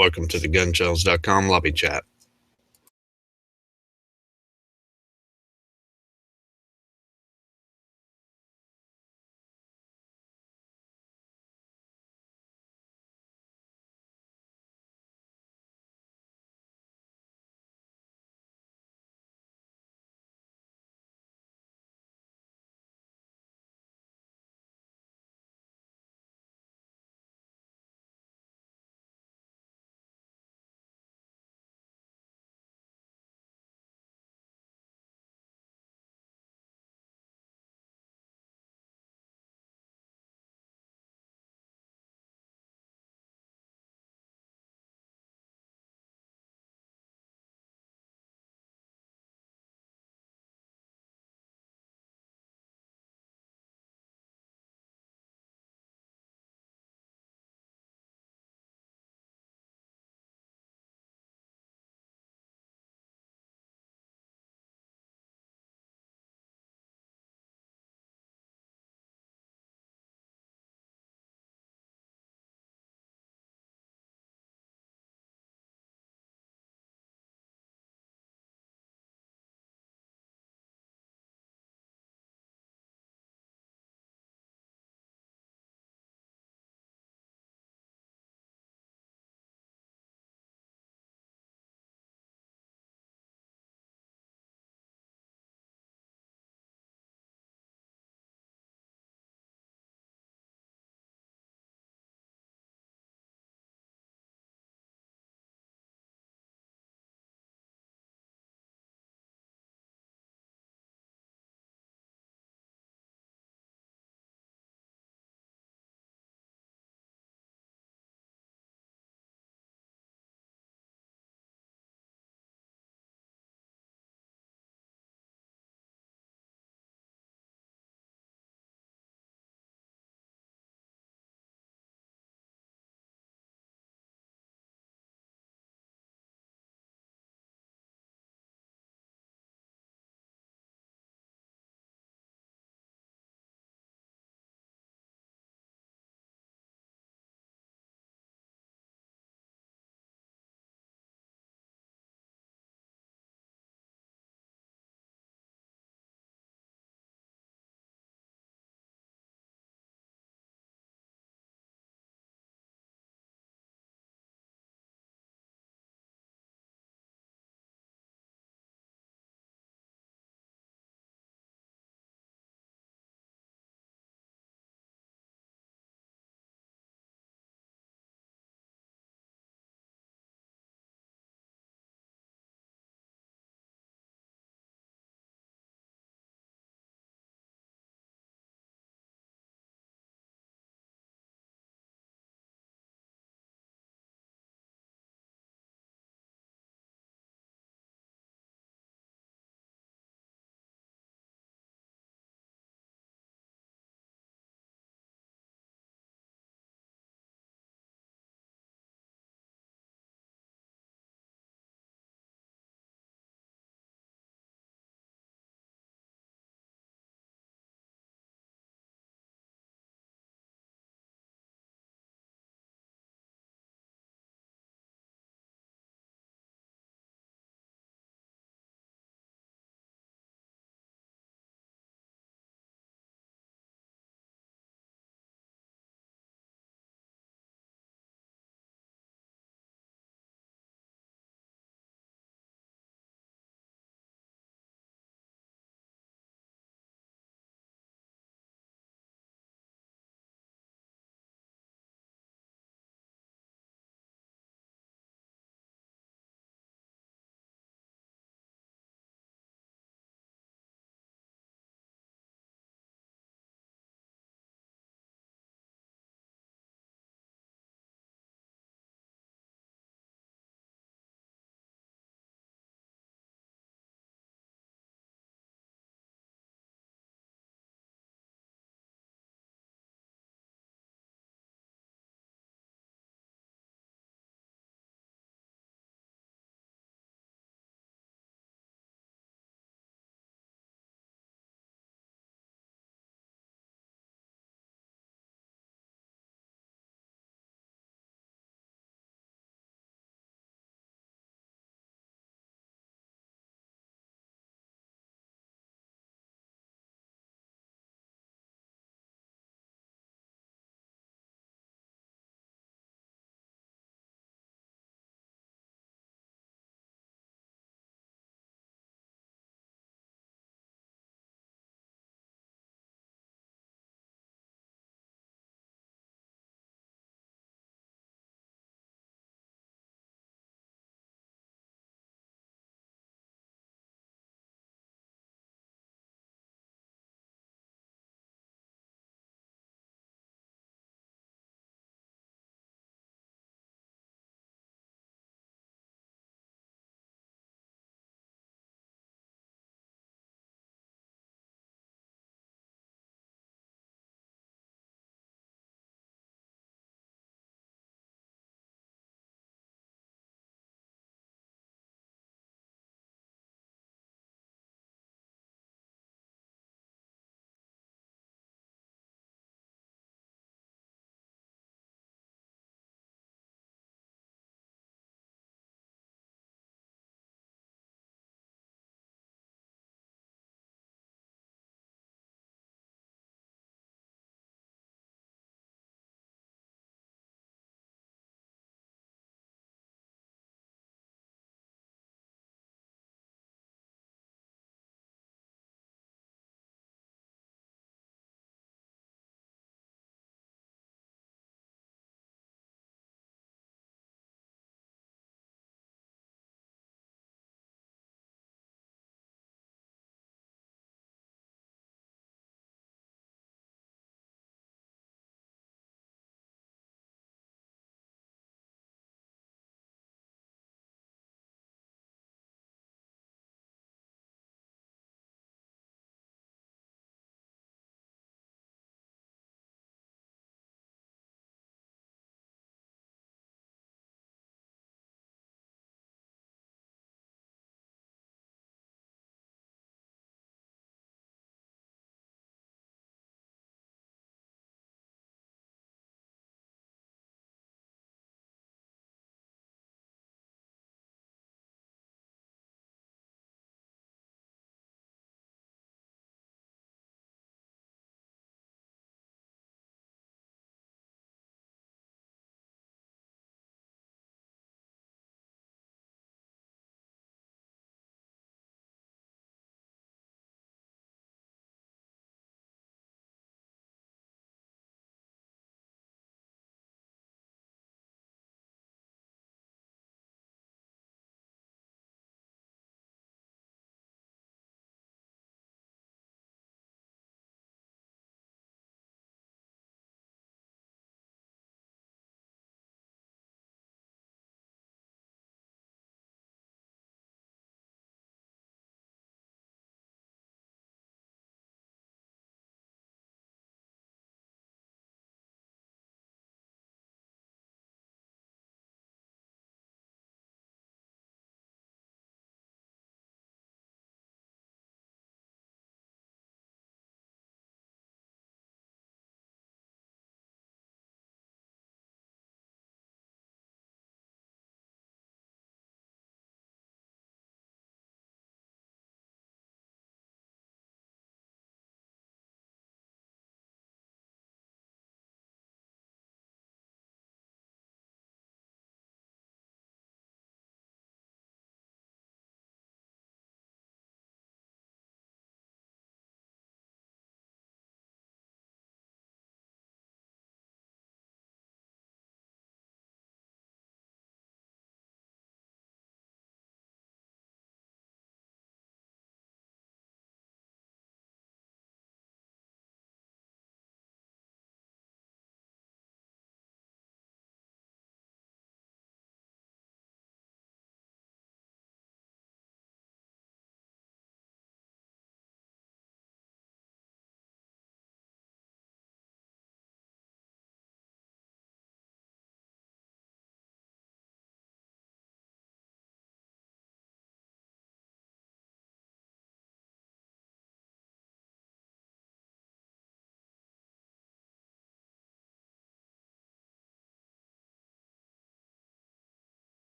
Welcome to the GunChannels.com lobby chat.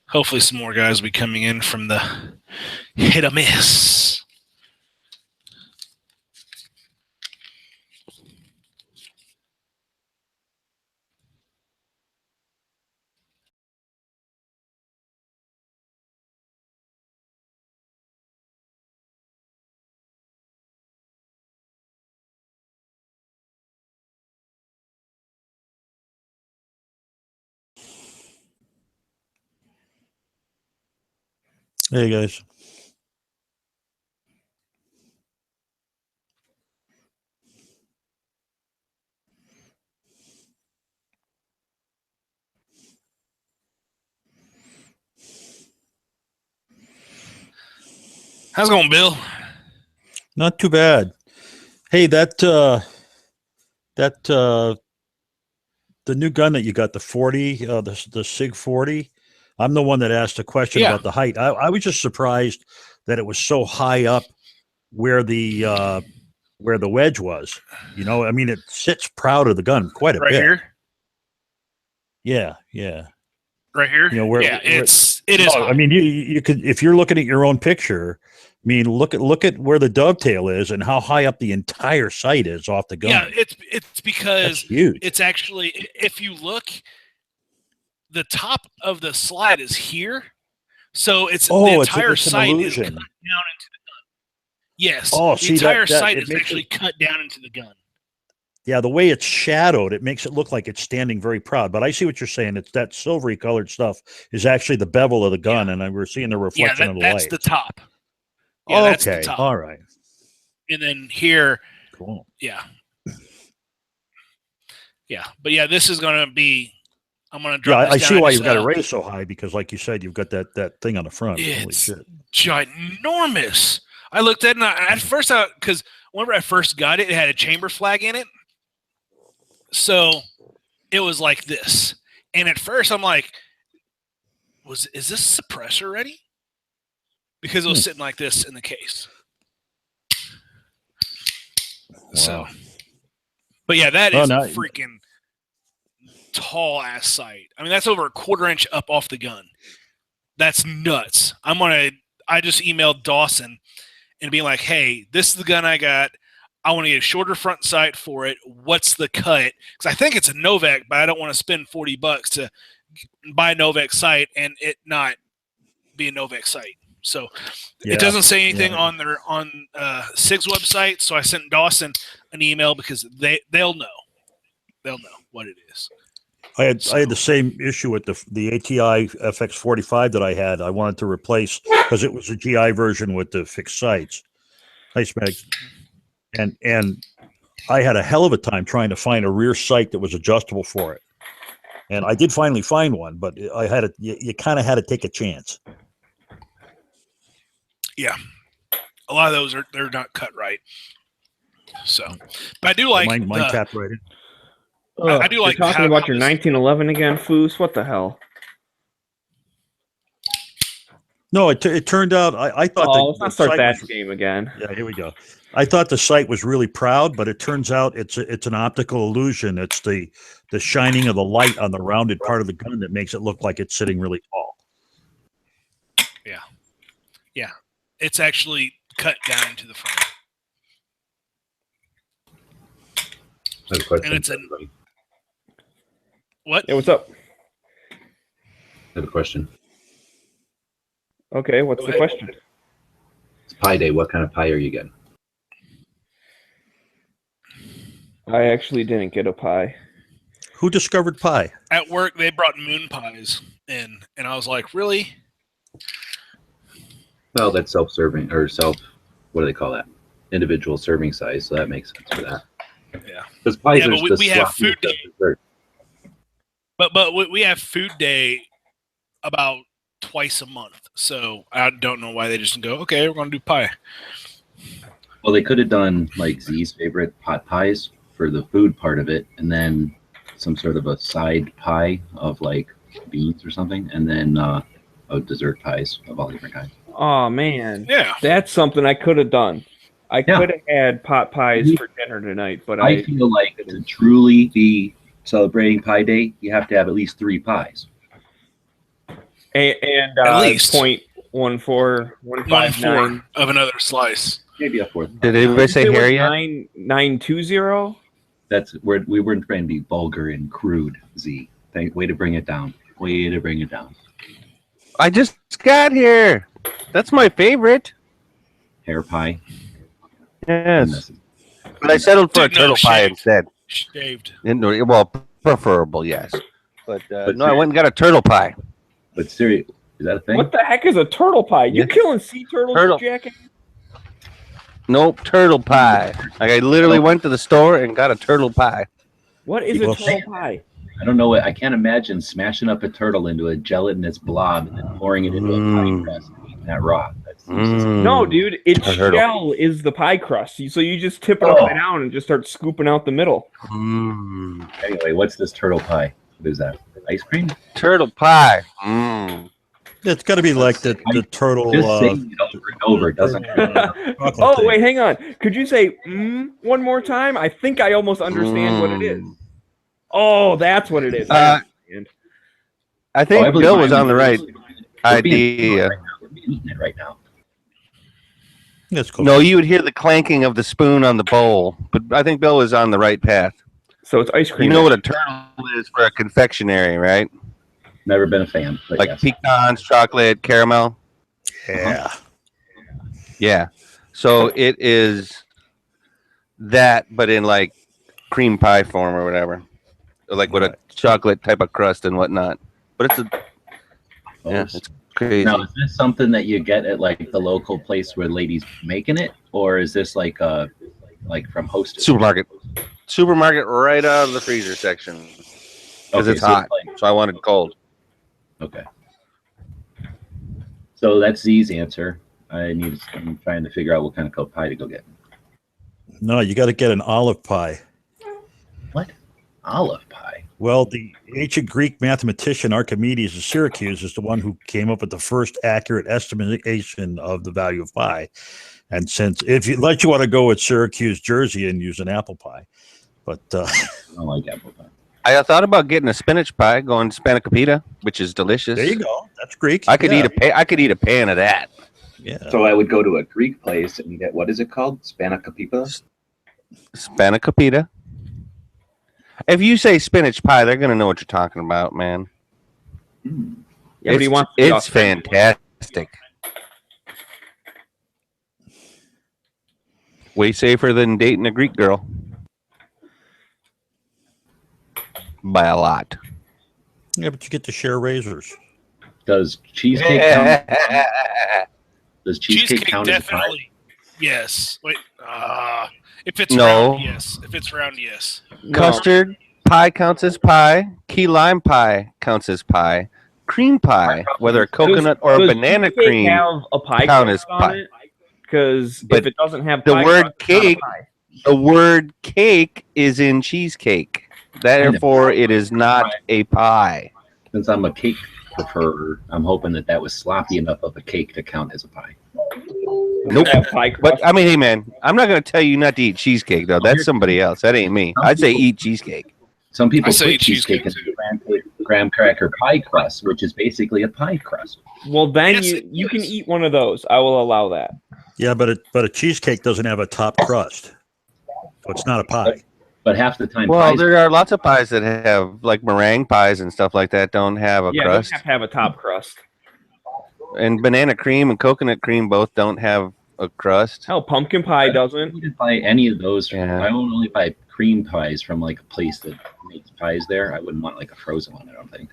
Hopefully some more guys will be coming in from the hit or miss. Hey guys. How's it going, Bill? Not too bad. Hey, the new gun that you got, the 40, the SIG 40. I'm the one that asked a question Yeah. about the height. I was just surprised that it was so high up where the wedge was. You know, I mean, it sits proud of the gun quite a Right bit. here? Yeah. Right here? You know, where yeah, it is no, high. I mean, you could, if you're looking at your own picture, I mean, look at where the dovetail is and how high up the entire sight is off the gun. Yeah, it's because That's huge. it's actually, if you look, the top of the slide is here, so it's the entire sight is cut down into the gun. Yes. Oh, the entire sight is actually cut down into the gun. Yeah, the way it's shadowed, it makes it look like it's standing very proud. But I see what you're saying. It's that silvery colored stuff is actually the bevel of the gun, and we're seeing the reflection of the light. That's the top. Yeah, okay, that's the top. All right. And then here, cool. Yeah. But yeah, this is going to be. I'm going to drop. Yeah, I see why you've got it raised so high because, like you said, you've got that thing on the front. It's ginormous. I looked at it and at first, because whenever I first got it, it had a chamber flag in it. So it was like this. And at first I'm like, is this suppressor ready? Because it was sitting like this in the case. Wow. So, but yeah, that is a freaking tall ass sight. I mean, that's over a 1/4 inch up off the gun. That's nuts. I just emailed Dawson and being like, hey, this is the gun I got. I want to get a shorter front sight for it. What's the cut? Because I think it's a Novak, but I don't want to spend $40 to buy a Novak sight and it not be a Novak sight. So it doesn't say anything on their SIG's website. So I sent Dawson an email because they'll know. They'll know what it is. I had the same issue with the ATI FX45 that I had. I wanted to replace because it was a GI version with the fixed sights. Nice, Meg. And I had a hell of a time trying to find a rear sight that was adjustable for it. And I did finally find one, but I had to, you kind of had to take a chance. Yeah. A lot of those they're not cut right. So, but I do like mine tapped right in. I do like talking about your 1911 again, Foos. What the hell? No, it turned out I thought. Let's not start that game again. Yeah, here we go. I thought the sight was really proud, but it turns out it's an optical illusion. It's the shining of the light on the rounded part of the gun that makes it look like it's sitting really tall. Yeah, it's actually cut down into the frame. I have a question. And it's what? Hey, what's up? I have a question. Okay, what's the question? It's Pi Day. What kind of pie are you getting? I actually didn't get a pie. Who discovered pie? At work, they brought moon pies in, and I was like, really? Well, that's self-serving or what do they call that? Individual serving size, so that makes sense for that. Yeah. Because pies are but we have food day. But we have food day about twice a month, so I don't know why they just go, okay, we're going to do pie. Well, they could have done like Z's favorite pot pies for the food part of it, and then some sort of a side pie of like beans or something, and then a of dessert pies of all different kinds. Oh man, Yeah. that's something I could have done. I Yeah. could have had pot pies for dinner tonight, but I feel like to truly be celebrating Pie Day, you have to have at least 3 pies. and At least. 0.14159 of another slice. Maybe a 4th. Did anybody say hair yet? 920. That's where we weren't trying to be vulgar and crude. Z, way to bring it down. Way to bring it down. I just got here. That's my favorite. Hair pie. Yes. But I settled for a Dude, no, turtle pie shaved. instead. Shaved. Well, preferable, yes. But But no, I went and got a turtle pie. But seriously, is that a thing? What the heck is a turtle pie? You Yeah. killing sea turtles, Turtle. Jack? Nope, turtle pie. Like I literally went to the store and got a turtle pie. What is a Well, turtle pie? I don't know what. I can't imagine smashing up a turtle into a gelatinous blob and then pouring it into a pie crust and eating that raw. That's No, dude, its A turtle. shell is the pie crust. So you just tip it upside down and just start scooping out the middle. Mm. Anyway, what's this turtle pie? What is that? Ice cream? Turtle pie. Mm. It's got to be like the turtle. Just saying it over and over doesn't. chocolate Oh, thing. wait, hang on. Could you say one more time? I think I almost understand what it is. Oh, that's what it is. I understand. I think Oh, I believe Bill was mine on the right idea. We're eating it right now. That's cool. No, you would hear the clanking of the spoon on the bowl, but I think Bill was on the right path. So it's ice cream. You know what a turtle is for a confectionery, right? Never been a fan, but Like yes. pecans, chocolate, caramel. Yeah. Yeah. So it is that, but in like cream pie form or whatever, or like with a chocolate type of crust and whatnot. But it's it's crazy. Now, is this something that you get at like the local place where ladies making it, or is this like from Hostess? Supermarket right out of the freezer section because Okay, it's so hot. like- So I wanted cold. Okay. So that's Z's answer. I'm trying to figure out what kind of pie to go get. No, you got to get an olive pie. What? Olive pie? Well, the ancient Greek mathematician Archimedes of Syracuse is the one who came up with the first accurate estimation of the value of pi. And unless you want to go with Syracuse, Jersey, and use an apple pie, but I don't like apple pie. I thought about getting a spinach pie, going spanakopita, which is delicious. there you go. That's Greek. I could eat a pan of that. Yeah. So I would go to a Greek place and get, what is it called? Spanakopita? Spanakopita. If you say spinach pie, they're gonna know what you're talking about, man. Hmm. Yeah, but he wants to be It's authentic. fantastic. Way safer than dating a Greek girl. By a lot. Yeah, but you get to share razors. Does cheesecake count? Does cheesecake count as a pie? definitely. Yes. Wait. If it's No. round, yes. If it's round, yes. No. Custard pie counts as pie. Key lime pie counts as pie. Cream pie, whether a coconut or a Does banana cheesecake cream. have a pie count crust as on pie. it? Because But if it doesn't have the pie word crust, it's not a cake- pie. The word cake is in cheesecake. Therefore, it is not a pie. Since I'm a cake preferer, I'm hoping that was sloppy enough of a cake to count as a pie. Nope. Have pie crust. But I mean, hey man, I'm not gonna tell you not to eat cheesecake though. That's somebody else. That ain't me. I'd say eat cheesecake. Some people I say put cheesecake in cheesecake, graham cracker pie crust, which is basically a pie crust. Well, then Yes, you can yes. eat one of those. I will allow that. Yeah, but a cheesecake doesn't have a top crust, so it's not a pie. But half the time, Well, pies, there are lots of pies that have like meringue pies and stuff like that. Don't have a Yeah, crust, you have to have a top crust. and banana cream and coconut cream both don't have a crust. Hell, pumpkin pie I doesn't. wouldn't buy any of those. Yeah. I only buy cream pies from like a place that makes pies there. I wouldn't want like a wfrozen one, I don't think.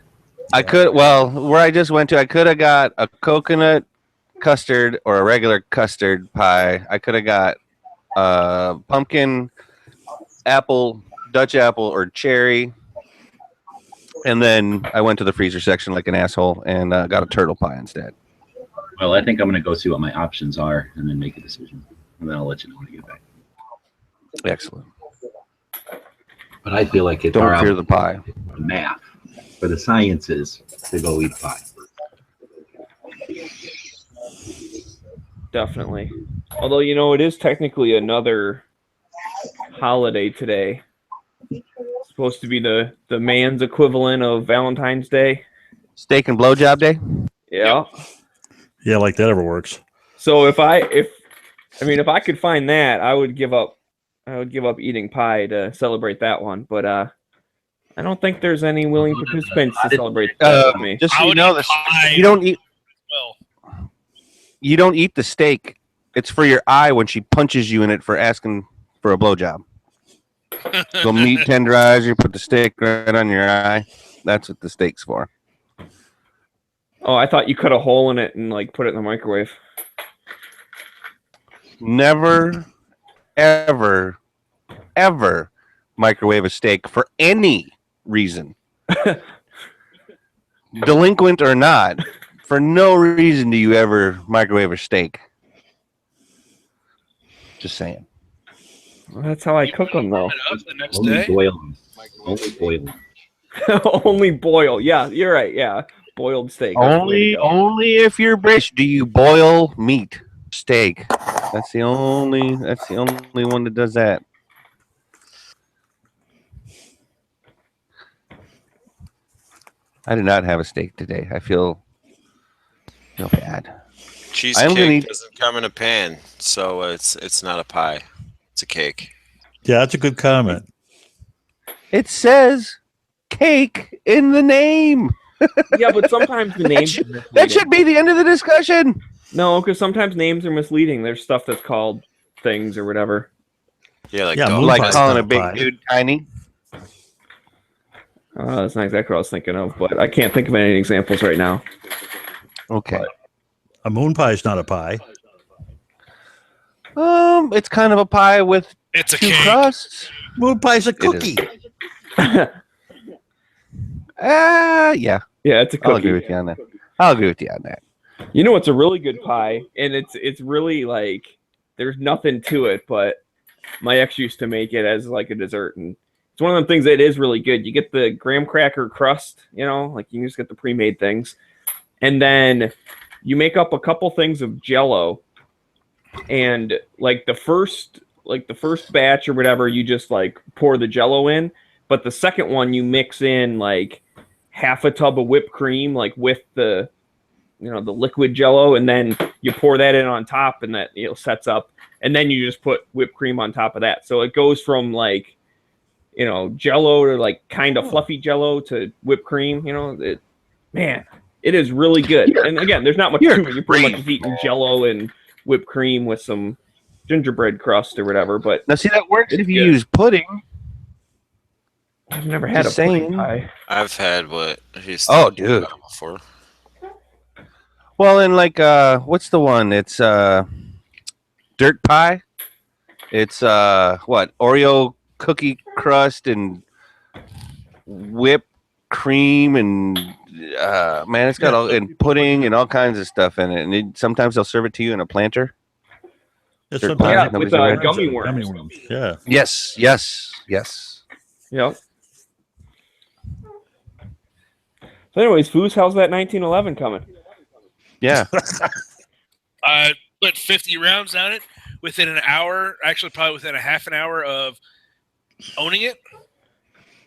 I could, well, where I just went to, I could have got a coconut custard or a regular custard pie. I could have got pumpkin, apple, Dutch apple, or cherry. And then I went to the freezer section like an asshole and got a turtle pie instead. Well, I think I'm going to go see what my options are and then make a decision. And then I'll let you know when I get back. Excellent. But I feel like it's Don't our fear the pie. math for the sciences to go eat pie. definitely. Although, you know, it is technically another holiday today. It's supposed to be the man's equivalent of Valentine's Day. Steak and blowjob day. Yeah. Yeah, like that ever works. So if I could find that, I would give up eating pie to celebrate that one. But I don't think there's any willing participants to celebrate that with me. Just so I you would know, eat this pie you don't eat. well. You don't eat the steak. It's for your eye when she punches you in it for asking for a blowjob. So meat tenderizer, you put the steak right on your eye. That's what the steak's for. Oh, I thought you cut a hole in it and like put it in the microwave. Never, ever, ever microwave a steak for any reason. Delinquent or not, for no reason do you ever microwave a steak. Just saying. Well, that's how I cook them, though. Up the next Only day. boil them. Only boil them. Only boil. Yeah, you're right. Yeah, boiled steak. That's the way to go. Only if you're British do you boil meat, steak. That's the only one that does that. I did not have a steak today. I feel bad. I am gonna Cheesecake eat- doesn't come in a pan, so it's not a pie. It's a cake. Yeah, that's a good comment. It says cake in the name. Yeah, but sometimes the names are That misleading. should be the end of the discussion. No, because sometimes names are misleading. There's stuff that's called things or whatever. Yeah, like Yeah, dog moon Like pie's calling not a big pie. dude tiny. That's not exactly what I was thinking of, but I can't think of any examples right now. Okay. A moon pie is not a pie. It's kind of a pie with It's a 2 cake. crusts. Moon pie's a is. cookie. Yeah. Yeah, it's a I'll agree cookie. with you on that. I'll agree with you on that. You know, it's a really good pie, and it's really like there's nothing to it, but my ex used to make it as like a dessert, and it's one of them things that is really good. You get the graham cracker crust, you know, like you can just get the pre-made things, and then you make up a couple things of Jell-O, and like the first batch or whatever, you just like pour the Jell-O in, but the second one you mix in like half a tub of whipped cream, like with the the liquid Jell-O, and then you pour that in on top, and that sets up, and then you just put whipped cream on top of that. So it goes from like Jell-O to like kind of fluffy Jell-O to whipped cream. It is really good. And again, there's not much to it. You're pretty much just eating Jell-O and whipped cream with some gingerbread crust or whatever. But Now, see, that works It's if you good. use pudding. I've never had Just a pudding saying. pie. I've had what he's Oh, talking dude. about before. Well, and like, what's the one? It's dirt pie. It's what, Oreo cookie crust and whipped cream and man, it's got all and pudding and all kinds of stuff in it. And sometimes they'll serve it to you in a planter. It's Dirt sometimes- pie. Yeah, Nobody's with ever had gummy it. worms. Yeah. Yes. Yep. So, anyways, Foos, how's that 1911 coming? Yeah. Put 50 rounds on it within an hour, actually probably within a half an hour of owning it.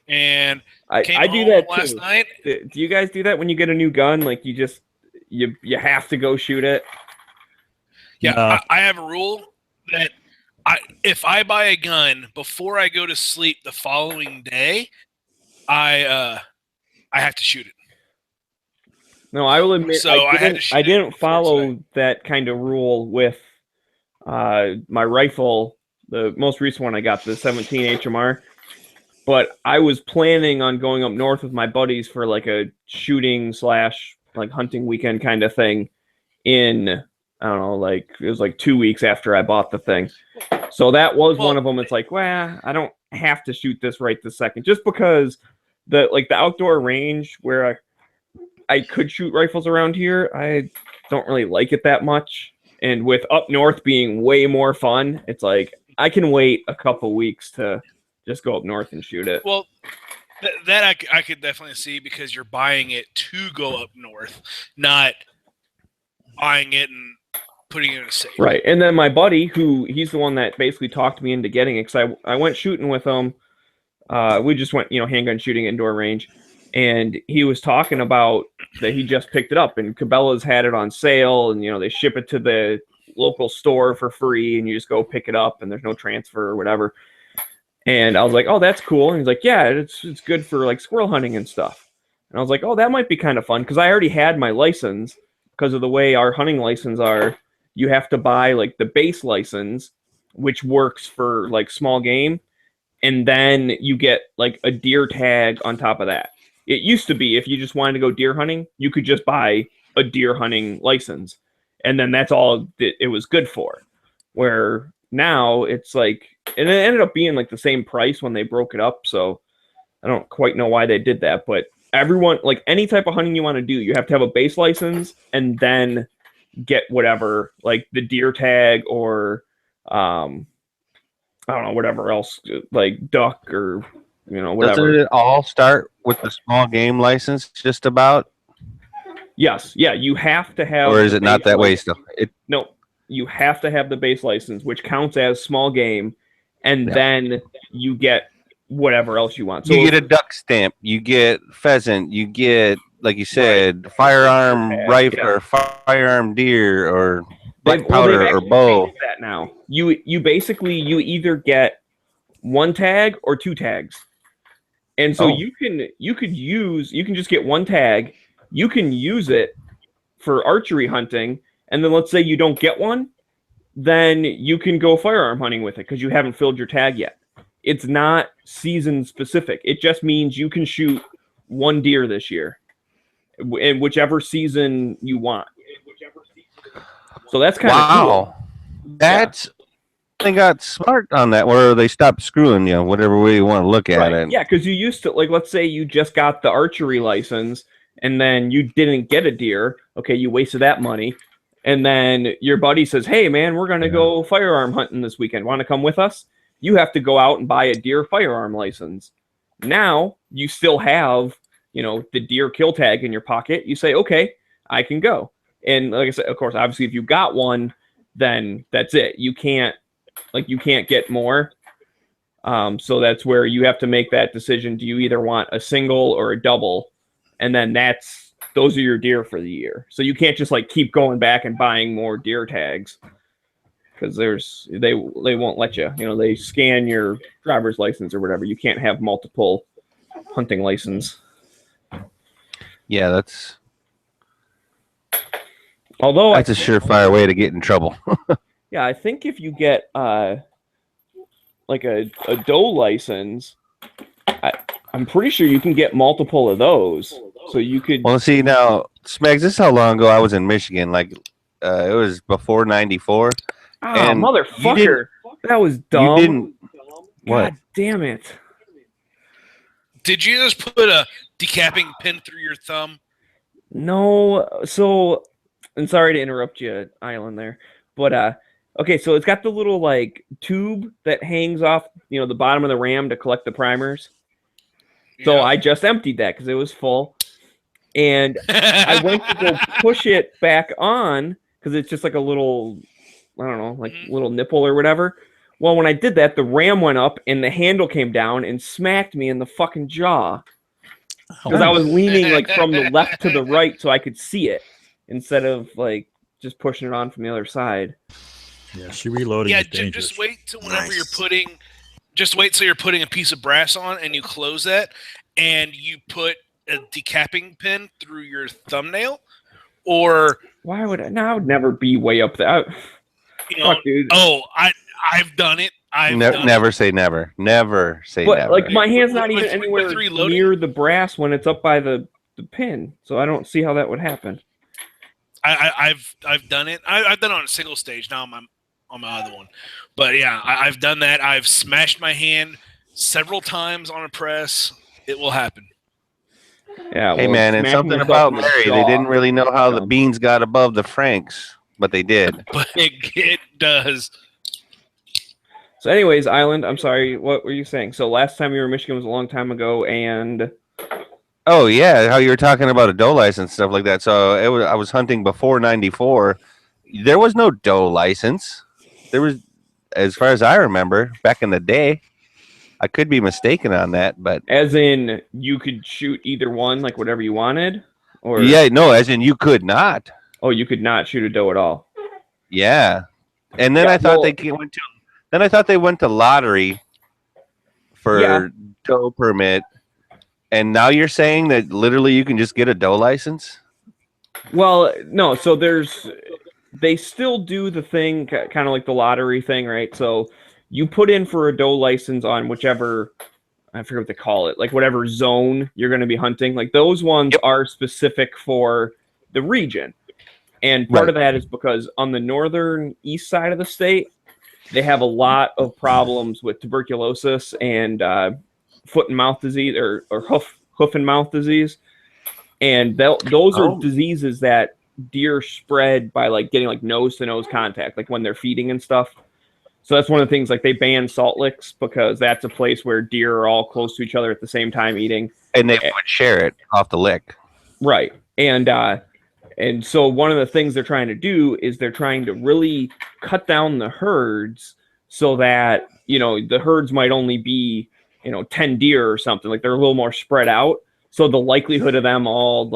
And I came do home that last too. night. Do you guys do that when you get a new gun? Like you have to go shoot it? Yeah, No. I have a rule that if I buy a gun before I go to sleep the following day, I have to shoot it. No, I will admit So I had to shoot I it didn't before follow tonight. that kind of rule with my rifle. The most recent one I got, the 17 HMR. But I was planning on going up north with my buddies for like a shooting / like hunting weekend kind of thing in, I don't know, like it was like 2 weeks after I bought the thing. So that was one of them. It's like, well, I don't have to shoot this right this second, just because the outdoor range where I could shoot rifles around here, I don't really like it that much. And with up north being way more fun, it's like I can wait a couple weeks to just go up north and shoot it. Well, that I could definitely see, because you're buying it to go up north, not buying it and putting it in a safe. Right. And then my buddy, he's the one that basically talked me into getting it, because I went shooting with him. We just went, handgun shooting indoor range. And he was talking about that he just picked it up, and Cabela's had it on sale, and they ship it to the local store for free, and you just go pick it up, and there's no transfer or whatever. And I was like, oh, that's cool. And he's like, yeah, it's good for like squirrel hunting and stuff. And I was like, oh, that might be kind of fun, because I already had my license. Because of the way our hunting license are, you have to buy like the base license, which works for like small game, and then you get like a deer tag on top of that. It used to be if you just wanted to go deer hunting, you could just buy a deer hunting license, and then that's all it was good for. Where now it's like, and it ended up being like the same price when they broke it up. So I don't quite know why they did that, but everyone, like any type of hunting you want to do, you have to have a base license and then get whatever, like the deer tag or I don't know, whatever else, like duck or whatever. Doesn't it all start with the small game license? Just about. Yes, yeah, you have to have. Or is it not that way still? No, you have to have the base license, which counts as small game, and then you get whatever else you want. So you get a duck stamp, you get pheasant, you get, like you said, firearm rifle or firearm deer or black powder or bow. That now you basically either get one tag or two tags, and so you can just get one tag. You can use it for archery hunting, and then let's say you don't get one, then you can go firearm hunting with it because you haven't filled your tag yet. It's not season specific. It just means you can shoot one deer this year in whichever season you want. So that's kind of cool. That's they got smart on that, where they stopped screwing you, whatever way you want to look at it. Yeah, because you used to, like, let's say you just got the archery license and then you didn't get a deer. Okay, you wasted that money. And then your buddy says, hey, man, we're going to go firearm hunting this weekend. Want to come with us? You have to go out and buy a deer firearm license. Now you still have, the deer kill tag in your pocket. You say, okay, I can go. And like I said, of course, obviously, if you got one, then that's it. You can't get more. So that's where you have to make that decision. Do you either want a single or a double? And then those are your deer for the year. So you can't just like keep going back and buying more deer tags, because they won't let you. They scan your driver's license or whatever. You can't have multiple hunting license. Yeah, that's a surefire way to get in trouble. Yeah, I think if you get like a doe license, I'm pretty sure you can get multiple of those. So you could. Well, see now, Smags, this is how long ago I was in Michigan. Like, it was before '94. Ah, motherfucker! That was dumb. You didn't. What? God damn it! Did you just put a decapping pin through your thumb? No. So, and sorry to interrupt you, Island there, but okay. So it's got the little like tube that hangs off, the bottom of the ram to collect the primers. So I just emptied that because it was full, and I went to go push it back on because it's just like a little, I don't know, like little nipple or whatever. Well, when I did that, the ram went up and the handle came down and smacked me in the fucking jaw because I was leaning like from the left to the right so I could see it instead of like just pushing it on from the other side. Yeah, see, reloading. Yeah, is dangerous. just wait till whenever you're putting. Just wait till you're putting a piece of brass on and you close that and you put a decapping pin through your thumbnail, or why would I? No, I would never be way up there. Fuck, dude. Oh, I've done it. Never say never. Never say but, never. Like my hand's not even anywhere near the brass when it's up by the pin, so I don't see how that would happen. I've done it. I've done it on a single stage. Now I'm on my other one. But yeah, I've done that. I've smashed my hand several times on a press. It will happen. Yeah. Hey man, and something about Mary, they didn't really know how the beans got above the Franks, but they did. But it does. So anyways, Island, I'm sorry, what were you saying? So last time you were in Michigan was a long time ago, and oh yeah, how you were talking about a doe license and stuff like that. So I was hunting before '94. there was no doe license. There was, as far as I remember, back in the day. I could be mistaken on that, but As in, you could shoot either one, like whatever you wanted, or yeah, no, as in you could not. oh, you could not shoot a doe at all. Yeah, and then Yeah, I thought well- they went to. Then I thought they went to lottery for Yeah. doe permit, and now you're saying that literally you can just get a doe license. Well, no. So they still do the thing, kind of like the lottery thing, right? So you put in for a doe license on whichever, I forget what they call it, like whatever zone you're going to be hunting. Like those ones are specific for the region. And part of that is because on the northern east side of the state, they have a lot of problems with tuberculosis and foot and mouth disease or hoof and mouth disease. And those are diseases that deer spread by like getting like nose to nose contact, like when they're feeding and stuff. So that's one of the things, like they ban salt licks because that's a place where deer are all close to each other at the same time eating. And they would share it off the lick. Right. And so one of the things they're trying to do is they're trying to really cut down the herds so that, the herds might only be, 10 deer or something. Like they're a little more spread out. So the likelihood of them all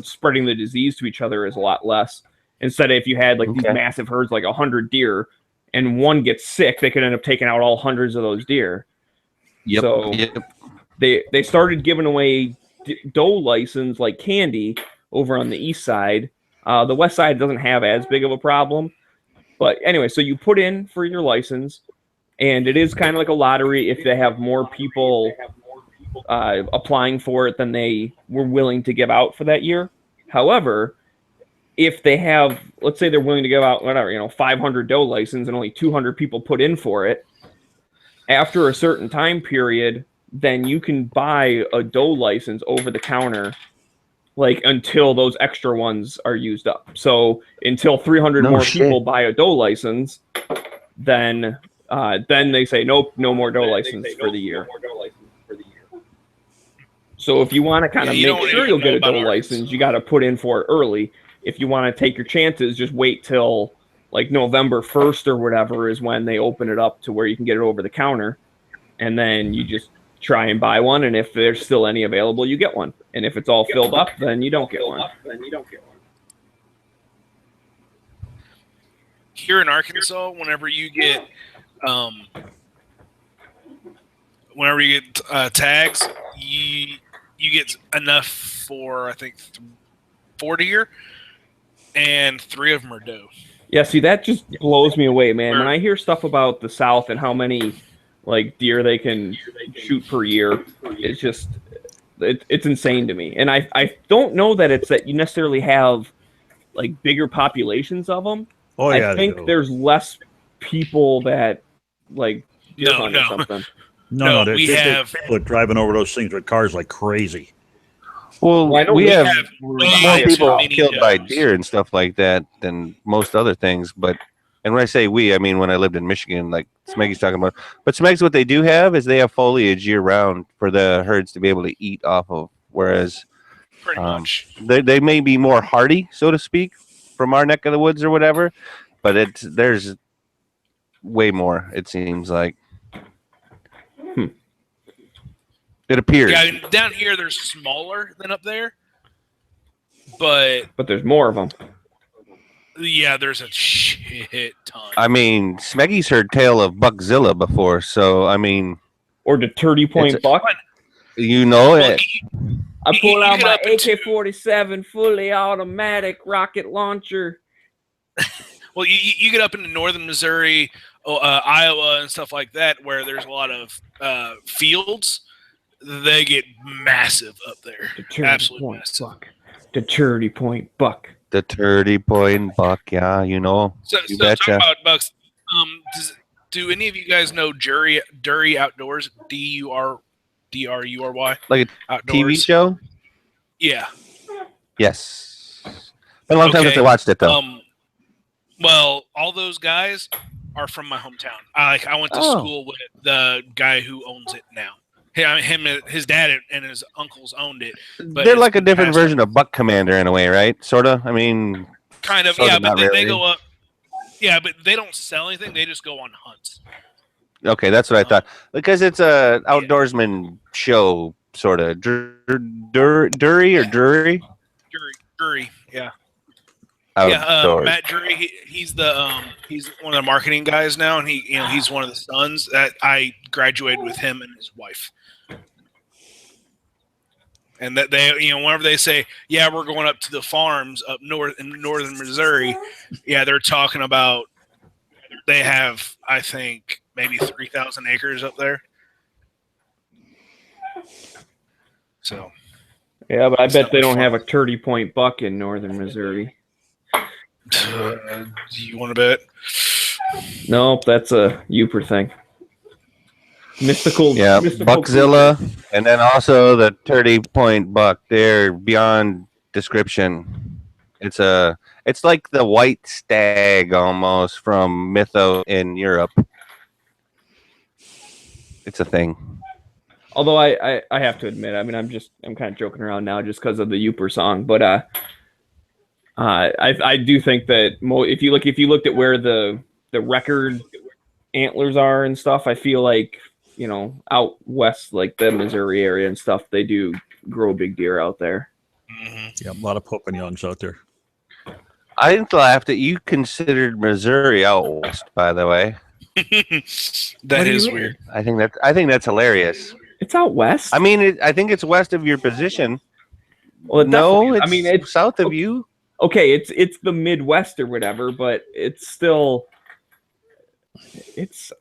spreading the disease to each other is a lot less. Instead of if you had these massive herds, like 100 deer, and one gets sick, they could end up taking out all hundreds of those deer. Yep. So they started giving away doe license like candy over on the east side. The west side doesn't have as big of a problem. But anyway, so you put in for your license, and it is kind of like a lottery if they have more people applying for it than they were willing to give out for that year. However, if they have, let's say they're willing to give out 500 doe license and only 200 people put in for it, after a certain time period, then you can buy a doe license over the counter, like until those extra ones are used up. So until 300 people buy a doe license, then they say nope, no more doe license for the year. So if you want to kind of make sure you'll get a doe license, you got to put in for it early. If you want to take your chances, just wait till like November 1st or whatever is when they open it up to where you can get it over the counter. And then you just try and buy one. And if there's still any available, you get one. And if it's all filled up, then you don't get one. Here in Arkansas, whenever you get tags, you get enough for, I think, 4 deer, and 3 of them are doe. Yeah, see, that just blows me away, man. When I hear stuff about the South and how many deer they can shoot per year, it's just it's insane to me. And I don't know that it's that you necessarily have bigger populations of them. Oh yeah, I think there's less people that deer hunt or something. No, there's people are driving over those things with cars like crazy. Well, we have more people killed does. by deer and stuff like that than most other things. And when I say we, I mean when I lived in Michigan, like Smeggy's talking about. But Smegs, what they do have is they have foliage year round for the herds to be able to eat off of. Whereas, Pretty much, they may be more hardy, so to speak, from our neck of the woods or whatever. But there's way more. It seems like. It appears. Yeah, I mean, down here they're smaller than up there, but there's more of them. Yeah, there's a shit ton. I mean, Smeggy's heard tale of Buckzilla before, so I mean, or the 30-point buck. You know it. I pull out my AK-47 fully automatic rocket launcher. Well, you get up into northern Missouri, Iowa, and stuff like that, where there's a lot of fields. They get massive up there. Absolutely massive. The 30-point buck. The 30-point buck, yeah, you know. So betcha. talking about bucks, do any of you guys know Dury Outdoors? DRURY? Like a Outdoors? TV show? Yeah. Yes. Been a long time since I watched it, though. Well, all those guys are from my hometown. I went to school with the guy who owns it now. His dad and his uncles owned it. But they're like a different version of Buck Commander in a way, right? Sort of. I mean, Kind of, Sort yeah, of, but not they really. go up. Yeah, but they don't sell anything. They just go on hunts. Okay, that's what I thought. Because it's a outdoorsman show, sort of. Drury. Drury, yeah. Outdoors. Matt Drury. He's one of the marketing guys now, and he's one of the sons that I graduated with him and his wife. And that they, whenever they say, yeah, we're going up to the farms up north in northern Missouri, yeah, they're talking about they have, I think, maybe 3,000 acres up there. So, Yeah, but I bet they don't have a 30 point buck in northern Missouri. do you want to bet? Nope, that's a Uper thing. Mystical. Buckzilla, and then also the 30-point buck. They're beyond description. It's like the white stag almost from Mythos in Europe. It's a thing. Although I have to admit, I mean, I'm kind of joking around now just because of the Uper song, but I do think that if you looked at where the record antlers are and stuff, I feel like out west, like the Missouri area and stuff, they do grow big deer out there. Mm-hmm. Yeah, a lot of Pope and Youngs out there. I laughed that you considered Missouri out west, by the way. That is weird. I think that's hilarious. It's out west. I mean, I think it's west of your position. Well, no, it's, it's south of you. Okay, it's the Midwest or whatever, but it's still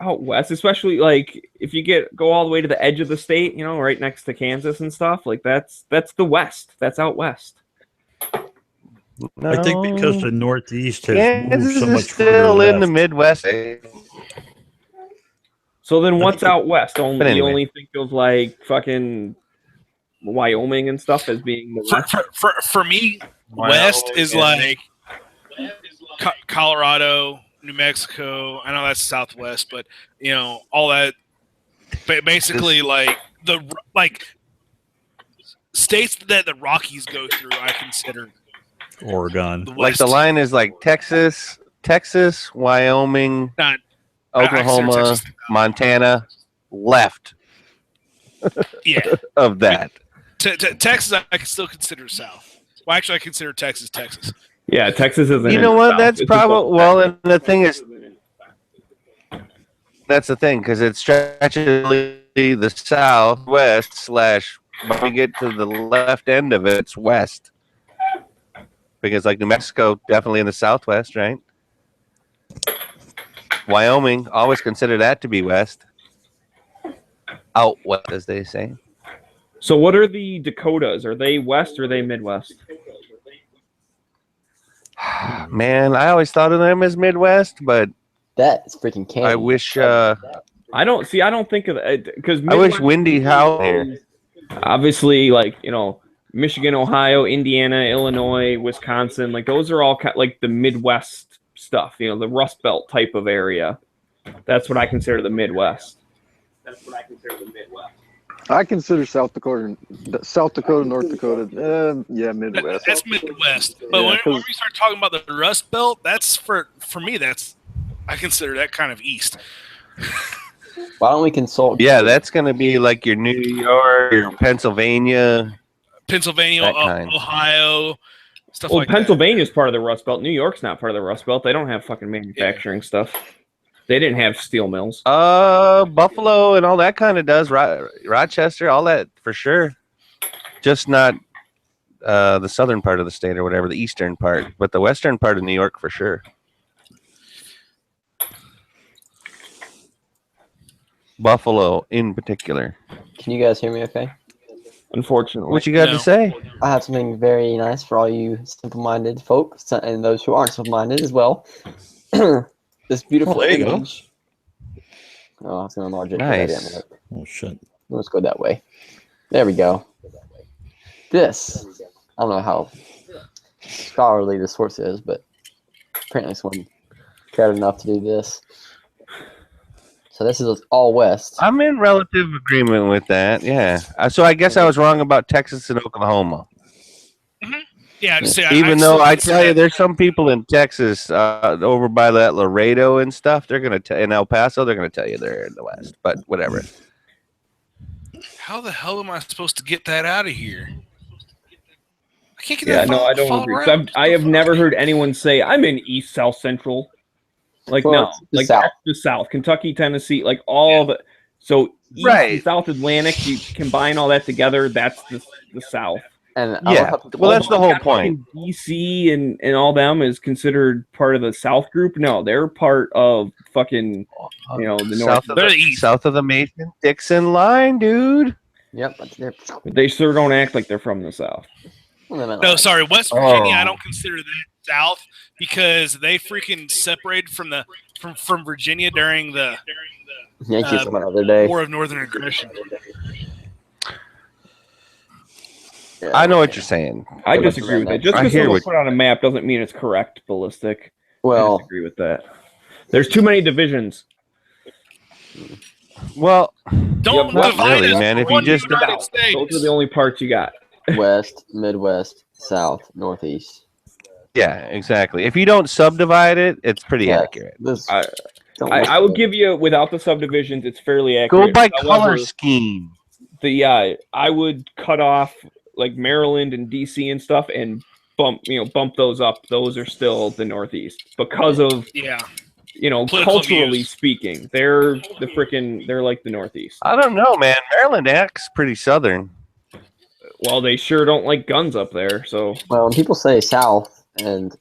out west, especially like if you go all the way to the edge of the state, right next to Kansas and stuff. Like that's the West. That's out west. No. I think because the Northeast has moved so much still further in the Midwest. So then, what's out west? You anyway. only think of like fucking Wyoming and stuff as being the west? For me, west is like Colorado, New Mexico. I know that's Southwest, but all that. Basically, like states that the Rockies go through, I consider Oregon. Like the line is like Texas, Wyoming, Oklahoma, Montana, left. Yeah, of that. Texas, I can still consider south. Well, actually, I consider Texas. Yeah, Texas isn't. You know what? That's probably and the thing is, that's the thing because it stretches the southwest / when we get to the left end of it, it's west. Because like New Mexico, definitely in the southwest, right? Wyoming, always consider that to be west. Out west, as they say. So what are the Dakotas? Are they west or are they Midwest? Man, I always thought of them as Midwest, but that's freaking Canada. I wish. I don't think of it because I wish Windy Howe here. Obviously, like Michigan, Ohio, Indiana, Illinois, Wisconsin, like those are all like the Midwest stuff. The Rust Belt type of area. That's what I consider the Midwest. I consider South Dakota, North Dakota, Midwest. That's Midwest. But when we start talking about the Rust Belt, that's for me. I consider that kind of east. Why don't we consult? Yeah, that's going to be like your New York, your Pennsylvania, Ohio, stuff like that. Pennsylvania's part of the Rust Belt. New York's not part of the Rust Belt. They don't have fucking manufacturing stuff. They didn't have steel mills. Buffalo and all that kind of does. Rochester, all that for sure. Just not the southern part of the state or whatever, the eastern part, but the western part of New York for sure. Buffalo in particular. Can you guys hear me okay? Unfortunately. What you got to say? I have something very nice for all you simple-minded folks and those who aren't simple-minded as well. This beautiful image. Oh, I was going to enlarge it. Nice. Oh, shit. Let's go that way. There we go. This, I don't know how scholarly the source is, but apparently someone cared enough to do this. So this is all west. I'm in relative agreement with that. Yeah. So I guess I was wrong about Texas and Oklahoma. Mm-hmm. Yeah, just say, Even though I tell you, there's some people in Texas over by that Laredo and stuff. They're gonna in El Paso. They're gonna tell you they're in the West, but whatever. How the hell am I supposed to get that out of here? I can't get Yeah, that. no, I don't agree. I have never heard anyone say I'm in East South Central. Like Well, no, it's the like South. that's the South, Kentucky, Tennessee, like all the so East and South Atlantic. You combine all that together, that's the South. And Yeah, well, that's the whole point. DC and all them is considered part of the South group. No, they're part of fucking the South North. of south of the Mason-Dixon line, dude. Yep. They sure don't act like they're from the South. No, sorry, West Virginia. I don't consider that South because they freaking separated from Virginia during the Yankees on the other day. War of Northern Aggression. Yeah. I know what you're saying. I disagree with that. Just because it's put on a map doesn't mean it's correct, Ballistic. Well, I disagree with that. There's too many divisions. Well, don't not divide really, us man. If you one just United States. Those are the only parts you got. West, Midwest, South, Northeast. yeah, exactly. If you don't subdivide it, it's pretty Yeah. accurate. I would give you without the subdivisions, it's fairly accurate. Go by color However, scheme. I would cut off like Maryland and DC and stuff and bump those up. Those are still the Northeast because of Political culturally views. speaking, they're like the Northeast. I don't know, man. Maryland acts pretty southern. Well, they sure don't like guns up there. So Well, when people say South and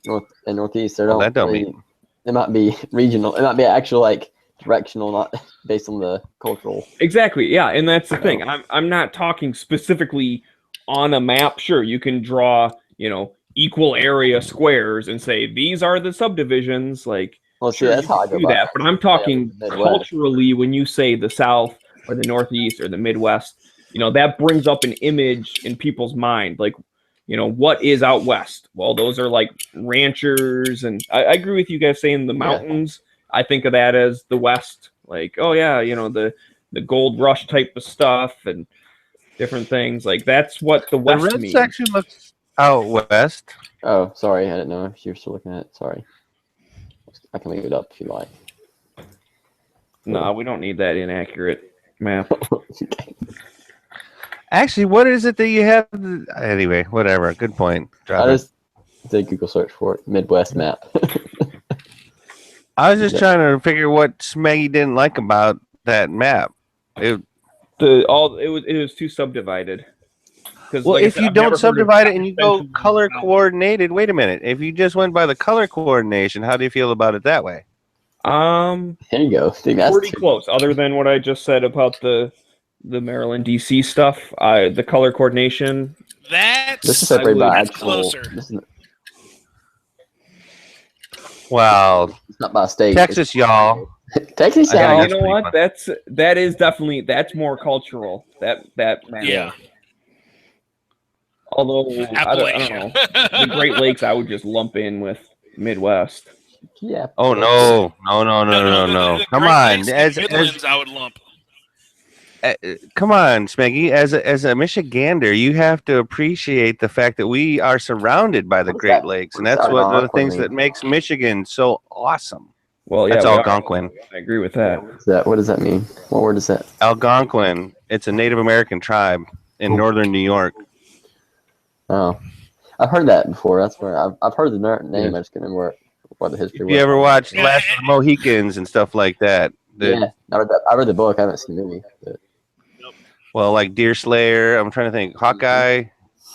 Northeast, they don't. that don't really- mean. It might be regional. It might be actual like directional, not based on the cultural. exactly, yeah, and that's the thing. I'm not talking specifically on a map. Sure, you can draw equal area squares and say these are the subdivisions. Like, Well, see, sure, that's you how I can go do about that. it. But I'm talking Yeah, Midwest. culturally when you say the South or the Northeast or the Midwest. That brings up an image in people's mind. Like, what is out west? Well, those are like ranchers, and I agree with you guys saying the mountains. I think of that as the West. Like, oh yeah, the gold rush type of stuff and different things. Like that's what the The West red means. section looks out west. Oh, sorry, I didn't know if you were still looking at it. Sorry, I can leave it up if you like. No, we don't need that inaccurate map. Actually, what is it that you have? Anyway, whatever. Good point. Drop I it. just did Google search for it. Midwest map. I was just trying to figure what Smeggy didn't like about that map. It was too subdivided. Well, if you don't subdivide it and you go color coordinated, wait a minute. If you just went by the color coordination, how do you feel about it that way? There you go. See, that's Pretty close. Other than what I just said about the Maryland DC stuff, the color coordination. That's This is separated by that's actual. closer. This is, Wow. it's not by state. Texas, y'all. Texas, I gotta y'all. get- You know what? That is definitely more cultural. That map. Yeah. Although I don't know, the Great Lakes I would just lump in with Midwest. Yeah. Oh no. The Come Great on. Lakes and As Midlands, I would lump. come on, Smeggy. As a Michigander, you have to appreciate the fact that we are surrounded by the What's Great that? Lakes, and What's that's that one of the Algonquin things mean? that makes Michigan so awesome. Well, yeah, That's we are. Algonquin. I agree with that. What does that mean? What word is that? Algonquin. It's a Native American tribe in northern New York. Oh, I've heard that before. That's where I've heard the name. I just can't remember what the history If was. you ever watched Yeah. Last of the Mohicans and stuff like that, Yeah, I read the book. I haven't seen the movie. But well, like Deer Slayer. I'm trying to think. Hawkeye.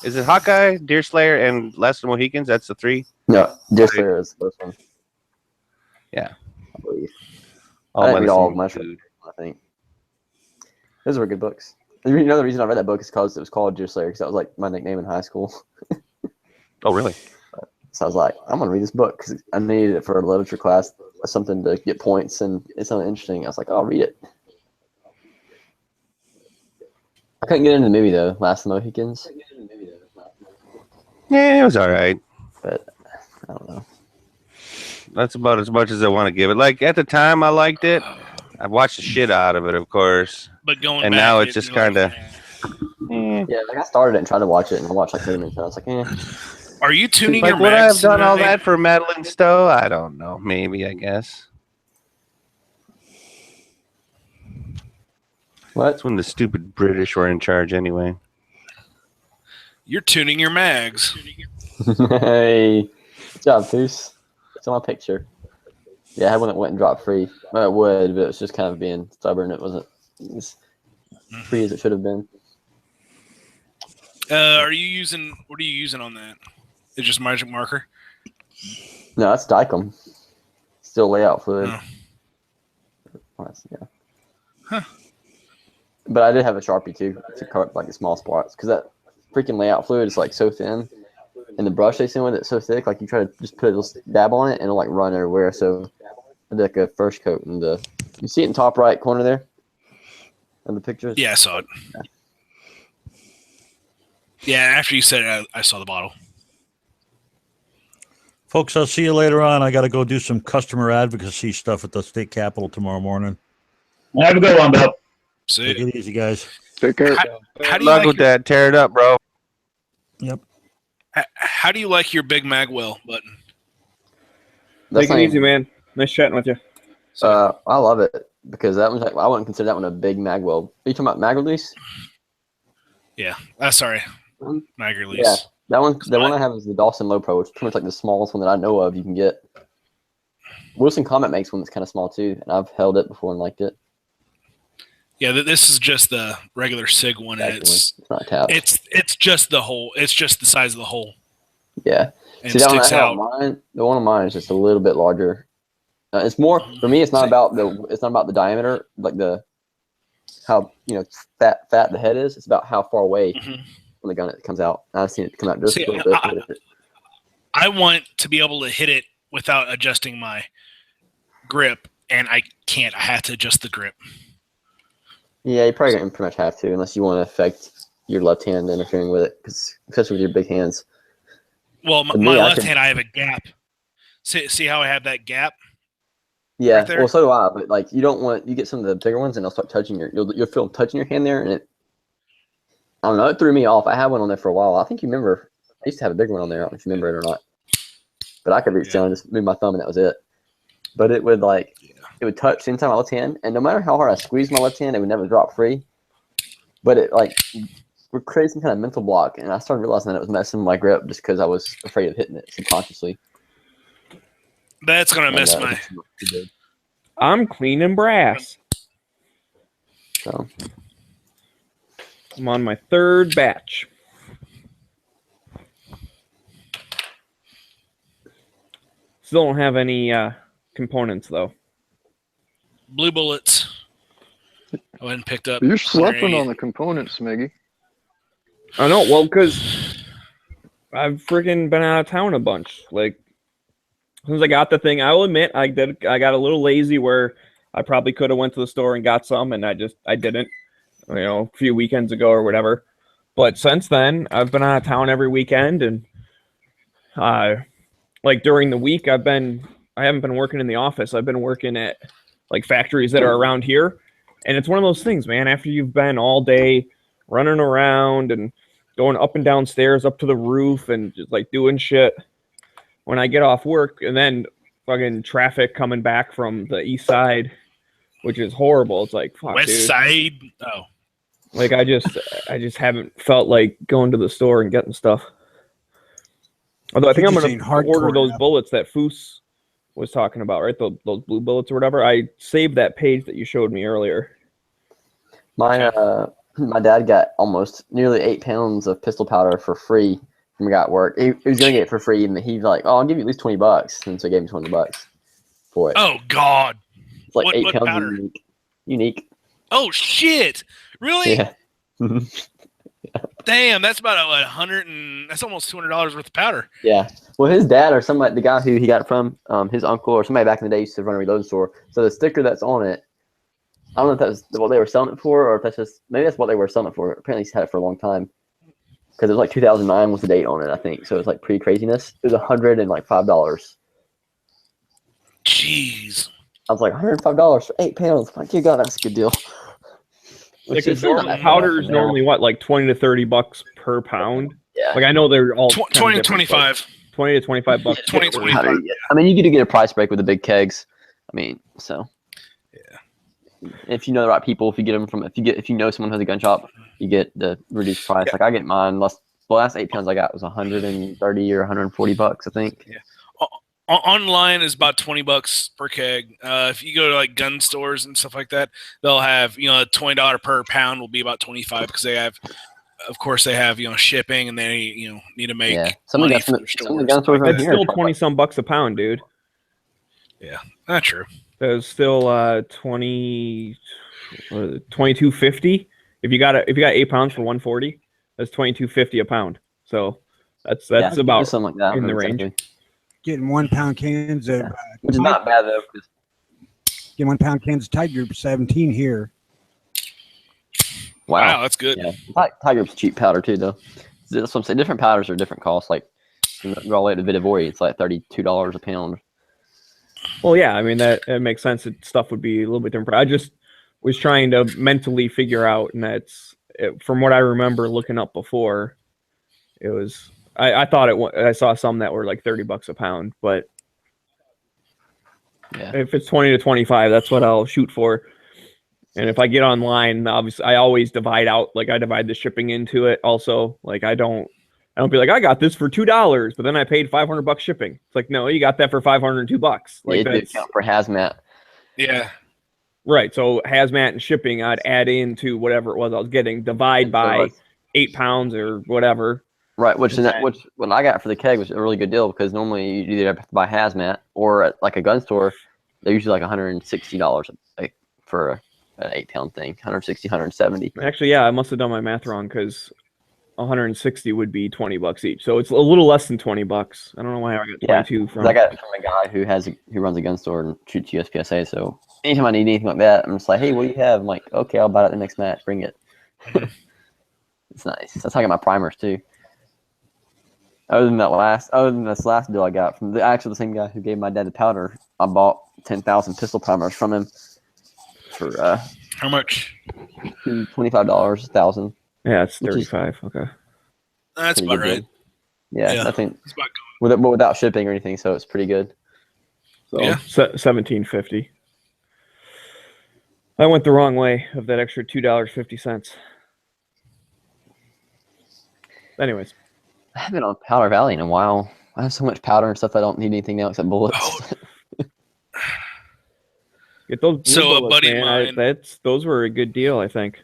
Is it Hawkeye, Deer Slayer, and Last of the Mohicans? That's the three. no, Deer Slayer is the first one. Yeah. I believe. All I didn't by read the all same of them. dude. I think those were good books. Another reason I read that book is because it was called Deer Slayer, because that was like my nickname in high school. Oh, really? So I was like, I'm gonna read this book because I needed it for a literature class, something to get points, and it's something interesting. I was like, I'll read it. I couldn't get into the movie though, Last of the Mohicans, Yeah, it was all right. but I don't know. That's about as much as I want to give it. Like at the time, I liked it. I watched the shit out of it, of course. But going And back, now it's just you're like, kinda- eh. Yeah, like I started it and tried to watch it, and I watched like 30 minutes, and I was like, Are you tuning Like, your would I mags have done all tonight? that for Madeline Stowe? I don't know. Maybe, I guess. What? That's when the stupid British were in charge anyway. You're tuning your mags. Hey, good job, Goose. It's on my picture. Yeah, I had one that went and dropped free. Well, it would, but it was just kind of being stubborn. It wasn't as free as it should have been. Are you using? What are you using on that? It's just Magic Marker. No, that's Dicom. Still layout fluid. Oh. Yeah. Huh. But I did have a Sharpie too to cut like the small spots because that freaking layout fluid is like so thin, and the brush they send with it's so thick. Like you try to just put a little dab on it, and it'll like run everywhere. So I did like a first coat, and you see it in top right corner there, of the picture. Yeah, I saw it. Yeah, after you said it, I saw the bottle. Folks, I'll see you later on. I got to go do some customer advocacy stuff at the state capitol tomorrow morning. Have a good one, Bill. See, Take it easy, guys. Take care. how do you Luck like with that. Tear it up, bro. Yep. how do you like your Big Magwell button? That's Take it not easy, even- man. Nice chatting with you. I love it because that one's like I wouldn't consider that one a big Magwell. Are you talking about mag release? Yeah. Sorry. Mag release. Yeah, that one. The one I have is the Dawson Low Pro, which is pretty much like the smallest one that I know of you can get. Wilson Comet makes one that's kind of small too, and I've held it before and liked it. Yeah, this is just the regular Sig one. And Actually, it's not tapped. it's just the hole. It's just the size of the hole. Yeah. And See, it that one I sticks have out. on mine, the one on mine is just a little bit larger. It's more for me. It's not about the diameter, like how fat the head is. It's about how far away from the gun it comes out. I've seen it come out just See, a little bit. I want to be able to hit it without adjusting my grip, and I can't. I have to adjust the grip. Yeah, you probably pretty much have to, unless you want to affect your left hand interfering with it, because especially with your big hands. Well, For me, my I left could- hand, I have a gap. See how I have that gap? Yeah, Right there? well, so do I. But like, you get some of the bigger ones, and they'll start touching you'll feel them touching your hand there, and I don't know, it threw me off. I had one on there for a while. I think you remember. I used to have a big one on there. I don't know if you remember it or not. But I could reach down and just move my thumb, and that was it. But it would it would touch the inside of my left hand, and no matter how hard I squeezed my left hand, it would never drop free. But it would create some kind of mental block, and I started realizing that it was messing with my grip just because I was afraid of hitting it subconsciously. That's gonna mess And, my. I'm cleaning brass. So I'm on my third batch. Still don't have any components though. Blue bullets. I went and picked up. You're sloughing 180. on the components, Miggy. I know, well, because I've freaking been out of town a bunch. Like, since I got the thing, I will admit I got a little lazy where I probably could have went to the store and got some, and I didn't. A few weekends ago or whatever. But since then, I've been out of town every weekend, and like during the week, I haven't been working in the office. I've been working at like factories that are around here, and it's one of those things, man. After you've been all day running around and going up and down stairs up to the roof and just like doing shit, when I get off work and then fucking traffic coming back from the east side, which is horrible. It's like, fuck, West dude. side. Oh, Like I just haven't felt like going to the store and getting stuff. Although I think I'm You're gonna using hardcore order those now. bullets that Foos was talking about, right? Those blue bullets or whatever. I saved that page that you showed me earlier. My dad got almost nearly 8 pounds of pistol powder for free from a guy at work. He was gonna get it for free, and he's like, "Oh, I'll give you at least $20." And so he gave me $20 for it. oh God. It's like what 8 pounds powder? of unique. Oh shit! Really? Yeah. Damn, that's about that's almost $200 worth of powder. Yeah. Well, his dad or somebody, the guy who he got it from, his uncle or somebody back in the day used to run a reload store. So the sticker that's on it, I don't know if that's what they were selling it for, or if that's just maybe that's what they were selling it for. Apparently, he's had it for a long time because it was like 2009 was the date on it, I think. So it's like pre craziness. It was $105. Jeez. I was like $105 for 8 pounds. Like, dear God, that's a good deal. Which Because is not that far powder from is now. normally what, like $20 to $30 per pound. Yeah. Like I know they're all 20 to 25. 20 to 25 bucks. 20 to 25. I mean, you could get a price break with the big kegs. I mean, so yeah. If you know the right people, if you know someone who has a gun shop, you get the reduced price. Yeah. Like I get mine. The last 8 pounds I got was 130 or 140 bucks, I think. Yeah. Online is about $20 per keg. If you go to like gun stores and stuff like that, they'll have $20 per pound will be about 25 because they have, of course, they have shipping and they need to make some of the gun stores right It's here still 20 some bucks a pound, dude. Yeah, not true. There's still 22.50. If you got 8 pounds for 140, that's 22.50 a pound. So that's about something like that in the range. Getting 1 pound cans of which is not bad though. Getting 1 pound cans of Tiger Group 17 here. Wow, that's good. Yeah, Tiger Group's cheap powder too, though. That's what I'm saying. Different powders are different costs. Like you go all the way to Vitavori, it's like $32 a pound. Well, yeah, I mean that makes sense. Stuff would be a little bit different. I just was trying to mentally figure out, and from what I remember looking up before, it was. I thought I saw some that were like $30 a pound, but if it's 20 to 25, that's what I'll shoot for. And if I get online, obviously I always divide out. Like I divide the shipping into it. Also, like I don't be like I got this for $2, but then I paid $500 shipping. It's like no, you got that for $502. Like that's count for hazmat. Yeah. Right. So hazmat and shipping, I'd add into whatever it was I was getting. Divide by 8 pounds or whatever. Right, which what I got for the keg was a really good deal because normally you either have to buy hazmat or at like a gun store, they're usually like $160 for an 8 pound thing, 160, 170. Actually, yeah, I must have done my math wrong because 160 would be $20 each, so it's a little less than $20. I don't know why I got 22 from. I got it from a guy who runs a gun store and shoots USPSA. So anytime I need anything like that, I'm just like, hey, what do you have? I'm like, okay, I'll buy it at the next match. Bring it. It's nice. That's how I got my primers too. Other than this last deal I got from the same guy who gave my dad the powder, I bought 10,000 pistol primers from him for how much? $25, 1,000. Yeah, it's 35. Okay, that's about right. Yeah, I think without shipping or anything, so it's pretty good. So yeah, $17.50. I went the wrong way of that extra $2.50. Anyways. I haven't been on Powder Valley in a while. I have so much powder and stuff. I don't need anything now except bullets. Get those. So bullets, a buddy man. of mine. Those were a good deal, I think.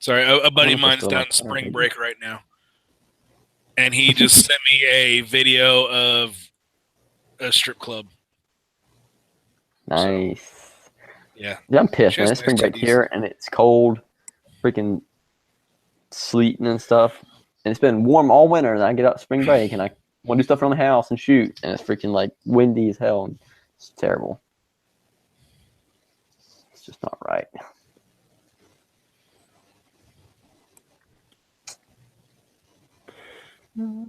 Sorry, a buddy of mine's done spring break right now, and he just sent me a video of a strip club. Nice. So, yeah, I'm pissed, man. It's spring break here, and it's cold, freaking sleeting and stuff. And it's been warm all winter, and I get up spring break, and I want to do stuff around the house and shoot, and it's freaking like windy as hell. And it's terrible. It's just not right.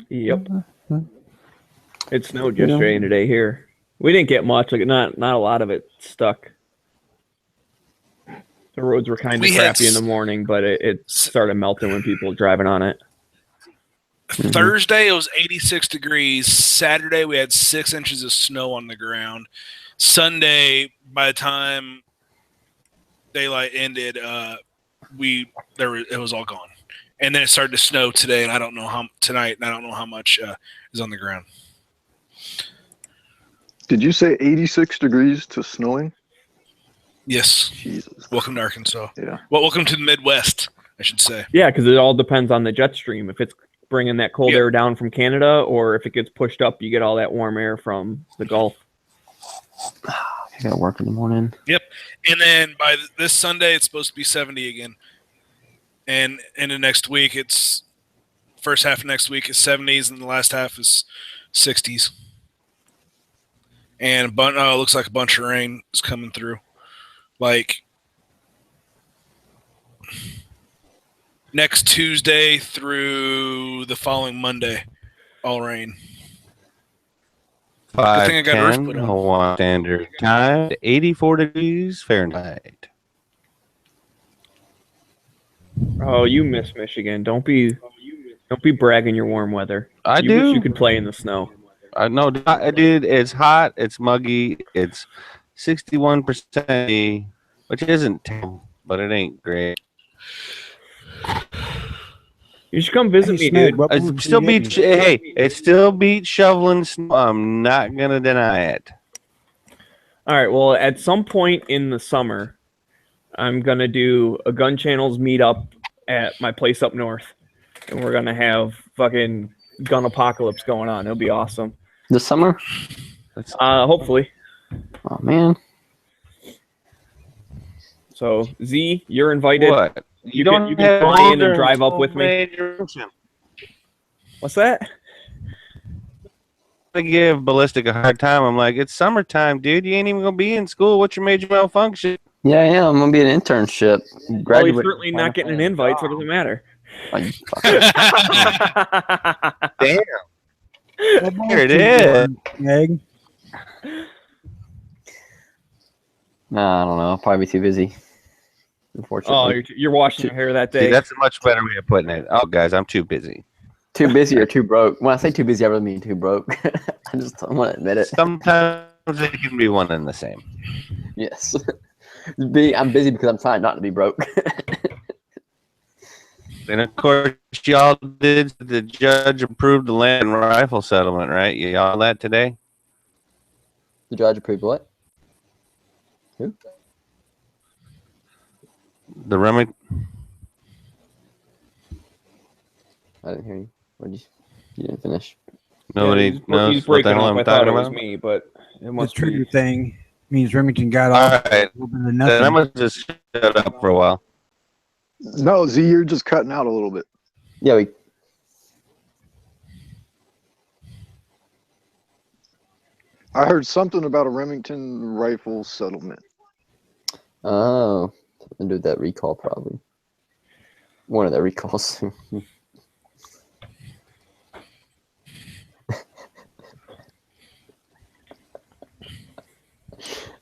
Yep. It snowed yesterday and today here. We didn't get much, like not a lot of it stuck. The roads were kind of crappy in the morning, but it started melting when people were driving on it. Thursday it was 86 degrees. Saturday we had 6 inches of snow on the ground. Sunday, by the time daylight ended, it was all gone. And then it started to snow today, and I don't know how much is on the ground. Did you say 86 degrees to snowing? Yes. Jesus. Welcome to Arkansas. Yeah. Well, welcome to the Midwest, I should say. Yeah, because it all depends on the jet stream. If it's bringing that cold air down from Canada, or if it gets pushed up, you get all that warm air from the Gulf. I gotta work in the morning. Yep. And then by this Sunday, it's supposed to be 70 again. And in the next week, it's first half of next week is 70s, and the last half is 60s. And it looks like a bunch of rain is coming through. Like next Tuesday through the following Monday, all rain. 5:10 Hawaii Standard Time, 84 degrees Fahrenheit. Oh, you miss Michigan. Don't be bragging your warm weather. I you do. Wish you could play in the snow. I know, dude. It's hot. It's muggy. It's 61%, which isn't terrible, but it ain't great. You should come visit me, dude. It still beats. Hey, it still beats shoveling snow. I'm not gonna deny it. All right. Well, at some point in the summer, I'm gonna do a Gun Channels meetup at my place up north, and we're gonna have fucking gun apocalypse going on. It'll be awesome. This summer? Hopefully. Oh man. So Z, you're invited. What? You can fly in and drive up with me. What's that? I give Ballistic a hard time. I'm like, it's summertime, dude. You ain't even gonna be in school. What's your major malfunction? Yeah, I'm gonna be an internship. Well, he's certainly not getting an invite, so it doesn't matter. Oh, you Damn. Here it is. Meg. Nah, I don't know. I'll probably be too busy. Unfortunately. Oh, you're washing your hair that day. See, that's a much better way of putting it. Oh, guys, I'm too busy. Too busy or too broke? When I say too busy, I really mean too broke. I just don't want to admit it. Sometimes it can be one and the same. Yes. I'm busy because I'm trying not to be broke. And of course, y'all did. The judge approved the land and rifle settlement, right? Y'all that today? The judge approved what? Who? The Remington. I didn't hear you. You didn't finish. Nobody knows he's what the breaking hell up. I'm I talking thought it was about. me, but it The must trigger be. thing means Remington got All off right, a little bit of then nothing. I'm gonna just shut up for a while. No, Z, you're just cutting out a little bit. Yeah, I heard something about a Remington rifle settlement. Oh, something to do with that recall, probably. One of the recalls.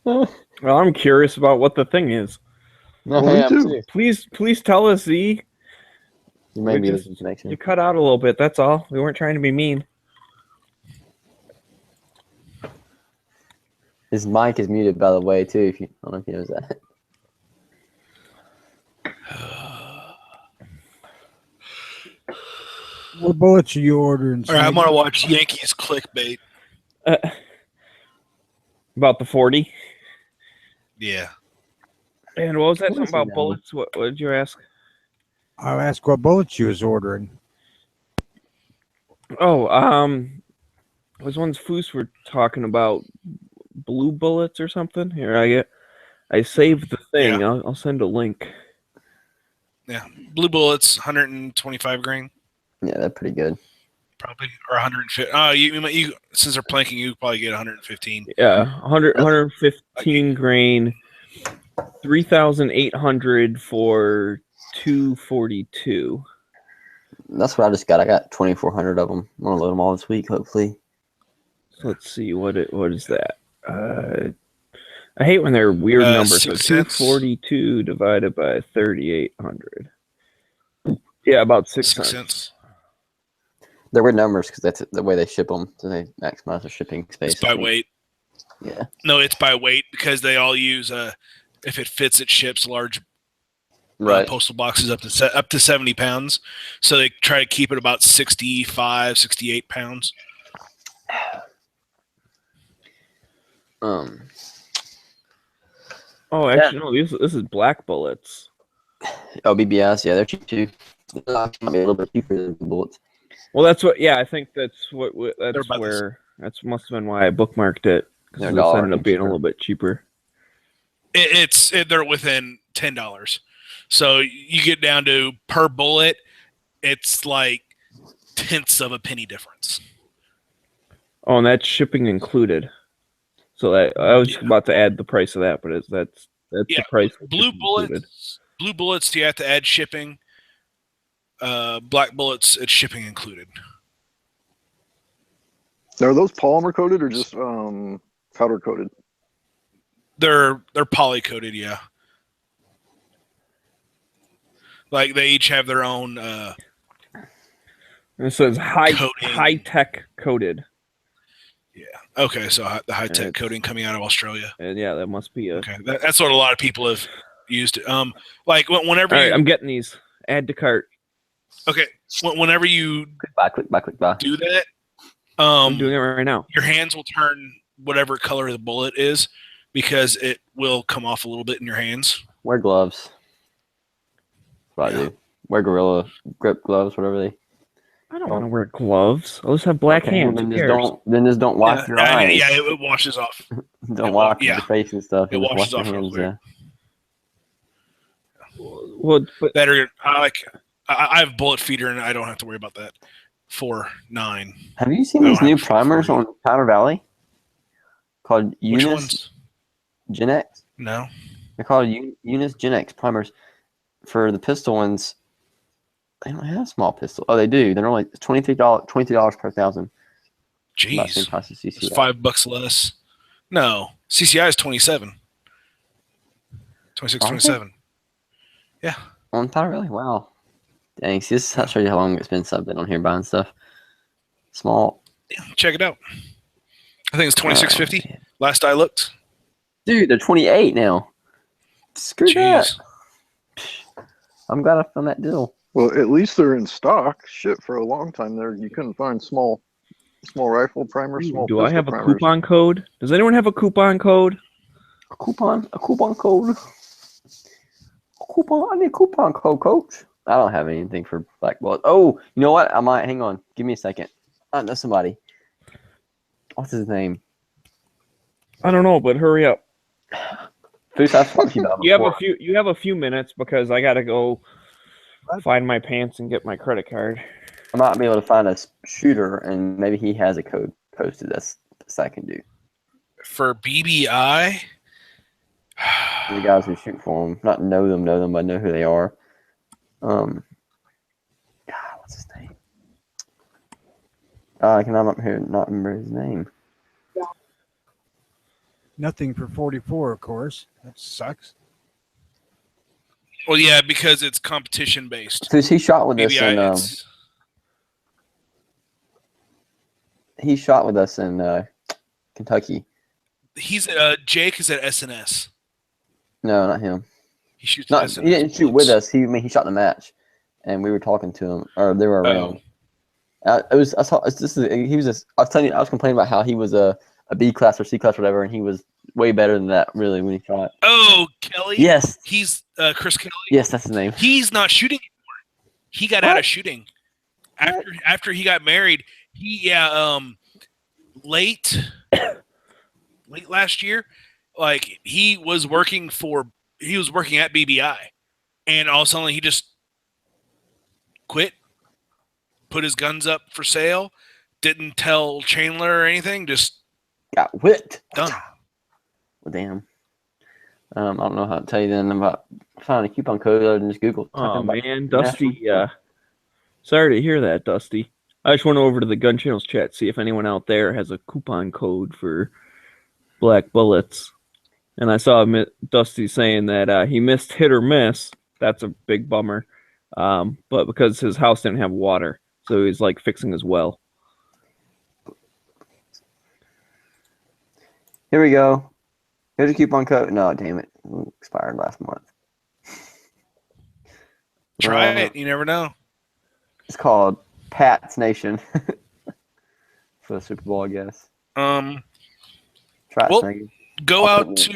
Well, I'm curious about what the thing is. No, Well, me I'm too. Please tell us, Z. You might be We losing connection. You cut out a little bit. That's all. We weren't trying to be mean. His mic is muted, by the way, too. If you, I don't know if you knows that. What bullets are you ordering? All right, I'm Snake? gonna watch Yankees clickbait. About the 40. Yeah. And what was that? What Something is it about now? bullets? What did you ask? I'll ask what bullets you was ordering. Oh, was ones Foos were talking about blue bullets or something. Here, I saved the thing. Yeah. I'll send a link. Yeah. Blue bullets, 125 grain, Yeah, they're pretty good. probably, or 150. Oh, you since they're planking, you could probably get 115. Yeah, 115 grain, 3,800 for 242. That's what I just got. I got 2,400 of them. I'm gonna load them all this week, hopefully. So let's see what is that. I hate when they're weird numbers. So 6 cents. 242 divided by 3,800. Yeah, about 6 6 cents. cents. They're weird numbers because that's the way they ship them, so they maximize their shipping space. It's by weight. Yeah. No, it's by weight because they all use if it fits, it ships large Right. postal boxes up to 70 pounds. So they try to keep it about 65, 68 pounds. Oh, actually, no. This is black bullets. Oh, BBS. Yeah, they're cheap too. Might be a little bit cheaper than the bullets. Well, that's what. Yeah, I think that's what. They're That's about where. That's must have been why I bookmarked it because They're it's $1 ended up being a cheaper. little bit cheaper. They're within $10. So you get down to per bullet, it's like tenths of a penny difference. Oh, and that's shipping included. So that I was just about to add the price of that, but that's Yeah, the price. with Blue shipping included. bullets. Blue bullets, you have to add shipping. Black bullets, it's shipping included. Are those polymer coated or just powder coated? They're poly coated, yeah. Like they each have their own. It says Coating. high tech coated. Okay, so the high tech coating coming out of Australia. And yeah, that must be a. Okay, that's what a lot of people have used. Like whenever All right, I'm getting these. Add to cart. Okay, whenever you click buy. do that, I'm doing it right now. Your hands will turn whatever color the bullet is because it will come off a little bit in your hands. Wear gloves. That's what I do. Wear Gorilla Grip gloves, whatever they. I don't want to wear gloves. I'll just have black hands. Then just don't wash your eyes. Yeah, it washes off. Don't wash your face and stuff. It washes off your hands. Yeah. Well, better. I have bullet feeder and I don't have to worry about that. 4.9. Have you seen these new primers on Powder Valley? Called Unis Gen X? No. They're called Unis Gen X primers. For the pistol ones, they don't have small pistol. Oh, they do. They're only $23 per 1,000. Jeez. It's $5 less. No. CCI is 27. 26, 27. Yeah. On Powder Valley? Wow. Dang, see, this is how show you how long it's been since I've been on here buying stuff. Small. Yeah, check it out. I think it's $26.50. Last I looked. Dude, they're 28 now. Screw that. I'm glad I found that deal. Well, at least they're in stock. Shit, for a long time there, you couldn't find small rifle primers. Do I have a coupon code? Does anyone have a coupon code? A coupon code. I need a coupon code, coach. I don't have anything for Black Bullet. Oh, you know what? I might. Hang on. Give me a second. I know somebody. What's his name? I don't know, but hurry up. You have a few minutes because I gotta go find my pants and get my credit card. I might be able to find a shooter, and maybe he has a code posted. That's the best I can do. For BBI, the guys who shoot for them, not know them, but know who they are. God, what's his name? I cannot not remember his name. Nothing for 44, of course. That sucks. Well, yeah, because it's competition based. So he shot with us he shot with us in Kentucky. He's Jake is at SNS. No, not him. He shoots. He didn't shoot with us. He shot the match, and we were talking to him, or they were around. I was complaining about how he was a B class or C class, or whatever, and he was way better than that, really, when he shot. Oh, Kelly. Yes. He's Chris Kelly. Yes, that's his name. He's not shooting anymore. He got out of shooting after he got married. Late last year, like he was working at BBI, and all of a sudden he just quit, put his guns up for sale, didn't tell Chandler or anything, just got whipped. Done. Well, damn. I don't know how to tell you then about finding a coupon code other than just Google. Oh man, Dusty. Sorry to hear that, Dusty. I just went over to the Gun Channels chat to see if anyone out there has a coupon code for Black Bullets. And I saw Dusty saying that he missed hit or miss. That's a big bummer. But because his house didn't have water, so he's like fixing his well. Here we go. Here's a coupon code. No, damn it. It expired last month. Try it. You never know. It's called Pat's Nation for the Super Bowl, I guess. Go I'll out to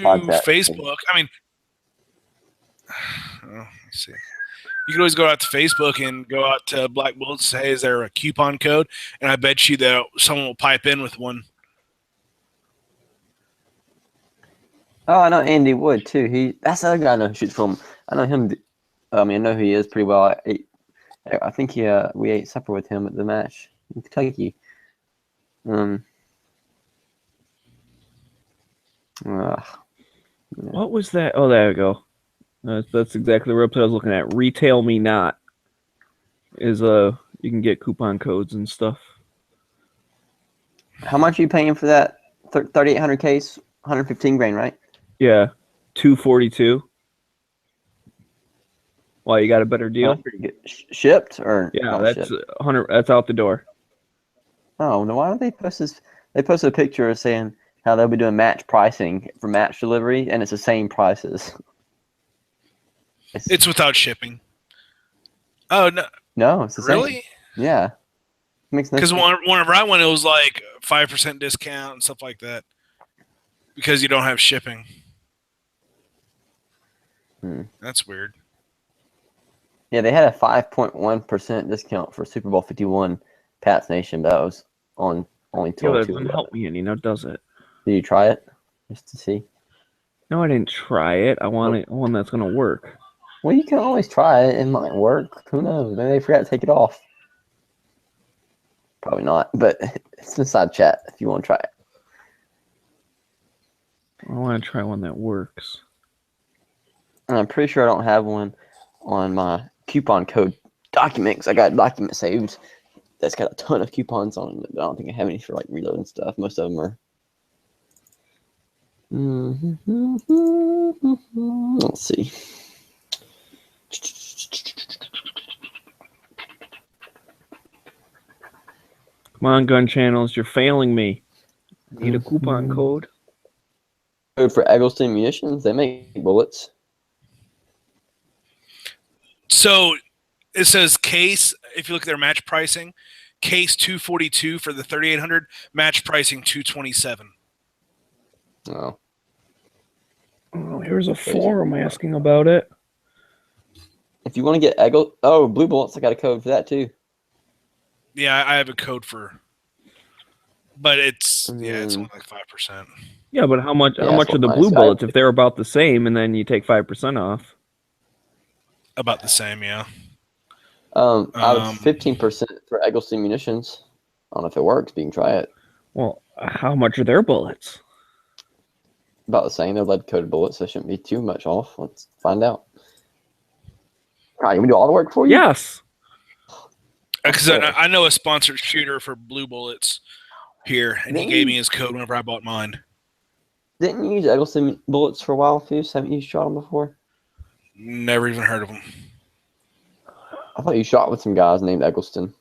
Facebook. I mean, let's see. You can always go out to Facebook and go out to Black Bullets. Say, is there a coupon code? And I bet you that someone will pipe in with one. Oh, I know Andy Wood too. That's the other guy I know who shoots from. I know him. I know who he is pretty well. I think we ate supper with him at the match in Kentucky. What was that? Oh, there we go. That's exactly the website I was looking at. Retail Me Not is you can get coupon codes and stuff. How much are you paying for that 3800 case? 115 grand, right? Yeah, $242. Why, you got a better deal? Pretty good. Shipped or Yeah, not that's shipped? 100. That's out the door. Oh, no, why don't they post this? They posted a picture saying how they'll be doing match pricing for match delivery, and it's the same prices. It's without shipping. Oh no! No, it's the same. Really? Yeah. Makes no Because sense. whenever I went, it was like 5% discount and stuff like that. Because you don't have shipping. That's weird. Yeah, they had a 5.1% discount for Super Bowl 51 Pats Nation, but that was on only Yeah, that 2. doesn't help me any, does it? Did you try it just to see? No, I didn't try it. I want one that's gonna work. Well, you can always try it. It might work. Who knows? Maybe they forgot to take it off. Probably not, but it's inside chat if you want to try it. I want to try one that works. And I'm pretty sure I don't have one on my coupon code document because I got a document saved that's got a ton of coupons on it, but I don't think I have any for like reloading stuff. Most of them are. Let's see. Come on, gun channels, you're failing me. Need a coupon code? Code for Eggleston Munitions. They make bullets. So it says case. If you look at their match pricing, case 242 for the 3800, match pricing 227. Oh. Oh, here's a forum asking about it. If you want to get blue bullets, I got a code for that too. Yeah, I have a code for, but it's it's only like 5%. Yeah, but how much? Yeah, how much that's are the what blue mine is. bullets if they're about the same, and then you take 5% off? About the same, yeah. Out of 15% for Eggleston Munitions. I don't know if it works, but you can try it. Well, how much are their bullets? About the same. They're lead-coated bullets, so it shouldn't be too much off. Let's find out. All right, you want me to do all the work for you? Yes. Because I know a sponsored shooter for blue bullets here, and he gave me his code whenever I bought mine. Didn't you use Eggleston bullets for a while, Fuse? Haven't you shot them before? Never even heard of them. I thought you shot with some guys named Eggleston.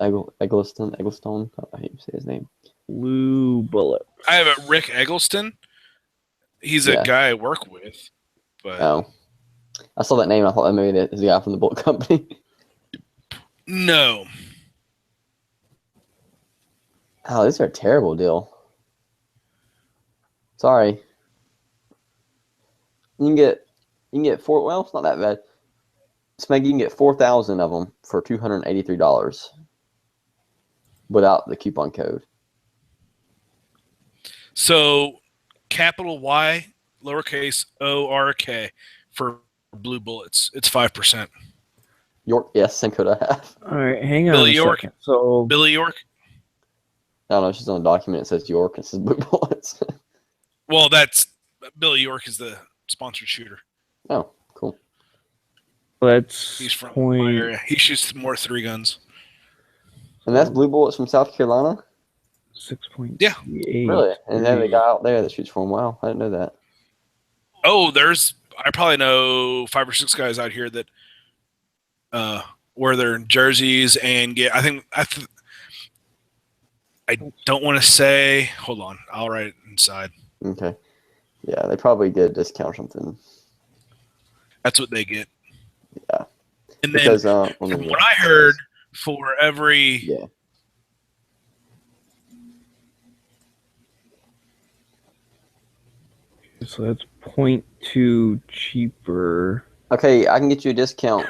Eggleston? I don't know how you say his name. Blue bullet. I have a Rick Eggleston. He's a guy I work with. But Oh. I saw that name and I thought maybe that is the guy from the bullet company. no. Oh, these are a terrible deal. Sorry. You can get four. Well, it's not that bad. Smeg, you can get 4,000 of them for $283 without the coupon code. So, capital Y, lowercase O-R-K for blue bullets. It's 5%. York, yes, same code I have. All right, hang on. Billy a York. second. So Billy York. I don't know. It's just on a document. It says York. It says blue bullets. Well, that's Billy York is the sponsored shooter. Oh, cool. He's from my area. He shoots more 3 guns. And that's blue bullets from South Carolina? 6.8. Yeah. Really? And they have a guy out there that shoots for them. Wow, I didn't know that. Oh, I probably know 5 or 6 guys out here that wear their jerseys and get. I don't want to say. Hold on, I'll write it inside. Okay. Yeah, they probably get a discount or something. That's what they get. Yeah. And because, then from what I heard, for every So that's 0.2 cheaper. Okay, I can get you a discount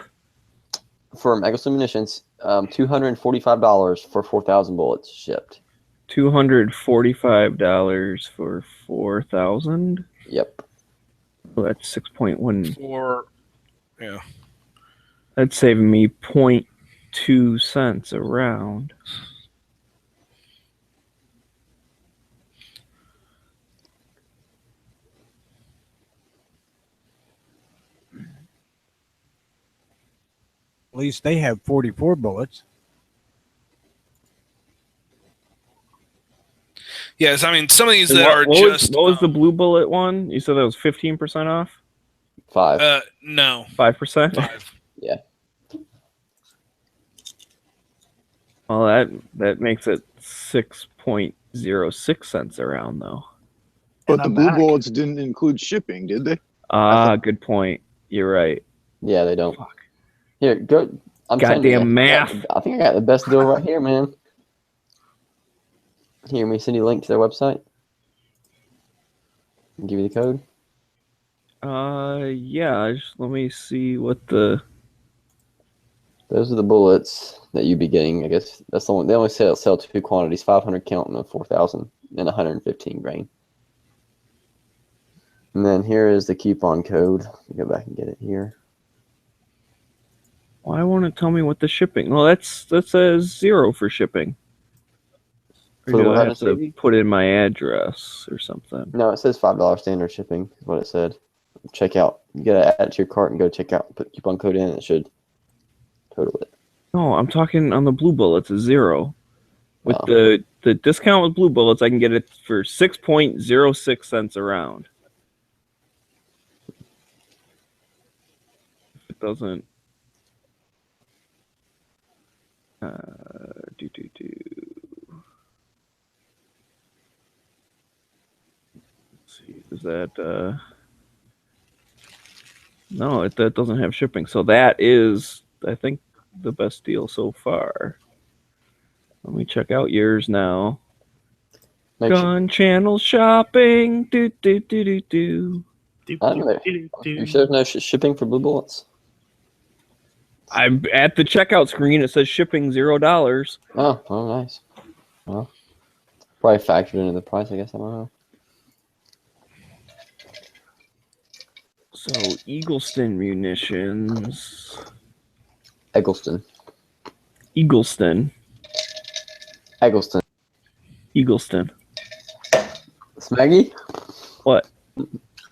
from Eggleston Munitions. $245 for 4,000 bullets shipped. $245 for 4,000. Yep. Well, that's 6.1. Yeah. That's saving me 0.2 cents a round. At least they have 44 bullets. Yes, I mean some of these And that are just. What was the blue bullet one? You said that was 15% off. 5. No. 5%. 5. Yeah. Well, that makes it 6.06 cents around, though. But the blue bullets didn't include shipping, did they? Good point. You're right. Yeah, they don't. Fuck. Here, go. I'm telling you, Goddamn math. I think I got the best deal right here, man. Here, let me send you a link to their website. I'll give you the code. Yeah. Just let me see what the. Those are the bullets that you'd be getting. I guess that's the one. They only sell 2 quantities: 500 count and a 4,000 and 115 grain. And then here is the coupon code. Let me go back and get it here. Why won't it tell me what the shipping? Well, that says 0 for shipping. Or For do what I I have to put in my address or something? No, it says $5 standard shipping. Is what it said. Check out. You gotta add it to your cart and go check out. Put coupon code in. It should total it. No, I'm talking on the blue bullets. It's 0. With Oh. the discount with blue bullets, I can get it for 6.06 cents a round. If it doesn't. Let's see, is that no, that doesn't have shipping. So that is, I think, the best deal so far. Let me check out yours now. Gun channel shopping. Do do do do do. I don't know. You sure there's no shipping for blue bullets? I'm at the checkout screen. It says shipping $0. Oh, nice. Well, probably factored into the price, I guess. I don't know. So Eagleston munitions. Eggleston. Eagleston. Eggleston. Eagleston. Smaggy? What?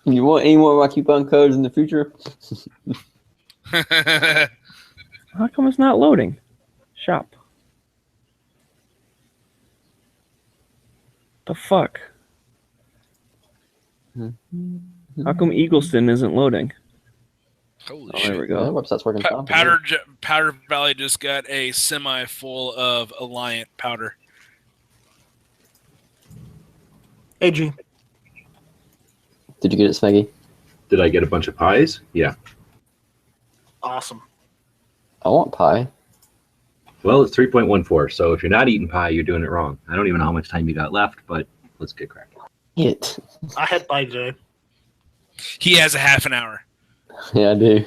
You want any more of my coupon codes in the future? How come it's not loading? Shop. The fuck? How come Eagleston isn't loading? Holy Oh, shit. there we go. That website's working fine. Powder Valley just got a semi full of Alliant powder. Hey, G. Did you get it, Smeggy? Did I get a bunch of pies? Yeah. Awesome. I want pie. Well, it's 3.14, so if you're not eating pie, you're doing it wrong. I don't even know how much time you got left, but let's get cracking. It. I had pie today. He has a half an hour. Yeah, I do.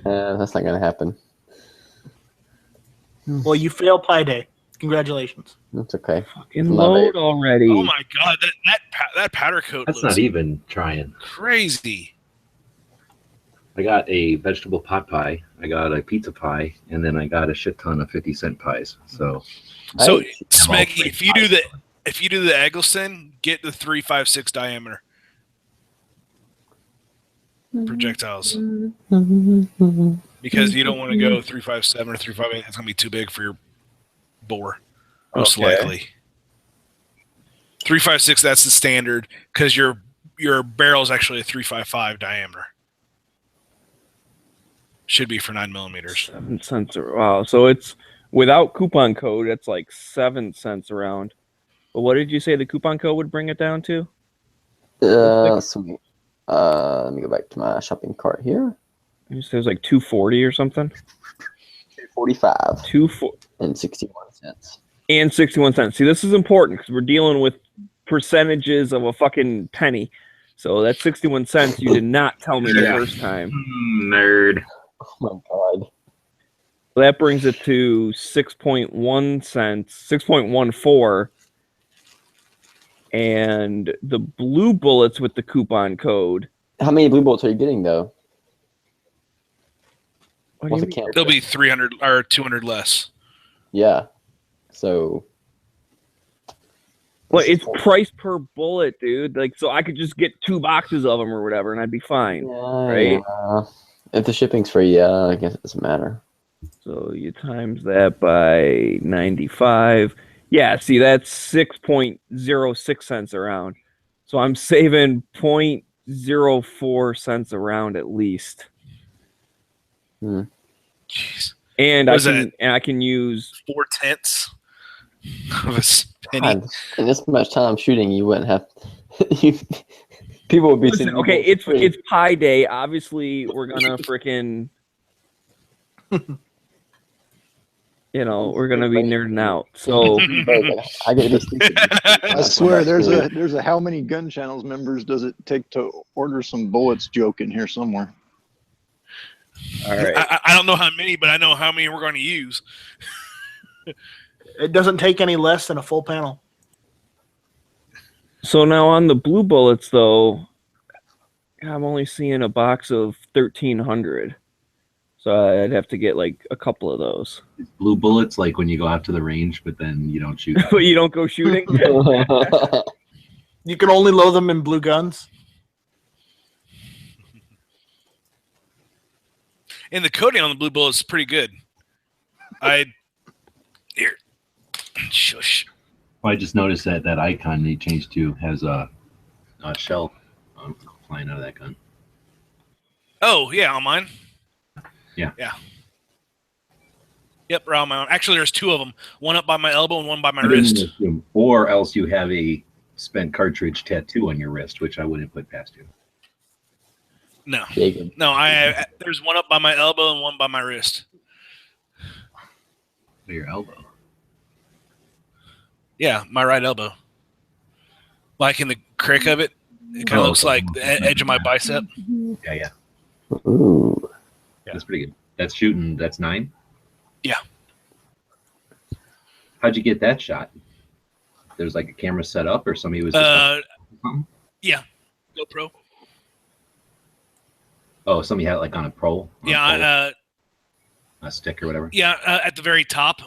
That's not going to happen. Well, you failed pie day. Congratulations. That's okay. Fucking load already. Oh my god, that powder coat That's looks not even trying. crazy. I got a vegetable pot pie, I got a pizza pie, and then I got a shit ton of 50-cent pies. So Smeggy, if you do the Eggleston, get the 356 diameter projectiles. Because you don't want to go 357 or 358. It's gonna be too big for your bore, most likely. 356, that's the standard, because your barrel is actually a 355 diameter. Should be for 9 millimeters. 7 cents. Wow. So it's without coupon code, it's like 7 cents around. But what did you say the coupon code would bring it down to? Sweet. Let me go back to my shopping cart here. You said it was like 240 or something? 245. 240 and 61 cents. And 61 cents. See, this is important because we're dealing with percentages of a fucking penny. So that's 61 cents you did not tell me the first time. Nerd. Oh my god. So that brings it to 6.1 cents, 6.14. And the blue bullets with the coupon code. How many blue bullets are you getting though? What's the count? There'll be 300 or 200 less. Yeah. So. Well, it's price per bullet, dude. Like, so I could just get 2 boxes of them or whatever, and I'd be fine, right? Yeah. If the shipping's free, yeah, I guess it doesn't matter. So you times that by 95. Yeah, see, that's 6.06 cents around. So I'm saving 0.04 cents around at least. Jeez. And What is I can use 4/10 of a penny. God, in this much time shooting, you wouldn't have. People would be Listen, saying, okay, it's Pi Day. Obviously, we're gonna freaking, we're gonna be nerding out. So I get this. I swear, there's a how many gun channels members does it take to order some bullets joke in here somewhere. All right. I don't know how many, but I know how many we're going to use. It doesn't take any less than a full panel. So now on the blue bullets, though, I'm only seeing a box of 1,300. So I'd have to get like a couple of those. It's blue bullets, like when you go out to the range, but then you don't shoot. But you don't go shooting? You can only load them in blue guns. And the coating on the blue bullet is pretty good. Here. Shush. Well, I just noticed that icon they changed to has a shell flying out of that gun. Oh, yeah, on mine. Yeah. Yeah. Yep, right on my own. Actually, there's two of them. One up by my elbow and one by my wrist. Or else you have a spent cartridge tattoo on your wrist, which I wouldn't put past you. No. No, there's one up by my elbow and one by my wrist. By your elbow? Yeah, my right elbow. Like in the crick of it. It kind of looks like the edge of my bicep. Yeah. Ooh. That's pretty good. That's shooting, that's 9? Yeah. How'd you get that shot? There's like a camera set up or somebody was yeah. GoPro. Oh, somebody had it like on a pole? Yeah, a stick or whatever? Yeah, at the very top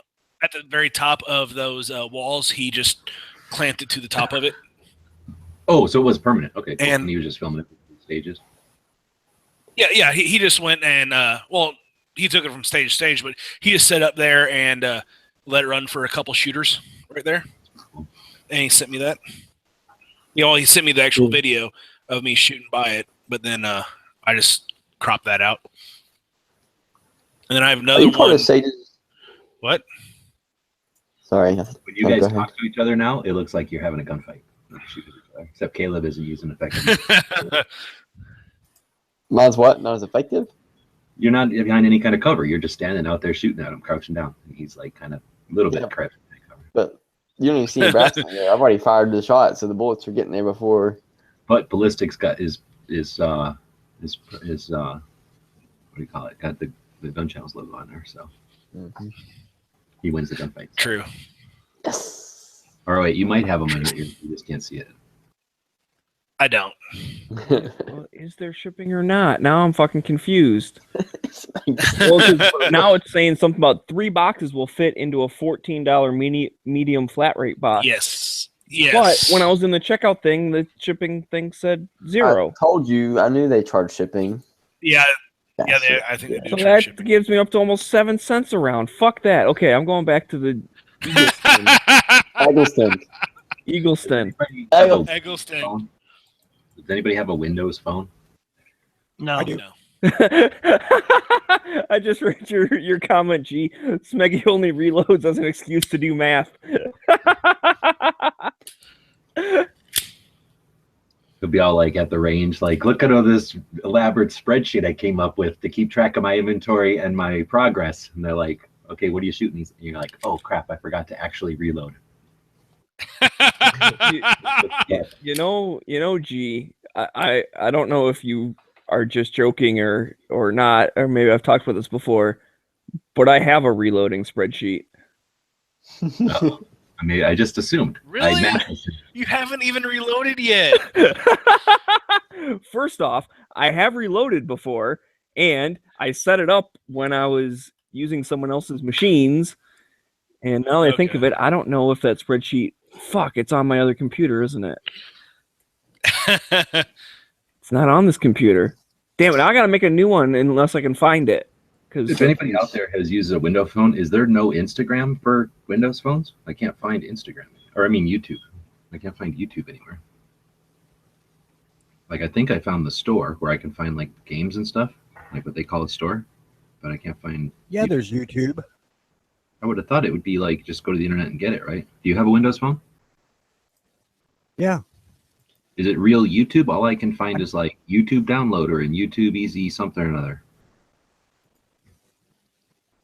of those walls, he just clamped it to the top of it. Oh, so it was permanent. Okay, cool. And he was just filming it in stages? Yeah, he just went and, he took it from stage to stage, but he just set up there and let it run for a couple shooters right there. And he sent me that. He sent me the actual video of me shooting by it, but then I just cropped that out. And then I have another one. Part of Sage's... What? Sorry. When you guys talk to each other now, it looks like you're having a gunfight. Except Caleb isn't using effective. Mine's what? Not as effective? You're not behind any kind of cover. You're just standing out there shooting at him, crouching down. And he's like kind of a little bit crouching. But you don't even see the brass in there. I've already fired the shot, so the bullets are getting there before. But Ballistics got is what do you call it? Got the gun channels logo on there, so he wins the gunfight. True. Yes. All right, you might have them on here. You just can't see it. I don't. Well, is there shipping or not? Now I'm fucking confused. Well, now it's saying something about 3 boxes will fit into a $14 medium flat rate box. Yes. But when I was in the checkout thing, the shipping thing said 0. I told you. I knew they charged shipping. Yeah. Yeah, I think they do. So that gives me up to almost 7 cents a round. Fuck that. Okay, I'm going back to the Eggleston. Eggleston. Does anybody have a Windows phone? No. I do. I just read your comment, G. Smeggy only reloads as an excuse to do math. He'll be all like at the range, like, look at all this elaborate spreadsheet I came up with to keep track of my inventory and my progress. And they're like, okay, what are you shooting? And you're like, oh crap, I forgot to actually reload. You know, G, I don't know if you are just joking or not, or maybe I've talked about this before, but I have a reloading spreadsheet. I mean, I just assumed. Really? You haven't even reloaded yet. First off, I have reloaded before, and I set it up when I was using someone else's machines. And now that I think of it, I don't know if that spreadsheet. Fuck, it's on my other computer, isn't it? It's not on this computer. Damn it! I gotta make a new one unless I can find it. If anybody out there has used a Windows phone, is there no Instagram for Windows phones? I can't find Instagram, or I mean YouTube. I can't find YouTube anywhere. Like I think I found the store where I can find like games and stuff, like what they call a store. but I can't find. Yeah, there's YouTube. I would have thought it would be like just go to the internet and get it, right? Do you have a Windows phone? Yeah. Is it real YouTube? All I can find is like YouTube Downloader and YouTube Easy something or another.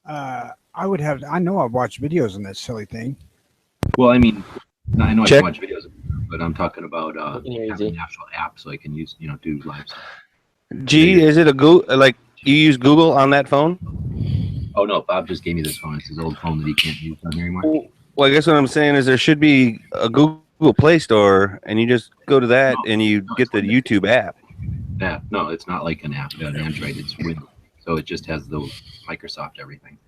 I know I've watched videos on this silly thing. Well, I mean, I know I Check. can watch videos, but I'm talking about having an actual app so I can use, do live stuff. G, is it a Google? Like you use Google on that phone? Oh no, Bob just gave me this phone. It's his old phone that he can't use on here anymore. Well, I guess what I'm saying is there should be a Google Play Store, and you just go to that and you get the YouTube app. Yeah, no, it's not like an app on Android. It's Windows, so it just has the Microsoft everything.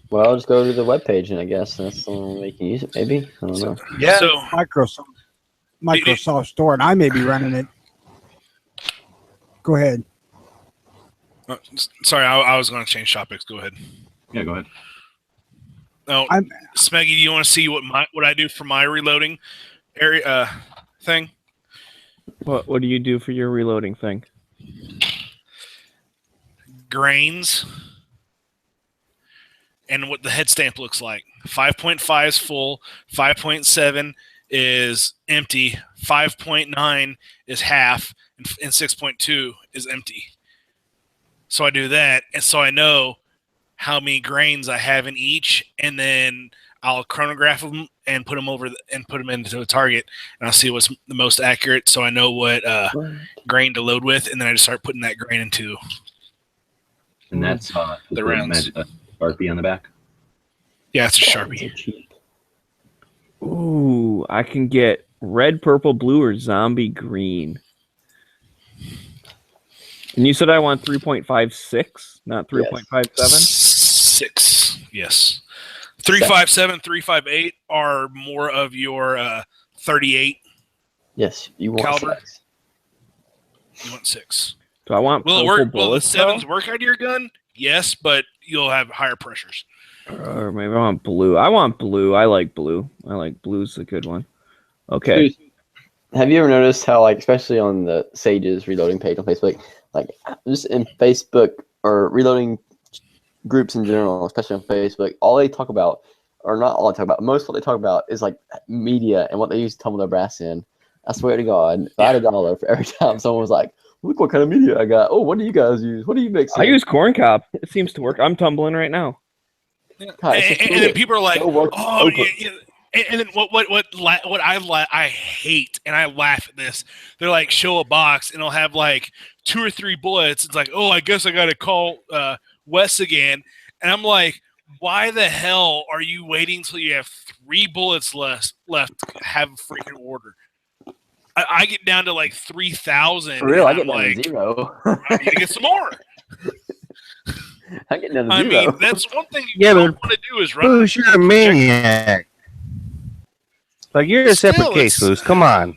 Well, just go to the webpage, and I guess that's the only way you can use it. Maybe I don't know. Yeah. So Microsoft Store, and I may be running it. Go ahead. Sorry, I was going to change topics. Go ahead. Yeah, go ahead. No, Smeggy, do you want to see what I do for my reloading area thing? What do you do for your reloading thing? Grains and what the head stamp looks like. 5.5 is full. 5.7 is empty. 5.9 is half, and 6.2 is empty. So I do that, and so I know how many grains I have in each, and then I'll chronograph them and put them into a target, and I'll see what's the most accurate, so I know what grain to load with, and then I just start putting that grain into. And that's the rounds. Sharpie on the back. Yeah, it's a Sharpie. Ooh, I can get red, purple, blue, or zombie green. And you said I want 3.56, not 3.57? 6, yes. 357, 358 are more of your 38. Yes, you want caliber. 6. You want 6. So I want will purple the bullets, 7s work out of your gun? Yes, but you'll have higher pressures. Or maybe I want blue. I want blue. I like blue. Blue's a good one. Okay. Have you ever noticed how, like, especially on the Sage's reloading page on Facebook, like just in Facebook or reloading groups in general, especially on Facebook, all they talk about, or not all they talk about, most of what they talk about is like media and what they use to tumble their brass in. I swear to God, if I had $1 for every time someone was like, look what kind of media I got. Oh, what do you guys use? What do you mix? I use corn cob. It seems to work. I'm tumbling right now. Yeah. And then people are like, oh, yeah. And then what I hate, and I laugh at this. They're like, show a box, and it'll have like 2 or 3 bullets. It's like, oh, I guess I got to call Wes again. And I'm like, why the hell are you waiting until you have 3 bullets left to have a freaking order? I get down to like 3,000. For real, I get down like, to 0. I need to get some more. I get down to 0. I mean, that's one thing you don't want to do is run. Boosh, you're a maniac. Like you're a separate case, Boosh. Come on.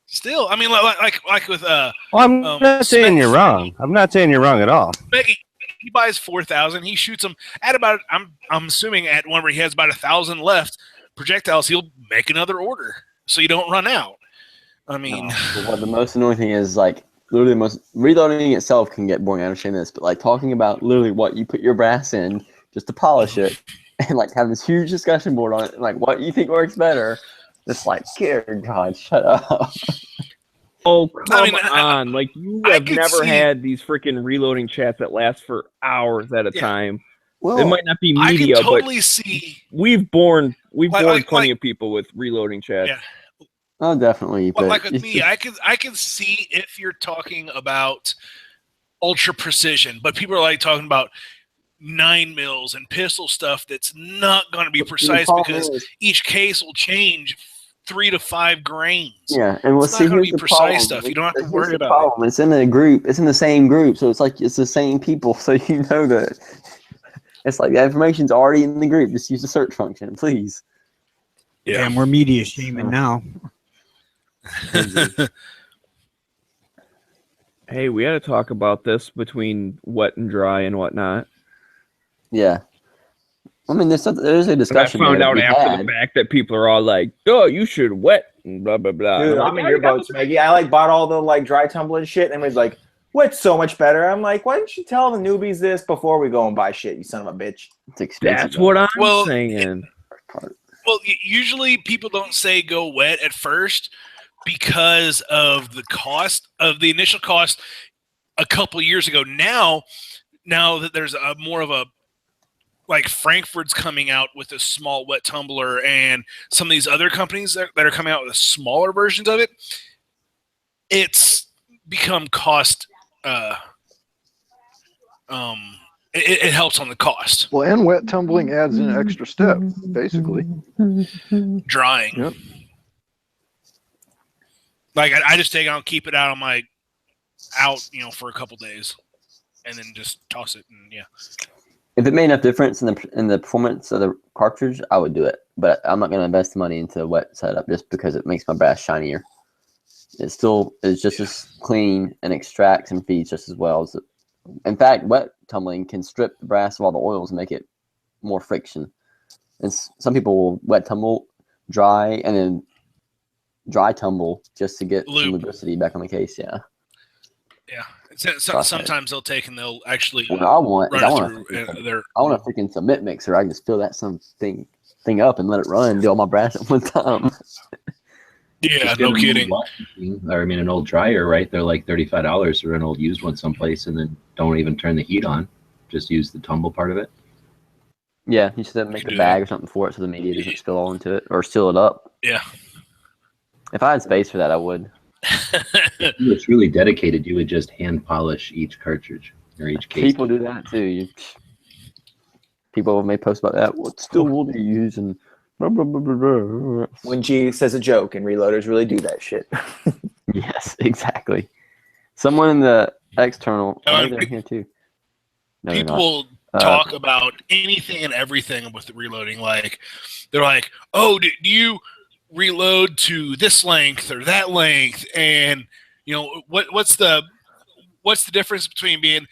Still, I mean, like with Well, I'm not saying you're wrong. I'm not saying you're wrong at all. Maggie, he buys 4,000. He shoots them at about. I'm assuming at one where he has about 1,000 left projectiles. He'll make another order so you don't run out. I mean, well, the most annoying thing is like literally reloading itself can get boring. I understand this, but like talking about literally what you put your brass in just to polish it, and like having this huge discussion board on it, and like what you think works better. Just like, dear God, shut up. Oh, come on. Like, you have never had these freaking reloading chats that last for hours at a time. Well, it might not be media, I can totally but see. We've borne plenty of people with reloading chats. Yeah. Oh, definitely. But like with me, I can see if you're talking about ultra precision, but people are like talking about 9 mils and pistol stuff that's not going to be precise because each case will change 3 to 5 grains. Yeah, and we'll it's see not going to here's be the precise problem. stuff. You don't have to Here's worry the about problem. It's in a group. It's in the same group, so it's like it's the same people. So you know that it's like the information's already in the group. Just use the search function, please. Yeah, and we're media shaming now. Hey, we had to talk about this between wet and dry and whatnot. Yeah. I mean, there's a discussion. I found out after the fact that people are all like, "Oh, you should wet," and blah blah blah. Dude, I'm in your boat, Maggie. I like bought all the like dry tumbling shit, and was like, What's so much better? I'm like, why didn't you tell the newbies this before we go and buy shit, you son of a bitch? It's expensive. That's what I'm Well, saying. Well, usually people don't say go wet at first because of the cost of the initial cost a couple years ago. Now that there's a more of a like Frankfurt's coming out with a small wet tumbler, and some of these other companies that are coming out with smaller versions of it, it's become cost. It helps on the cost. Well, and wet tumbling adds an extra step, basically. Drying. Yep. Like I just take it out, keep it out on my for a couple days, and then just toss it. And yeah. If it made enough difference in the performance of the cartridge, I would do it. But I'm not going to invest money into a wet setup just because it makes my brass shinier. It still is just as clean and extracts and feeds just as well as. In fact, wet tumbling can strip the brass of all the oils and make it more friction. And some people will wet tumble, dry, and then dry tumble just to get some lubricity back on the case. Yeah. Yeah. Sometimes they'll take and they'll actually what I want run I want a freaking submit mixer. I can just fill that thing up and let it run and do all my brass at one time. Yeah, no kidding. Or I mean, an old dryer, right? They're like $35 for an old used one someplace, and then don't even turn the heat on. Just use the tumble part of it. Yeah, you should make a bag or something for it so the media doesn't spill all into it, or seal it up. Yeah. If I had space for that, I would. If you were truly dedicated, you would just hand polish each cartridge or each case. People do that too. People may post about that. What steel wool do you use? And when G says a joke, and reloaders really do that shit. Yes, exactly. Someone in the external. They're here too. No, people will talk about anything and everything with the reloading. Like they're like, "Oh, do you reload to this length or that length?" And what's the difference between being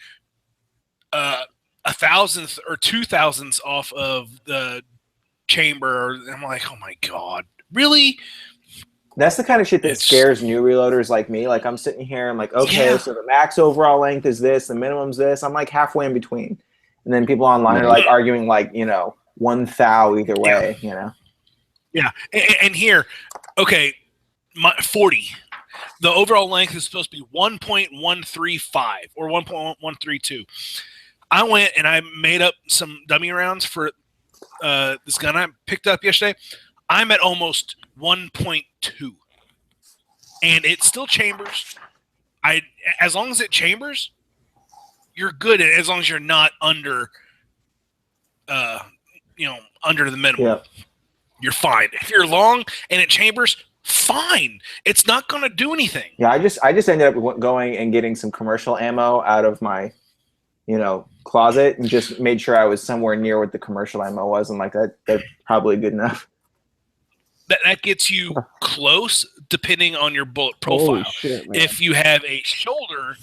a thousandth or 2,000ths off of the chamber? I'm like, oh my god, really? That's the kind of shit that scares new reloaders like me. Like I'm sitting here, I'm like, okay, so the max overall length is this, the minimum's this. I'm like halfway in between, and then people online are like arguing like 1 thou either way. Yeah, and here, okay, 40. The overall length is supposed to be 1.135 or 1.132. I went and I made up some dummy rounds for this gun I picked up yesterday. I'm at almost 1.2, and it still chambers. As long as it chambers, you're good. As long as you're not under, under the minimum. Yeah. You're fine. If you're long and it chambers, fine. It's not going to do anything. Yeah, I just ended up going and getting some commercial ammo out of my, closet, and just made sure I was somewhere near what the commercial ammo was, and like that's probably good enough. That gets you close, depending on your bullet profile. Shit, if you have a shoulder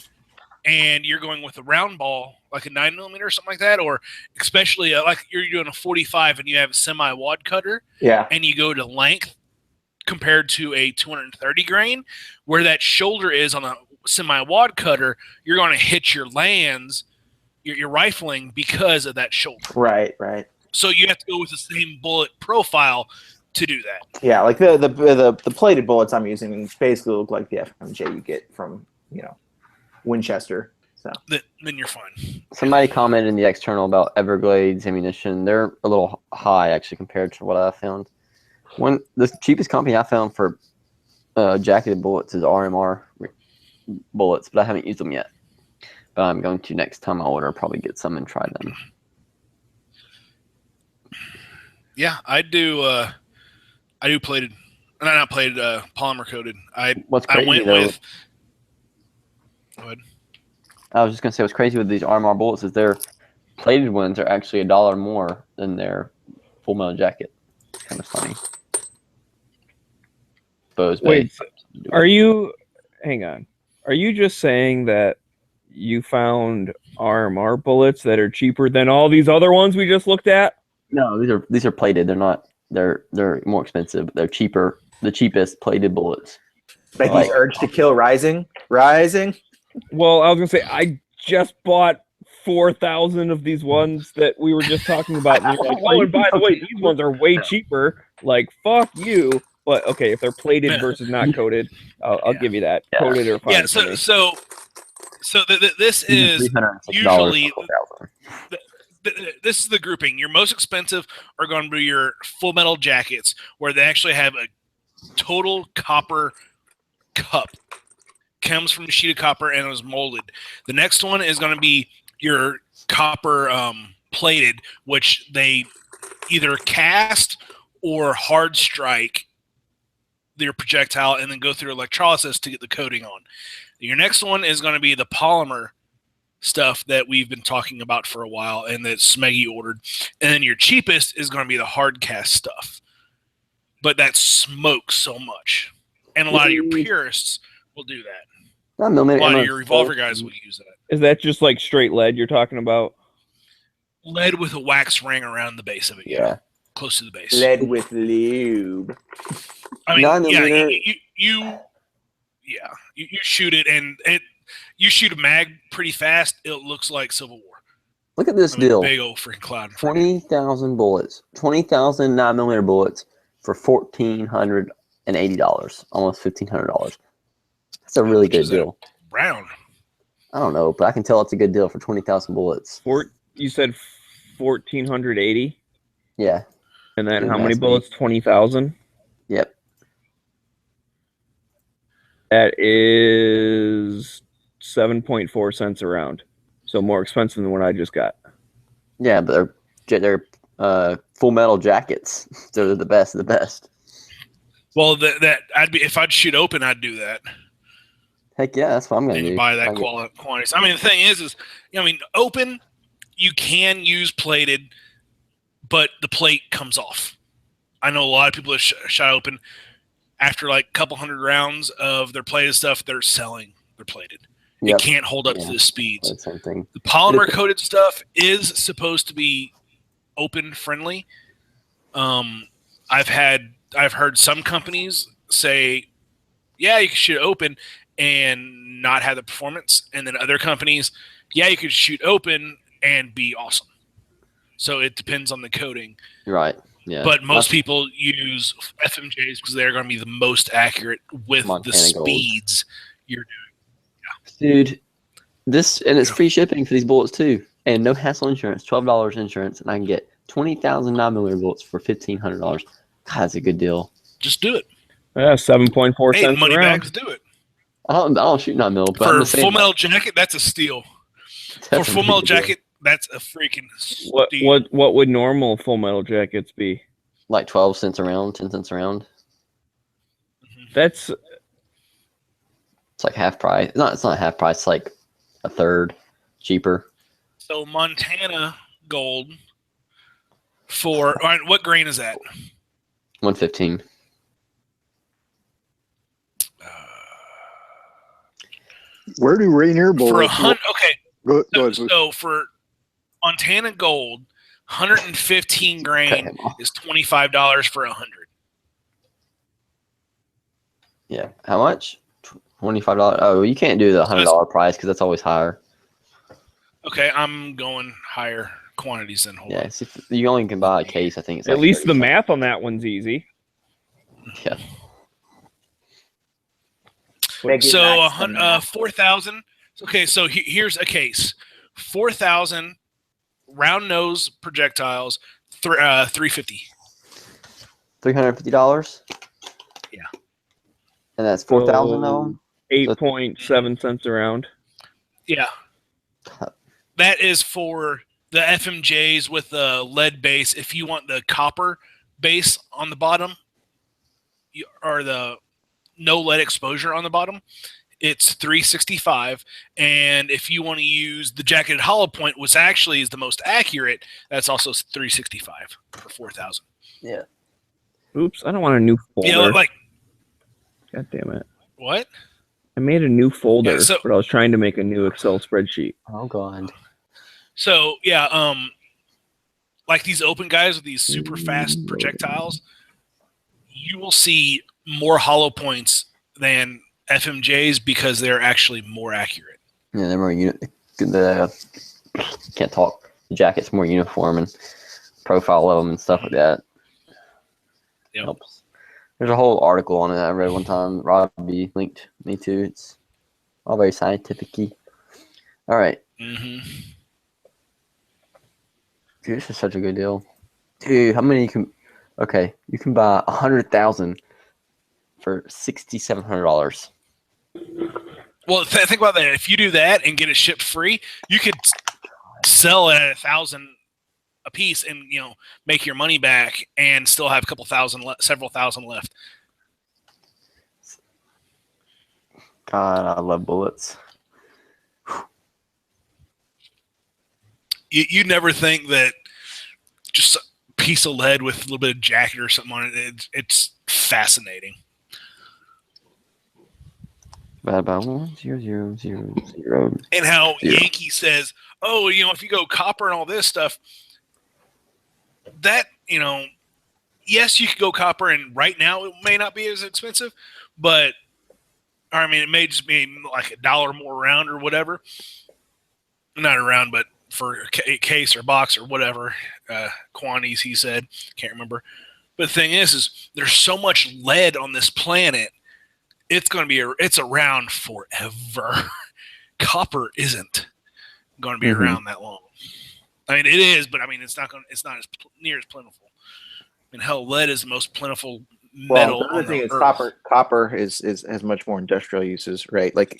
and you're going with a round ball, like a 9mm or something like that, or especially like you're doing a 45 and you have a semi-wad cutter, and you go to length compared to a 230 grain, where that shoulder is on a semi-wad cutter, you're going to hit your lands, your rifling, because of that shoulder. Right. So you have to go with the same bullet profile to do that. Yeah, like the plated bullets I'm using basically look like the FMJ you get from Winchester. So then you're fine. Somebody commented in the external about Everglades ammunition. They're a little high actually compared to what I found. The cheapest company I found for jacketed bullets is RMR bullets, but I haven't used them yet. But I'm going to next time I order, probably get some and try them. Yeah, I do plated, not plated, polymer coated. What's crazy, I went though, with. Go ahead. I was just gonna say what's crazy with these RMR bullets is their plated ones are actually $1 more than their full metal jacket. It's kind of funny. Wait, hang on. Are you just saying that you found RMR bullets that are cheaper than all these other ones we just looked at? No, these are plated. They're not. They're more expensive. They're cheaper. The cheapest plated bullets. Becky's urge to kill rising. Well, I was gonna say I just bought 4,000 of these ones that we were just talking about. And you're like, oh, and by the way, these ones are way cheaper. Like, fuck you. But okay, if they're plated versus not coated, I'll give you that. Coated or fine. Yeah. This is usually this is the grouping. Your most expensive are going to be your Full Metal jackets, where they actually have a total copper cup. Comes from a sheet of copper and it was molded. The next one is going to be your copper plated, which they either cast or hard strike their projectile and then go through electrolysis to get the coating on. Your next one is going to be the polymer stuff that we've been talking about for a while and that Smeggy ordered. And then your cheapest is going to be the hard cast stuff. But that smokes so much. And a lot of your purists will do that. A lot of your revolver guys will use that. Is that just like straight lead you're talking about? Lead with a wax ring around the base of it. Yeah. Close to the base. Lead with lube. I mean, you shoot it and you shoot a mag pretty fast. It looks like Civil War. Look at this deal. Big old freaking cloud. 20,000 bullets. 20,000 9mm bullets for $1,480. Almost $1,500. That's a really good deal. Brown. I don't know, but I can tell it's a good deal for 20,000 bullets. You said 1,480? Yeah. And then how many bullets? 20,000? Yep. That is 7.4 cents a round. So more expensive than what I just got. Yeah, but they're Full Metal jackets. So they're the best of the best. Well, if I'd shoot open, I'd do that. Heck yeah, that's what I'm going to do. Buy that quantity. I mean, the thing is, open, you can use plated, but the plate comes off. I know a lot of people that shot open after like a couple hundred rounds of their plated stuff, they're selling their plated. It can't hold up to the speeds. The polymer coated stuff is supposed to be open friendly. I've heard some companies say, yeah, you can shoot open and not have the performance. And then other companies, yeah, you could shoot open and be awesome. So it depends on the coating. Right. Yeah. But most people use FMJs because they're going to be the most accurate with the speeds you're doing. Dude, and it's free shipping for these bullets too. And no hassle insurance, $12 insurance. And I can get 20,000 9mm bullets for $1,500. God, that's a good deal. Just do it. Yeah, 7.4 cents money around. bags, do it. I don't shoot 9mm. But for Full Metal jacket, that's a steal. For Full Metal jacket, that's a freaking steal. What would normal Full Metal jackets be? Like 12 cents a round, 10 cents a round. It's like half price. It's not half price. It's like a third cheaper. So Montana gold for what grain is that? 115. Where do Rainier bullets? For okay. Go ahead. So for Montana gold, 115 grain is $25 for 100. Yeah. How much? $25. Oh, you can't do the $100 price because that's always higher. Okay, I'm going higher quantities than whole. Yeah, you only can buy a case. I think it's at like least the math on that one's easy. Yeah. So 4,000. Okay, so here's a case: 4,000 round nose projectiles, $350. $350. Yeah. And that's 4,000 of them. 8.7 cents a round. Yeah. That is for the FMJs with the lead base. If you want the copper base on the bottom, or the no lead exposure on the bottom, it's $365. And if you want to use the jacketed hollow point, which actually is the most accurate, that's also $365 for 4,000. Yeah. Oops, I don't want a new folder. Yeah, God damn it. What? I made a new folder, but I was trying to make a new Excel spreadsheet. Oh god. So yeah, like these open guys with these super fast projectiles, you will see more hollow points than FMJs because they're actually more accurate. Yeah, they're more can't talk. The jacket's more uniform and profile of them and stuff like that. Yep. Helps. There's a whole article on it I read one time. Robbie linked me to. It's all very scientific-y. All right. Mm-hmm. Dude, this is such a good deal. Dude, how many you can... Okay, you can buy 100,000 for $6,700. Well, think about that. If you do that and get it shipped free, you could sell it at $1,000 a piece and make your money back and still have a couple thousand, several thousand left. God, I love bullets. You never think that just a piece of lead with a little bit of jacket or something on it. It's fascinating. About 10000. And how Yankee says, "Oh, if you go copper and all this stuff, that yes, you could go copper, and right now it may not be as expensive, but it may just be like $1 more a round or whatever. Not a round, but for a case or box or whatever quantities he said, can't remember. But the thing is there's so much lead on this planet. It's going to be it's around forever. Copper isn't going to be around that long. It is, but it's not as near as plentiful. Hell, lead is the most plentiful metal. Well, the other thing is copper has much more industrial uses, right? Like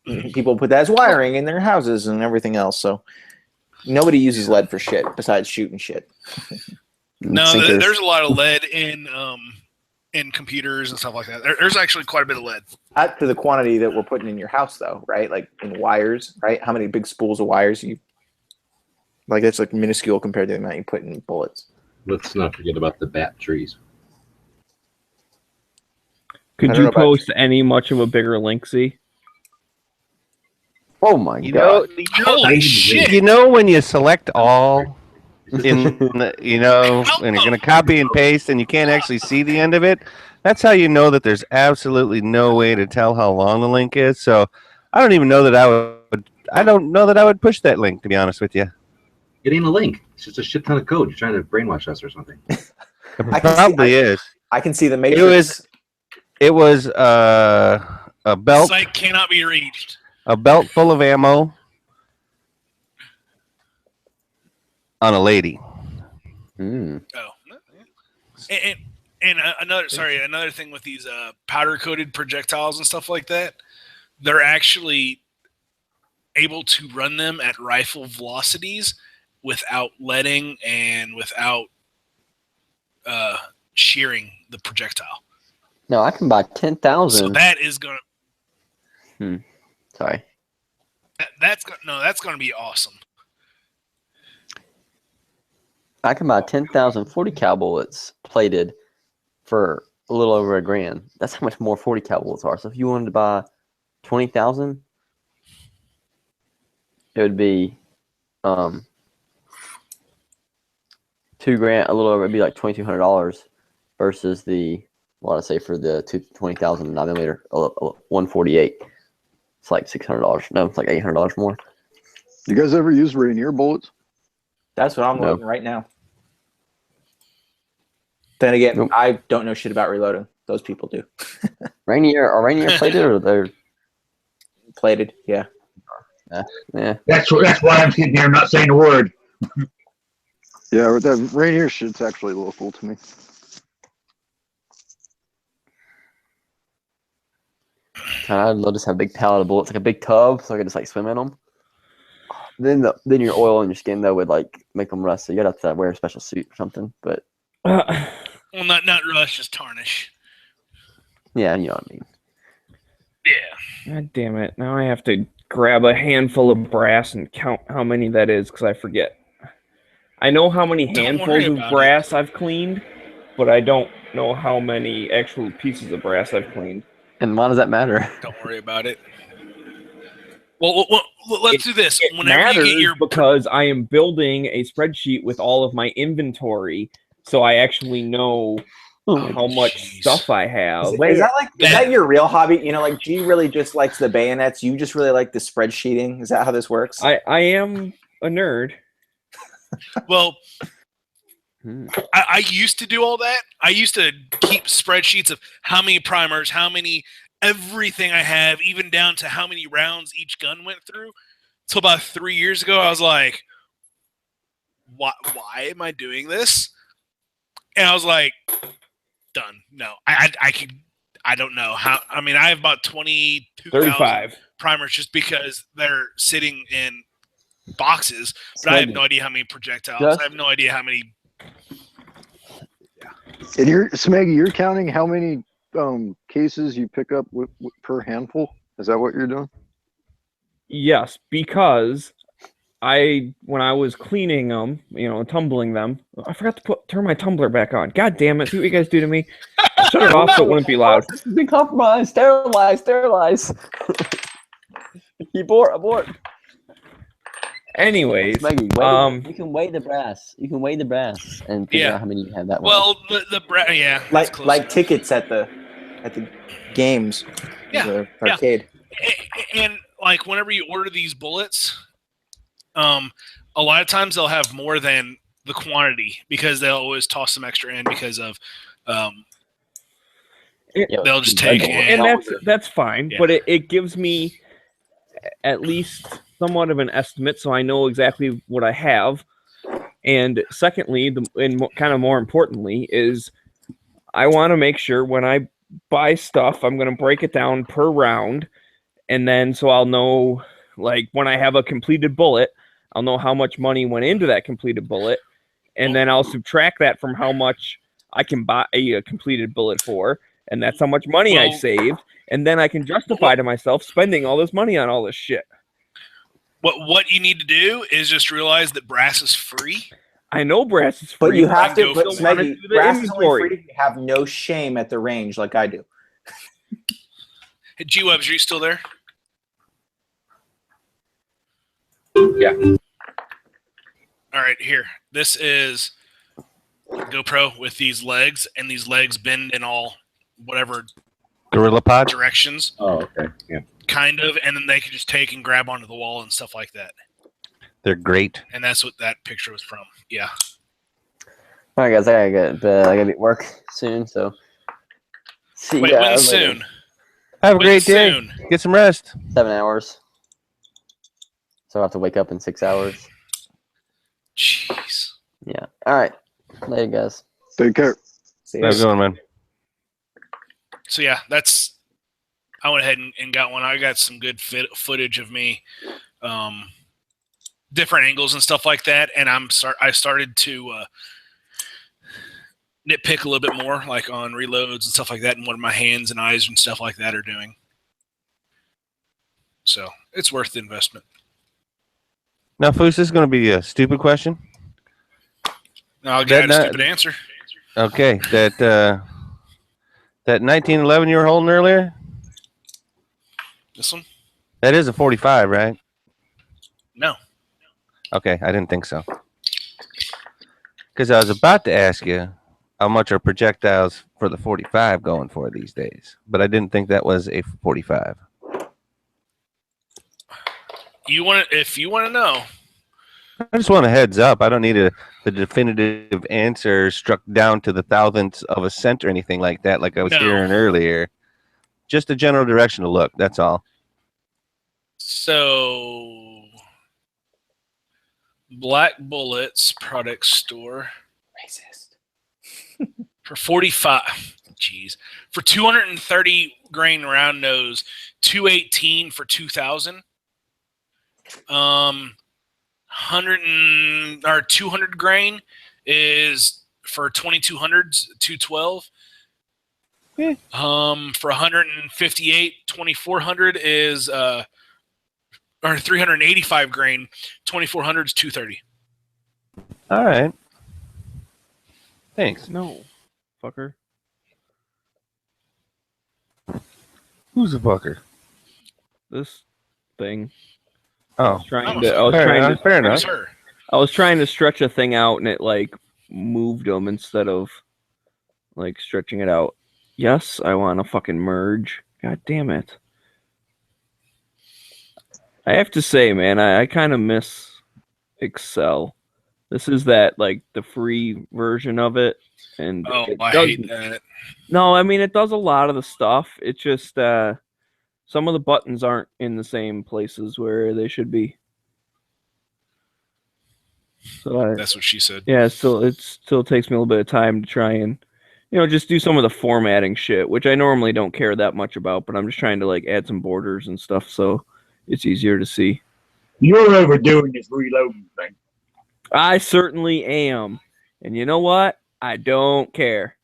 people put that as wiring in their houses and everything else. So nobody uses lead for shit besides shooting shit. No, there's a lot of lead in computers and stuff like that. There's actually quite a bit of lead. Not to the quantity that we're putting in your house, though, right? Like in wires, right? How many big spools of wires you like? That's like minuscule compared to the amount you put in bullets. Let's not forget about the batteries. Could you post any much of a bigger link, Z? Oh my god! Holy shit! When you select all. And you're going to copy and paste and you can't actually see the end of it, that's how you know that there's absolutely no way to tell how long the link is. So I don't even know that I would push that link, to be honest with you. It ain't a link. It's just a shit ton of code. You're trying to brainwash us or something. It probably is. I can see the matrix. It was a belt. Site cannot be reached. A belt full of ammo on a lady. Oh, and another thing with these powder coated projectiles and stuff like that, they're actually able to run them at rifle velocities without leading and without shearing the projectile. No, I can buy 10,000. So that is gonna. Sorry. That's gonna be awesome. I can buy 10,000 40 cal bullets plated for a little over $1,000. That's how much more 40 cal bullets are. So if you wanted to buy 20,000, it would be $2,000, a little over. It'd be like $2,200 versus the for the 20,000 9mm 148. It's like $600. No, it's like $800 more. You guys ever use Rainier bullets? That's what I'm loading right now. Then again, I don't know shit about reloading. Those people do. Rainier plated or they're plated? Yeah. Yeah. That's why I'm sitting here not saying a word. Yeah, but that Rainier shit's actually local to me. I'd love to just have a big pallet of bullets, like a big tub, so I could just swim in them. Then your oil in your skin though would make them rust, so you'd have to wear a special suit or something. But well, not rust, just tarnish. Yeah, you know what I mean. Yeah. God damn it! Now I have to grab a handful of brass and count how many that is because I forget. I know how many handfuls of brass I've cleaned, but I don't know how many actual pieces of brass I've cleaned. And why does that matter? Don't worry about it. Well, let's do this. Whenever you get your because I am building a spreadsheet with all of my inventory, so I actually know how much stuff I have. Is that your real hobby? You know, like G really just likes the bayonets. You just really like the spreadsheeting. Is that how this works? I am a nerd. Well, I used to do all that. I used to keep spreadsheets of how many primers, everything I have, even down to how many rounds each gun went through. So about 3 years ago, I was like, why am I doing this? And I was like, done. No, I don't know how. I mean, I have about 22,000 primers just because they're sitting in boxes, but I have no idea how many projectiles. I have no idea how many. And Smeggy, you're counting how many cases you pick up per handful? Is that what you're doing? Yes, because when I was cleaning them, tumbling them, I forgot to turn my tumbler back on. God damn it! See what you guys do to me. Shut it off so it wouldn't be loud. Big compromise. Sterilize. Abort. Anyways, Maggie, you can weigh the brass. You can weigh the brass and figure out how many you have that way. Well, the brass, yeah. Like tickets at the games. Yeah. The arcade. And like whenever you order these bullets, a lot of times they'll have more than the quantity because they'll always toss some extra in because of they'll just take and that's fine, but it gives me at least somewhat of an estimate, so I know exactly what I have. And secondly, and kind of more importantly, is I want to make sure when I buy stuff, I'm going to break it down per round, and then so I'll know, like when I have a completed bullet, I'll know how much money went into that completed bullet, and then I'll subtract that from how much I can buy a completed bullet for, and that's how much money I saved, and then I can justify to myself spending all this money on all this shit. What you need to do is just realize that brass is free. I know brass is free, but you have to. But Smeggy, brass is only free if you have no shame at the range, like I do. Hey, G-Webs, are you still there? Yeah. All right, here. This is GoPro with these legs, and these legs bend in all whatever Gorilla Pod directions. Oh, okay. Yeah. Kind of, and then they can just take and grab onto the wall and stuff like that. They're great. And that's what that picture was from. Yeah. All right, guys, I gotta be at work soon, so see you guys soon? Have a great day. Get some rest. 7 hours. So I have to wake up in 6 hours. Jeez. Yeah. All right. Later, guys. Take care. See you. How's it going, man? So yeah, I went ahead and got one. I got some good footage of me, different angles and stuff like that. And I started to nitpick a little bit more, like on reloads and stuff like that, and what my hands and eyes and stuff like that are doing. So it's worth the investment. Now, Foos, this is going to be a stupid question. No, I'll get a stupid answer. Okay, that 1911 you were holding earlier. This one? That is a 45, right? No. Okay, I didn't think so. Because I was about to ask you how much are projectiles for the 45 going for these days, but I didn't think that was a 45. If you want to know. I just want a heads up. I don't need the definitive answer struck down to the thousandths of a cent or anything like that, like I was hearing earlier. Just a general direction to look. That's all. So, Black Bullets product store. Racist. For 45. Jeez. For 230 grain round nose, 218 for 2,000. 200 grain is for 2200s, 212. Yeah. For 158, 2400 is or 385 grain, 2400 is 230. All right. Thanks. No, fucker. Who's a fucker? This thing. Oh, I was trying to stretch a thing out, and it like moved them instead of like stretching it out. Yes, I want to fucking merge. God damn it. I have to say, man, I kind of miss Excel. This is that, like, the free version of it. And I hate that. No, I mean, it does a lot of the stuff. It's just some of the buttons aren't in the same places where they should be. So that's what she said. Yeah, it still takes me a little bit of time to try and, just do some of the formatting shit, which I normally don't care that much about, but I'm just trying to, like, add some borders and stuff so it's easier to see. You're overdoing this reloading thing. I certainly am. And you know what? I don't care.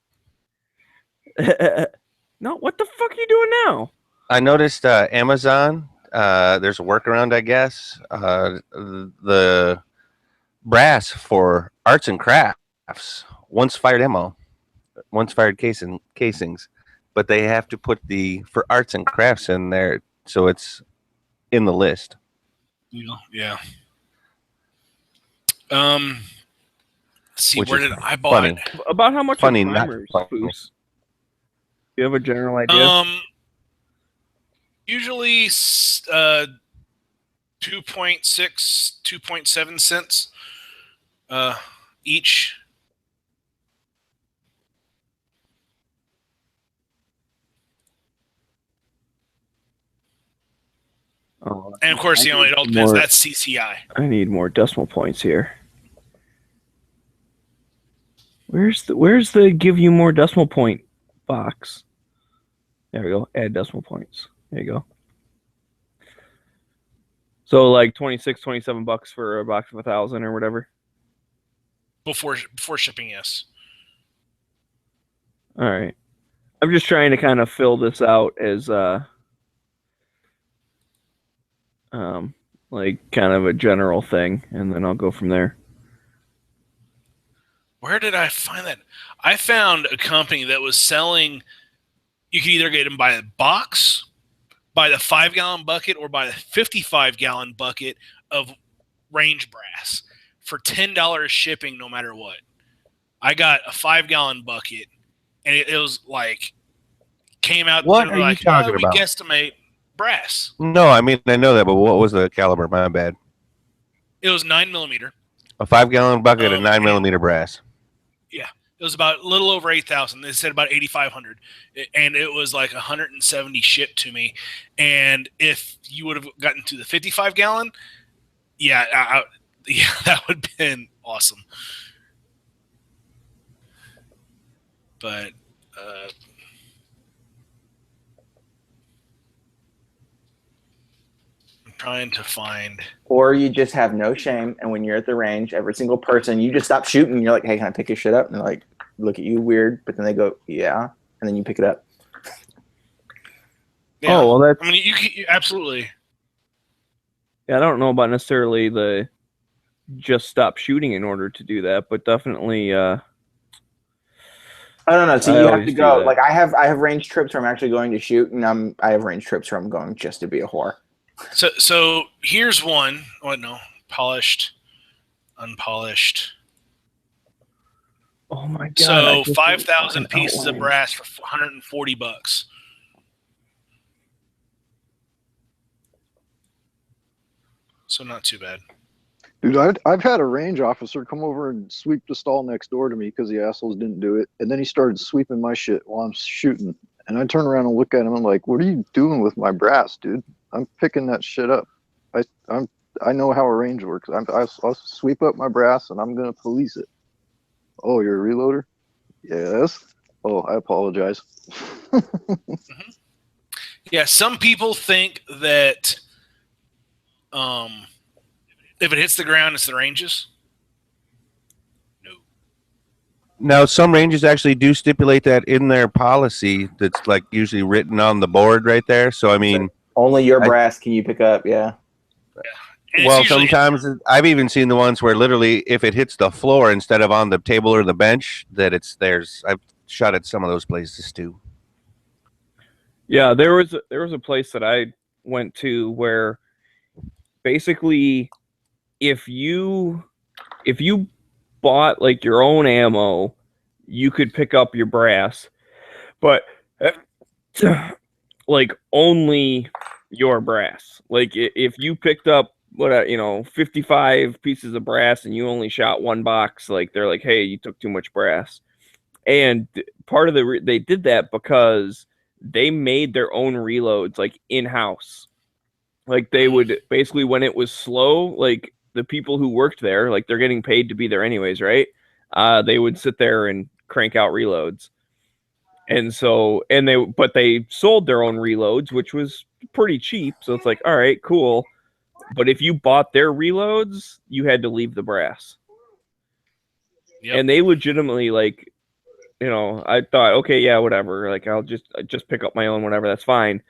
No, what the fuck are you doing now? I noticed Amazon, there's a workaround, I guess. The brass for arts and crafts, once fired ammo, once fired casings, but they have to put the for arts and crafts in there so it's in the list. Yeah. Let's see, Which where is did I buy it? About how much Funny, are not primers, funny. Foos? Do you have a general idea? Usually 2.6, 2.7 cents each. Oh, And of course, it all depends. That's CCI. I need more decimal points here. Where's the give you more decimal point box? There we go. Add decimal points. There you go. So like 26, 27 bucks for a box of 1,000 or whatever. Before shipping, yes. All right. I'm just trying to kind of fill this out as like kind of a general thing, and then I'll go from there. Where did I find that? I found a company that was selling. You could either get them by the box, by the 5-gallon bucket, or by the 55-gallon bucket of range brass for $10 shipping, no matter what. I got a 5-gallon bucket, and it was like came out. What are you talking about? We guesstimate brass. No, I mean I know that, but what was the caliber? My bad. It was 9mm. A 5-gallon bucket of 9mm brass. Yeah, it was about a little over 8,000. They said about 8,500, and it was like 170 shipped to me. And if you would have gotten to the 55-gallon, yeah, that would have been awesome. But I'm trying to find. Or you just have no shame, and when you're at the range, every single person, you just stop shooting. And you're like, "Hey, can I pick your shit up?" And they're like, look at you weird, but then they go, "Yeah," and then you pick it up. Yeah. Oh, well, that's. I mean, you absolutely. Yeah, I don't know about necessarily the just stop shooting in order to do that, but definitely. I don't know. So you have to go. Like I have range trips where I'm actually going to shoot, and I have range trips where I'm going just to be a whore. So here's one. Oh no, polished, unpolished. Oh my god! So 5,000 pieces of brass for $140. So not too bad. Dude, I've had a range officer come over and sweep the stall next door to me because the assholes didn't do it, and then he started sweeping my shit while I'm shooting. And I turn around and look at him. I'm like, "What are you doing with my brass, dude? I'm picking that shit up. I know how a range works. I'll sweep up my brass and I'm gonna police it." "Oh, you're a reloader?" "Yes." "Oh, I apologize." Yeah, some people think that if it hits the ground, it's the ranges. Now, some ranges actually do stipulate that in their policy. That's like usually written on the board right there. So I mean, only your brass can you pick up. Yeah. Well, sometimes I've even seen the ones where literally, if it hits the floor instead of on the table or the bench, that it's theirs. I've shot at some of those places too. Yeah, there was a place that I went to where basically, if you bought like your own ammo, you could pick up your brass, but like only your brass. Like if you picked up 55 pieces of brass and you only shot one box, like they're like, hey, you took too much brass. And part of they did that because they made their own reloads like in-house. Like they would basically, when it was slow, like the people who worked there, like they're getting paid to be there anyways, right? They would sit there and crank out reloads. And so, but they sold their own reloads, which was pretty cheap. So it's like, all right, cool. But if you bought their reloads, you had to leave the brass. Yep. And they legitimately, like, I thought, okay, yeah, whatever. Like, I'll just pick up my own, whatever, that's fine.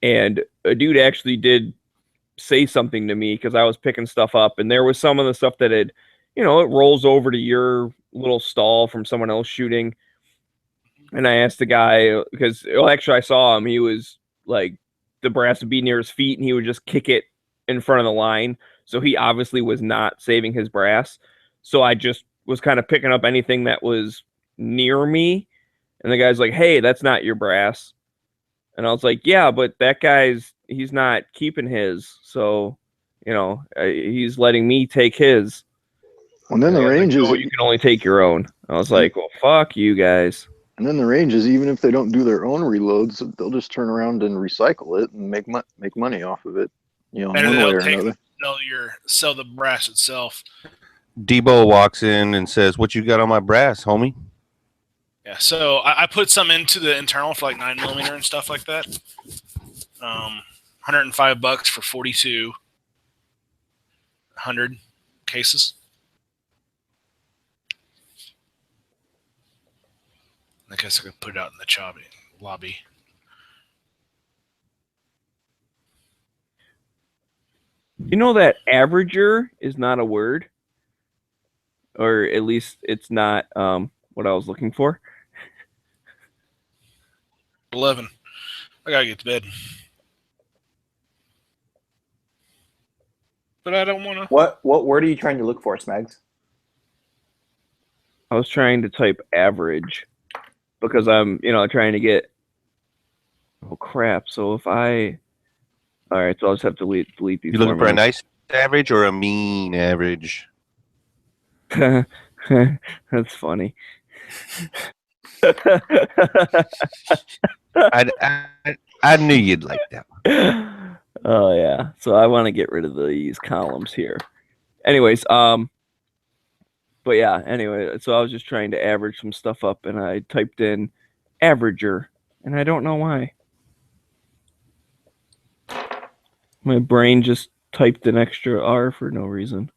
And a dude actually did say something to me because I was picking stuff up, and there was some of the stuff that it rolls over to your little stall from someone else shooting. And I asked the guy because, actually, I saw him. He was like, the brass would be near his feet, and he would just kick it in front of the line. So he obviously was not saving his brass. So I just was kind of picking up anything that was near me. And the guy's like, hey, that's not your brass. And I was like, yeah, but that he's not keeping his. So, he's letting me take his. And then the range is... you can only take your own. I was like, well, fuck you guys. And then the range is, even if they don't do their own reloads, they'll just turn around and recycle it and make money off of it. One way or another. Sell the brass itself. Debo walks in and says, what you got on my brass, homie? Yeah, so I put some into the internal for like 9mm and stuff like that. $105 for 4,200 cases. I guess I could put it out in the lobby. You know that averager is not a word? Or at least it's not what I was looking for. 11. I gotta get to bed. But I don't want to. What word are you trying to look for, Smags? I was trying to type average because I'm, trying to get. Oh crap! So if I, all right, so I'll just have to delete these. You looking for a nice average or a mean average? That's funny. I knew you'd like that one. Oh yeah. So I want to get rid of these columns here. Anyways, but yeah, anyway, so I was just trying to average some stuff up and I typed in averager and I don't know why. My brain just typed an extra R for no reason.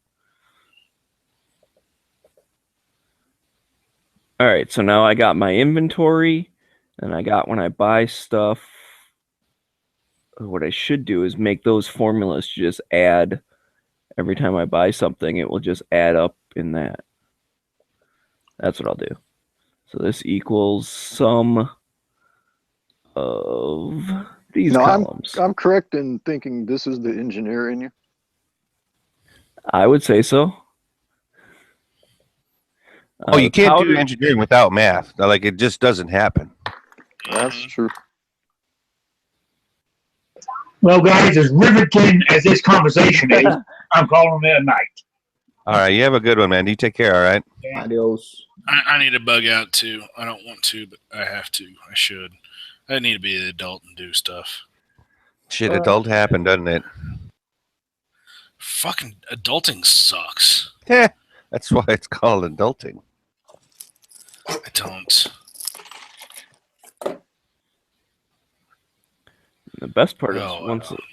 All right, so now I got my inventory, and I got when I buy stuff. What I should do is make those formulas just add. Every time I buy something, it will just add up in that. That's what I'll do. So this equals sum of these columns. I'm correct in thinking this is the engineer in you? I would say so. Oh, you can't do engineering without math. Like, it just doesn't happen. That's true. Well, guys, as riveting as this conversation is, I'm calling it a night. All right, you have a good one, man. You take care, all right? Adios. I need to bug out, too. I don't want to, but I have to. I should. I need to be an adult and do stuff. Shit, adult happen, doesn't it? Fucking adulting sucks. Yeah, that's why it's called adulting. I don't. The best part is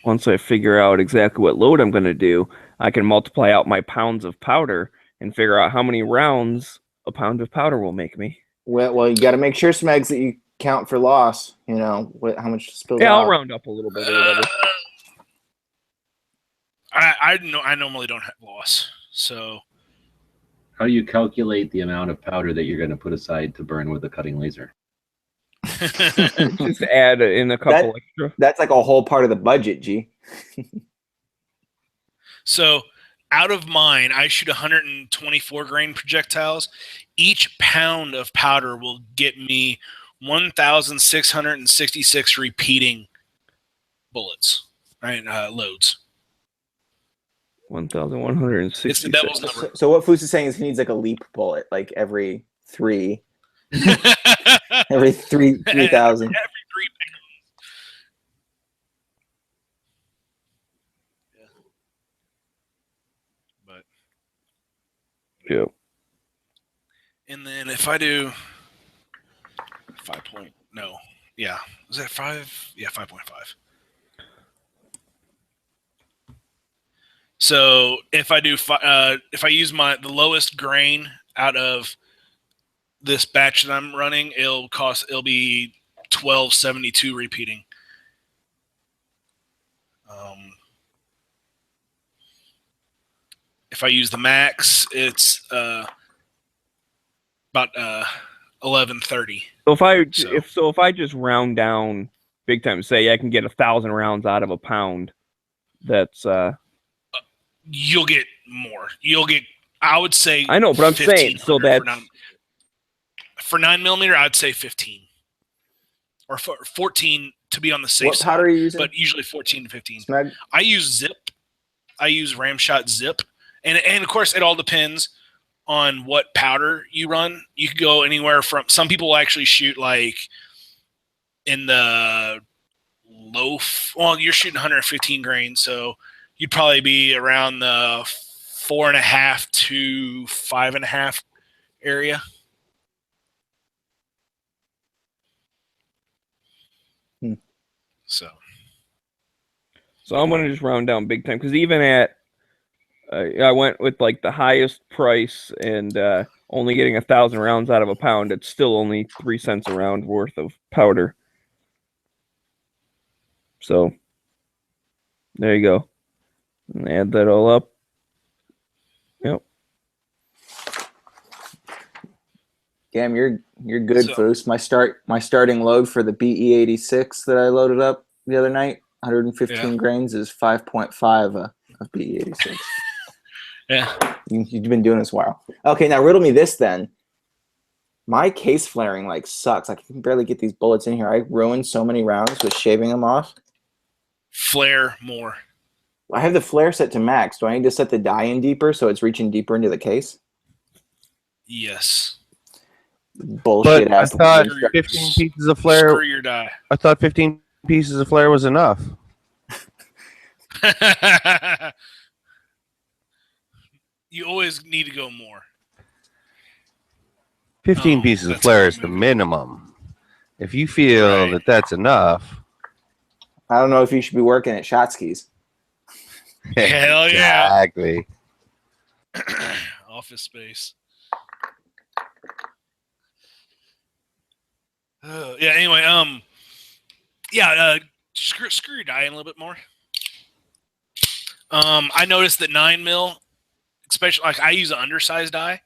once I figure out exactly what load I'm going to do, I can multiply out my pounds of powder and figure out how many rounds a pound of powder will make me. Well, you got to make sure, Smegs, that you count for loss. How much spills out. Yeah, I'll round up a little bit or whatever. I normally don't have loss, so. How do you calculate the amount of powder that you're going to put aside to burn with a cutting laser? Just add in a couple extra. That's like a whole part of the budget, G. So out of mine, I shoot 124 grain projectiles. each pound of powder will get me 1,666 repeating bullets, right? Loads. 1,160. It's the devil's number. So what Foos is saying is he needs like a leap bullet, like every 3,000. Every 3 pounds. Yeah. But. Yep. And then if I do 5 point, no, yeah, was that 5? Yeah, 5.5. So if I do, if I use the lowest grain out of this batch that I'm running, it'll be 1272 repeating. If I use the max, it's about 1130. So if I just round down big time, say I can get 1,000 rounds out of a pound, that's you'll get more. You'll get, I would say, I know, but I'm saying so that for 9mm, I'd say 15 or 14 to be on the safe What side. powder are you using? But usually 14 to 15. Smeg? I use Zip. I use Ramshot Zip, and of course it all depends on what powder you run. You could go anywhere from, some people actually shoot like in the low, well, you're shooting 115 grain, so you'd probably be around the 4.5 to 5.5 area. So I'm gonna just round down big time, because even at I went with like the highest price and only getting 1,000 rounds out of a pound. It's still only 3 cents a round worth of powder. So there you go. And add that all up. Yep. Damn, you're good, Foos. My starting load for the BE86 that I loaded up the other night, 115 grains, is 5.5 of BE86. Yeah. You've been doing this a while. Okay, now riddle me this then. My case flaring like sucks. I can barely get these bullets in here. I ruined so many rounds with shaving them off. Flare more. I have the flare set to max. Do I need to set the die in deeper so it's reaching deeper into the case? Yes. Bullshit. But I thought 15 pieces of flare. Screw your die. I thought 15 pieces of flare was enough. You always need to go more. 15 pieces of flare is the minimum. If you feel that that's enough, I don't know if you should be working at Shotske's. Hell yeah. Exactly. Office space. Yeah, anyway, screw your die in a little bit more. I noticed that 9mm, especially, like, I use an undersized die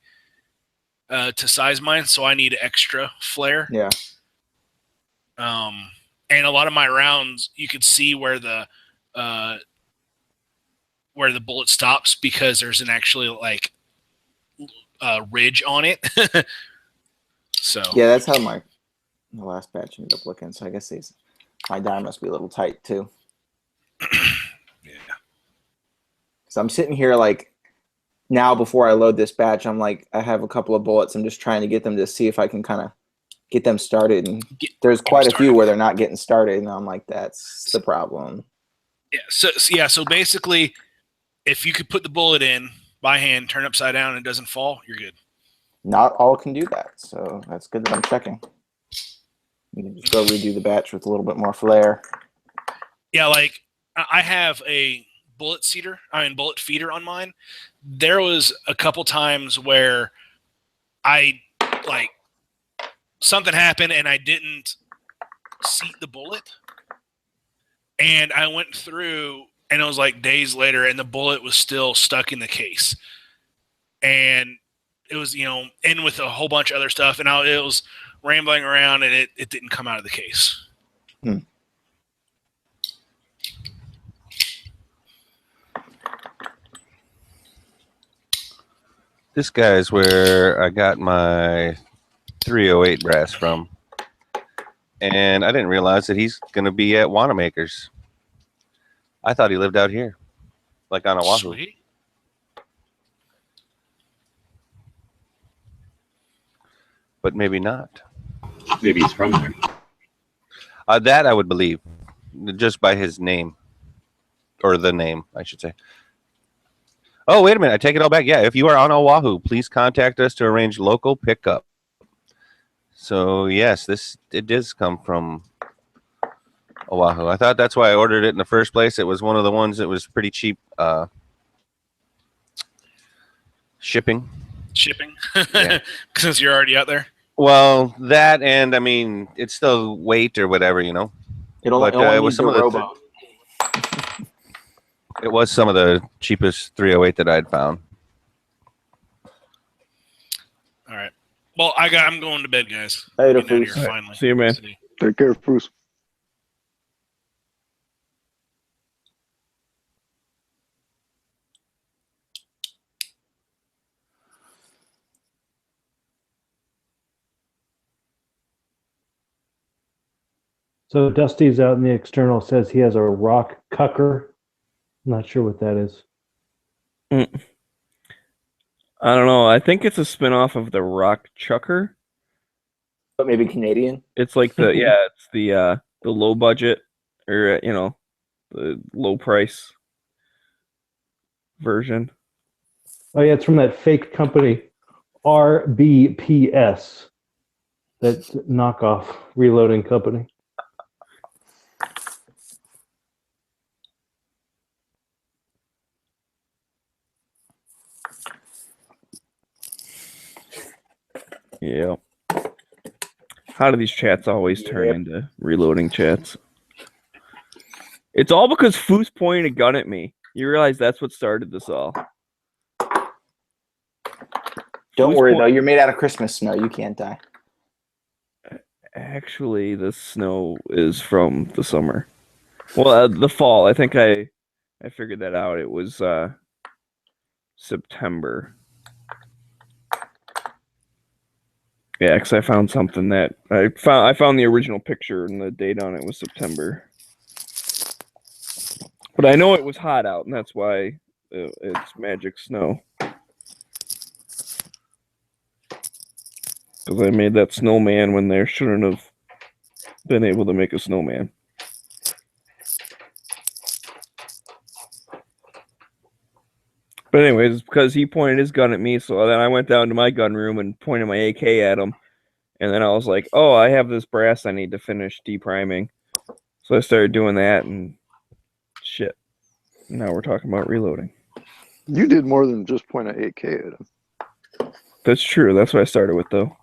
to size mine, so I need extra flare. Yeah. And a lot of my rounds, you could see where the bullet stops because there's an actually like ridge on it. So yeah, that's how the last batch ended up looking. So I guess my die must be a little tight too. Yeah. So I'm sitting here like now before I load this batch, I'm like, I have a couple of bullets. I'm just trying to get them to see if I can kind of get them started. And there's quite a few where they're not getting started, and I'm like, that's the problem. Yeah. So basically, if you could put the bullet in by hand, turn upside down, and it doesn't fall, you're good. Not all can do that, so that's good that I'm checking. You can just go redo the batch with a little bit more flare. Yeah, like I have a bullet feeder on mine. There was a couple times where something happened and I didn't seat the bullet, and I went through, and it was like days later, and the bullet was still stuck in the case, and it was in with a whole bunch of other stuff, and it was rambling around, and it didn't come out of the case. This guy's where I got my 308 brass from. And I didn't realize that he's going to be at Wanamaker's. I thought he lived out here, like on Oahu. Sweet. But maybe not. Maybe he's from there. That I would believe, just by his name. Or the name, I should say. Oh, wait a minute. I take it all back. Yeah, if you are on Oahu, please contact us to arrange local pickup. So, yes, it does come from Oahu. I thought that's why I ordered it in the first place. It was one of the ones that was pretty cheap shipping. Shipping? Yeah. Since you're already out there? Well, that and, I mean, it's still weight or whatever, you know. It was some of the it was some of the cheapest 308 that I'd found. All right. Well, I'm going to bed, guys. Later, Getting out of Foos. here, All right. finally. See you, man. Take care, Bruce. So Dusty's out in the external says he has a rock cucker. Not sure what that is. I don't know. I think it's a spinoff of the Rock Chucker. But maybe Canadian. It's like it's the low budget or the low price version. Oh yeah, it's from that fake company RBPS. That knockoff reloading company. Yeah. How do these chats always turn into reloading chats? It's all because Foos pointed a gun at me. You realize that's what started this all. Don't worry, though. You're made out of Christmas snow. You can't die. Actually, the snow is from the summer. Well, the fall. I think I figured that out. It was September. Yeah, because I found something that I found the original picture and the date on it was September. But I know it was hot out, and that's why it's magic snow. Because I made that snowman when there shouldn't have been able to make a snowman. But anyways, because he pointed his gun at me, so then I went down to my gun room and pointed my AK at him. And then I was like, oh, I have this brass I need to finish depriming. So I started doing that, and shit. Now we're talking about reloading. You did more than just point an AK at him. That's true. That's what I started with, though.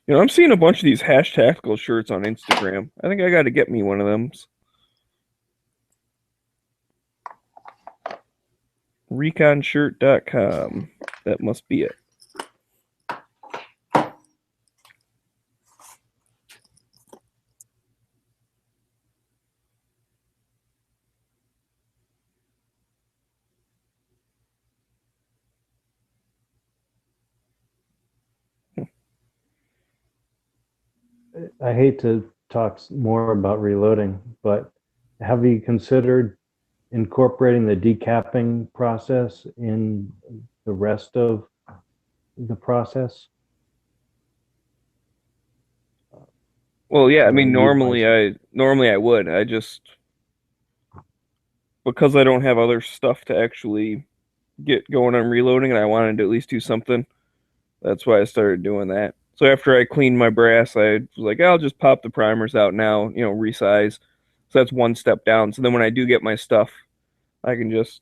You know, I'm seeing a bunch of these #tactical shirts on Instagram. I think I got to get me one of them. ReconShirt.com. That must be it. I hate to talk more about reloading, but have you considered incorporating the decapping process in the rest of the process? Well, yeah, I mean, normally I would. I just, because I don't have other stuff to actually get going on reloading, and I wanted to at least do something. That's why I started doing that. So after I cleaned my brass, I was like, I'll just pop the primers out now, resize. So that's one step down. So then when I do get my stuff, I can just,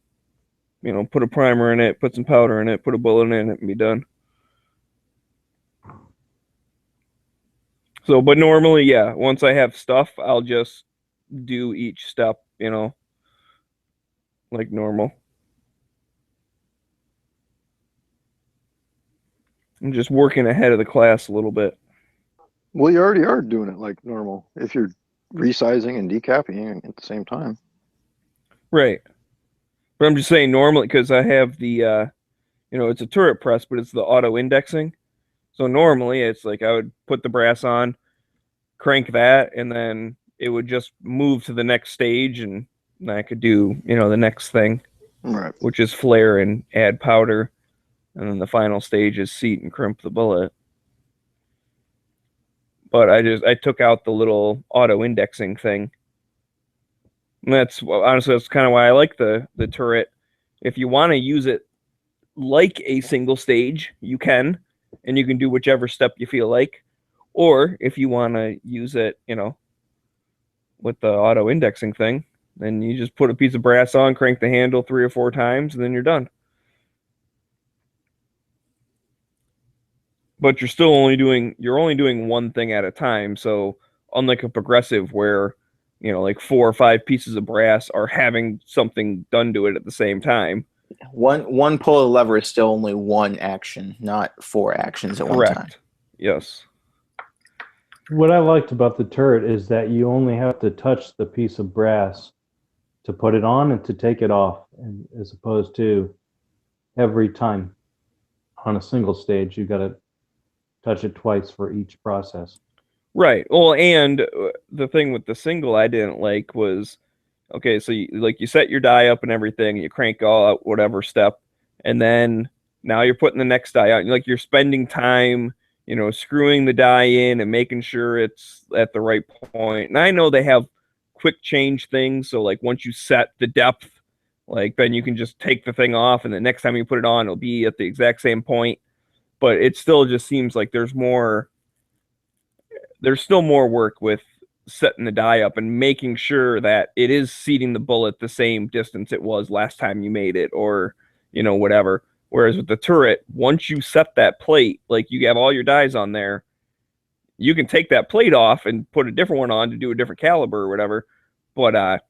put a primer in it, put some powder in it, put a bullet in it, and be done. So, but normally, yeah, once I have stuff, I'll just do each step, like normal. I'm just working ahead of the class a little bit. Well, you already are doing it like normal if you're resizing and decapping at the same time. Right. But I'm just saying normally, because I have the, it's a turret press, but it's the auto indexing. So normally it's like I would put the brass on, crank that, and then it would just move to the next stage, and I could do, the next thing, right, which is flare and add powder. And then the final stage is seat and crimp the bullet. But I took out the little auto indexing thing. And that's kind of why I like the turret. If you want to use it like a single stage, you can, and you can do whichever step you feel like. Or if you want to use it, with the auto indexing thing, then you just put a piece of brass on, crank the handle 3 or 4 times, and then you're done. But you're only doing one thing at a time. So unlike a progressive where, like 4 or 5 pieces of brass are having something done to it at the same time. One pull of the lever is still only one action, not 4 actions at one time. Yes. What I liked about the turret is that you only have to touch the piece of brass to put it on and to take it off, and as opposed to every time on a single stage, you got to touch it twice for each process. Right. Well, and the thing with the single I didn't like was, okay, so you set your die up and everything, and you crank all out whatever step, and then now you're putting the next die out. Like you're spending time, screwing the die in and making sure it's at the right point. And I know they have quick change things, so like once you set the depth, like then you can just take the thing off, and the next time you put it on, it'll be at the exact same point. But it still just seems like there's still more work with setting the die up and making sure that it is seating the bullet the same distance it was last time you made it, or whatever. Whereas with the turret, once you set that plate, like you have all your dies on there, you can take that plate off and put a different one on to do a different caliber or whatever. But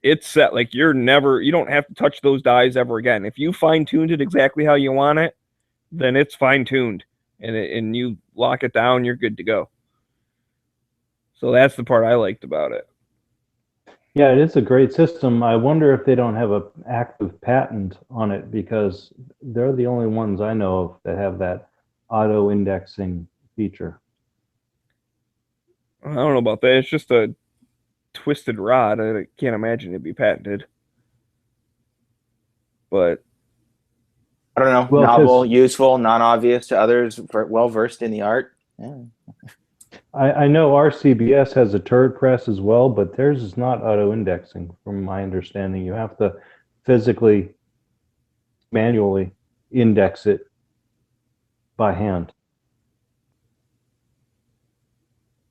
it's set. Like you don't have to touch those dies ever again. If you fine-tuned it exactly how you want it, then it's fine-tuned, and you lock it down, you're good to go. So that's the part I liked about it. Yeah, it is a great system. I wonder if they don't have an active patent on it, because they're the only ones I know of that have that auto indexing feature. I don't know about that. It's just a twisted rod. I can't imagine it'd be patented. But I don't know. Well, novel, useful, non-obvious to others, well-versed in the art. Yeah. I know RCBS has a turret press as well, but theirs is not auto-indexing, from my understanding. You have to physically, manually index it by hand.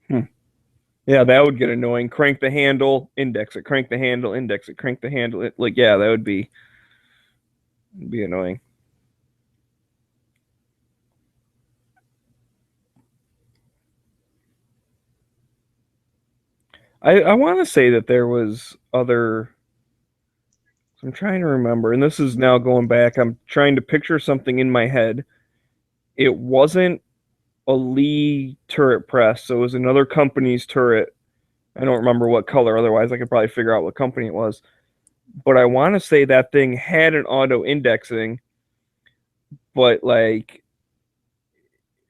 Yeah, that would get annoying. Crank the handle, index it. Crank the handle, index it. Crank the handle. That would be annoying. I want to say that there was other. I'm trying to remember, and this is now going back. I'm trying to picture something in my head. It wasn't a Lee turret press, so it was another company's turret. I don't remember what color, otherwise I could probably figure out what company it was. But I want to say that thing had an auto indexing, but like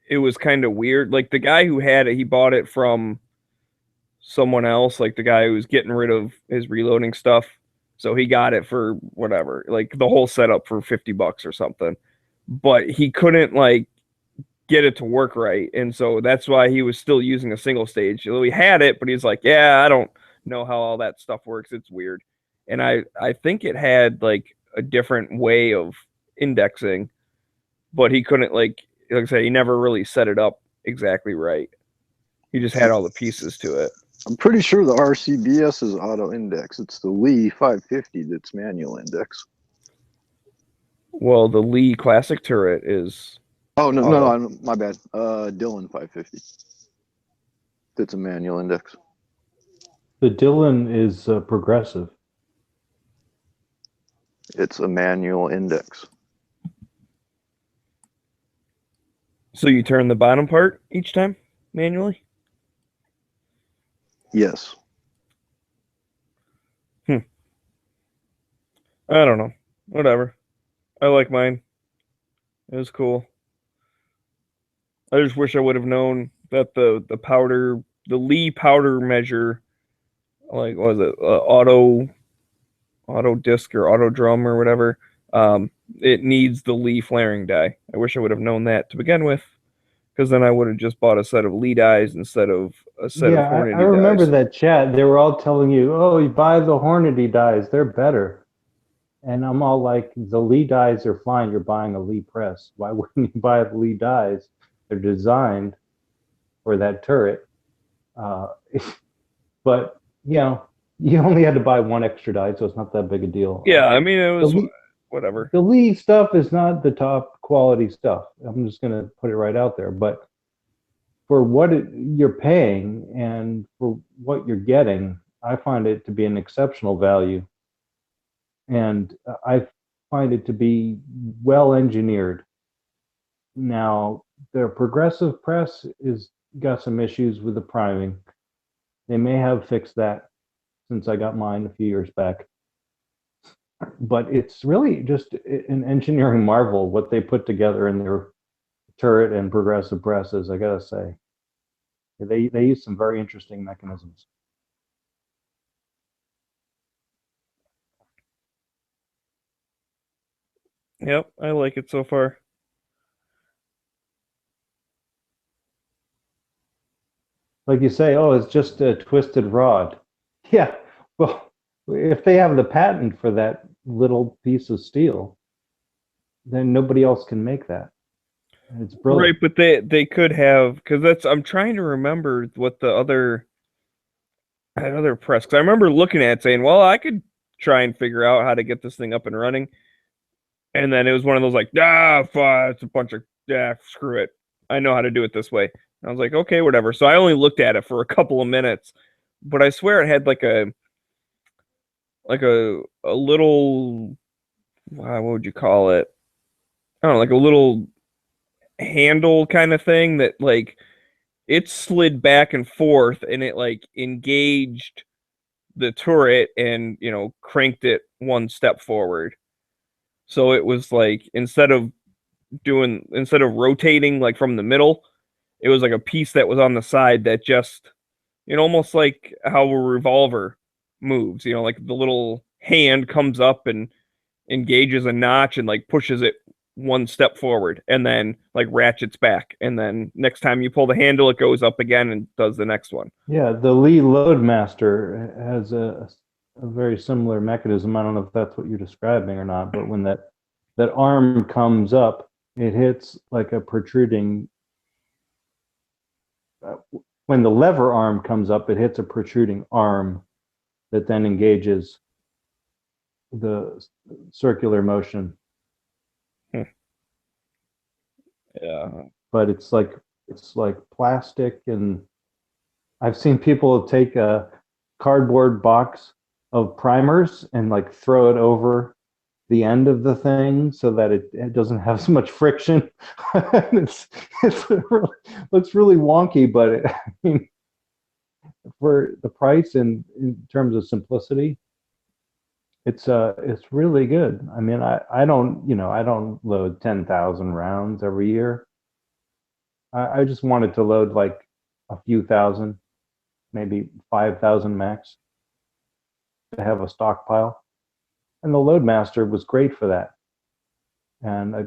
it was kind of weird. Like the guy who had it, he bought it from someone else, like the guy who was getting rid of his reloading stuff. So he got it for whatever, like the whole setup for $50 or something. But he couldn't like get it to work right, and so that's why he was still using a single stage. He had it, but he's like, yeah, I don't know how all that stuff works. It's weird. And I think it had like a different way of indexing, but he couldn't like I said, he never really set it up exactly right. He just had all the pieces to it. I'm pretty sure the RCBS is auto index. It's the Lee 550 that's manual index. Well, the Lee classic turret is. Oh no, my bad. Dillon 550. That's a manual index. The Dillon is progressive. It's a manual index. So you turn the bottom part each time manually? Yes. I don't know. Whatever. I like mine. It was cool. I just wish I would have known that the powder, the Lee powder measure, like what was it auto disc or auto drum or whatever. It needs the Lee flaring die. I wish I would have known that to begin with, because then I would have just bought a set of Lee dies instead of a set of Hornady I remember dies. that chat. They were all telling you, "Oh, you buy the Hornady dies; they're better." And I'm all like, "The Lee dies are fine. You're buying a Lee press. Why wouldn't you buy the Lee dies? They're designed for that turret." But you know, you only had to buy one extra die, so it's not that big a deal. Yeah, I mean, it was whatever. The Lee stuff is not the top quality stuff. I'm just going to put it right out there. But for what you're paying and for what you're getting, I find it to be an exceptional value. And I find it to be well engineered. Now, their progressive press is got some issues with the priming. They may have fixed that since I got mine a few years back. But it's really just an engineering marvel what they put together in their turret and progressive presses, I gotta say. They use some very interesting mechanisms. Yep, I like it so far. Like you say, oh, it's just a twisted rod. Yeah, well, if they have the patent for that little piece of steel, then nobody else can make that. It's brilliant. Right, but they could have, because I'm trying to remember what the other press, because I remember looking at it saying, well, I could try and figure out how to get this thing up and running. And then it was one of those like, it's a bunch of, screw it. I know how to do it this way. And I was like, okay, whatever. So I only looked at it for a couple of minutes, but I swear it had like a little, what would you call it? I don't know, like a little handle kind of thing that like it slid back and forth and it like engaged the turret and, you know, cranked it one step forward. So it was like, instead of rotating like from the middle, it was like a piece that was on the side that just, you know, almost like how a revolver moves, you know, like the little hand comes up and engages a notch and like pushes it one step forward and then like ratchets back. And then next time you pull the handle, it goes up again and does the next one. Yeah, the Lee Loadmaster has a very similar mechanism. I don't know if that's what you're describing or not, but when that arm comes up, it hits like a protruding. When the lever arm comes up, it hits a protruding arm that then engages the circular motion. Yeah. But it's like plastic, and I've seen people take a cardboard box of primers and like throw it over the end of the thing so that it doesn't have so much friction. It looks really wonky, but I mean, for the price and in terms of simplicity, it's really good. I mean, I don't load 10,000 rounds every year. I just wanted to load like a few thousand, maybe 5,000 max, to have a stockpile. And the Loadmaster was great for that. And I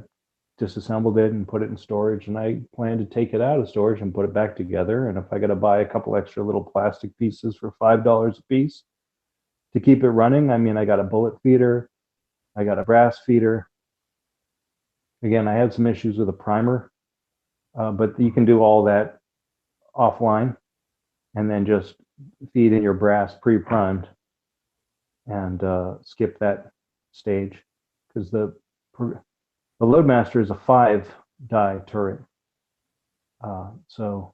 disassembled it and put it in storage, and I plan to take it out of storage and put it back together. And if I got to buy a couple extra little plastic pieces for $5 a piece to keep it running, I mean, I got a bullet feeder, I got a brass feeder. Again, I had some issues with a primer, but you can do all that offline and then just feed in your brass pre-primed and skip that stage, because the Loadmaster is a 5-die turret, so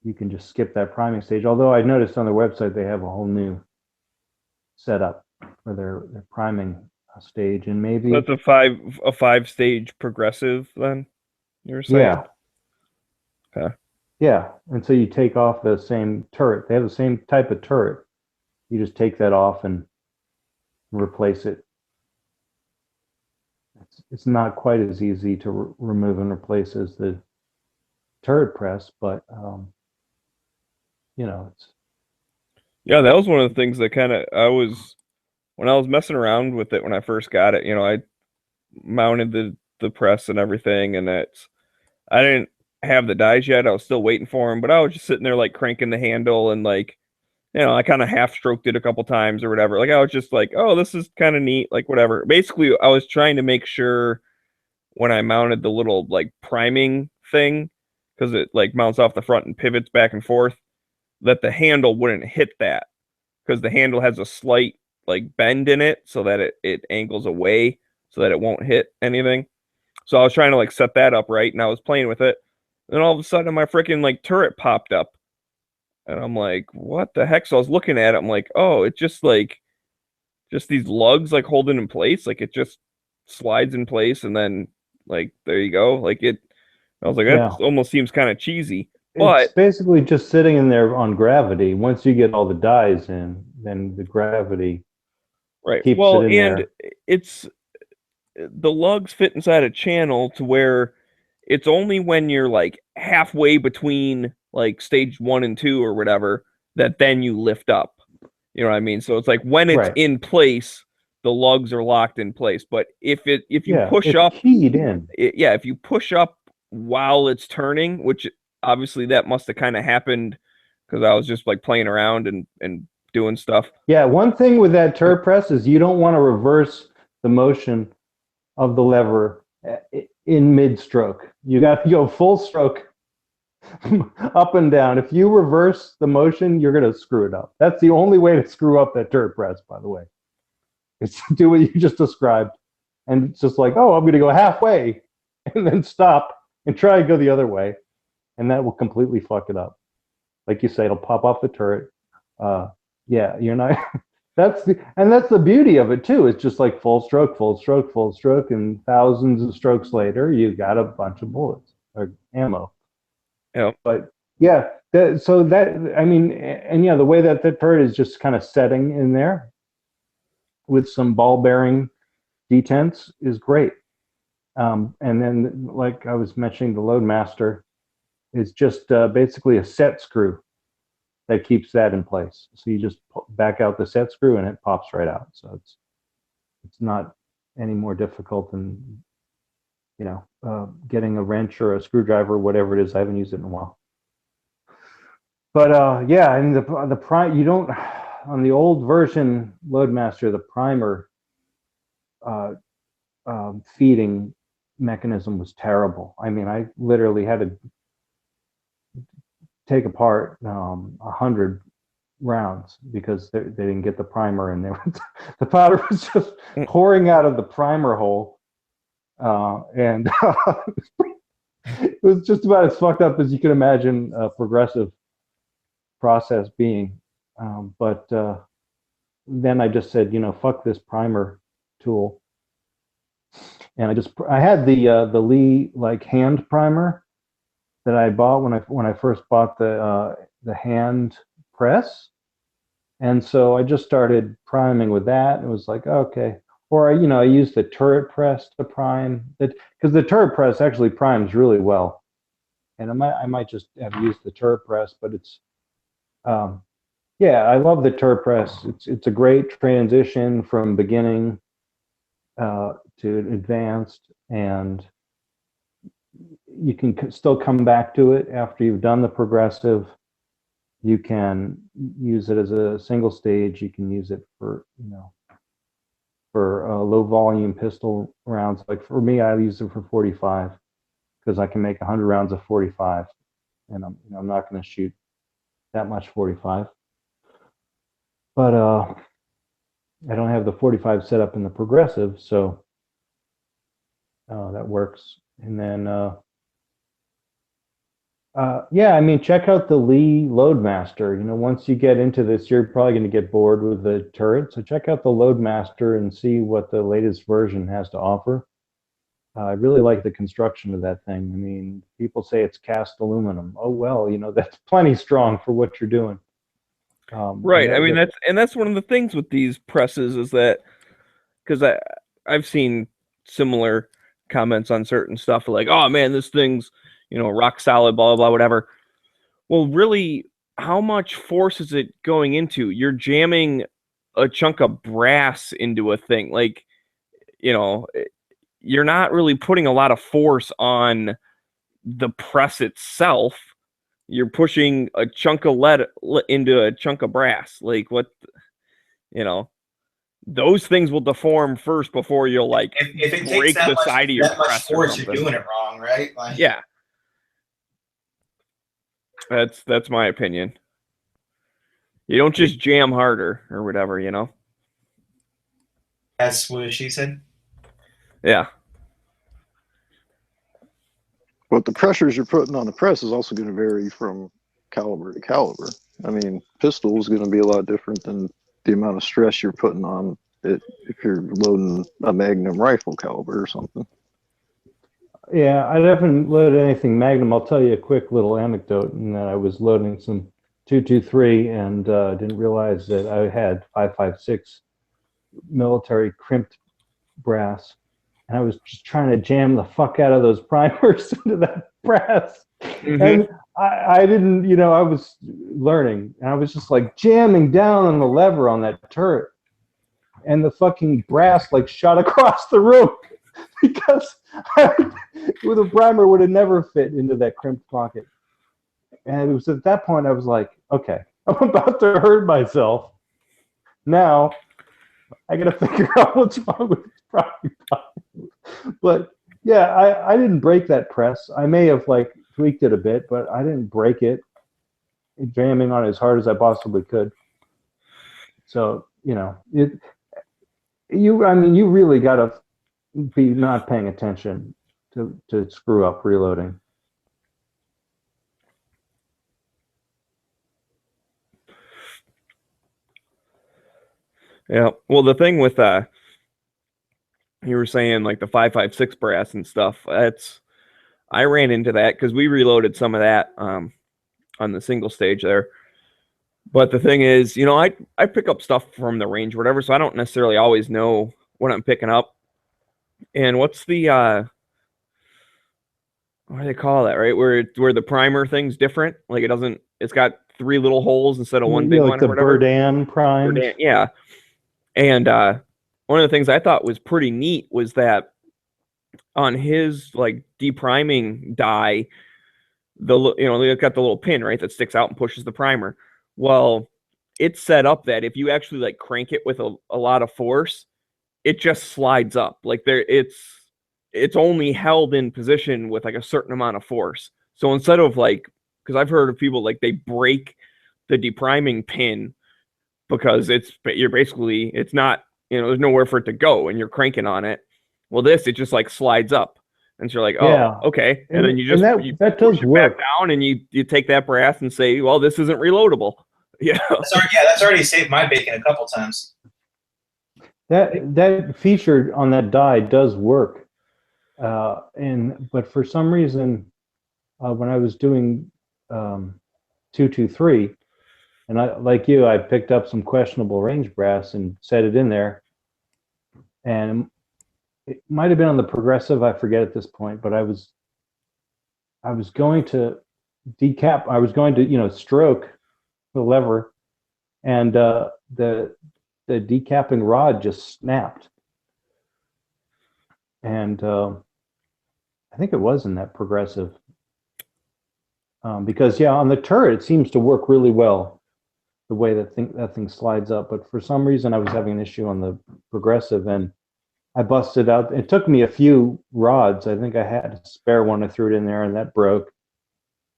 you can just skip that priming stage. Although I noticed on their website they have a whole new setup for their priming stage, and maybe that's a 5-stage progressive. Then you're saying, yeah, okay, yeah, and so you take off the same turret. They have the same type of turret. You just take that off and replace it It's not quite as easy to remove and replace as the turret press, but it's. Yeah, that was one of the things that when I was messing around with it when I first got it, I mounted the press and everything, and I didn't have the dies yet. I was still waiting for them, but I was just sitting there like cranking the handle and like, I kind of half stroked it a couple times or whatever. Like I was just like, oh, this is kind of neat, like whatever. Basically, I was trying to make sure when I mounted the little like priming thing, because it like mounts off the front and pivots back and forth, that the handle wouldn't hit that, because the handle has a slight like bend in it so that it angles away so that it won't hit anything. So I was trying to like set that up right, and I was playing with it. Then all of a sudden my freaking like turret popped up. And I'm like, what the heck? So I was looking at it, I'm like, oh, it's just these lugs like holding in place, like it just slides in place, and then like there you go. Like I was like, that almost seems kind of cheesy. But it's basically just sitting in there on gravity. Once you get all the dies in, then the gravity keeps it in there. It's the lugs fit inside a channel to where it's only when you're like halfway between like stage 1 and 2 or whatever that then you lift up. You know what I mean? So it's like when it's in place, the lugs are locked in place. But if you push up, keyed in. If you push up while it's turning, which obviously that must have kind of happened because I was just like playing around and doing stuff. Yeah, one thing with that turret press is you don't want to reverse the motion of the lever in mid-stroke. You got to go full stroke up and down. If you reverse the motion, you're going to screw it up. That's the only way to screw up that turret press, by the way. It's to do what you just described. And it's just like, oh, I'm going to go halfway and then stop and try to go the other way. And that will completely fuck it up. Like you say, it'll pop off the turret. You're not... That's the beauty of it too. It's just like full stroke, and thousands of strokes later, you got a bunch of bullets or ammo. Yeah. But yeah, the way that the turret is just kind of setting in there with some ball bearing detents is great. And then, like I was mentioning, the Loadmaster is just basically a set screw that keeps that in place. So you just back out the set screw and it pops right out. So it's not any more difficult than getting a wrench or a screwdriver, whatever it is. I haven't used it in a while. But and the prime, you don't, on the old version Loadmaster, the primer feeding mechanism was terrible. I mean, I literally had to take apart 100 rounds because they didn't get the primer in there. The powder was just pouring out of the primer hole, and it was just about as fucked up as you can imagine a progressive process being. But then I just said, fuck this primer tool, and I had the Lee like hand primer that I bought when I first bought the hand press, and so I just started priming with that. It was like, okay, or I used the turret press to prime it, because the turret press actually primes really well, and I might just have used the turret press, but it's I love the turret press. It's a great transition from beginning to advanced, and you can still come back to it after you've done the progressive. You can use it as a single stage. You can use it for low volume pistol rounds. Like for me, I use it for 45 because I can make 100 rounds of 45, and I'm not going to shoot that much 45. But I don't have the 45 set up in the progressive, so that works. And then check out the Lee Loadmaster. Once you get into this, you're probably going to get bored with the turret. So check out the Loadmaster and see what the latest version has to offer. I really like the construction of that thing. I mean, people say it's cast aluminum. Oh, well, that's plenty strong for what you're doing. Right. I mean, that's one of the things with these presses is that, because I've seen similar comments on certain stuff, like, oh man, this thing's, rock solid, blah, blah, blah, whatever. Well, really, how much force is it going into? You're jamming a chunk of brass into a thing. Like, you're not really putting a lot of force on the press itself. You're pushing a chunk of lead into a chunk of brass. Like, what, those things will deform first before you'll like if it break takes the side of your that much press or force, you're something. doing it wrong, right? Like, Yeah. That's my opinion. You don't just jam harder or whatever, That's what she said. Yeah. But the pressures you're putting on the press is also going to vary from caliber to caliber. I mean, pistol is going to be a lot different than the amount of stress you're putting on it if you're loading a Magnum rifle caliber or something. Yeah, I haven't loaded anything Magnum. I'll tell you a quick little anecdote. And that I was loading some 223 and didn't realize that I had 5.56 military crimped brass, and I was just trying to jam the fuck out of those primers into that brass. Mm-hmm. And I didn't, I was learning, and I was just like jamming down on the lever on that turret, and the fucking brass like shot across the room because with a primer would have never fit into that crimped pocket. And it was at that point I was like, okay, I'm about to hurt myself. Now I got to figure out what's wrong with this product. But yeah, I didn't break that press. I may have like tweaked it a bit, but I didn't break it. Jamming on it as hard as I possibly could. So, you really got to be not paying attention to screw up reloading. Yeah. Well, the thing with you were saying like the 5.56 brass and stuff. I ran into that because we reloaded some of that on the single stage there. But the thing is, I pick up stuff from the range or whatever, so I don't necessarily always know what I'm picking up. And what's the what do they call that? Right, where the primer thing's different. Like it's got 3 little holes instead of one big like one. The or whatever. Berdan prime. Yeah. And one of the things I thought was pretty neat was that on his like depriming die, they've got the little pin, right, that sticks out and pushes the primer. Well, it's set up that if you actually like crank it with a lot of force, it just slides up. Like it's only held in position with like a certain amount of force. So instead of like, because I've heard of people like they break the depriming pin because it's not, there's nowhere for it to go and you're cranking on it. Well, it just like slides up. And so you're like, oh, yeah. Okay. And then you just that does work back down and you take that brass and say, well, this isn't reloadable. Yeah. That's already saved my bacon a couple times. That feature on that die does work. But for some reason, when I was doing 223, and I picked up some questionable range brass and set it in there. And it might have been on the progressive, I forget at this point, but I was going to decap, I was going to, stroke the lever, and the decapping rod just snapped. And I think it was in that progressive. Because on the turret, it seems to work really well, the way that thing slides up. But for some reason, I was having an issue on the progressive, and I busted out. It took me a few rods. I think I had a spare one. I threw it in there, and that broke.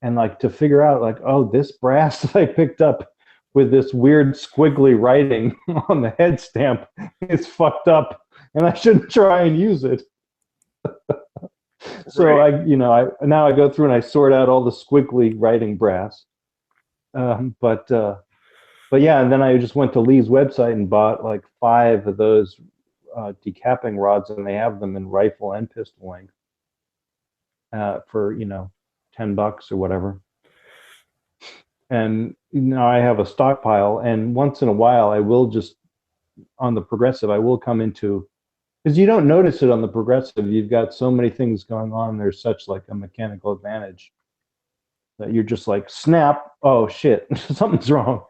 And like to figure out, like, oh, this brass that I picked up with this weird squiggly writing on the head stamp is fucked up, and I shouldn't try and use it. So right. I now I go through and I sort out all the squiggly writing brass. But yeah, and then I just went to Lee's website and bought like 5 of those decapping rods, and they have them in rifle and pistol length for $10 or whatever. And now I have a stockpile, and once in a while I will just, on the progressive, I will come into Because you don't notice it on the Progressive. You've got so many things going on. There's such like a mechanical advantage that you're just like, snap. Oh shit, something's wrong.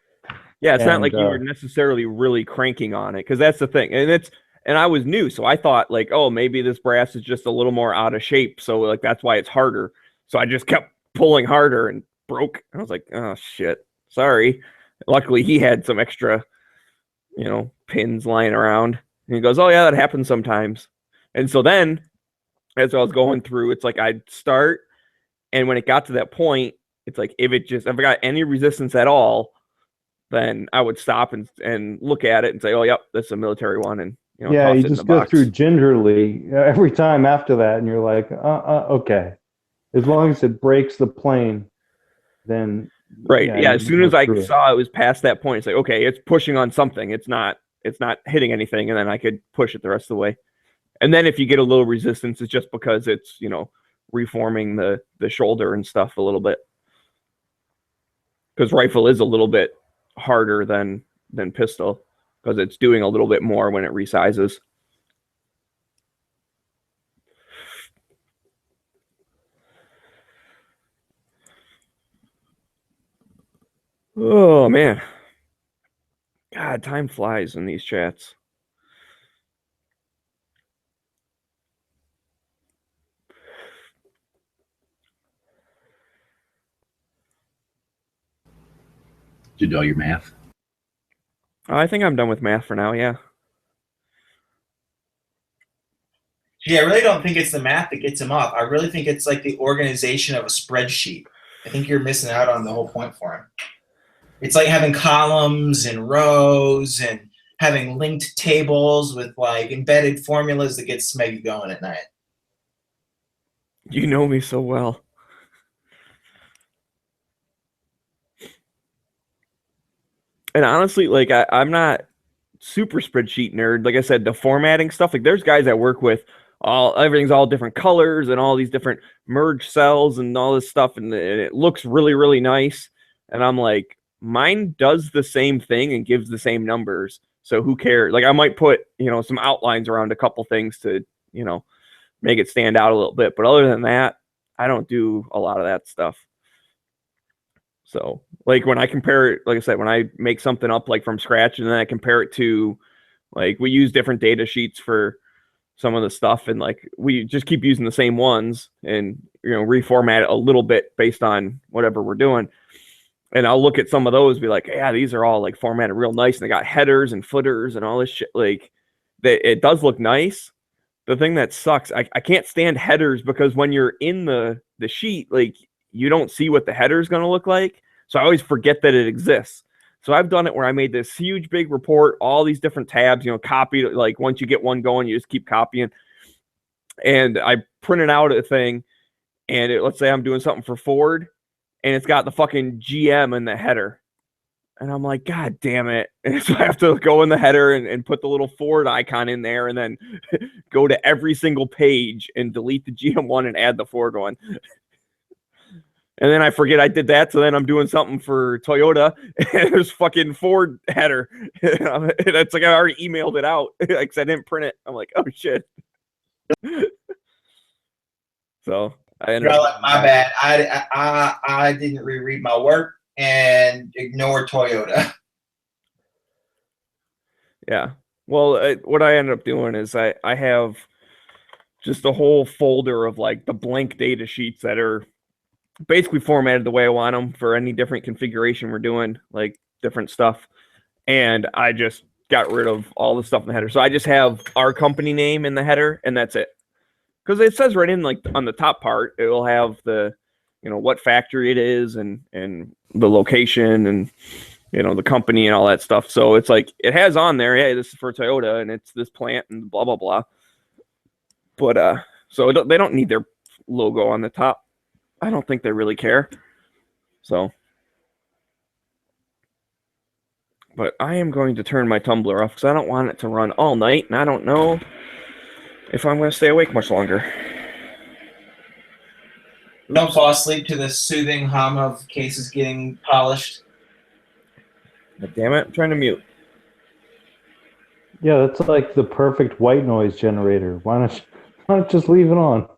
Yeah, it's not like you were necessarily really cranking on it, because that's the thing. And I was new, so I thought like, oh, maybe this brass is just a little more out of shape, so like that's why it's harder. So I just kept pulling harder and broke. I was like, oh shit, sorry. Luckily, he had some extra, pins lying around. And he goes, oh yeah, that happens sometimes. And so then, as I was going through, it's like I'd start, and when it got to that point, it's like if I got any resistance at all, then I would stop and look at it and say, oh, yep, that's a military one. And, yeah, you just go through gingerly every time after that. And you're like, okay. As long as it breaks the plane, then. Right. Yeah. As soon as I saw it was past that point, it's like, okay, it's pushing on something. It's not hitting anything. And then I could push it the rest of the way. And then if you get a little resistance, it's just because it's, reforming the shoulder and stuff a little bit. Because rifle is a little bit harder than pistol, because it's doing a little bit more when it resizes. Oh man, God, time flies in these chats. Did you do all your math? I think I'm done with math for now, yeah. Yeah, I really don't think it's the math that gets him off. I really think it's like the organization of a spreadsheet. I think you're missing out on the whole point for him. It's like having columns and rows and having linked tables with like embedded formulas that gets Smeggy going at night. You know me so well. And honestly, like I'm not super spreadsheet nerd. Like I said, the formatting stuff, like there's guys I work with, everything's all different colors and all these different merge cells and all this stuff, and it looks really, really nice. And I'm like, mine does the same thing and gives the same numbers. So who cares? Like I might put, some outlines around a couple things to, make it stand out a little bit. But other than that, I don't do a lot of that stuff. So like when I compare it, like I said, when I make something up like from scratch and then I compare it to, like we use different data sheets for some of the stuff, and like we just keep using the same ones and reformat it a little bit based on whatever we're doing. And I'll look at some of those, be like, yeah, these are all like formatted real nice, and they got headers and footers and all this shit. Like it does look nice. The thing that sucks, I can't stand headers, because when you're in the sheet, like you don't see what the header is going to look like. So I always forget that it exists. So I've done it where I made this huge big report, all these different tabs, copied, like once you get one going, you just keep copying. And I printed out a thing, and let's say I'm doing something for Ford, and it's got the fucking GM in the header. And I'm like, God damn it. And so I have to go in the header and put the little Ford icon in there, and then go to every single page and delete the GM one and add the Ford one. And then I forget I did that. So then I'm doing something for Toyota, and there's fucking Ford header. And it's like I already emailed it out because I didn't print it. I'm like, oh shit. So I ended up, my bad. I didn't reread my work and ignore Toyota. Yeah. Well, what I ended up doing is I have just a whole folder of like the blank data sheets that are basically formatted the way I want them for any different configuration we're doing, like different stuff. And I just got rid of all the stuff in the header. So I just have our company name in the header, and that's it. Because it says right in, like on the top part, it will have the, what factory it is and the location and, the company and all that stuff. So it's like, it has on there, hey, this is for Toyota and it's this plant and blah, blah, blah. But, so they don't need their logo on the top. I don't think they really care. So, but I am going to turn my tumbler off because I don't want it to run all night, and I don't know if I'm going to stay awake much longer. Don't fall asleep to the soothing hum of cases getting polished. But damn it, I'm trying to mute. Yeah, that's like the perfect white noise generator. Why not just leave it on?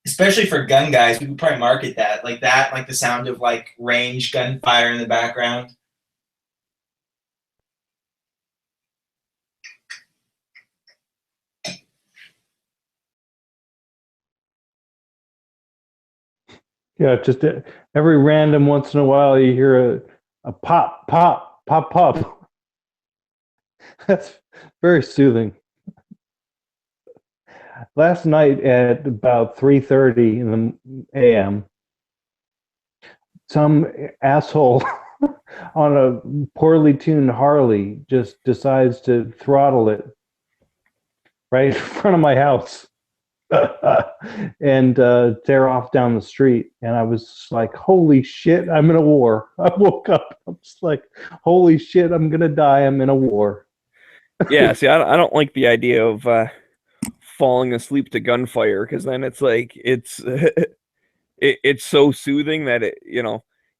Especially for gun guys, we could probably market that, like the sound of like range gunfire in the background. Yeah, just every random once in a while you hear a pop, pop, pop, pop. That's very soothing. Last night at about 3:30 in the a.m., some asshole on a poorly tuned Harley just decides to throttle it right in front of my house and tear off down the street. And I was like, holy shit, I'm in a war. I woke up, I'm just like, holy shit, I'm gonna die, I'm in a war. Yeah, see, I don't like the idea of falling asleep to gunfire, because then it's like it's it's so soothing that it,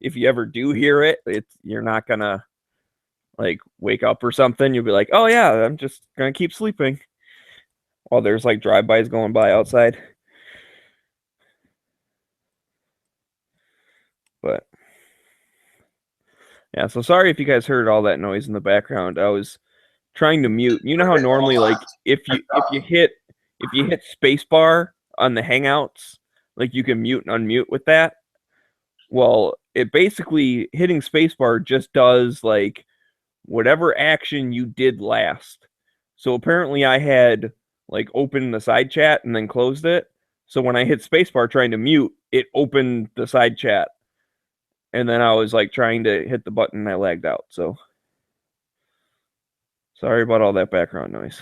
if you ever do hear it, you're not gonna like wake up or something. You'll be like, oh yeah, I'm just gonna keep sleeping while there's like drive-bys going by outside. But yeah, so sorry if you guys heard all that noise in the background. I was trying to mute. You know how normally, like, if you hit spacebar on the Hangouts, like you can mute and unmute with that. Well, it basically, hitting spacebar just does like whatever action you did last. So apparently I had like opened the side chat and then closed it. So when I hit spacebar trying to mute, it opened the side chat. And then I was like trying to hit the button and I lagged out. So sorry about all that background noise.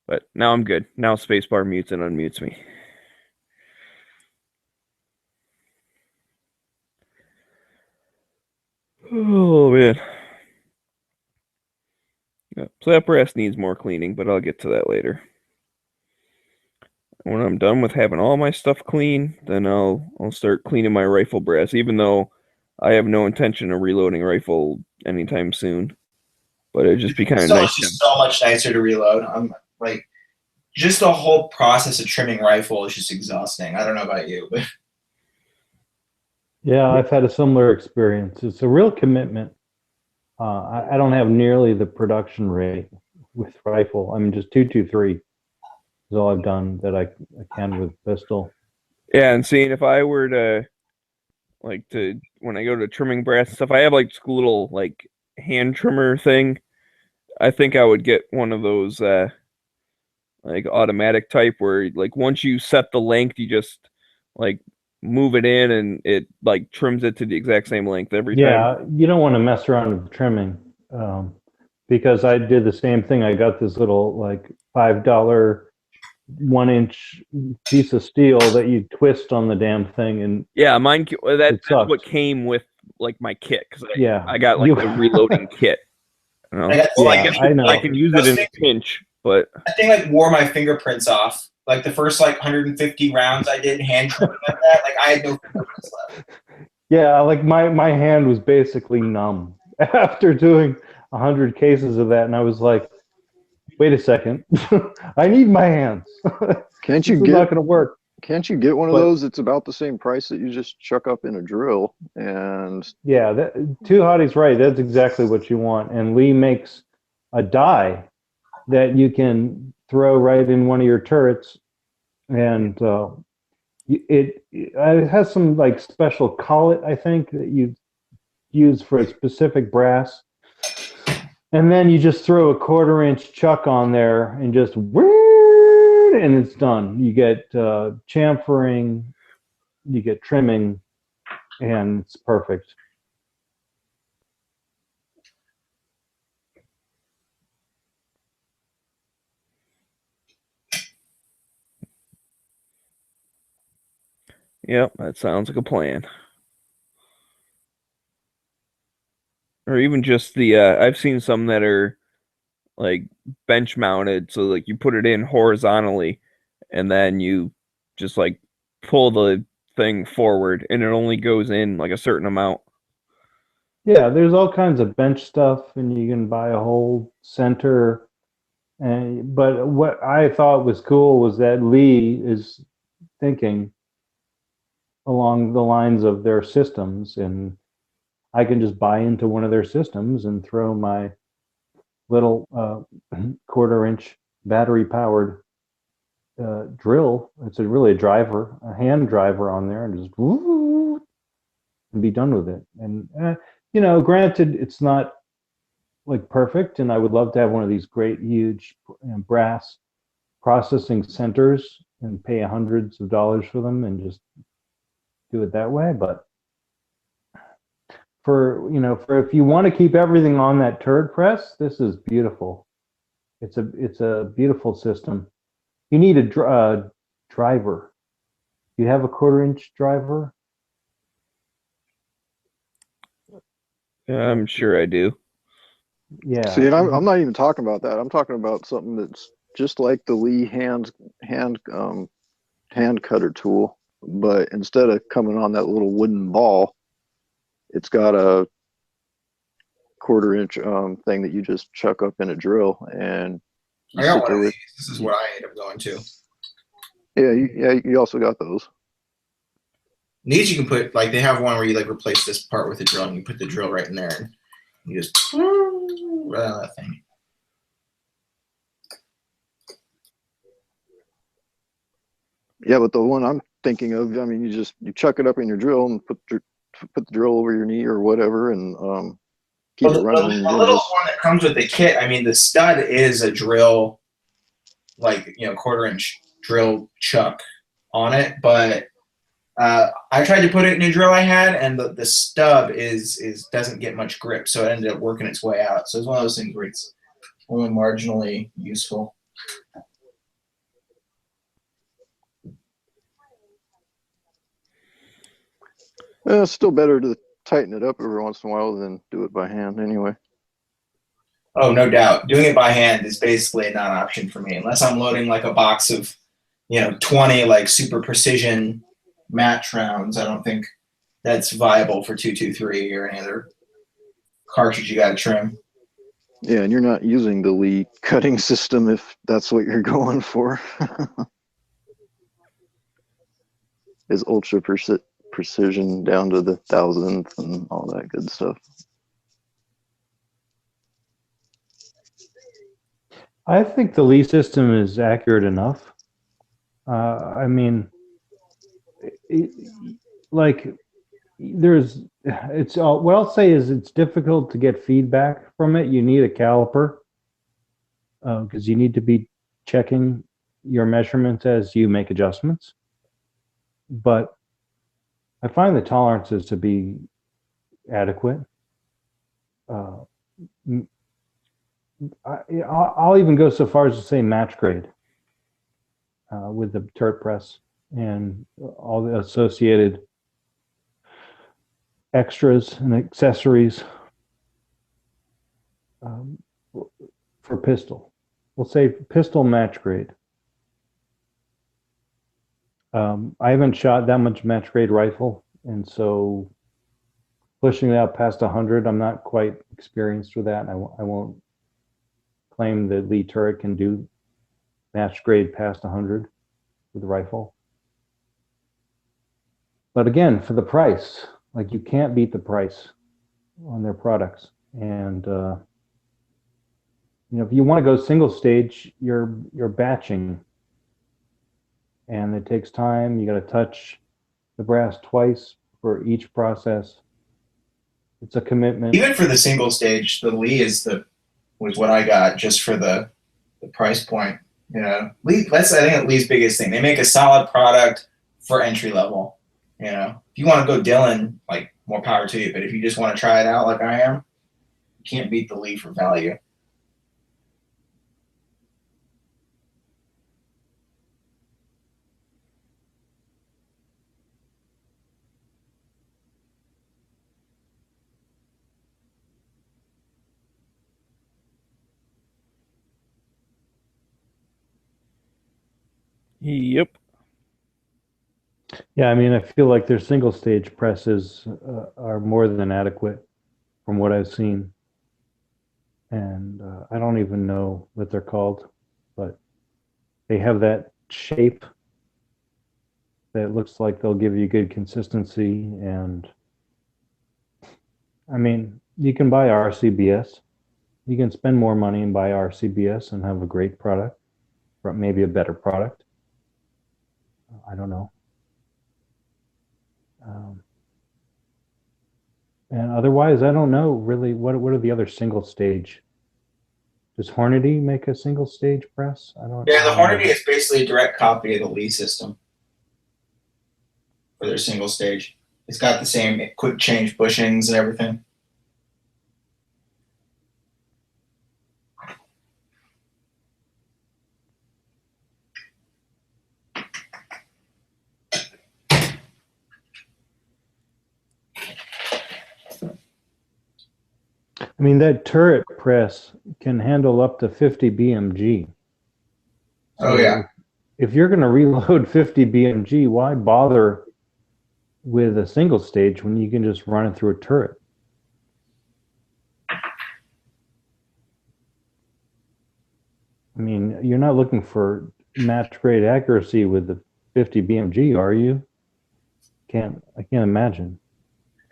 But now I'm good. Now spacebar mutes and unmutes me. Oh man. Yeah, so that brass needs more cleaning, but I'll get to that later. When I'm done with having all my stuff clean, then I'll start cleaning my rifle brass, even though I have no intention of reloading rifle anytime soon. But it'd just be kind of nice. It's just so much nicer to reload. I'm like, just the whole process of trimming rifle is just exhausting. I don't know about you, but yeah, I've had a similar experience. It's a real commitment. I don't have nearly the production rate with rifle. I mean, just 223 is all I've done that I can with pistol. Yeah, and seeing if I were to when I go to trimming brass and stuff, I have like this little like hand trimmer thing. I think I would get one of those like automatic type where like once you set the length, you just like move it in and it like trims it to the exact same length every time. Yeah, you don't want to mess around with trimming because I did the same thing. I got this little like $5 1-inch piece of steel that you twist on the damn thing, and yeah, mine that's what came with like my kit, because I got like the reloading kit. You know? I can use it in a pinch, but I think like wore my fingerprints off. Like the first like 150 rounds I did hand trimming like that, like I had no fingerprints left. Yeah, like my hand was basically numb after doing 100 cases of that, and I was like, wait a second, I need my hands. Can't you this is not going to work? Can't you get one of those? It's about the same price that you just chuck up in a drill. And yeah, Two Hotties right. That's exactly what you want. And Lee makes a die that you can throw right in one of your turrets, and it has some like special collet, I think, that you use for a specific brass. And then you just throw a 1/4-inch chuck on there and just and it's done. You get chamfering, you get trimming, and it's perfect. Yep, that sounds like a plan. Or even just the I've seen some that are like bench mounted, so like you put it in horizontally and then you just like pull the thing forward and it only goes in like a certain amount. Yeah, there's all kinds of bench stuff, and you can buy a whole center. But what I thought was cool was that Lee is thinking along the lines of their systems, and I can just buy into one of their systems and throw my little quarter-inch battery-powered drill. It's really a driver, a hand driver on there, and just woo, and be done with it. And you know, granted, it's not like perfect, and I would love to have one of these great, huge brass processing centers and pay hundreds of dollars for them and just do it that way. But for if you want to keep everything on that turd press, this is beautiful. It's a beautiful system. You need a driver. You have a quarter-inch driver? I'm sure I do. Yeah. See, and I'm not even talking about that. I'm talking about something that's just like the Lee hand cutter tool, but instead of coming on that little wooden ball, it's got a quarter-inch thing that you just chuck up in a drill, and I got one of these. This is what I end up going to. Yeah, you also got those. These you can put, like, they have one where you like replace this part with a drill, and you put the drill right in there, and you just right on that thing. Yeah, but the one I'm thinking of, I mean, you chuck it up in your drill and put the drill over your knee or whatever, and keep it running. The little one that comes with the kit, I mean, the stud is a drill, like, quarter-inch drill chuck on it, but I tried to put it in a drill I had, and the stub doesn't get much grip, so it ended up working its way out. So it's one of those things where it's only marginally useful. It's still better to tighten it up every once in a while than do it by hand anyway. Oh, no doubt. Doing it by hand is basically a non-option for me, unless I'm loading like a box of 20 like super precision match rounds. I don't think that's viable for 223 or any other cartridge you got to trim. Yeah, and you're not using the Lee cutting system if that's what you're going for. Is ultra precision down to the thousandth and all that good stuff. I think the Lee system is accurate enough. I mean, what I'll say is it's difficult to get feedback from it. You need a caliper because you need to be checking your measurements as you make adjustments. But I find the tolerances to be adequate. I'll even go so far as to say match grade with the turret press and all the associated extras and accessories for pistol. We'll say pistol match grade. I haven't shot that much match grade rifle, and so pushing it out past 100, I'm not quite experienced with that. I won't claim that Lee turret can do match grade past 100 with the rifle. But again, for the price, like, you can't beat the price on their products. And if you want to go single stage, you're batching, and it takes time. You got to touch the brass twice for each process. It's a commitment. Even for the single stage, the Lee was what I got just for the price point. Lee, I think Lee's biggest thing. They make a solid product for entry level. If you want to go Dylan, like, more power to you. But if you just want to try it out like I am, you can't beat the Lee for value. Yep. Yeah, I mean, I feel like their single stage presses are more than adequate. from what I've seen. And I don't even know what they're called, but they have that shape that looks like they'll give you good consistency. And I mean, you can buy RCBS. You can spend more money and buy RCBS and have a great product, or maybe a better product. I don't know. And otherwise, I don't know really what are the other single stage. Does Hornady make a single stage press? I don't. Yeah, the Hornady is basically a direct copy of the Lee system for their single stage. It's got the same quick change bushings and everything. I mean, that turret press can handle up to 50 BMG. Oh, yeah. If you're going to reload 50 BMG, why bother with a single stage when you can just run it through a turret? I mean, you're not looking for match grade accuracy with the 50 BMG, are you? I can't imagine.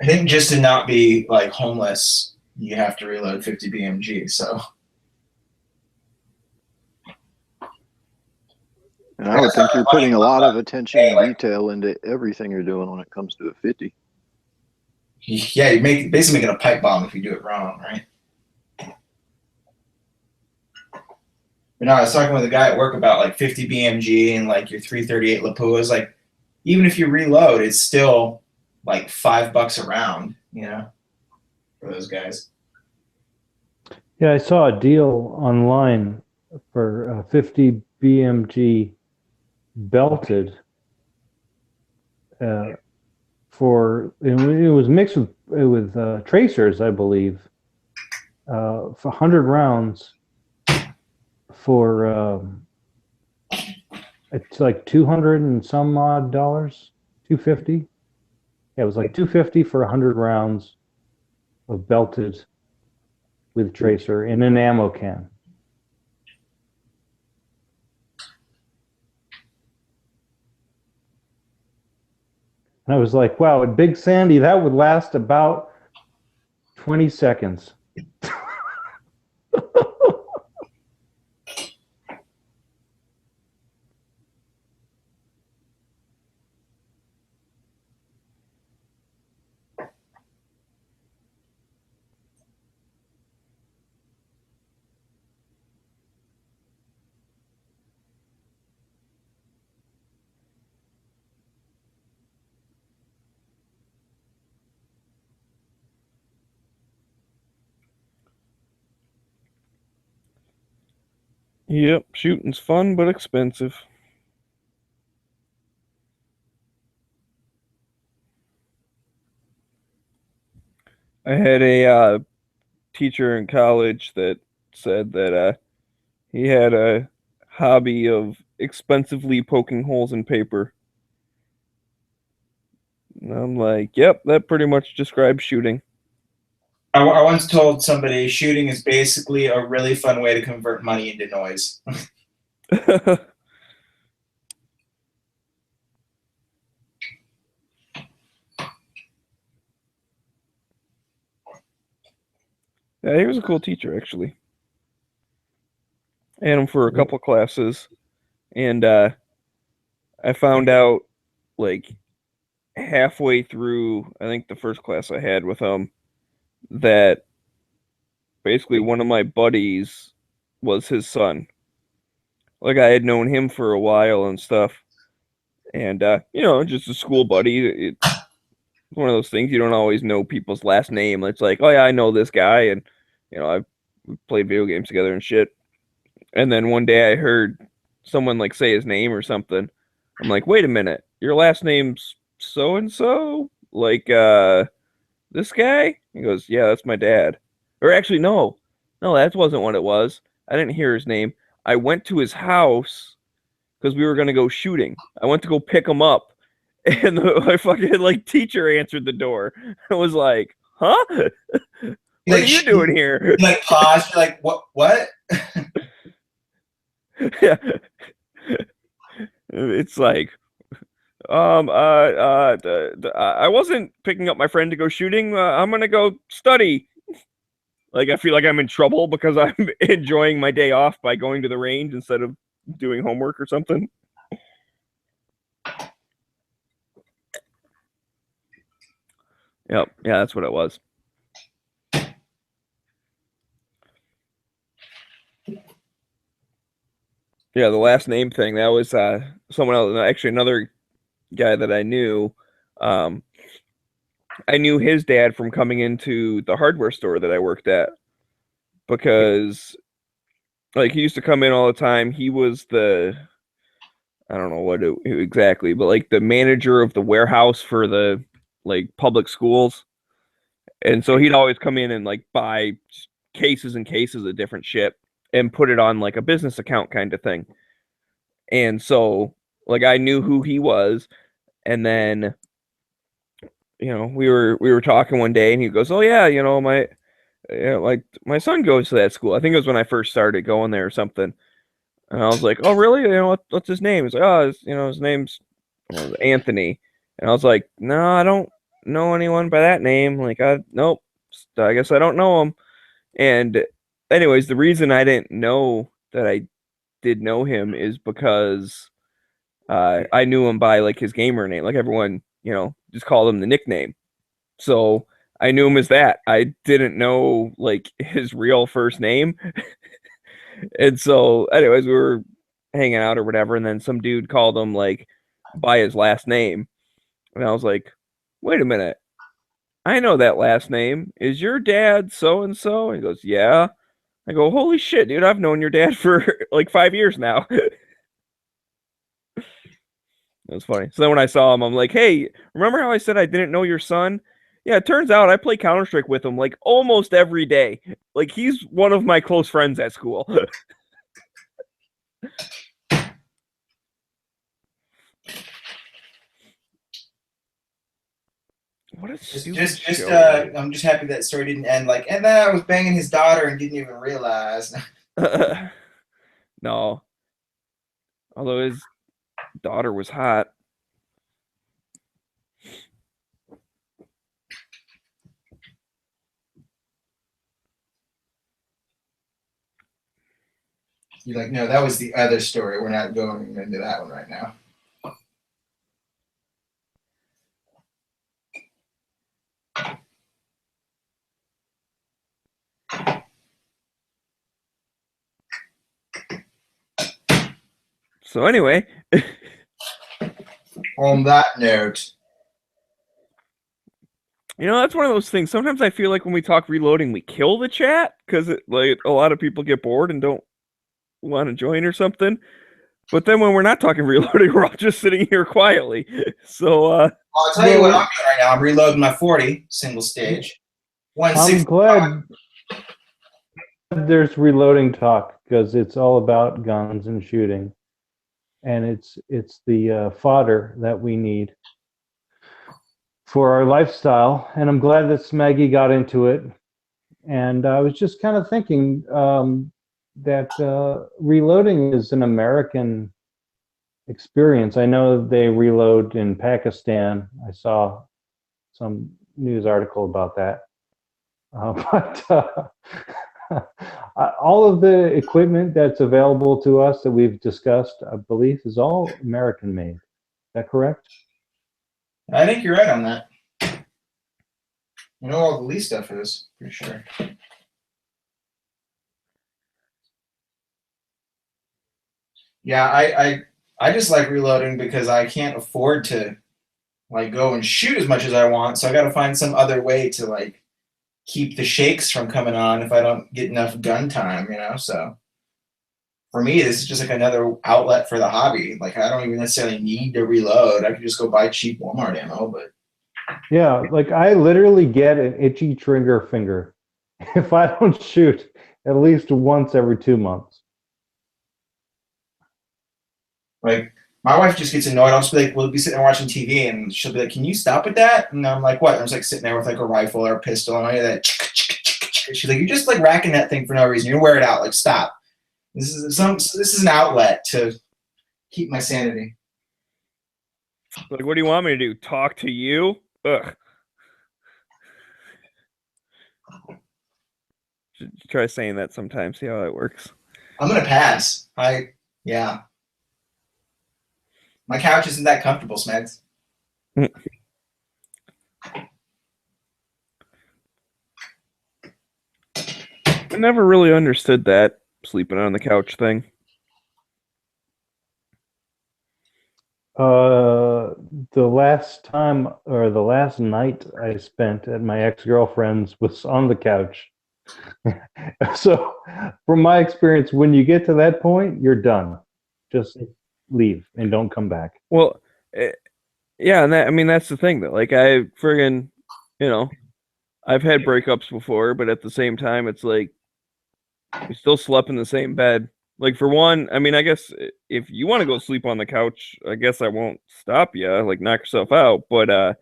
I think just to not be like homeless, you have to reload 50 BMG. So, and I would think you're putting a lot of attention and detail into everything you're doing when it comes to a 50. Yeah, you basically making a pipe bomb if you do it wrong, right? But no, I was talking with a guy at work about like 50 BMG and like your 338 Lapuas. Like, even if you reload, it's still like $5 a round, you know, for those guys. Yeah, I saw a deal online for 50 BMG belted for it was mixed with tracers, I believe, for 100 rounds for it's like 200 and some odd dollars, 250. Yeah, it was like 250 for 100 rounds of belted with tracer in an ammo can. And I was like, wow, at Big Sandy, that would last about 20 seconds. Yep, shooting's fun but expensive. I had a teacher in college that said that he had a hobby of expensively poking holes in paper. And I'm like, yep, that pretty much describes shooting. I once told somebody shooting is basically a really fun way to convert money into noise. Yeah, he was a cool teacher, actually. I had him for a couple classes, and I found out, like, halfway through, I think the first class I had with him, that basically one of my buddies was his son. Like, I had known him for a while and stuff, and, you know, just a school buddy. It's one of those things, you don't always know people's last name. It's like, oh, yeah, I know this guy, and, you know, I've played video games together and shit. And then one day I heard someone, like, say his name or something. I'm like, wait a minute, your last name's so-and-so? Like, this guy? He goes, yeah, that's my dad. Or actually, no, that wasn't what it was. I didn't hear his name. I went to his house because we were going to go shooting. I went to go pick him up, and my fucking, like, teacher answered the door. I was like, huh? What are you doing here? You like pause. You're like, what? Yeah. It's like, I wasn't picking up my friend to go shooting. I'm gonna go study. Like, I feel like I'm in trouble because I'm enjoying my day off by going to the range instead of doing homework or something. Yep. Yeah, that's what it was. Yeah, the last name thing, that was someone else, actually another guy that I knew. I knew his dad from coming into the hardware store that I worked at, because like he used to come in all the time. He was I don't know exactly, but like the manager of the warehouse for the like public schools. And so he'd always come in and like buy cases and cases of different shit and put it on like a business account kind of thing. And so like I knew who he was, and then we were talking one day and he goes, "Oh yeah, my son goes to that school." I think it was when I first started going there or something. And I was like, "Oh really? What's his name?" He's like, "Oh, his name's Anthony." And I was like, "No, I don't know anyone by that name. Like, nope, I guess I don't know him." And anyways, the reason I didn't know that I did know him is because I knew him by like his gamer name. Like everyone, just called him the nickname. So I knew him as that. I didn't know like his real first name. And so anyways, we were hanging out or whatever, and then some dude called him like by his last name. And I was like, "Wait a minute. I know that last name. Is your dad so-and-so?" And he goes, "Yeah." I go, "Holy shit, dude, I've known your dad for like 5 years now." It was funny. So then when I saw him, I'm like, "Hey, remember how I said I didn't know your son? Yeah, it turns out I play Counter-Strike with him like almost every day. Like he's one of my close friends at school." What a stupid I'm just happy that story didn't end like, and then I was banging his daughter and didn't even realize. No. Although his daughter was hot. You're like, "No, that was the other story. We're not going into that one right now." So anyway, on that note, that's one of those things. Sometimes I feel like when we talk reloading, we kill the chat because like a lot of people get bored and don't want to join or something. But then when we're not talking reloading, we're all just sitting here quietly. So I'll tell you what I'm doing right now. I'm reloading my 40 single stage. I'm glad there's reloading talk because it's all about guns and shooting, and it's the fodder that we need for our lifestyle. And I'm glad that Smaggy got into it. And I was just kind of thinking that reloading is an American experience. I know they reload in Pakistan. I saw some news article about that. But all of the equipment that's available to us that we've discussed, I believe, is all American made. Is that correct? I think you're right on that. All the Lee stuff is, pretty sure. Yeah, I just like reloading because I can't afford to like go and shoot as much as I want, so I got to find some other way to like keep the shakes from coming on if I don't get enough gun time, So for me, this is just like another outlet for the hobby. Like I don't even necessarily need to reload. I could just go buy cheap Walmart ammo, but yeah, like I literally get an itchy trigger finger if I don't shoot at least once every 2 months. Like my wife just gets annoyed. I'll just be like, we'll be sitting there watching TV, and she'll be like, "Can you stop at that?" And I'm like, "What?" And I was like sitting there with like a rifle or a pistol, and I hear that. She's like, you're just like racking that thing for no reason. You're gonna wear it out. Like, stop. This is an outlet to keep my sanity. Like, what do you want me to do? Talk to you? Ugh. Should try saying that sometime. See how that works. I'm gonna pass. Yeah. My couch isn't that comfortable, Smegs. I never really understood that sleeping on the couch thing. The last time or the last night I spent at my ex-girlfriend's was on the couch. So from my experience, when you get to that point, you're done. Just leave and don't come back. Well, yeah, and that's the thing that, like, I friggin', I've had breakups before, but at the same time, it's like we still slept in the same bed. Like, for one, I guess if you want to go sleep on the couch, I guess I won't stop you. Like, knock yourself out. But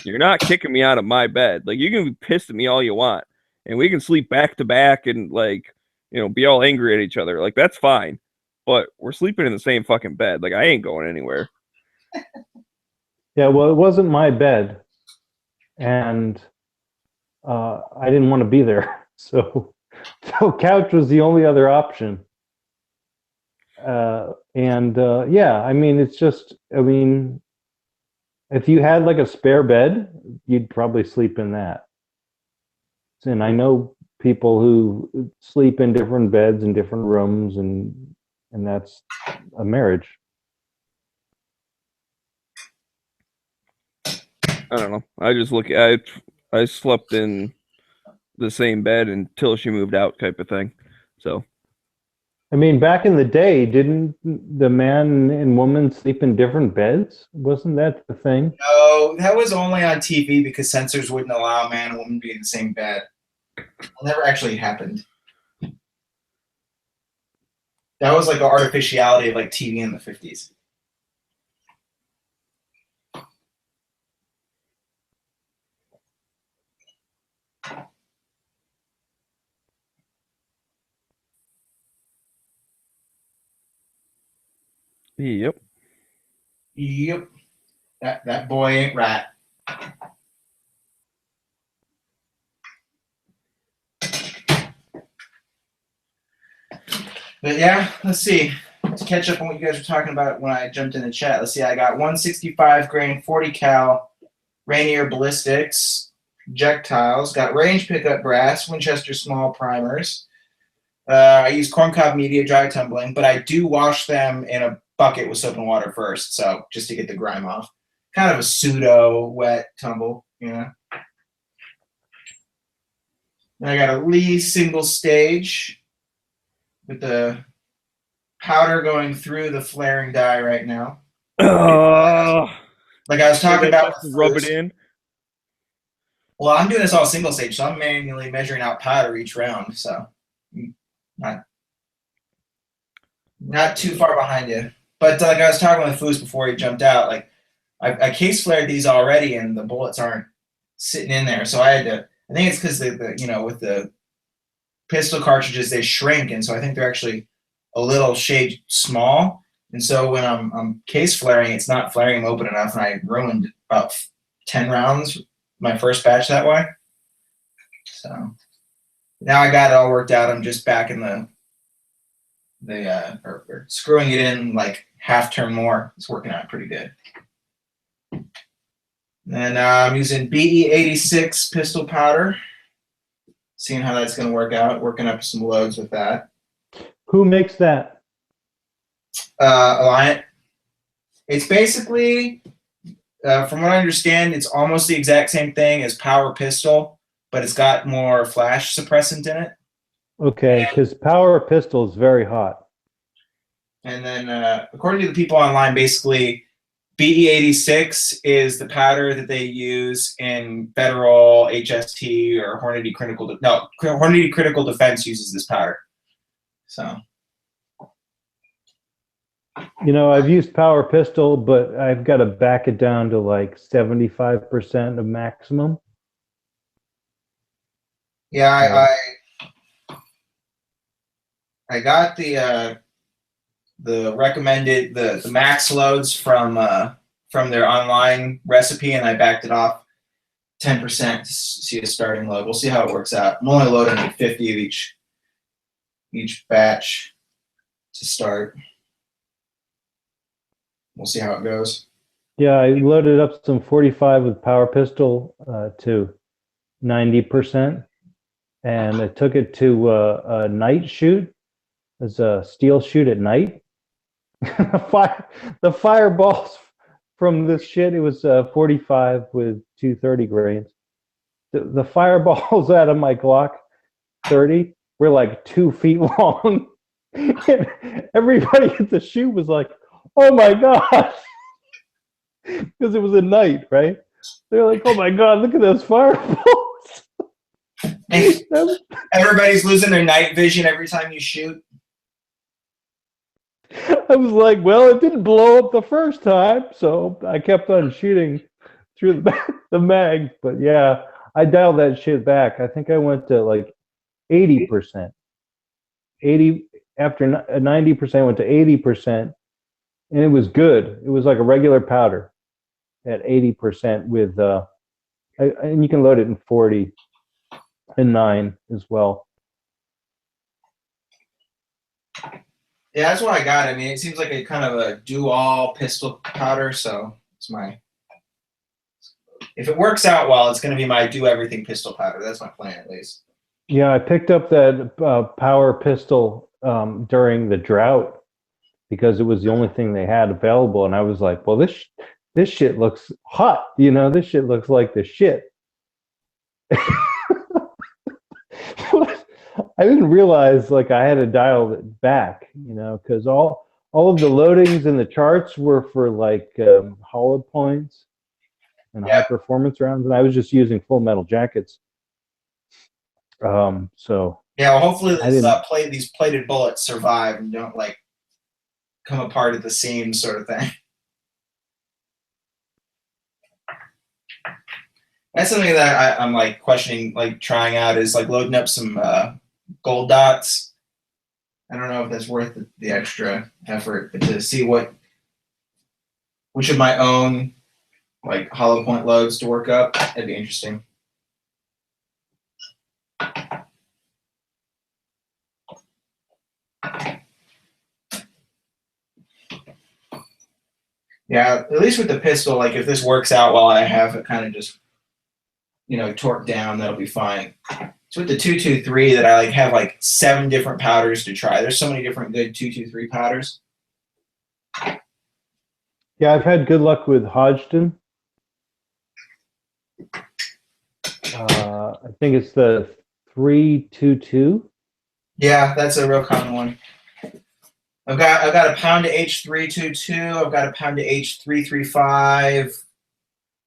you're not kicking me out of my bed. Like, you can be pissed at me all you want, and we can sleep back to back and, like, be all angry at each other. Like, that's fine. But we're sleeping in the same fucking bed. Like, I ain't going anywhere. Yeah, well, it wasn't my bed, and I didn't want to be there. So couch was the only other option. Yeah, it's just, if you had like a spare bed, you'd probably sleep in that. And I know people who sleep in different beds in different rooms, and that's a marriage. I don't know. I just I slept in the same bed until she moved out, type of thing. So, back in the day, didn't the man and woman sleep in different beds? Wasn't that the thing? No, that was only on TV because censors wouldn't allow a man and woman to be in the same bed. It never actually happened. That was like an artificiality of like TV in the 50s. Yep. That boy ain't right. But yeah, let's see. To catch up on what you guys were talking about when I jumped in the chat, let's see. I got 165 grain, 40 cal, Rainier ballistics, projectiles. Got range pickup brass, Winchester small primers. I use corncob media, dry tumbling, but I do wash them in a bucket with soap and water first, so just to get the grime off. Kind of a pseudo wet tumble, And I got a Lee single stage with the powder going through the flaring die right now. Like I was talking about, rub it in. Well, I'm doing this all single stage, so I'm manually measuring out powder each round, so not too far behind you. But like I was talking with Foos before he jumped out, like I case flared these already, and the bullets aren't sitting in there. So I had to. I think it's because with the pistol cartridges they shrink, and so I think they're actually a little shade small. And so when I'm case flaring, it's not flaring them open enough, and I ruined about 10 rounds my first batch that way. So now I got it all worked out. I'm just back in or screwing it in like half turn more. It's working out pretty good. And I'm using BE86 pistol powder. Seeing how that's going to work out. Working up some loads with that. Who makes that? Alliant. It's basically, from what I understand, it's almost the exact same thing as Power Pistol, but it's got more flash suppressant in it. Okay, because Power Pistol is very hot. And then, according to the people online, basically, BE86 is the powder that they use in Federal, HST, or Hornady Critical. Hornady Critical Defense uses this powder. So. I've used Power Pistol, but I've got to back it down to like 75% of maximum. Yeah, I got the recommended the max loads from their online recipe, and I backed it off 10% to see a starting load. We'll see how it works out. I'm only loading like 50 of each batch to start. We'll see how it goes. Yeah, I loaded up some 45 with Power Pistol to 90%, and I took it to a night shoot. It's a steel shoot at night. The fireballs from this shit, it was 45 with 230 grains. The fireballs out of my Glock 30 were like 2 feet long. And everybody at the shoot was like, oh my God. Because it was at night, right? They're like, oh my God, look at those fireballs. Everybody's losing their night vision every time you shoot. I was like, well, it didn't blow up the first time, so I kept on shooting through the mag. But yeah, I dialed that shit back. I think I went to like 80%. 80 after 90% went to 80%, and it was good. It was like a regular powder at 80% with and you can load it in 40 and 9 as well. Yeah, that's what I got. I mean, it seems like a kind of a do-all pistol powder, so it's my. If it works out well, it's going to be my do-everything pistol powder. That's my plan, at least. Yeah, I picked up that Power Pistol during the drought because it was the only thing they had available, and I was like, well, this shit looks hot. You know, this shit looks like the shit. I didn't realize like I had to dial it back, you know, because all of the loadings and the charts were for like hollow points and high performance rounds, and I was just using full metal jackets. So yeah, well, hopefully these plated bullets survive and don't like come apart at the seams, sort of thing. That's something that I'm like questioning, like trying out is like loading up some gold dots. I don't know if that's worth the extra effort, but to see which of my own like hollow point loads to work up, that'd be interesting. Yeah, at least with the pistol, like if this works out well, I have it kind of just, you know, torqued down, that'll be fine. It's with the 223 that I like have like 7 different powders to try. There's so many different good 223 powders. yeah, I've had good luck with Hodgdon. I think it's the 322. Yeah, that's a real common one. I've got a pound to H322. I've got a pound to H335.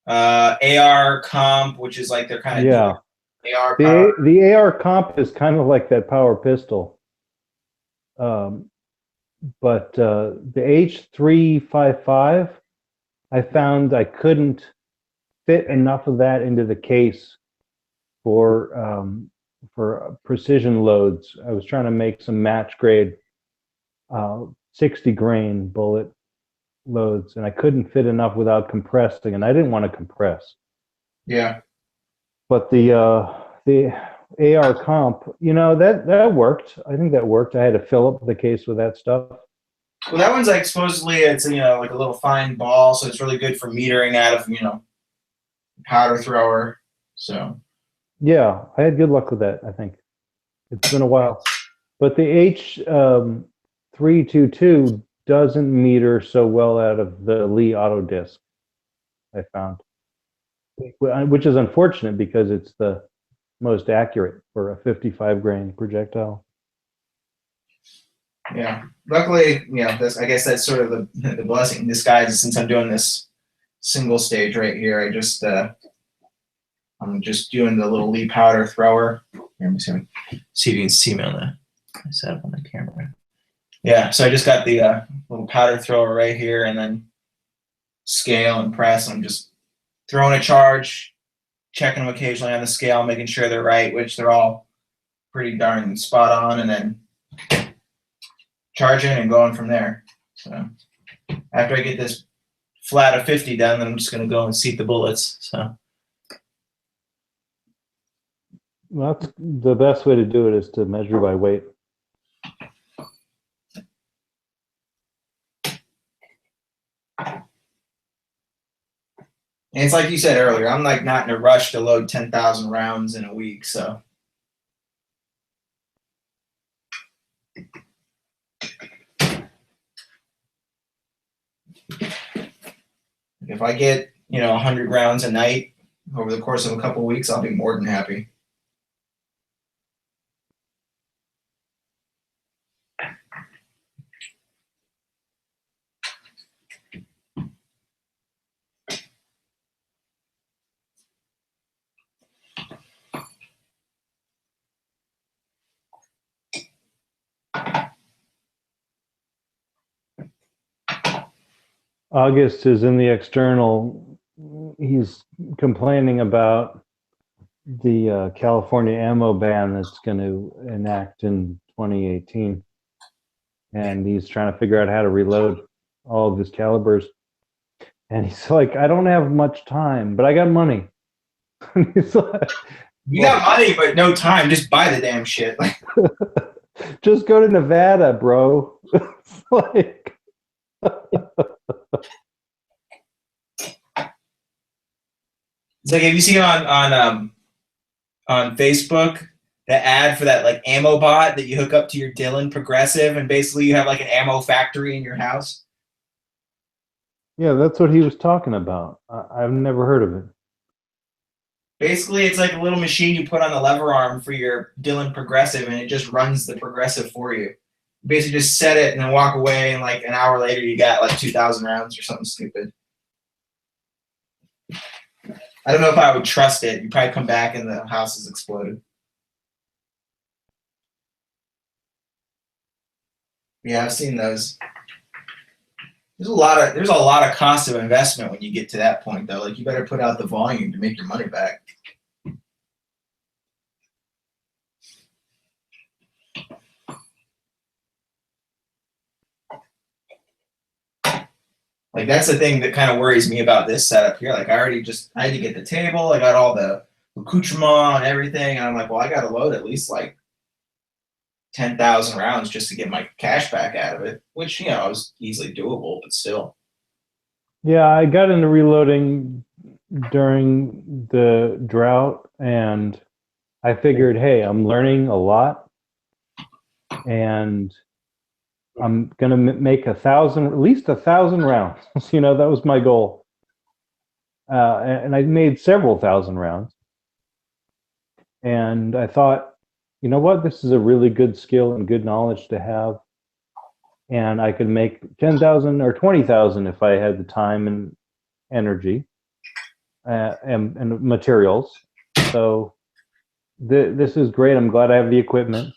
AR comp, which is like they're kind of AR power. The AR comp is kind of like that Power Pistol, but the H355, I found I couldn't fit enough of that into the case for precision loads. I was trying to make some match grade 60 grain bullet loads, and I couldn't fit enough without compressing, and I didn't want to compress. Yeah. But the AR comp, you know, that worked. I think that worked. I had to fill up the case with that stuff. Well, that one's like supposedly it's, you know, like a little fine ball, so it's really good for metering out of, you know, powder thrower. So yeah, I had good luck with that. I think it's been a while, but the H322 doesn't meter so well out of the Lee auto disc, I found, which is unfortunate because it's the most accurate for a 55 grain projectile. yeah, luckily, yeah, I guess that's sort of the blessing in disguise. Since I'm doing this single stage right here, I'm just doing the little Lee powder thrower. Here, let me see if you can see me on the setup on the camera. Yeah, so I just got the little powder thrower right here, and then scale and press. I'm just throwing a charge, checking them occasionally on the scale, making sure they're right, which they're all pretty darn spot on, and then charging and going from there. So after I get this flat of 50 done, then I'm just going to go and seat the bullets. So Well, that's the best way to do it is to measure by weight. And it's like you said earlier, I'm like not in a rush to load 10,000 rounds in a week. So if I get, 100 rounds a night over the course of a couple of weeks, I'll be more than happy. August is in the external. He's complaining about the California ammo ban that's going to enact in 2018. And he's trying to figure out how to reload all of his calibers. And he's like, I don't have much time, but I got money. He's like, You got money, but no time. Just buy the damn shit. just go to Nevada, bro. It's like... It's like, have you seen on Facebook the ad for that like ammo bot that you hook up to your Dillon Progressive, and basically you have like an ammo factory in your house? Yeah, that's what he was talking about. I've never heard of it. Basically, it's like a little machine you put on the lever arm for your Dillon Progressive, and it just runs the Progressive for you. You basically just set it and then walk away, and like an hour later, you got like 2,000 rounds or something stupid. I don't know if I would trust it. You'd probably come back and the house is exploded. Yeah, I've seen those. There's a lot of cost of investment when you get to that point, though. Like, you better put out the volume to make your money back. Like, that's the thing that kind of worries me about this setup here. Like, I had to get the table. I got all the accoutrement and everything. And I'm like, well, I got to load at least like 10,000 rounds just to get my cash back out of it, which, was easily doable, but still. Yeah, I got into reloading during the drought, and I figured, hey, I'm learning a lot, and I'm gonna make at least 1,000 rounds. That was my goal, and I made several thousand rounds. And I thought, you know what? This is a really good skill and good knowledge to have. And I could make 10,000 or 20,000 if I had the time and energy and materials. So this is great. I'm glad I have the equipment.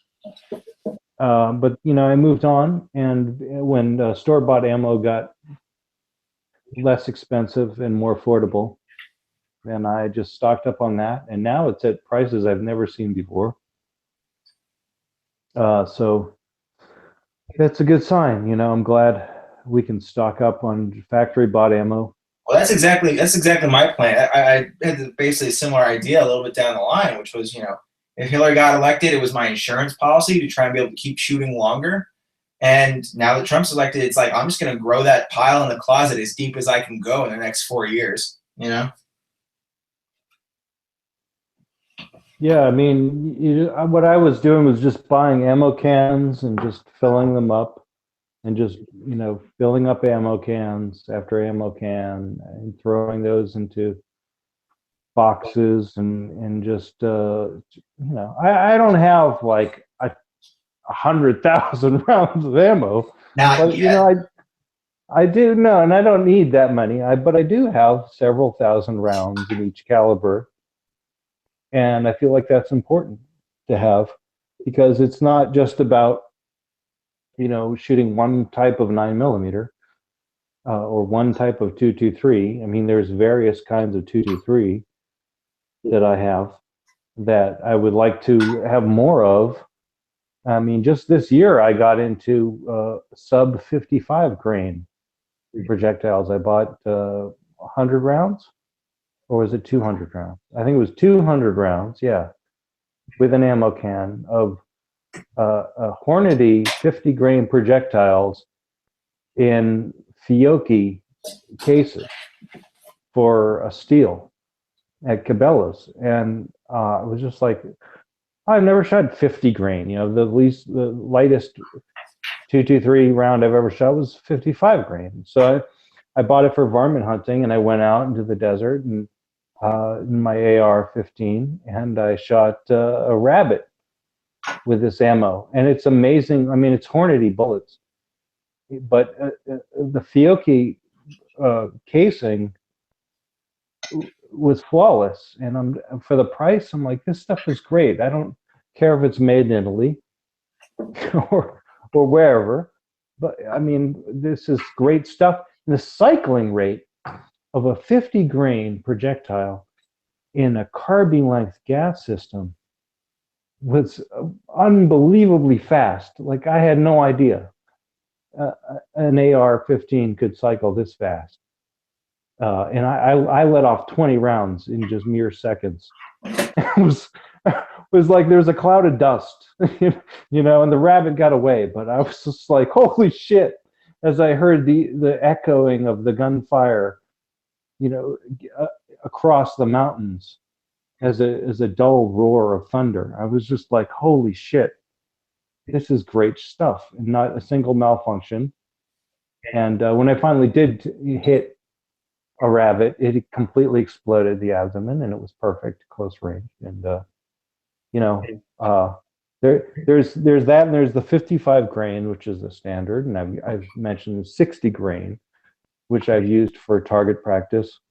But I moved on, and when store-bought ammo got less expensive and more affordable, then I just stocked up on that, and now it's at prices I've never seen before. So that's a good sign. I'm glad we can stock up on factory-bought ammo. Well, that's exactly my plan. I had basically a similar idea a little bit down the line, which was, if Hillary got elected, it was my insurance policy to try and be able to keep shooting longer. And now that Trump's elected, it's like, I'm just going to grow that pile in the closet as deep as I can go in the next 4 years, Yeah, I mean, what I was doing was just buying ammo cans and just filling them up, and just, filling up ammo cans after ammo can and throwing those into boxes and just, I don't have like 100,000 rounds of ammo. But, I do know, and I don't need that many, but I do have several thousand rounds in each caliber. And I feel like that's important to have, because it's not just about, shooting one type of 9mm or one type of 223. I mean, there's various kinds of 223. that I have that I would like to have more of. I mean, just this year I got into sub 55 grain projectiles. I bought 100 rounds, or was it 200 rounds? I think it was 200 rounds, yeah, with an ammo can of Hornady 50 grain projectiles in Fiocchi cases for a steel at Cabela's. And it was just like, I've never shot 50 grain. You know, the lightest 223 round I've ever shot was 55 grain. So I bought it for varmint hunting, and I went out into the desert and in my AR-15, and I shot a rabbit with this ammo. And it's amazing. I mean, it's Hornady bullets, but the Fiocchi casing was flawless. And for the price, I'm like, this stuff is great. I don't care if it's made in Italy or wherever, but I mean, this is great stuff. The cycling rate of a 50 grain projectile in a carbine length gas system was unbelievably fast. Like, I had no idea an AR-15 could cycle this fast. And I let off 20 rounds in just mere seconds. It was like there was a cloud of dust, you know, and the rabbit got away. But I was just like, holy shit, as I heard the echoing of the gunfire, you know, across the mountains as a dull roar of thunder. I was just like, holy shit, this is great stuff, and not a single malfunction. And when I finally did hit a rabbit, it completely exploded the abdomen, and it was perfect close range. And you know, there's that, and there's the 55 grain, which is the standard, and I've mentioned 60 grain, which I've used for target practice.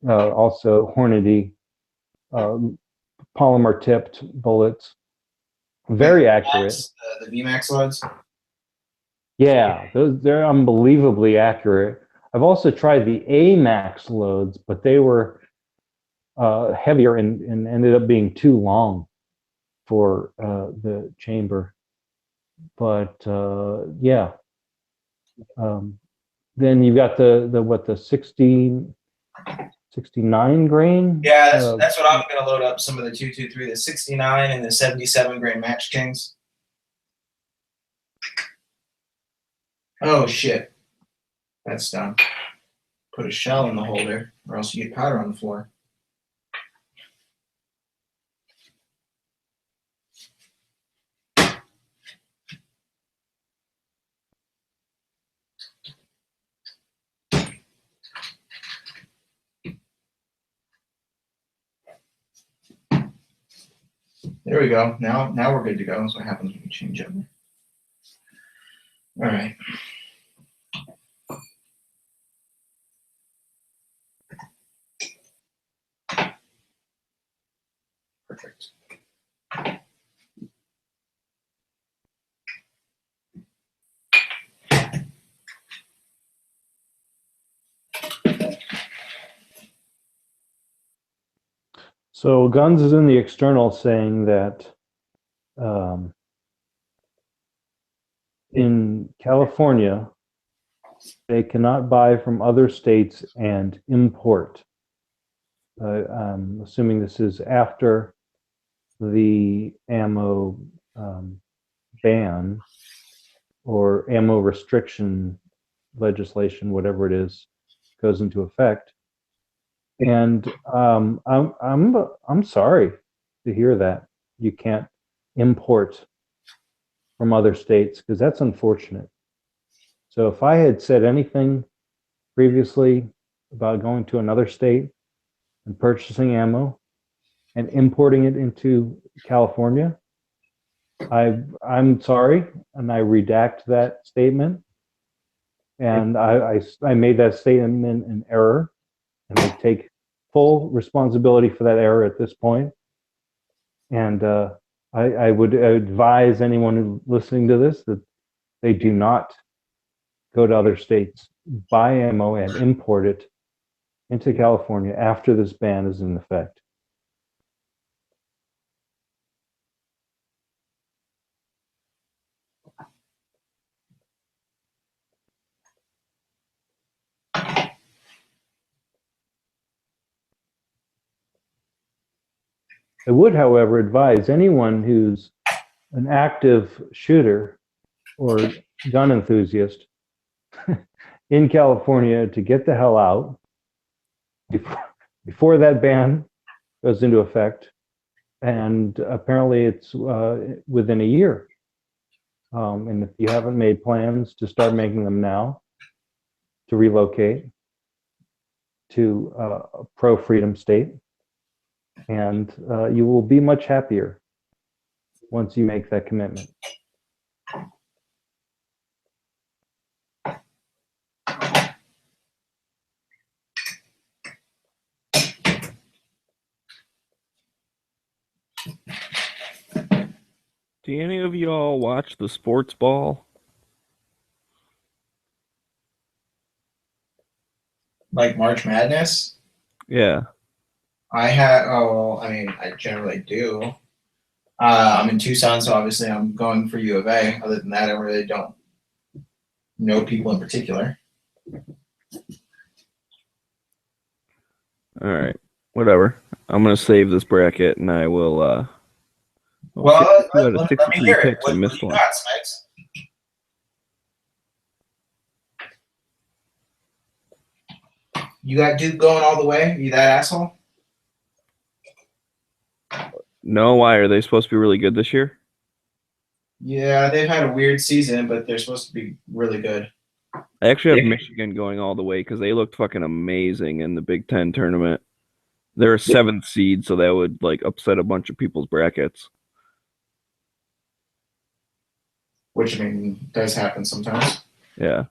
Also Hornady polymer tipped bullets, very accurate. The VMAX loads. Yeah, they're unbelievably accurate. I've also tried the AMAX loads, but they were heavier and ended up being too long for the chamber. But yeah, then you've got the 69 grain. Yeah, that's what I'm going to load up. Some of the 223, the 69 and the 77 grain Match Kings. Oh shit, that's done. Put a shell in the holder, or else you get powder on the floor. There we go. Now we're good to go. That's what happens when you change over. All right. Perfect. So Guns is in the external saying that in California, they cannot buy from other states and import. I'm assuming this is after the ammo ban or ammo restriction legislation, whatever it is, goes into effect. And I'm sorry to hear that you can't import from other states, because that's unfortunate. So if I had said anything previously about going to another state and purchasing ammo and importing it into California, I'm sorry, and I redact that statement. And I made that statement in error, and I take full responsibility for that error at this point. And I would advise anyone listening to this that they do not go to other states, buy ammo, and import it into California after this ban is in effect. I would, however, advise anyone who's an active shooter or gun enthusiast in California to get the hell out before that ban goes into effect. And apparently it's within a year. And if you haven't made plans to start making them now, to relocate to a pro-freedom state, and you will be much happier once you make that commitment. Do any of you all watch the sports ball? Like March Madness? Yeah. I generally do. I'm in Tucson, so obviously I'm going for U of A. Other than that, I really don't know people in particular. All right. Whatever. I'm going to save this bracket, and I will... Well, let me 63 hear it. picks, I What missed do you one. got, Smikes? You got Duke going all the way? You that asshole? No, why? Are they supposed to be really good this year? Yeah, they've had a weird season, but they're supposed to be really good. I actually have Michigan going all the way because they looked fucking amazing in the Big Ten tournament. They're a 7th seed, so that would like upset a bunch of people's brackets. Which, I mean, does happen sometimes. Yeah.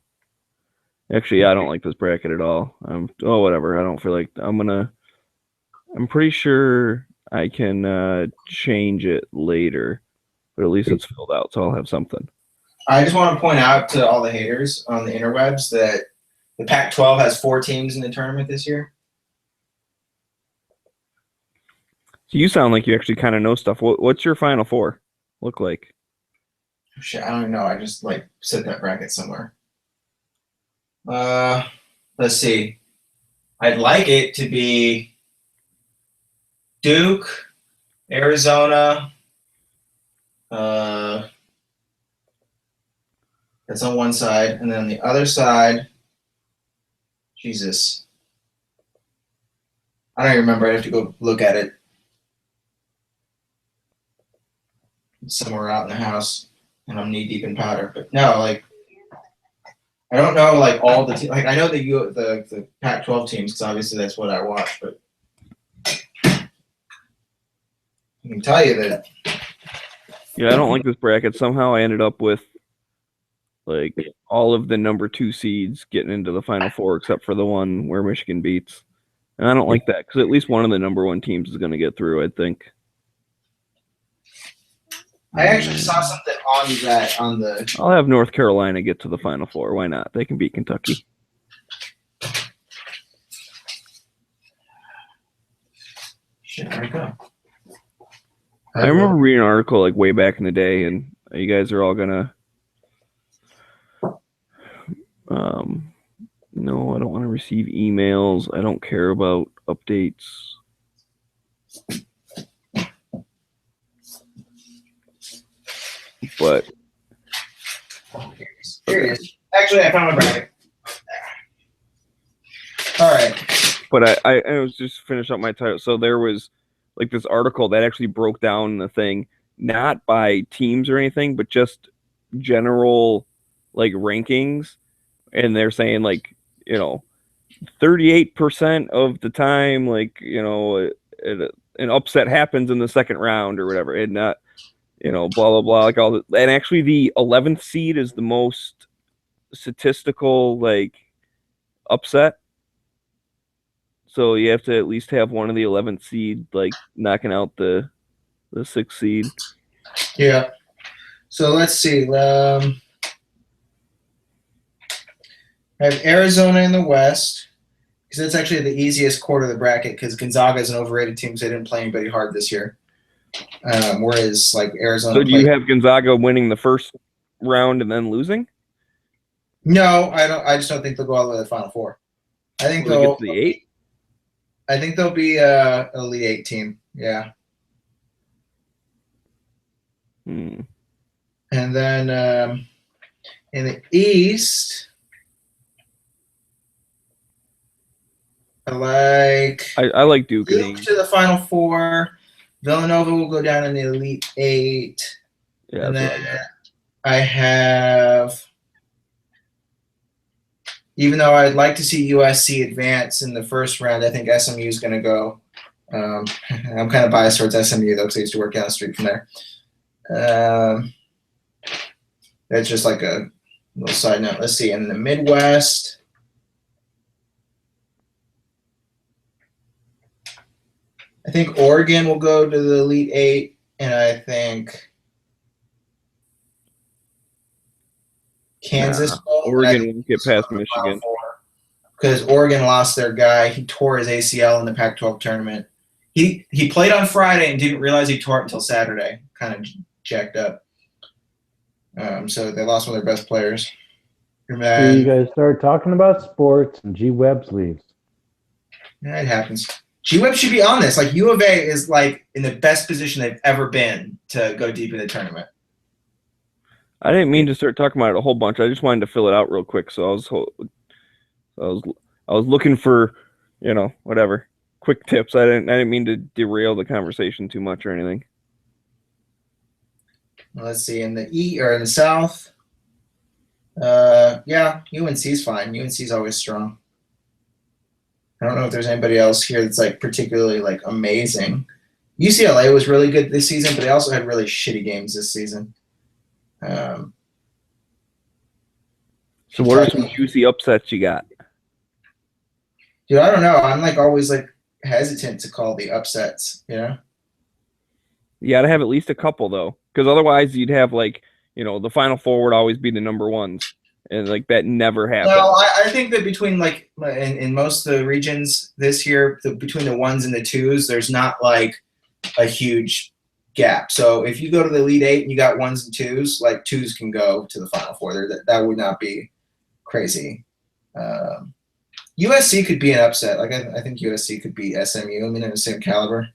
Actually, I don't like this bracket at all. Whatever. I don't feel like I'm pretty sure I can change it later, but at least it's filled out, so I'll have something. I just want to point out to all the haters on the interwebs that the Pac-12 has 4 teams in the tournament this year. So you sound like you actually kind of know stuff. What's your Final Four look like? Shit, I don't even know. I just set that bracket somewhere. Let's see. I'd like it to be Duke, Arizona. That's on one side, and then on the other side, Jesus, I don't even remember. I have to go look at it. It's somewhere out in the house, and I'm knee deep in powder. But no, I don't know all the teams. I know the Pac-12 teams because obviously that's what I watch. But I can tell you that. Yeah, I don't like this bracket. Somehow I ended up with all of the number 2 seeds getting into the Final Four except for the one where Michigan beats. And I don't like that because at least one of the number 1 teams is going to get through, I think. I actually saw something on the. I'll have North Carolina get to the Final Four. Why not? They can beat Kentucky. Shit, where'd it go? I remember reading an article way back in the day, and you guys are all gonna. No, I don't want to receive emails. I don't care about updates. But here it is. Actually, I found a bracket. All right. But I was just finish up my title. So there was this article that actually broke down the thing, not by teams or anything, but just general rankings. And they're saying 38% of the time, an upset happens in the second round or whatever, and not, blah blah blah, all that. And actually, the 11th seed is the most statistical upset. So you have to at least have one of the 11th seed knocking out the 6th seed. Yeah. So let's see. I have Arizona in the West because that's actually the easiest quarter of the bracket because Gonzaga is an overrated team because they didn't play anybody hard this year. Whereas Arizona. So do you have Gonzaga winning the first round and then losing? No, I don't. I just don't think they'll go all the way to the Final Four. I think they'll get to the 8. I think they'll be a Elite 8 team. Yeah. Hmm. And then in the East, I like Duke. Duke to the Final Four. Villanova will go down in the Elite Eight. Yeah, and then I have, even though I'd like to see USC advance in the first round, I think SMU is going to go. I'm kind of biased towards SMU, though, because I used to work down the street from there. That's just like a little side note. Let's see. In the Midwest, I think Oregon will go to the Elite Eight, and I think Kansas will. Oregon won't get past Michigan. Because Oregon lost their guy. He tore his ACL in the Pac-12 tournament. He played on Friday and didn't realize he tore it until Saturday. Kind of jacked up. So they lost one of their best players. And So then, you guys start talking about sports and G Webb's leaves. yeah, it happens. G-Web should be on this. Like, U of A is like in the best position they've ever been to go deep in the tournament. I didn't mean to start talking about it a whole bunch. I just wanted to fill it out real quick. So I was looking for, whatever, quick tips. I didn't mean to derail the conversation too much or anything. Let's see, in the South, yeah, UNC's fine. UNC's always strong. I don't know if there's anybody else here that's like particularly like amazing. UCLA was really good this season, but they also had really shitty games this season. So what are some juicy upsets you got? Dude, I don't know. I'm like always like hesitant to call the upsets, You got to have at least a couple though, because otherwise you'd have like, the Final Four would always be the number ones, and like that never happened. No, I think that between like in most of the regions this year, between the ones and the twos, there's not like a huge gap. So if you go to the Elite Eight and you got ones and twos, like twos can go to the Final Four. That would not be crazy. USC could be an upset. Like I think USC could beat SMU. I mean, they're the same caliber.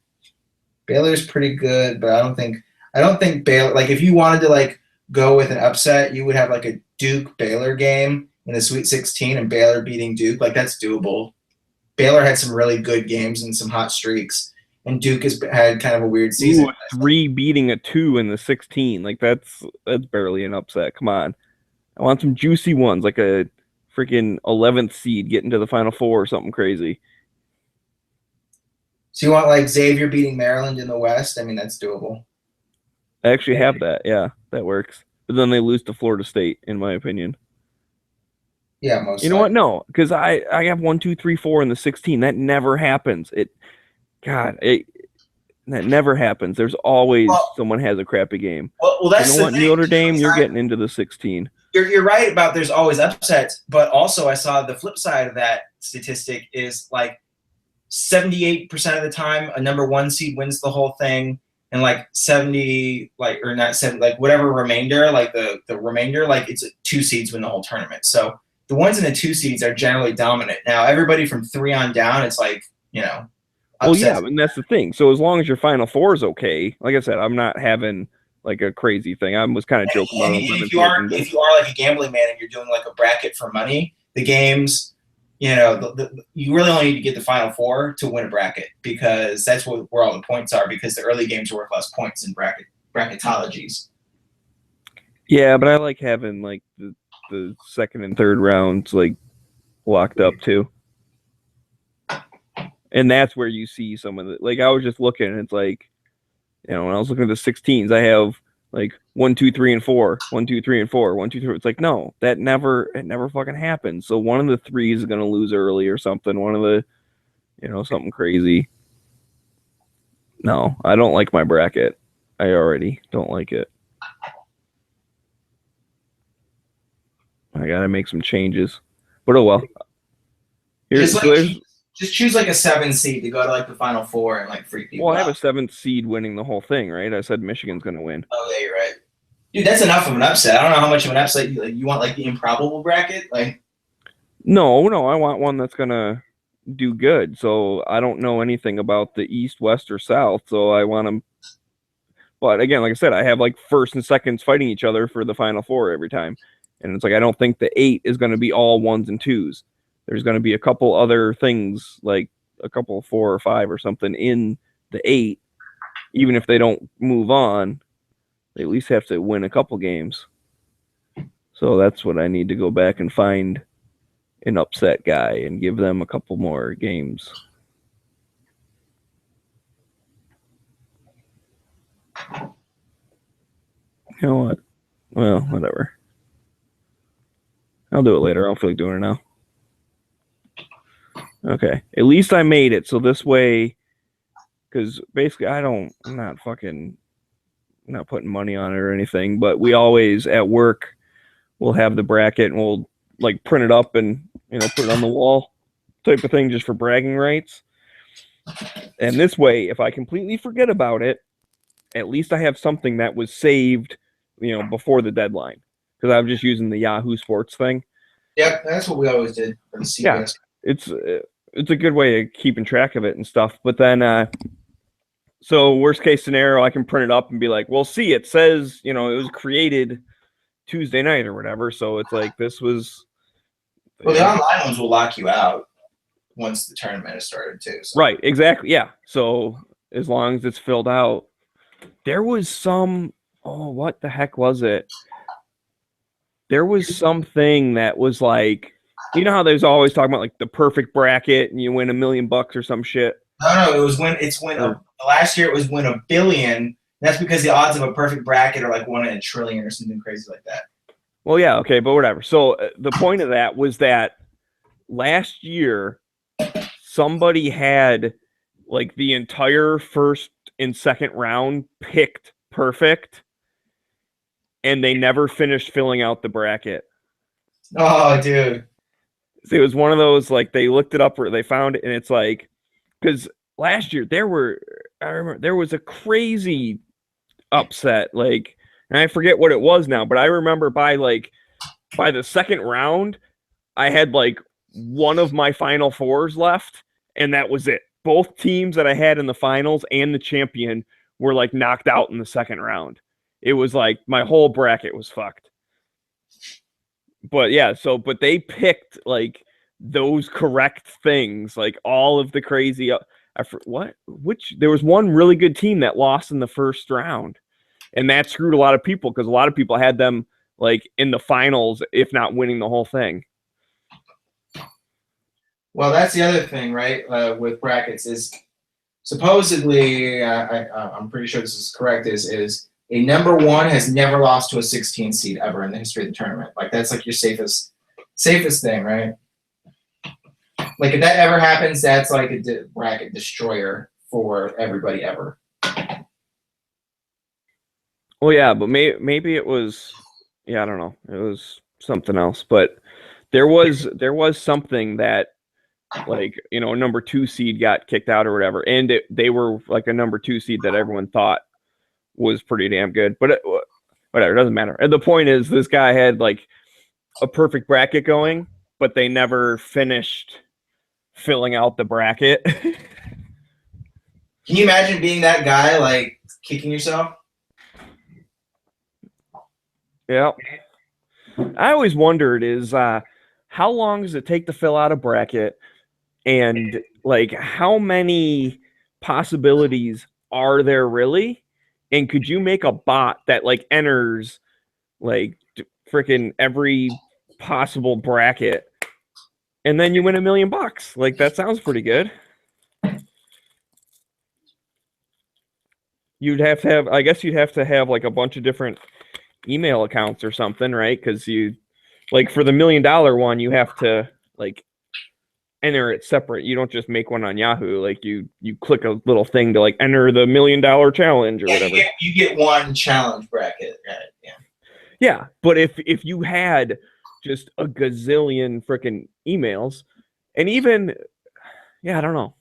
Baylor's pretty good, but I don't think Baylor. Like if you wanted to like go with an upset, you would have like a Duke Baylor game in the Sweet 16 and Baylor beating Duke. Like that's doable. Baylor had some really good games and some hot streaks, and Duke has had kind of a weird season. Ooh, 3 beating a 2 in the 16. Like that's barely an upset. Come on, I want some juicy ones, like a freaking 11th seed getting to the Final Four or something crazy. So you want like Xavier beating Maryland in the West? I mean, that's doable. I actually have that. Yeah, that works. But then they lose to Florida State, in my opinion. Yeah, most. You know what? No, because I have 1, 2, 3, 4 in the 16. That never happens. That never happens. There's always someone has a crappy game. Well, that's what, Notre Dame, you're getting into the 16. You're right about there's always upsets, but also I saw the flip side of that statistic is like 78% of the time a number 1 seed wins the whole thing, and like 70 or not 7 whatever remainder the remainder it's 2 seeds win the whole tournament. So the ones in the 2 seeds are generally dominant. Now everybody from 3 on down, it's like upsets. Well, yeah, and that's the thing. So as long as your Final Four is okay, like I said, I'm not having like a crazy thing. I was kind of joking about it. If you are like a gambling man and you're doing like a bracket for money, the games, you really only need to get the Final Four to win a bracket, because that's where all the points are, because the early games are worth less points in bracketologies. Yeah, but I like having like the second and third rounds like locked up too. And that's where you see some of the, like I was just looking, and it's like, when I was looking at the 16s, I have like 1, 2, 3, and 4, 1, 2, 3, and 4, 1, 2, 3. It's like, no, it never fucking happens. So one of the 3s is gonna lose early or something. One of the, something crazy. No, I don't like my bracket. I already don't like it. I gotta make some changes, but oh well. Just choose like a 7 seed to go to like the Final Four and like freak people out. Well, I have a 7th seed winning the whole thing, right? I said Michigan's going to win. Oh, yeah, you're right. Dude, that's enough of an upset. I don't know how much of an upset you want, like the improbable bracket. No, I want one that's going to do good. So I don't know anything about the East, West, or South. So I want them. But again, like I said, I have like first and seconds fighting each other for the Final Four every time. And it's like I don't think the 8 is going to be all 1s and 2s. There's going to be a couple other things, like a couple 4 or 5 or something in the 8. Even if they don't move on, they at least have to win a couple games. So that's what I need to go back and find an upset guy and give them a couple more games. You know what? Well, whatever. I'll do it later. I don't feel like doing it now. Okay. At least I made it. So this way, because basically I'm not putting money on it or anything, but we always at work will have the bracket and we'll like print it up and, you know, put it on the wall type of thing just for bragging rights. And this way, if I completely forget about it, at least I have something that was saved, you know, before the deadline. Because I'm just using the Yahoo Sports thing. Yep, that's what we always did for the CBS. Yeah, it's a good way of keeping track of it and stuff. But then, so worst case scenario, I can print it up and be like, well, see, it says, you know, it was created Tuesday night or whatever. So it's like this was. Well, the online ones will lock you out once the tournament has started too. So. Right, exactly. Yeah. So as long as it's filled out, there was some. Oh, what the heck was it? There was something that was like, you know how there's always talking about like the perfect bracket and you win $1 million or some shit. No, it was last year it was win $1 billion. That's because the odds of a perfect bracket are like 1 in a trillion or something crazy like that. Well, yeah, okay, but whatever. So the point of that was that last year somebody had like the entire first and second round picked perfect, and they never finished filling out the bracket. Oh, dude. So it was one of those, like, they looked it up or they found it, and it's like, because last year I remember there was a crazy upset, like, and I forget what it was now, but I remember by the second round, I had like one of my Final Fours left, and that was it. Both teams that I had in the finals and the champion were like knocked out in the second round. It was like my whole bracket was fucked. But yeah, but they picked like those correct things, like all of the crazy. There was one really good team that lost in the first round, and that screwed a lot of people because a lot of people had them like in the finals, if not winning the whole thing. Well, that's the other thing, right? With brackets is supposedly, I'm pretty sure this is correct. Is a number 1 has never lost to a 16 seed ever in the history of the tournament. Like that's like your safest thing, right? Like if that ever happens, that's like a bracket destroyer for everybody ever. Well, yeah, but maybe it was, yeah, I don't know, it was something else. But there was something that, like, you know, a number 2 seed got kicked out or whatever, and they were like a number 2 seed that everyone thought was pretty damn good, but whatever, it doesn't matter. And the point is, this guy had like a perfect bracket going, but they never finished filling out the bracket. Can you imagine being that guy, like kicking yourself? Yeah. I always wondered is how long does it take to fill out a bracket, and like how many possibilities are there really? And could you make a bot that like enters like freaking every possible bracket, and then you win $1 million? Like that sounds pretty good. You'd have to have, I guess you'd have to have like a bunch of different email accounts or something, right? Because you, like for the $1 million one, you have to like enter it separate. You don't just make one on Yahoo. Like you click a little thing to like enter the $1 million challenge or whatever. You get one challenge bracket, right? Yeah. Yeah, but if you had just a gazillion freaking emails, and even, yeah, I don't know.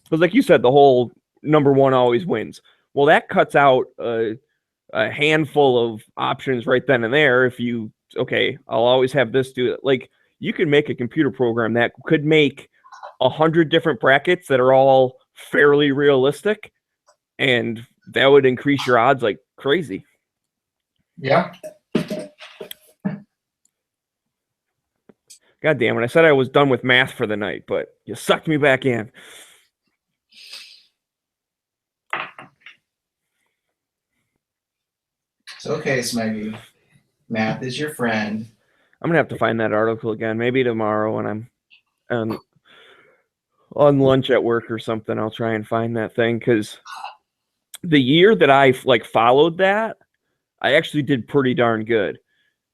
But like you said, the whole number 1 always wins. Well, that cuts out a handful of options right then and there. If you, okay, I'll always have this do it. Like, you could make a computer program that could make 100 different brackets that are all fairly realistic, and that would increase your odds like crazy. Yeah. God damn it. I said I was done with math for the night, but you sucked me back in. It's okay, Smeggy. Math is your friend. I'm gonna have to find that article again. Maybe tomorrow when I'm on lunch at work or something. I'll try and find that thing, because the year that I followed that, I actually did pretty darn good.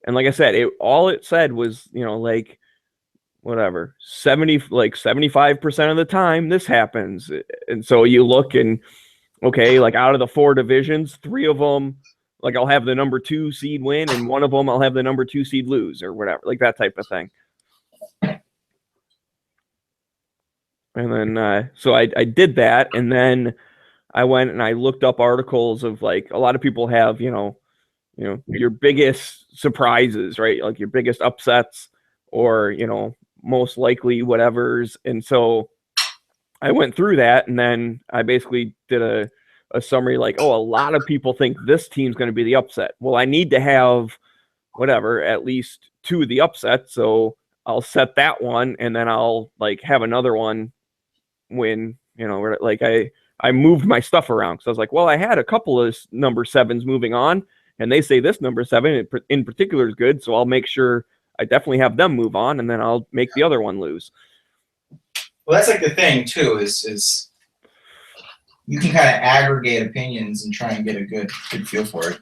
And like I said, all it said was, like whatever, 75% of the time this happens. And so you look and okay, like out of the 4 divisions, 3 of them, like I'll have the number 2 seed win, and 1 of them I'll have the number 2 seed lose, or whatever, like that type of thing. And then so I did that, and then I went and I looked up articles of like a lot of people have, your biggest surprises, right? Like your biggest upsets, or most likely whatevers. And so I went through that, and then I basically did a summary like, oh, a lot of people think this team's going to be the upset. Well, I need to have whatever, at least 2 of the upsets. So I'll set that one, and then I'll like have another one win, like I moved my stuff around. So I was like, well, I had a couple of number 7s moving on, and they say this number 7 in particular is good. So I'll make sure I definitely have them move on, and then I'll make the other one lose. Well, that's like the thing too, is you can kind of aggregate opinions and try and get a good feel for it.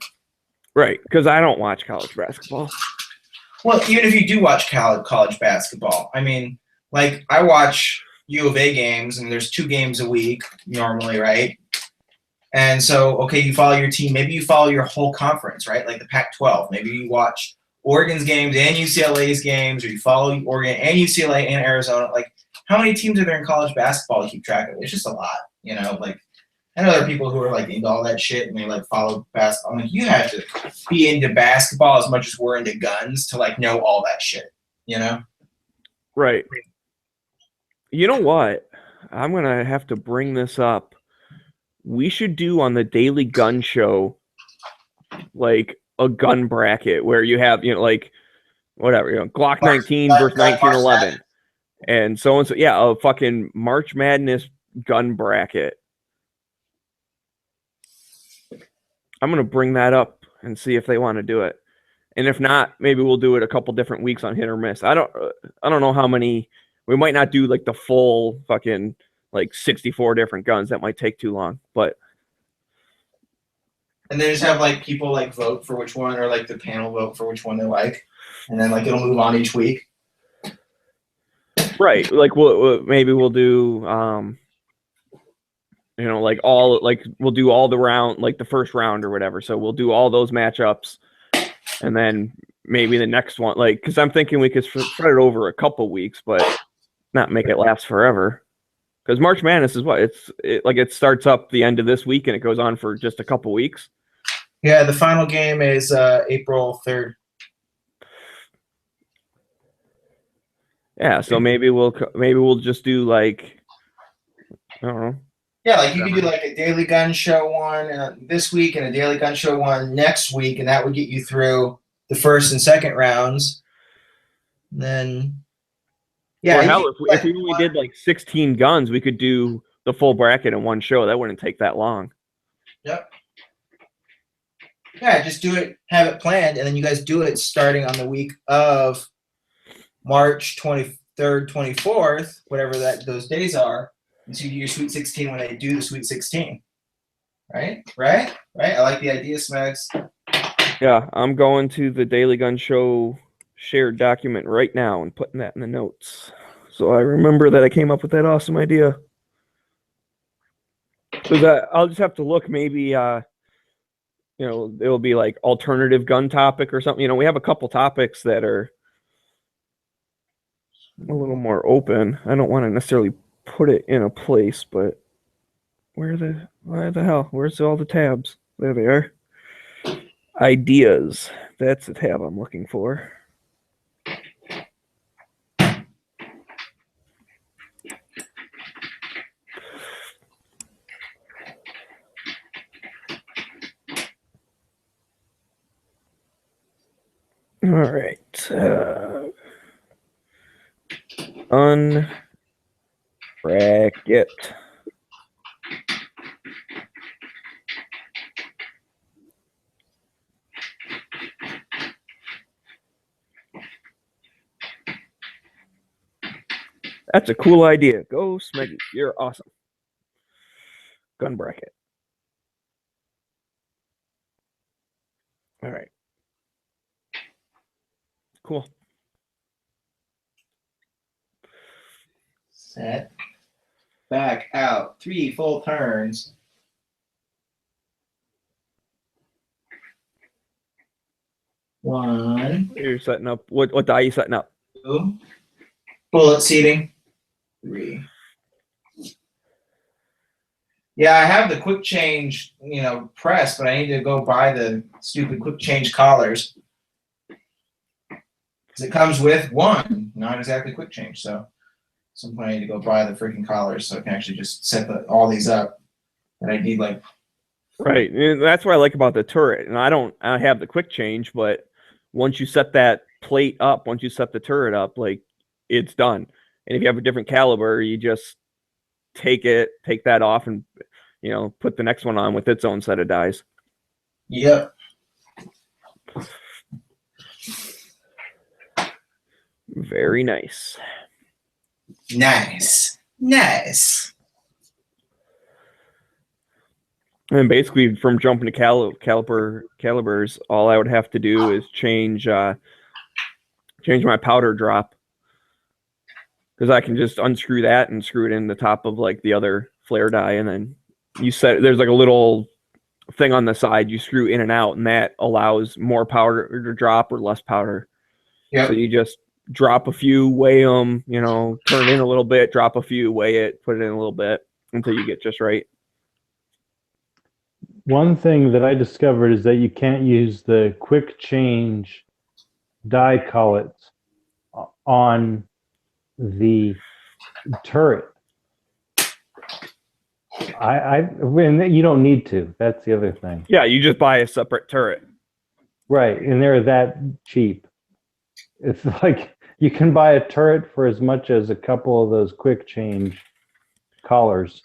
Right, because I don't watch college basketball. Well, even if you do watch college basketball, I mean, like I watch U of A games, and there's 2 games a week normally, right? And so, okay, you follow your team. Maybe you follow your whole conference, right? Like the Pac-12. Maybe you watch Oregon's games and UCLA's games, or you follow Oregon and UCLA and Arizona. Like, how many teams are there in college basketball to keep track of? It's just a lot, Like, I know there are people who are like into all that shit and they like follow basketball. I'm like, you have to be into basketball as much as we're into guns to like know all that shit, Right. You know what? I'm going to have to bring this up. We should do on the Daily Gun Show like a gun bracket where you have, like whatever, Glock 19 versus 1911. And so and so. Yeah, a fucking March Madness gun bracket. I'm going to bring that up and see if they want to do it. And if not, maybe we'll do it a couple different weeks on Hit or Miss. I don't know how many. We might not do like the full fucking like 64 different guns. That might take too long, but. And they just have like people like vote for which one, or like the panel vote for which one they like. And then like it'll move on each week. Right. Like maybe we'll do, like we'll do all the round, like the first round or whatever. So we'll do all those matchups, and then maybe the next one, like, cause I'm thinking we could spread it over a couple weeks, but not make it last forever. Cause March Madness is what it starts up the end of this week and it goes on for just a couple weeks. Yeah. The final game is April 3rd. Yeah. So maybe we'll just do like, I don't know. Yeah, like you could do like a Daily Gun Show one this week and a Daily Gun Show one next week, and that would get you through the first and second rounds. And then, yeah. Or hell, if we only did like 16 guns, we could do the full bracket in one show. That wouldn't take that long. Yep. Yeah, just do it, have it planned, and then you guys do it starting on the week of March 23rd, 24th, whatever those days are. And so you do your Sweet 16 when they do the Sweet 16. Right? I like the idea, Smegs. Yeah, I'm going to the Daily Gun Show shared document right now and putting that in the notes. So I remember that I came up with that awesome idea. So I'll just have to look, maybe, it'll be like alternative gun topic or something. We have a couple topics that are a little more open. I don't want to necessarily put it in a place, but where the hell? Where's all the tabs? There they are. Ideas. That's the tab I'm looking for. All right. Unbracket. That's a cool idea. Go, Smeggy. You're awesome. Gun bracket. All right. Cool. Set. Back out. 3 full turns. One. You're setting up. What die are you setting up? 2. Bullet seating. 3. Yeah, I have the quick change, press, but I need to go buy the stupid quick change collars. Because it comes with one, not exactly quick change. So at some point I need to go buy the freaking collars so I can actually just set all these up. And I need Right. And that's what I like about the turret. And I have the quick change, but once you set that plate up, once you set the turret up, like it's done. And if you have a different caliber, you just take that off and put the next one on with its own set of dies. Yep. Very nice. Nice. And basically, from jumping to calibers, all I would have to do is change my powder drop, because I can just unscrew that and screw it in the top of like the other flare die, and then there's like a little thing on the side you screw in and out, and that allows more powder to drop or less powder. Yep. So you just drop a few, weigh them, turn it in a little bit, drop a few, weigh it, put it in a little bit until you get just right. One thing that I discovered is that you can't use the quick change die collets on the turret. When you don't need to. That's the other thing. Yeah, you just buy a separate turret. Right, and they're that cheap. It's like you can buy a turret for as much as a couple of those quick change collars.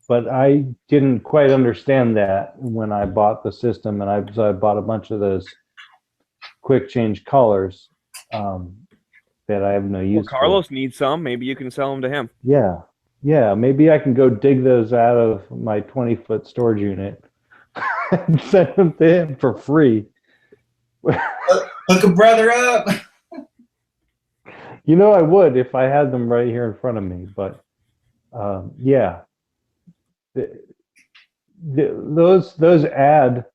But I didn't quite understand that when I bought the system, and so I bought a bunch of those quick change collars that I have no use for. Carlos needs some. Maybe you can sell them to him. Yeah. Maybe I can go dig those out of my 20-foot storage unit and send them to him for free. Hook a brother up. I would if I had them right here in front of me. But yeah. Those add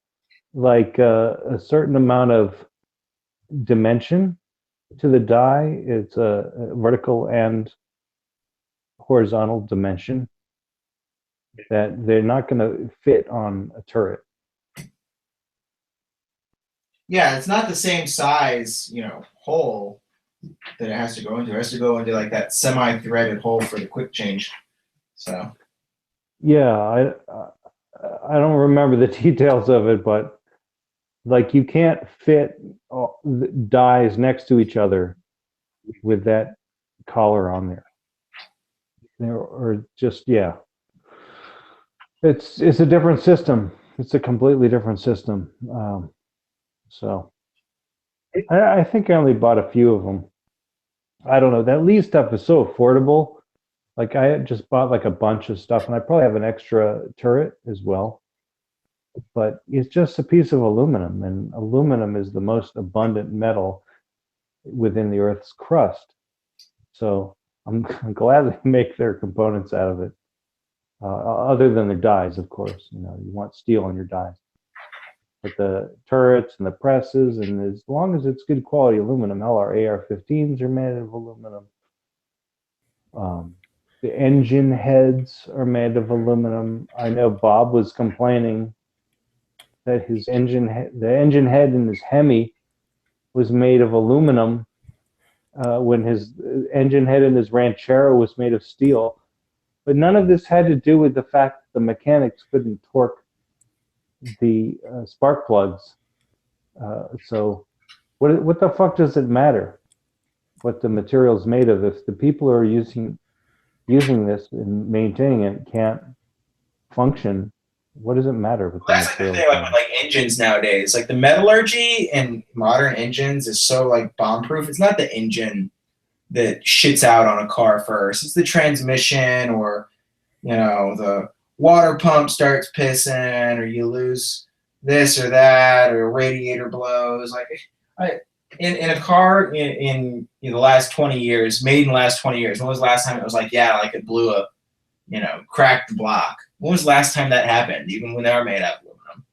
like a certain amount of dimension to the die. It's a vertical and horizontal dimension that they're not going to fit on a turret. Yeah, it's not the same size, hole that it has to go into. It has to go into like that semi-threaded hole for the quick change. So. Yeah, I don't remember the details of it, but like you can't fit the dies next to each other with that collar on there. Or just it's a different system. It's a completely different system. So I think I only bought a few of them. I don't know. That Lee stuff is so affordable. Like I had just bought like a bunch of stuff, and I probably have an extra turret as well. But it's just a piece of aluminum, and aluminum is the most abundant metal within the Earth's crust. So I'm glad they make their components out of it. Other than their dies, of course. You want steel on your dies. But the turrets and the presses, and as long as it's good quality aluminum, our AR-15s are made of aluminum. The engine heads are made of aluminum. I know Bob was complaining that the engine head in his Hemi was made of aluminum when his engine head in his Ranchero was made of steel. But none of this had to do with the fact that the mechanics couldn't torque the spark plugs. So What the fuck does it matter what the material is made of if the people who are using this and maintaining it can't function? What does it matter what the That's like the material thing, like engines nowadays. Like the metallurgy in modern engines is so like bomb proof. It's not the engine that shits out on a car first. It's the transmission, or the water pump starts pissing, or you lose this or that, or a radiator blows. Like in a car in the last 20 years, made in the last 20 years, when was the last time it was like, yeah, like it blew up, cracked the block? When was the last time that happened, even when they are made out of aluminum?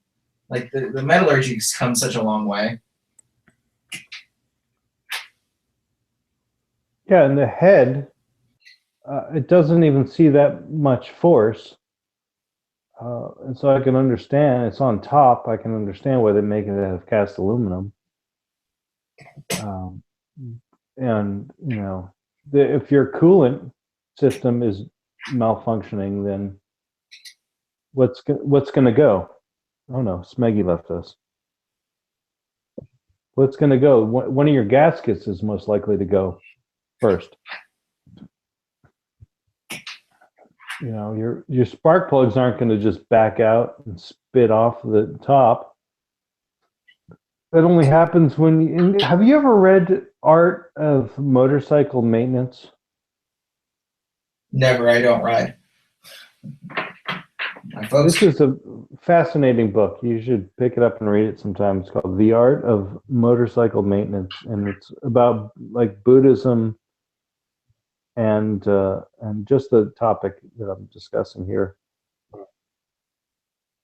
Like the metallurgy has come such a long way. Yeah, and the head, it doesn't even see that much force. And so I can understand, it's on top, I can understand why they make it out of cast aluminum. And, if your coolant system is malfunctioning, then what's going to go? Oh no, Smeggy left us. What's going to go? One of your gaskets is most likely to go first. Your spark plugs aren't going to just back out and spit off the top. That only happens when have you ever read Art of Motorcycle Maintenance? Never. I don't ride. This is a fascinating book. You should pick it up and read it sometime. It's called The Art of Motorcycle Maintenance, and it's about like Buddhism and just the topic that I'm discussing here.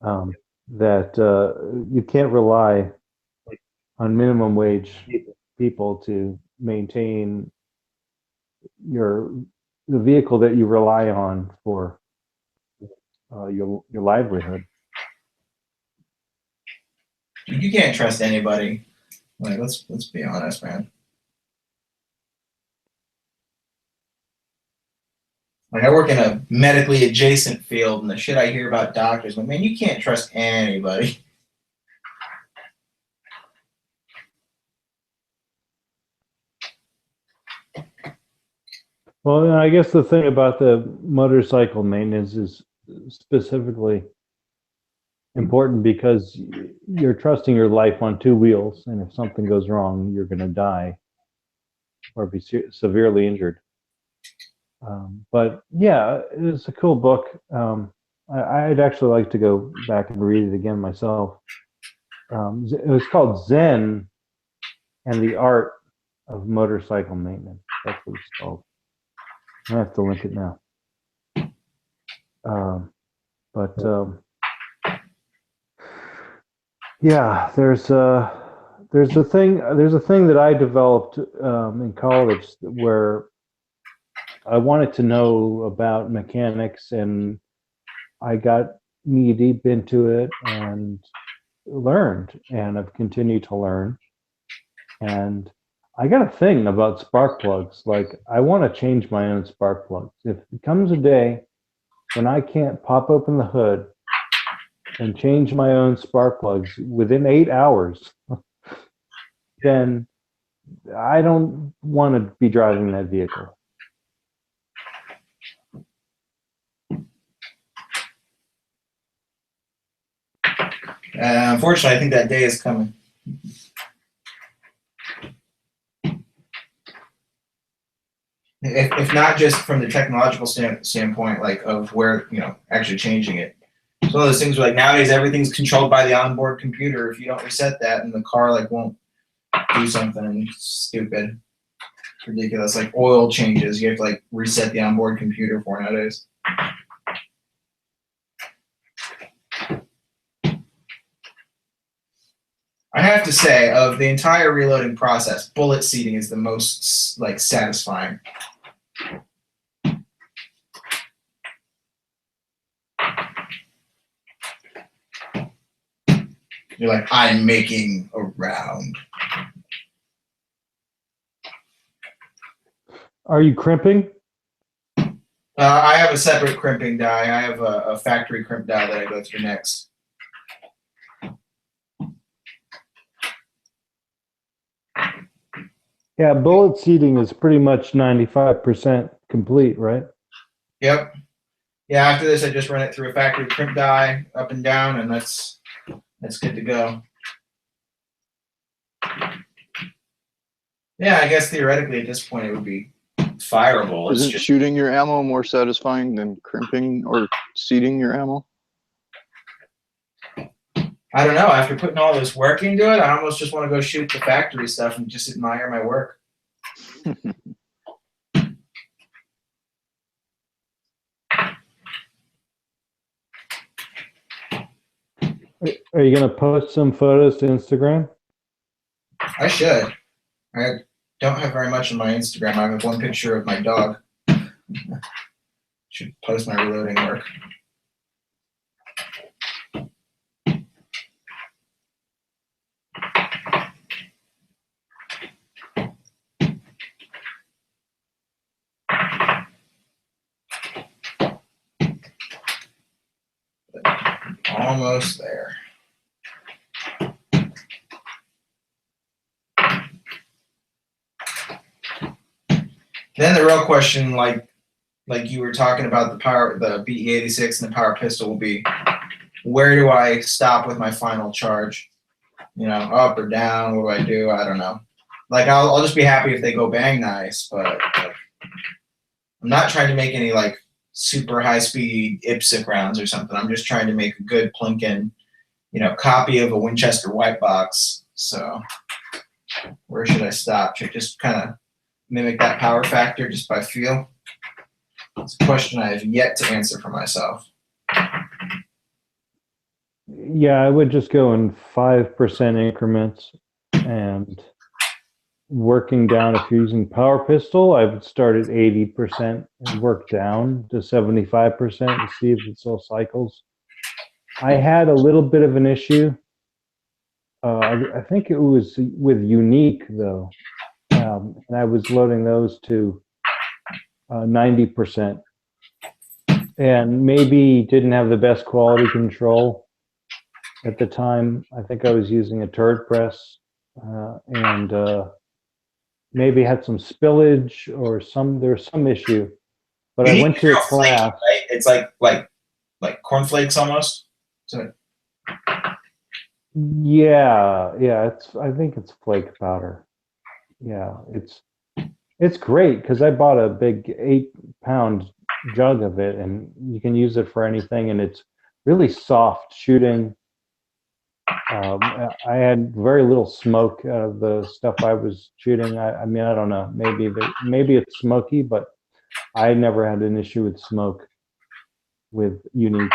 That you can't rely on minimum wage people to maintain the vehicle that you rely on for your livelihood. You can't trust anybody. Like let's be honest, man. Like I work in a medically adjacent field, and the shit I hear about doctors, like, man, you can't trust anybody. Well, I guess the thing about the motorcycle maintenance is specifically important because you're trusting your life on two wheels, and if something goes wrong, you're going to die or be severely injured. But yeah, it's a cool book. I'd actually like to go back and read it again myself. It was called Zen and the Art of Motorcycle Maintenance. That's what it's called. I have to link it now. Yeah, there's a thing that I developed in college where I wanted to know about mechanics, and I got knee deep into it and learned, and I've continued to learn. And I got a thing about spark plugs. Like, I want to change my own spark plugs. If it comes a day when I can't pop open the hood and change my own spark plugs within 8 hours, then I don't want to be driving that vehicle. Unfortunately, I think that day is coming. If not just from the technological standpoint, like of where, actually changing it. It's one of those things where, like, nowadays everything's controlled by the onboard computer. If you don't reset that, and the car like won't do something stupid, it's ridiculous. Like oil changes, you have to like reset the onboard computer for nowadays. I have to say, of the entire reloading process, bullet seating is the most like satisfying. You're like, I'm making a round. Are you crimping? I have a separate crimping die. I have a factory crimp die that I go through next. Yeah, bullet seating is pretty much 95% complete, right? Yep. Yeah, after this, I just run it through a factory crimp die up and down, and that's good to go. Yeah, I guess theoretically at this point it would be fireable. It's Isn't just shooting your ammo more satisfying than crimping or seeding your ammo? I don't know. After putting all this work into it, I almost just want to go shoot the factory stuff and just admire my work. Are you going to post some photos to Instagram? I should. I don't have very much on my Instagram. I have one picture of my dog. Should post my reloading work. Almost there. Then the real question, like you were talking about the BE-86 and the power pistol, will be, where do I stop with my final charge? You know, up or down? What do I do? I don't know. Like I'll just be happy if they go bang nice, but like, I'm not trying to make any like super high speed IPSC rounds or something. I'm just trying to make a good plinking, copy of a Winchester white box. So where should I stop? Should I just kind of mimic that power factor just by feel? It's a question I have yet to answer for myself. Yeah, I would just go in 5% increments and working down. If you're using power pistol, I would start at 80% and work down to 75% and see if it still cycles. I had a little bit of an issue. I think it was with Unique though, and I was loading those to 90%, and maybe didn't have the best quality control at the time. I think I was using a turret press, and maybe had some spillage or there's some issue. But I went to a class. Right? It's like cornflakes almost. So. Yeah. I think it's flake powder. Yeah, it's great because I bought a big 8-pound jug of it, and you can use it for anything, and it's really soft shooting. I had very little smoke out of the stuff I was shooting. I mean, I don't know. Maybe it's smoky, but I never had an issue with smoke with Unique.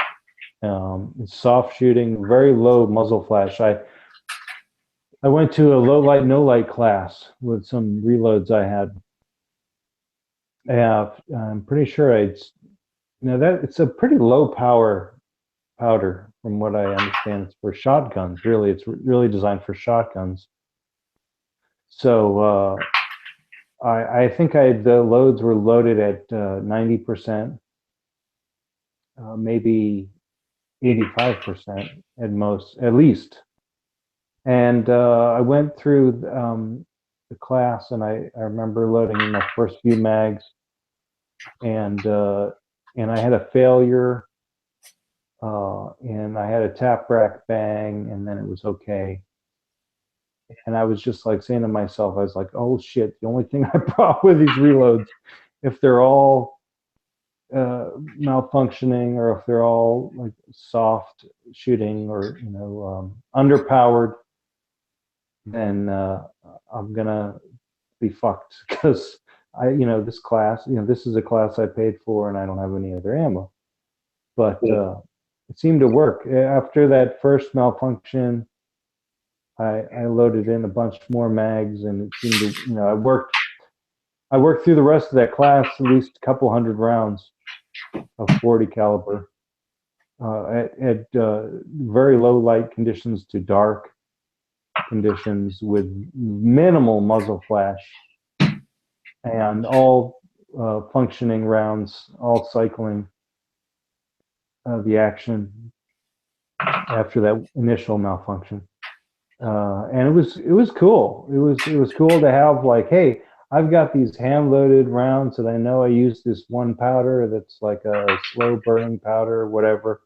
It's soft shooting, very low muzzle flash. I went to a low light, no light class with some reloads I had. I'm pretty sure it's a pretty low power powder from what I understand. It's for shotguns, really. It's really designed for shotguns. So I think the loads were loaded at 90%, maybe 85% at least. And I went through the class, and I remember loading in my first few mags, and I had a failure, and I had a tap rack bang, and then it was okay. And I was just like saying to myself, I was like, oh shit, the only thing I brought with these reloads, if they're all malfunctioning, or if they're all like soft shooting or underpowered, then I'm gonna be fucked, because this class, this is a class I paid for, and I don't have any other ammo. But it seemed to work. After that first malfunction, I loaded in a bunch more mags, and it seemed to, I worked through the rest of that class, at least a couple hundred rounds of 40 caliber at very low light conditions to dark conditions with minimal muzzle flash, and all functioning rounds, all cycling the action after that initial malfunction. And it was cool. It was cool to have like, hey, I've got these hand loaded rounds that I know I use this one powder that's like a slow burning powder or whatever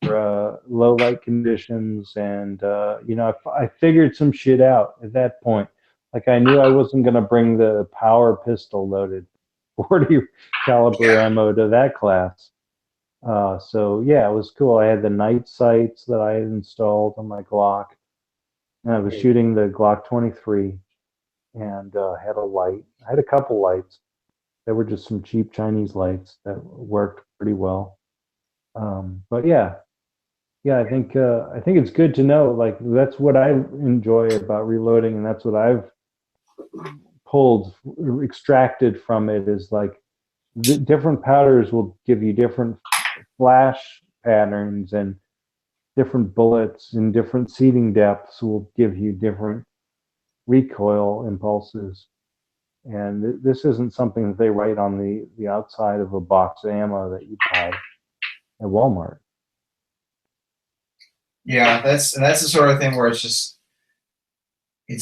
for low light conditions. And I figured some shit out at that point. Like I knew I wasn't going to bring the power pistol loaded 40 caliber ammo to that class. So yeah, it was cool. I had the night sights that I had installed on my Glock, and I was shooting the Glock 23, and had a light. I had a couple lights. They were just some cheap Chinese lights that worked pretty well. But yeah, I think it's good to know. Like that's what I enjoy about reloading, and that's what I've extracted from it is like the different powders will give you different flash patterns, and different bullets and different seating depths will give you different recoil impulses. And this isn't something that they write on the outside of a box of ammo that you buy at Walmart. Yeah, that's the sort of thing where it's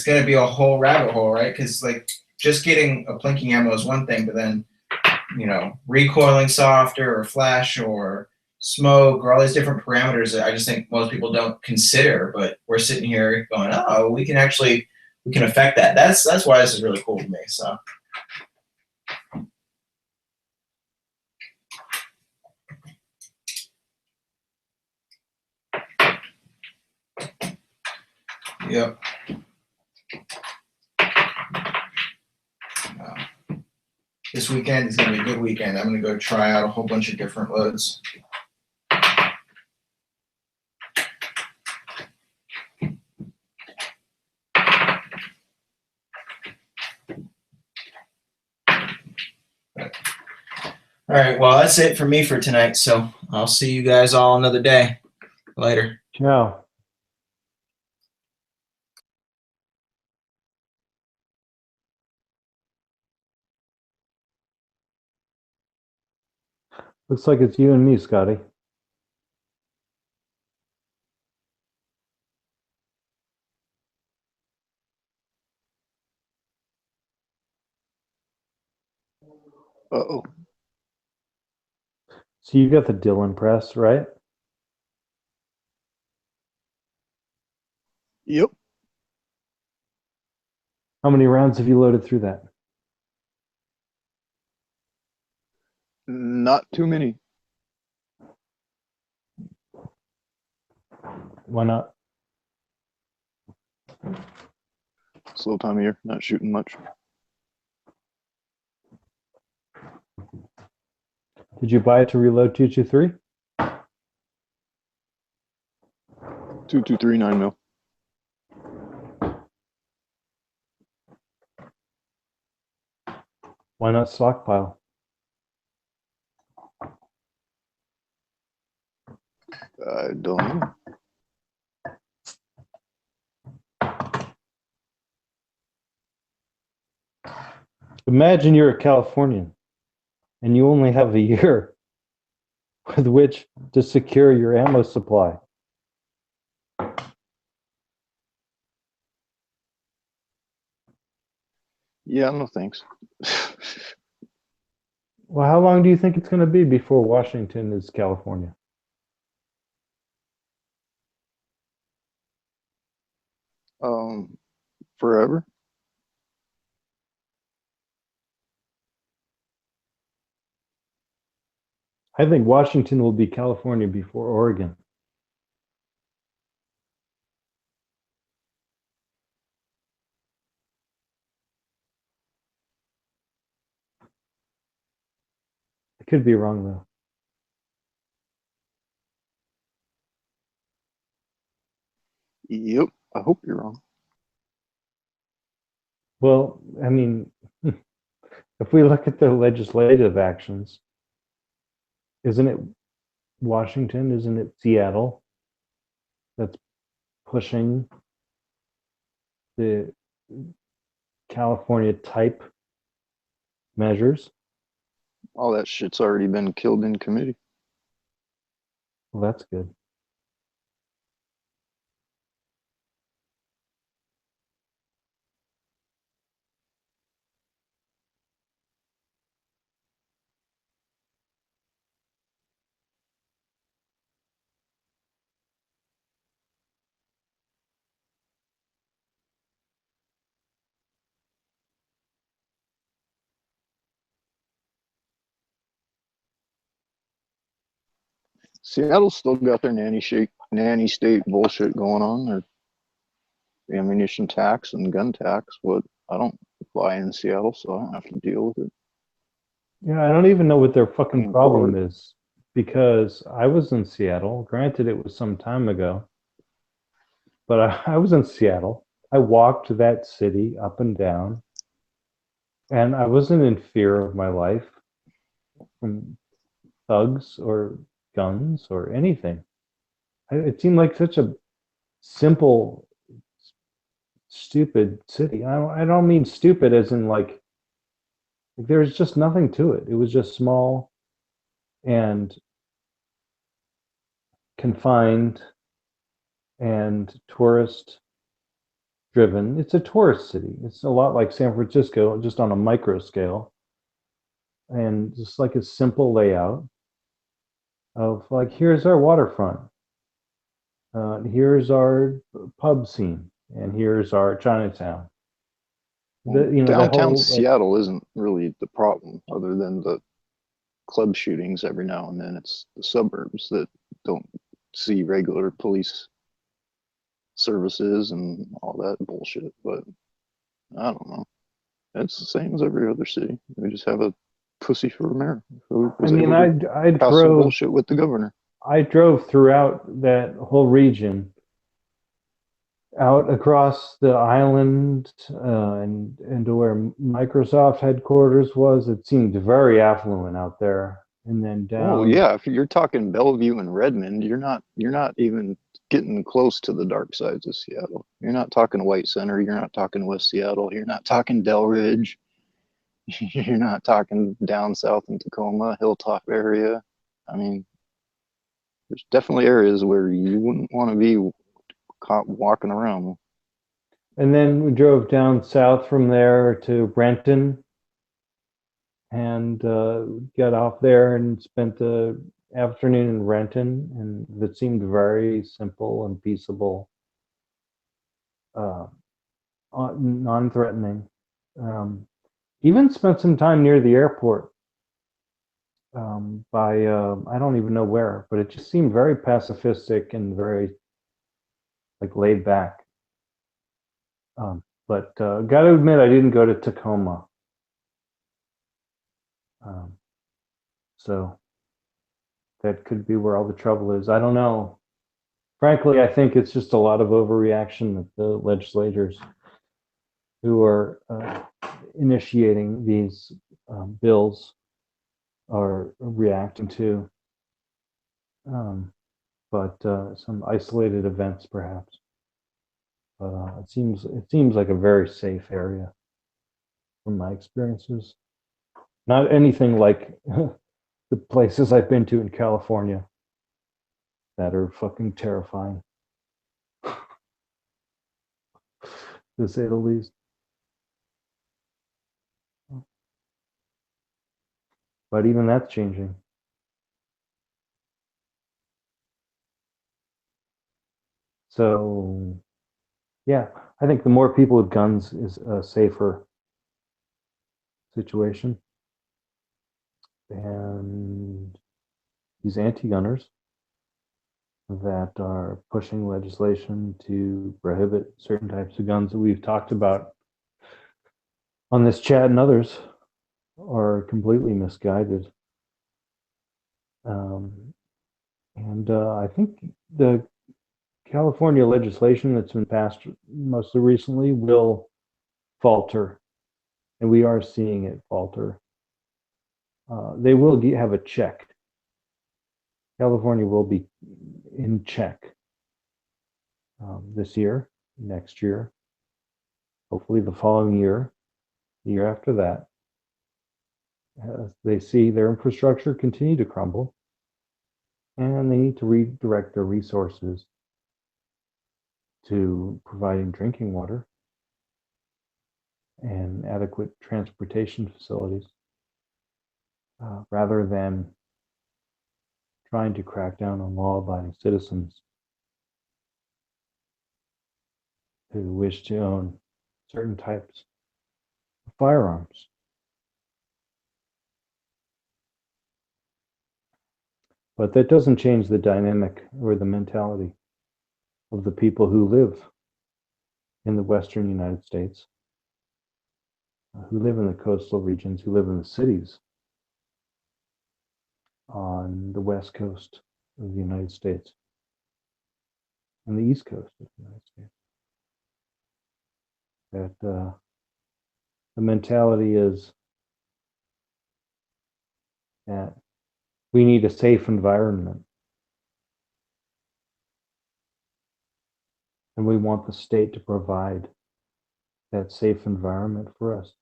going to be a whole rabbit hole, right? Because like just getting a plinking ammo is one thing, but then recoiling softer or flash or smoke or all these different parameters that I just think most people don't consider. But we're sitting here going, oh, we can affect that. That's why this is really cool to me. So. Yep. This weekend is going to be a good weekend. I'm going to go try out a whole bunch of different loads. All right, well, that's it for me for tonight. So I'll see you guys all another day. Later. Ciao. Looks like it's you and me, Scotty. Uh-oh. So you got the Dillon press, right? Yep. How many rounds have you loaded through that? Not too many. Why not? Slow time of year, not shooting much. Did you buy it to reload 223? 223 9 mil. Why not stockpile? I don't know. Imagine you're a Californian and you only have a year with which to secure your ammo supply. Yeah, no thanks. Well, how long do you think it's going to be before Washington is California? Forever. I think Washington will be California before Oregon. I could be wrong though. Yep, I hope you're wrong. Well, I mean, if we look at the legislative actions, isn't it Washington, isn't it Seattle that's pushing the California type measures? All that shit's already been killed in committee. Well, that's good. Seattle's still got their nanny state bullshit going on. Their ammunition tax and gun tax. But I don't fly in Seattle, so I don't have to deal with it. Yeah, I don't even know what their fucking problem is, because I was in Seattle. Granted, it was some time ago, but I was in Seattle. I walked that city up and down, and I wasn't in fear of my life from thugs or guns or anything. It seemed like such a simple, stupid city. I don't mean stupid as in like there's just nothing to it. It was just small and confined and tourist driven. It's a tourist city. It's a lot like San Francisco, just on a micro scale. And just like a simple layout of like, here's our waterfront. Here's our pub scene. And here's our Chinatown. Downtown Seattle isn't really the problem, other than the club shootings every now and then. It's the suburbs that don't see regular police services and all that bullshit. But I don't know. It's the same as every other city. We just have a pussy for mayor. I drove bullshit with the governor. I drove throughout that whole region, out across the island and to where Microsoft headquarters was. It seemed very affluent out there, and then down. Oh yeah, if you're talking Bellevue and Redmond, you're not even getting close to the dark sides of Seattle. You're not talking White Center. You're not talking West Seattle. You're not talking Delridge. You're not talking down south in Tacoma, Hilltop area. I mean, there's definitely areas where you wouldn't want to be caught walking around. And then we drove down south from there to Renton and got off there and spent the afternoon in Renton, and it seemed very simple and peaceable, non-threatening. Even spent some time near the airport by I don't even know where, but it just seemed very pacifistic and very like laid back. But got to admit, I didn't go to Tacoma. So that could be where all the trouble is. I don't know. Frankly, I think it's just a lot of overreaction that the legislators who are initiating these bills are reacting to. But some isolated events, perhaps. But it seems like a very safe area, from my experiences. Not anything like the places I've been to in California that are fucking terrifying, to say the least. But even that's changing. So, yeah, I think the more people with guns is a safer situation. And these anti-gunners that are pushing legislation to prohibit certain types of guns that we've talked about on this chat and others are completely misguided. And I think the California legislation that's been passed mostly recently will falter, and we are seeing it falter. They will have a check. California will be in check this year, next year, hopefully the following year, the year after that. As they see their infrastructure continue to crumble, and they need to redirect their resources to providing drinking water and adequate transportation facilities, rather than trying to crack down on law-abiding citizens who wish to own certain types of firearms. But that doesn't change the dynamic or the mentality of the people who live in the Western United States, who live in the coastal regions, who live in the cities on the West Coast of the United States and the East Coast of the United States. That the mentality is that we need a safe environment. And we want the state to provide that safe environment for us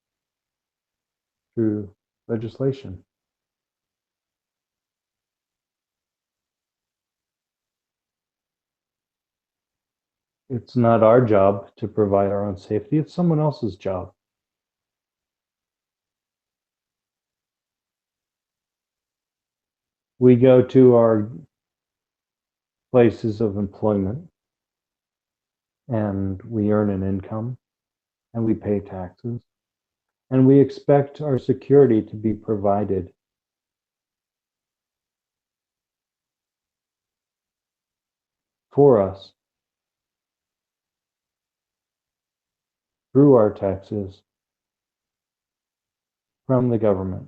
through legislation. It's not our job to provide our own safety, it's someone else's job. We go to our places of employment and we earn an income and we pay taxes and we expect our security to be provided for us through our taxes from the government.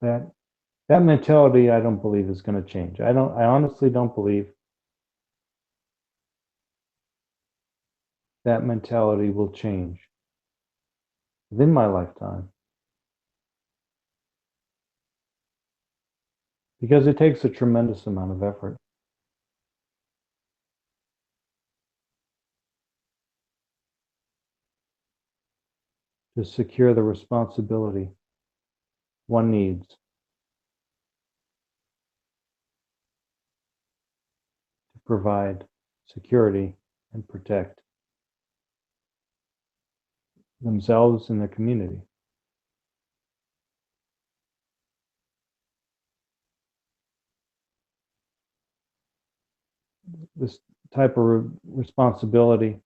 That mentality, I don't believe is going to change. I honestly don't believe that mentality will change within my lifetime. Because it takes a tremendous amount of effort. To secure the responsibility one needs to provide security and protect themselves and their community. This type of responsibility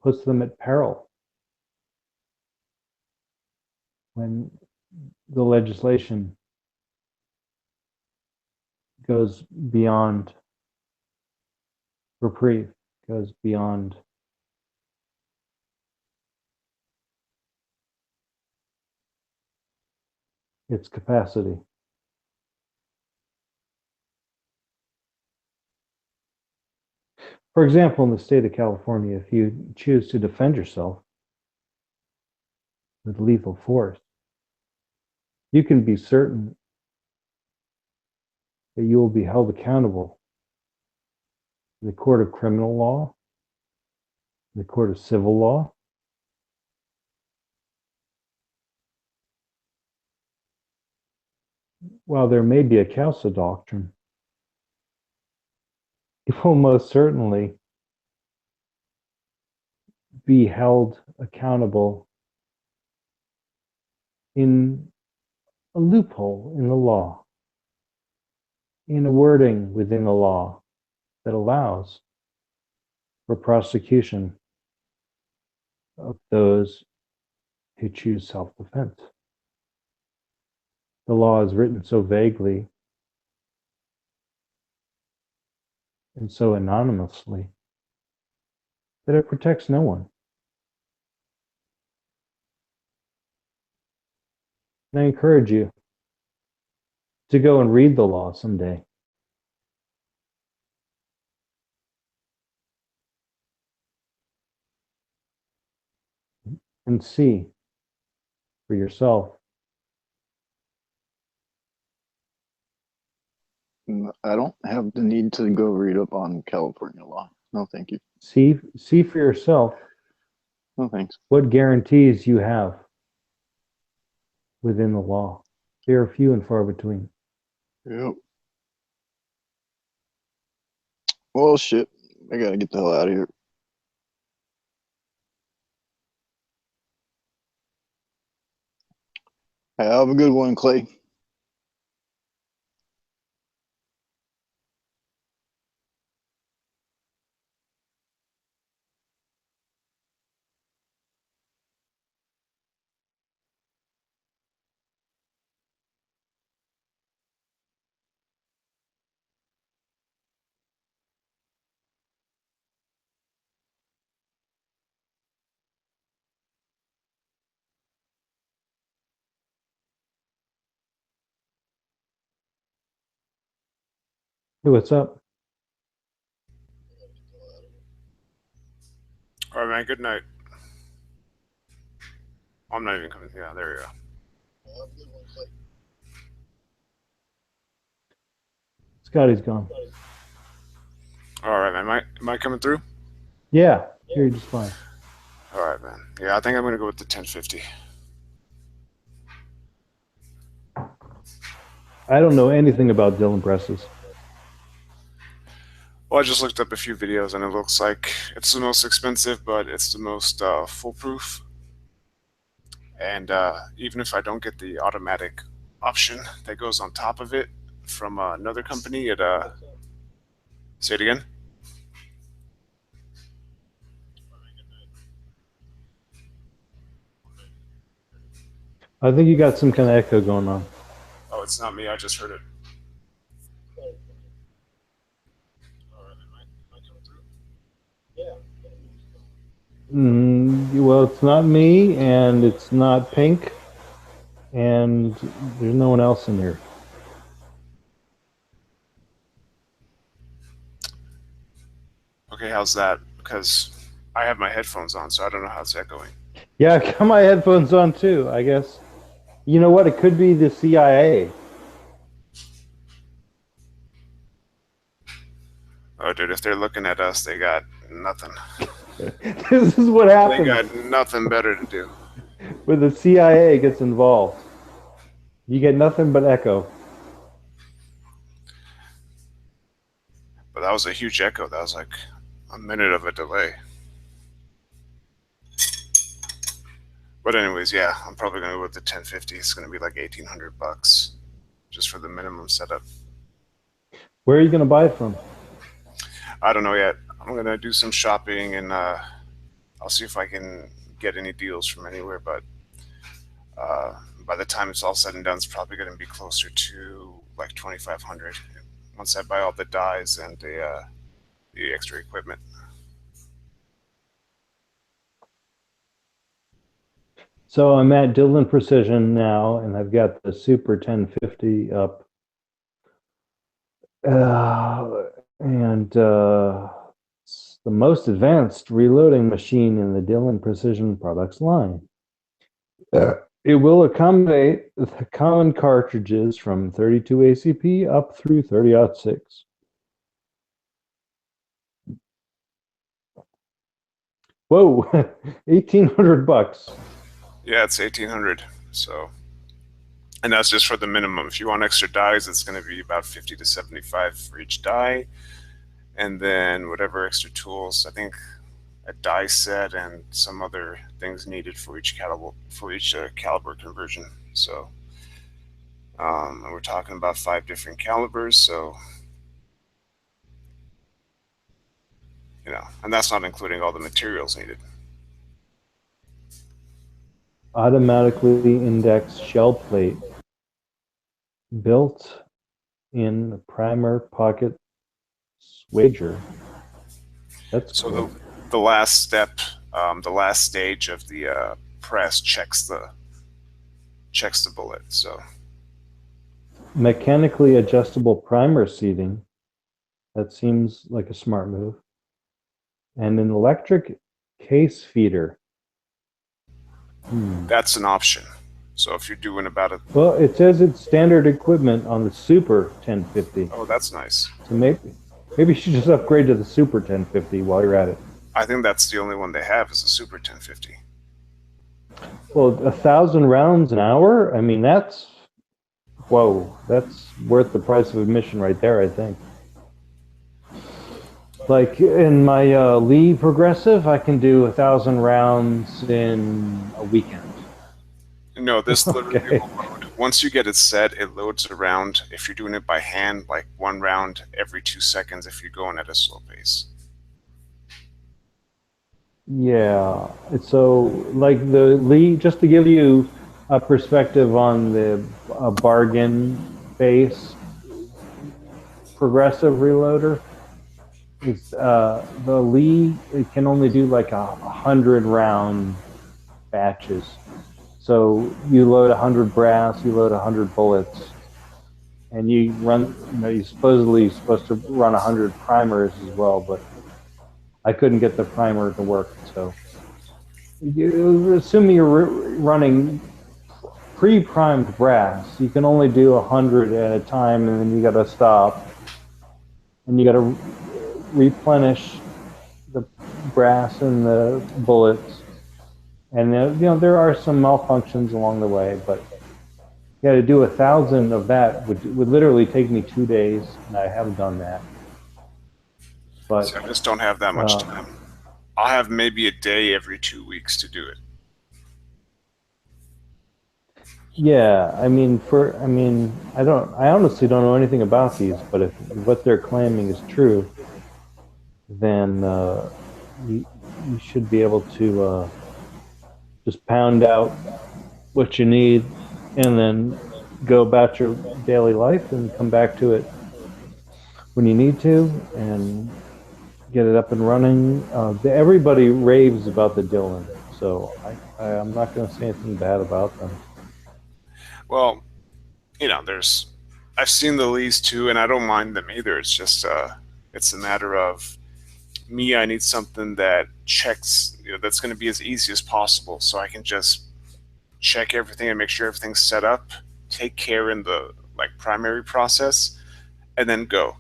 puts them at peril when the legislation goes beyond reprieve, goes beyond its capacity. For example, in the state of California, if you choose to defend yourself with lethal force, you can be certain that you will be held accountable in the court of criminal law, the court of civil law, while there may be a Chalced doctrine, you will most certainly be held accountable in a loophole in the law, in a wording within the law that allows for prosecution of those who choose self-defense. The law is written so vaguely and so anonymously that it protects no one. And I encourage you to go and read the law someday. And see for yourself. I don't have the need to go read up on California law. No, thank you. See for yourself. No, thanks. What guarantees you have within the law. They are few and far between. Yep. Well, shit. I gotta get the hell out of here. Have a good one, Clay. Hey, what's up? All right, man. Good night. I'm not even coming. Yeah, there you go. Scotty's gone. All right, man. Am I coming through? Yeah, you're just fine. All right, man. Yeah, I think I'm gonna go with the 1050. I don't know anything about Dylan presses. Well, I just looked up a few videos, and it looks like it's the most expensive, but it's the most foolproof. And even if I don't get the automatic option that goes on top of it from another company, it say it again. I think you got some kind of echo going on. Oh, it's not me. I just heard it. Well, it's not me, and it's not Pink, and there's no one else in here. Okay, how's that? Because I have my headphones on, so I don't know how it's echoing. Yeah, I got my headphones on too, I guess. You know what? It could be the CIA. Oh, dude, if they're looking at us, they got nothing. This is what happens. They got nothing better to do. When the CIA gets involved. You get nothing but echo. But that was a huge echo. That was like a minute of a delay. But anyways, yeah, I'm probably gonna go with the 1050. It's gonna be like $1,800 just for the minimum setup. Where are you going to buy it from? I don't know yet. I'm gonna do some shopping, and I'll see if I can get any deals from anywhere. But by the time it's all said and done, it's probably gonna be closer to like $2,500 once I buy all the dies and the extra equipment. So I'm at Dylan Precision now, and I've got the Super 1050 up. It's the most advanced reloading machine in the Dylan Precision products line. It will accommodate the common cartridges from 32 ACP up through 30-06. Whoa, $1,800. Yeah, it's 1,800. So, and that's just for the minimum. If you want extra dies, it's going to be about 50 to 75 for each die, and then whatever extra tools. I think a die set and some other things needed for each caliber conversion. So, and we're talking about 5 different calibers. So, you know, and that's not including all the materials needed. Automatically indexed shell plate built in primer pocket swager. That's so cool. the last step, the last stage of the press checks the bullet. So Mechanically adjustable primer seating. That seems like a smart move. And an electric case feeder. that's an option. So if you're doing about a Well, it says it's standard equipment on the Super 1050. oh, that's nice. So maybe you should just upgrade to the Super 1050 while you're at it. I think that's the only one they have is the Super 1050. Well, 1,000 rounds an hour? I mean, that's worth the price of admission right there, I think. Like in my Lee Progressive, I can do 1,000 rounds in a weekend. No, this literally will load. Once you get it set, it loads around. If you're doing it by hand, like 1 round every 2 seconds if you're going at a slow pace. Yeah. So, like the Lee, just to give you a perspective on the bargain base progressive reloader, it's the Lee, it can only do like 100 round batches. So you load 100 brass, you load 100 bullets, and you run, you're supposed to run 100 primers as well, but I couldn't get the primer to work. So, assuming you're running pre-primed brass, you can only do 100 at a time, and then you got to stop, and you got to replenish the brass and the bullets. And there are some malfunctions along the way, but yeah, to do 1,000 of that would literally take me 2 days, and I haven't done that. But So I just don't have that much time. I'll have maybe a day every 2 weeks to do it. yeah, I honestly don't know anything about these, but if what they're claiming is true, then you should be able to just pound out what you need and then go about your daily life and come back to it when you need to and get it up and running. Everybody raves about the Dylan, so I'm not going to say anything bad about them. Well, I've seen the Lees too, and I don't mind them either. It's just, it's a matter of me. I need something that checks, that's going to be as easy as possible, so I can just check everything and make sure everything's set up, take care in the primary process, and then go.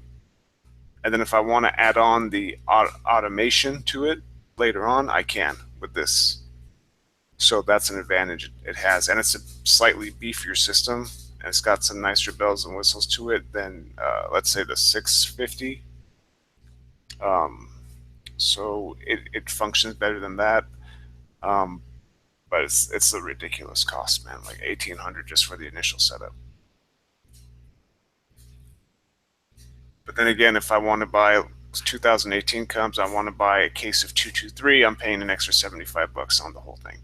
And then if I want to add on the automation to it later on, I can with this. So that's an advantage it has, and it's a slightly beefier system, and it's got some nicer bells and whistles to it than let's say the 650. So it functions better than that, but it's a ridiculous cost, man. Like $1,800 just for the initial setup. But then again, if I want to buy 2018 comes, I want to buy a case of 223, I'm paying an extra $75 on the whole thing.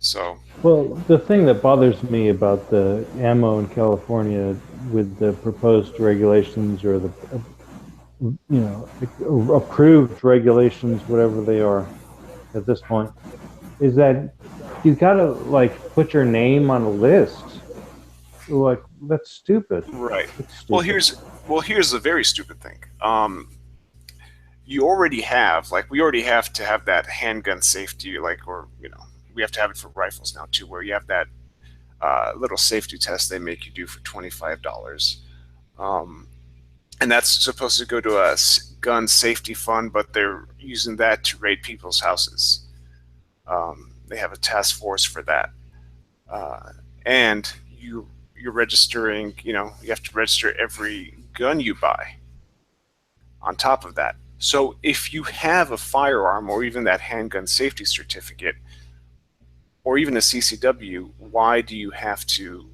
So, well, the thing that bothers me about the ammo in California with the proposed regulations or the approved regulations, whatever they are at this point, is that you gotta put your name on a list. That's stupid. Right. That's stupid. Well, here's a very stupid thing. You already have we already have to have that handgun safety, we have to have it for rifles now too, where you have that little safety test they make you do for $25. And that's supposed to go to a gun safety fund, but they're using that to raid people's houses. They have a task force for that. And you're registering, you have to register every gun you buy on top of that. So if you have a firearm or even that handgun safety certificate or even a CCW, why do you have to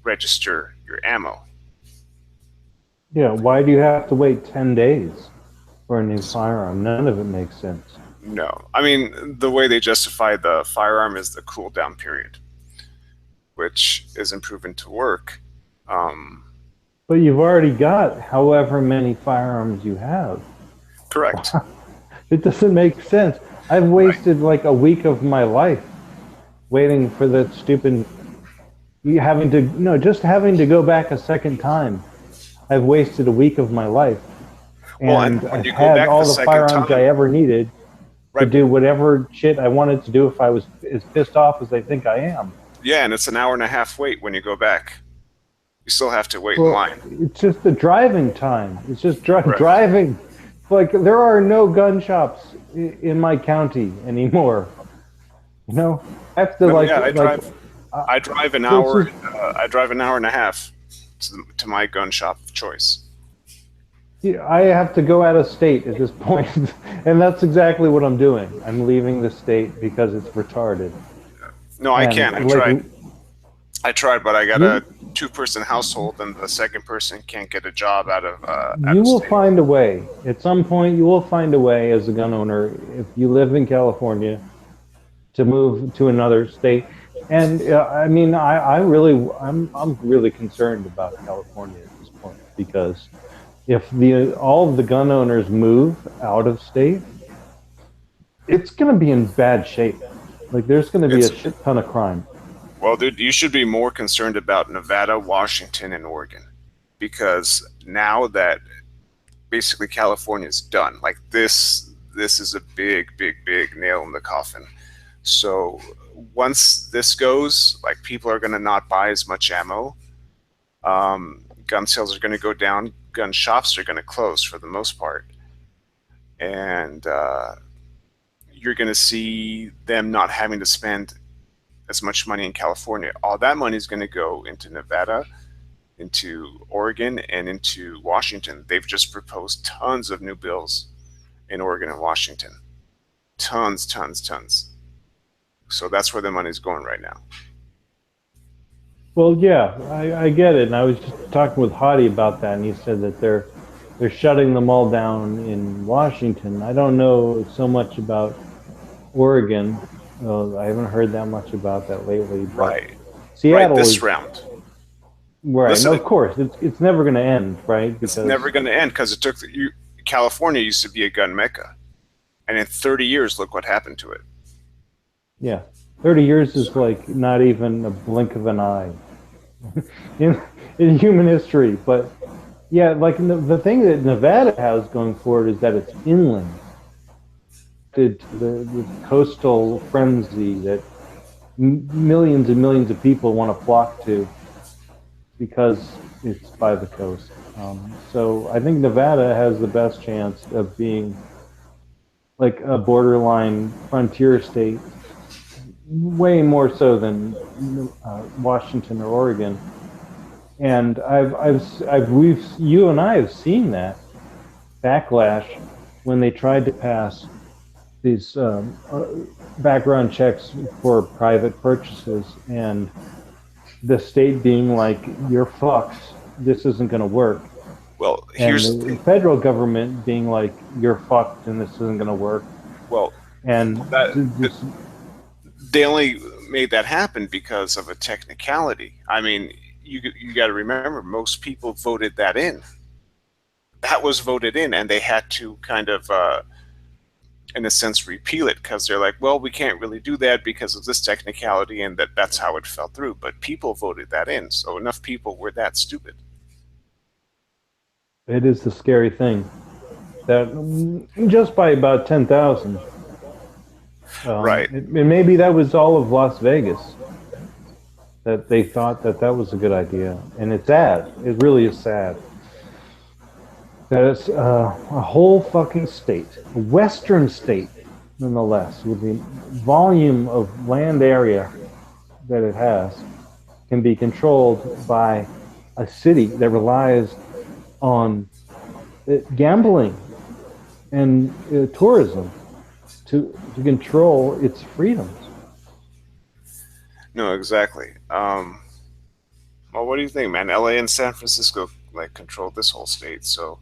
register your ammo? Yeah, why do you have to wait 10 days for a new firearm? None of it makes sense. No. I mean, the way they justify the firearm is the cool down period, which isn't proven to work. But you've already got however many firearms you have. Correct. It doesn't make sense. I've wasted a week of my life waiting for that stupid, having to go back a second time. I've wasted a week of my life. And I've had all the firearms I ever needed to do whatever shit I wanted to do if I was as pissed off as they think I am. Yeah, and it's an hour and a half wait when you go back. You still have to wait in line. It's just the driving time. It's just driving. There are no gun shops in my county anymore. I have to I drive an hour. I drive an hour and a half to my gun shop of choice. Yeah, I have to go out of state at this point, and that's exactly what I'm doing. I'm leaving the state because it's retarded. No, I can't. I tried, but I got a 2-person household, and the second person can't get a job out of. You will find a way. At some point, you will find a way as a gun owner, if you live in California, to move to another state. And I'm really concerned about California at this point, because if all of the gun owners move out of state, it's going to be in bad shape. There's going to be a shit ton of crime. Well, dude, you should be more concerned about Nevada, Washington, and Oregon, because now that basically California is done, like this is a big nail in the coffin. So once this goes, like, people are going to not buy as much ammo. Gun sales are going to go down. Gun shops are going to close for the most part. And you're going to see them not having to spend as much money in California. All that money is going to go into Nevada, into Oregon, and into Washington. They've just proposed tons of new bills in Oregon and Washington. Tons. So that's where the money's going right now. Well, yeah, I get it. And I was just talking with Hadi about that, and he said that they're shutting them all down in Washington. I don't know so much about Oregon. I haven't heard that much about that lately. But right. Seattle this is, round. Right. Listen, no, of course, it's never going to end, right? It's never going to end because it took California used to be a gun mecca, and in 30 years, look what happened to it. Yeah, 30 years is like not even a blink of an eye in human history. But yeah, like the thing that Nevada has going forward is that it's inland. The coastal frenzy that millions and millions of people want to flock to because it's by the coast. So I think Nevada has the best chance of being like a borderline frontier state, way more so than Washington or Oregon. And you and I have seen that backlash when they tried to pass these background checks for private purchases, and the state being like, "You're fucked. This isn't going to work." Well, here's and the federal government being like, "You're fucked, and this isn't going to work." Well, and they only made that happen because of a technicality. I mean, you got to remember, most people voted that in. That was voted in, and they had to kind of, in a sense, repeal it because they're like, well, we can't really do that because of this technicality, and that's how it fell through. But people voted that in, so enough people were that stupid. It is the scary thing that just by about 10,000. Right. And maybe that was all of Las Vegas that they thought that was a good idea. And it's sad. It really is sad. That it's a whole fucking state, a western state, nonetheless, with the volume of land area that it has, can be controlled by a city that relies on gambling and tourism to control its freedoms. No, exactly. Well, what do you think, man? LA and San Francisco control this whole state, so,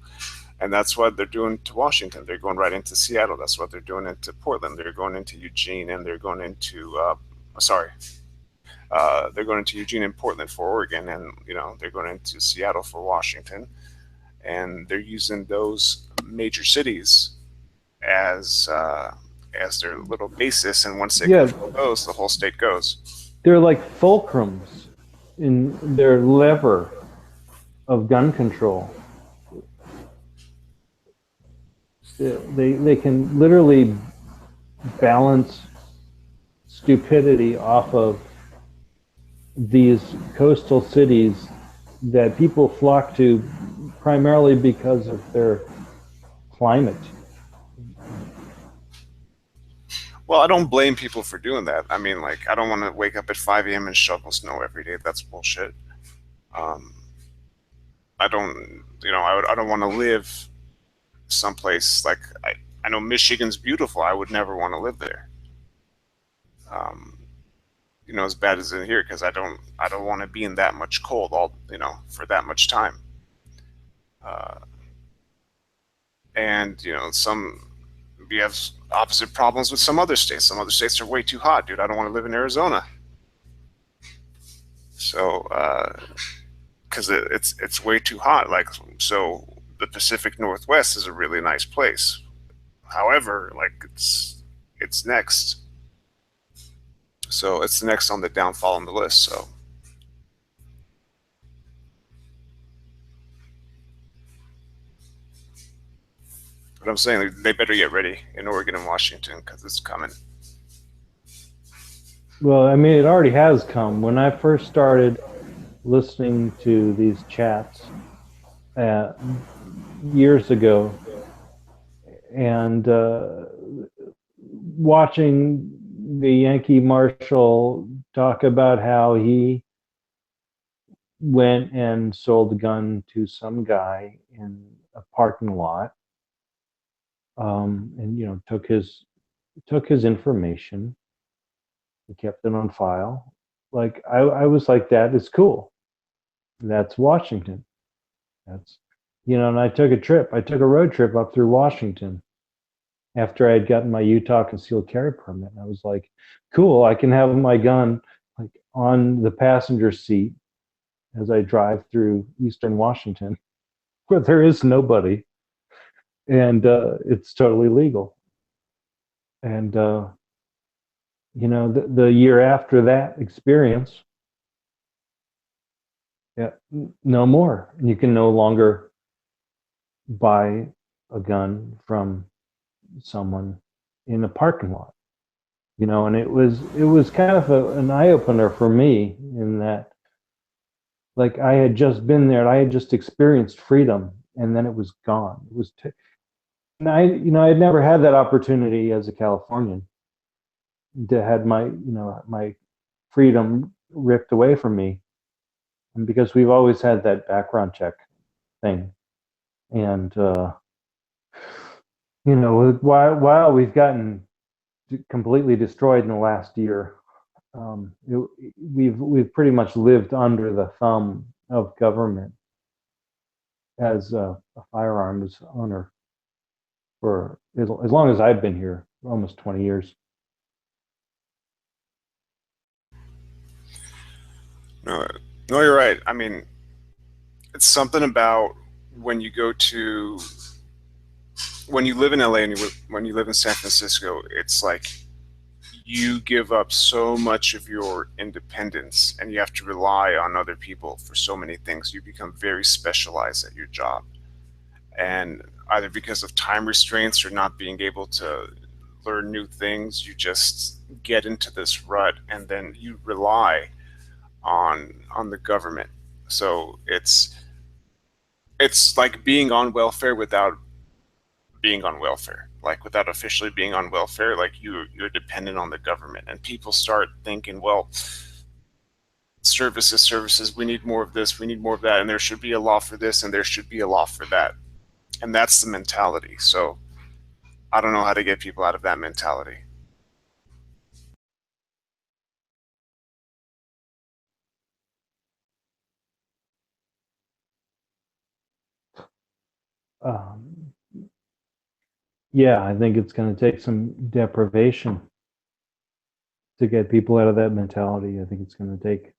and that's what they're doing to Washington. They're going right into Seattle. That's what they're doing into Portland. They're going into Eugene, and they're going into they're going into Eugene and Portland for Oregon, and they're going into Seattle for Washington, and they're using those major cities as their little basis. And once they control those, the whole state goes. They're like fulcrums in their lever of gun control. They can literally balance stupidity off of these coastal cities that people flock to primarily because of their climate. Well, I don't blame people for doing that. I mean, I don't want to wake up at 5 a.m. and shovel snow every day. That's bullshit. I don't want to live someplace I know Michigan's beautiful. I would never want to live there. As bad as in here, because I don't want to be in that much cold for that much time. And we have opposite problems with some other states. Some other states are way too hot, dude. I don't want to live in Arizona. So, because it's way too hot. So the Pacific Northwest is a really nice place. However, it's next. So it's the next on the downfall on the list. So. But I'm saying they better get ready in Oregon and Washington because it's coming. Well, I mean, it already has come. When I first started listening to these chats years ago and watching the Yankee Marshal talk about how he went and sold a gun to some guy in a parking lot, and took his information. He kept it on file. Like I was like, that is cool. That's Washington. That's and I took a road trip up through Washington after I had gotten my Utah concealed carry permit. And I was like, cool, I can have my gun like on the passenger seat as I drive through Eastern Washington where there is nobody. And it's totally legal. And the year after that experience, no more. You can no longer buy a gun from someone in a parking lot. And it was kind of an eye-opener for me in that, like, I had just been there and I had just experienced freedom, and then it was gone. It was and I had never had that opportunity as a Californian to have my freedom ripped away from me. And because we've always had that background check thing. And, while we've gotten completely destroyed in the last year, we've pretty much lived under the thumb of government as a firearms owner for as long as I've been here, almost 20 years. No, you're right. I mean, it's something about when you live in LA and when you live in San Francisco, it's like you give up so much of your independence and you have to rely on other people for so many things. You become very specialized at your job. And either because of time restraints or not being able to learn new things, you just get into this rut and then you rely on the government. So it's like being on welfare without being on welfare, like without officially being on welfare, like you're dependent on the government. And people start thinking, well, services, we need more of this, we need more of that, and there should be a law for this and there should be a law for that. And that's the mentality. So I don't know how to get people out of that mentality. Yeah, I think it's going to take some deprivation to get people out of that mentality. I think it's going to take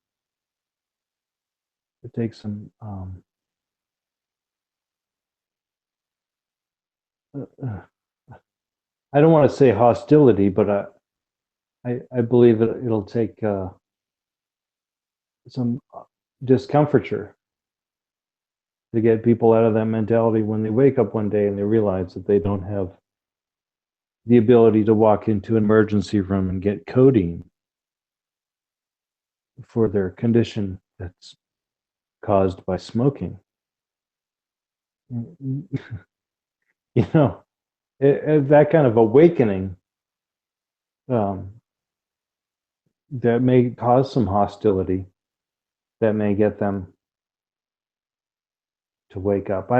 some I don't want to say hostility, but I believe it'll take some discomfiture to get people out of that mentality when they wake up one day and they realize that they don't have the ability to walk into an emergency room and get codeine for their condition that's caused by smoking. That kind of awakening that may cause some hostility, that may get them to wake up.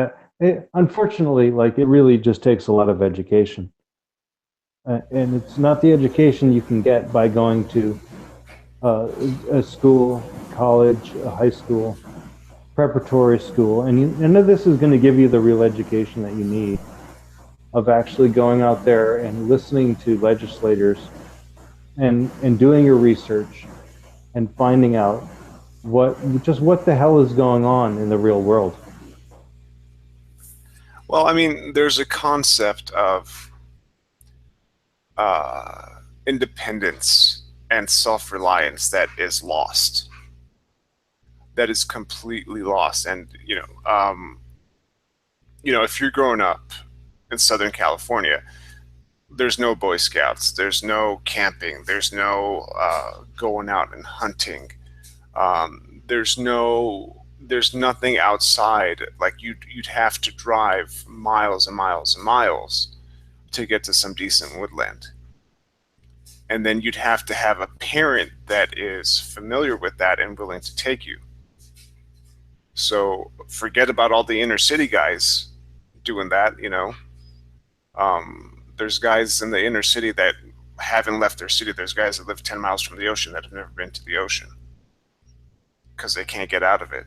Unfortunately, it really just takes a lot of education. And it's not the education you can get by going to a school, college, a high school, preparatory school. And none of this is going to give you the real education that you need of actually going out there and listening to legislators and doing your research and finding out what the hell is going on in the real world. Well, I mean, there's a concept of independence and self-reliance that is lost. That is completely lost. And if you're growing up in Southern California, there's no Boy Scouts, there's no camping, there's no going out and hunting. There's nothing outside. Like you'd have to drive miles and miles and miles to get to some decent woodland. And then you'd have to have a parent that is familiar with that and willing to take you. So forget about all the inner city guys doing that, There's guys in the inner city that haven't left their city. There's guys that live 10 miles from the ocean that have never been to the ocean because they can't get out of it.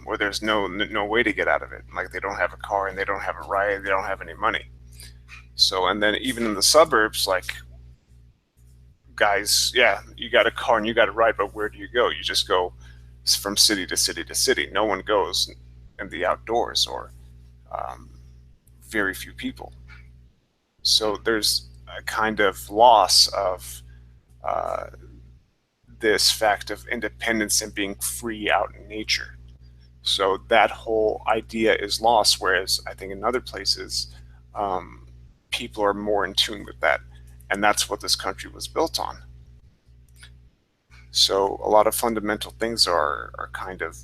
Or there's no way to get out of it. Like they don't have a car and they don't have a ride, they don't have any money. So, and then even in the suburbs, like guys, yeah, you got a car and you got a ride, but where do you go? You just go from city to city to city. No one goes in the outdoors, or very few people. So there's a kind of loss of this fact of independence and being free out in nature. So that whole idea is lost, whereas I think in other places, people are more in tune with that. And that's what this country was built on. So a lot of fundamental things are kind of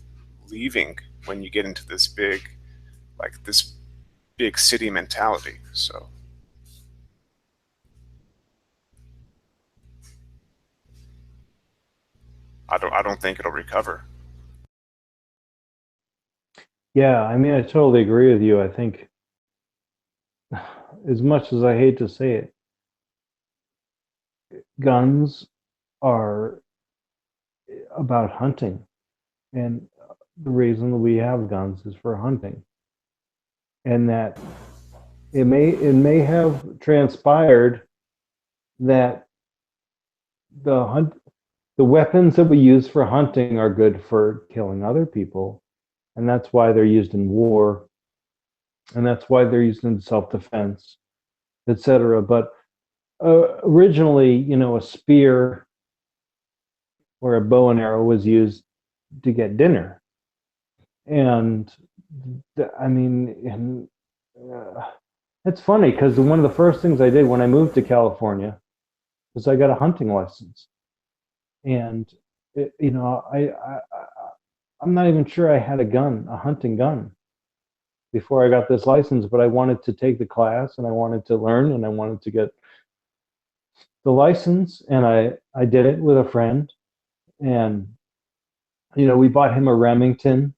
leaving when you get into this big city mentality. So I don't think it'll recover. Yeah, I mean, I totally agree with you. I think, as much as I hate to say it, guns are about hunting, and the reason that we have guns is for hunting, and that it may have transpired that the weapons that we use for hunting are good for killing other people, and that's why they're used in war, and that's why they're used in self-defense, etc. But originally, a spear or a bow and arrow was used to get dinner. And it's funny because one of the first things I did when I moved to California was I got a hunting license. And, I'm not even sure I had a hunting gun before I got this license, but I wanted to take the class and I wanted to learn and I wanted to get the license, and I did it with a friend, and we bought him a Remington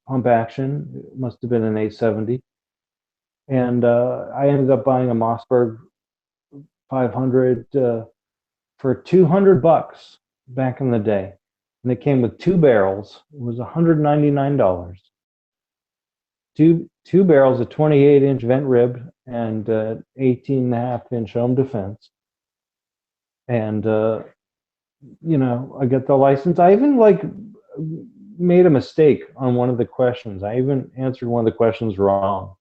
pump action. It must have been an 870, and I ended up buying a Mossberg 500 for $200 back in the day, and it came with 2 barrels. It was $199. Two barrels, a 28-inch vent rib and 18.5-inch home defense. And I got the license. I even made a mistake on one of the questions. I even answered one of the questions wrong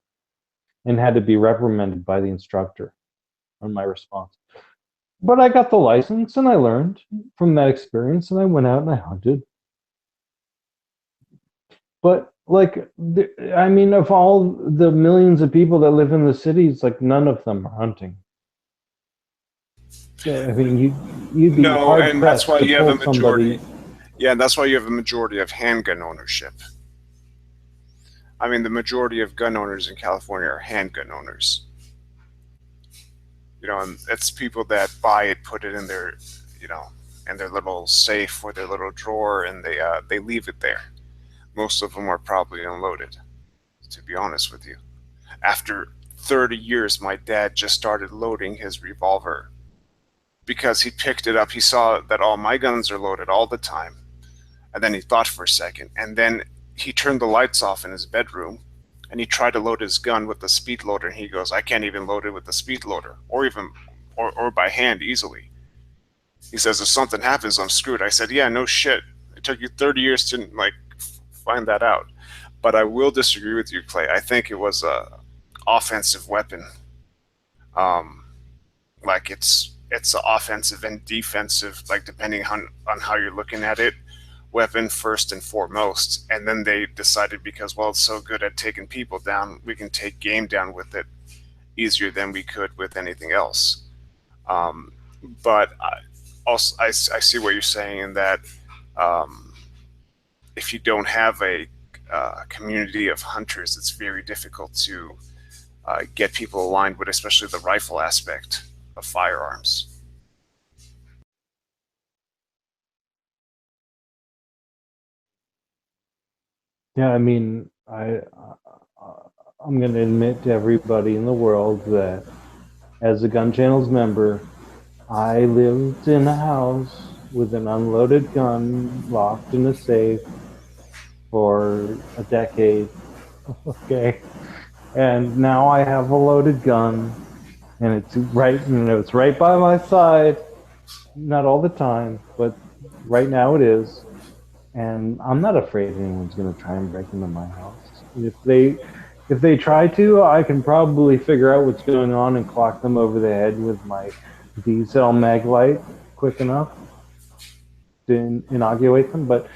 and had to be reprimanded by the instructor on my response. But I got the license and I learned from that experience, and I went out and I hunted. But of all the millions of people that live in the cities, none of them are hunting. I mean, you'd be hard and that's why you have a majority. Yeah, and that's why you have a majority of handgun ownership. I mean, the majority of gun owners in California are handgun owners. And it's people that buy it, put it in their, in their little safe or their little drawer, and they leave it there. Most of them are probably unloaded, to be honest with you. After 30 years, my dad just started loading his revolver because he picked it up. He saw that all my guns are loaded all the time. And then he thought for a second. And then he turned the lights off in his bedroom and he tried to load his gun with the speed loader. And he goes, I can't even load it with the speed loader or by hand easily. He says, if something happens, I'm screwed. I said, yeah, no shit. It took you 30 years to find that out. But I will disagree with you, Clay. I think it was a offensive weapon. it's an offensive and defensive, like depending on how you're looking at it, weapon first and foremost. And then they decided because, well, it's so good at taking people down, we can take game down with it easier than we could with anything else. But I see what you're saying in that if you don't have a community of hunters, it's very difficult to get people aligned with, especially the rifle aspect of firearms. Yeah, I mean, I'm going to admit to everybody in the world that as a Gun Channels member, I lived in a house with an unloaded gun locked in a safe for a decade. Okay. And now I have a loaded gun, and it's right, it's right by my side. Not all the time, but right now it is. And I'm not afraid anyone's going to try and break into my house. If they try to, I can probably figure out what's going on and clock them over the head with my D-cell mag light quick enough to inoculate them. But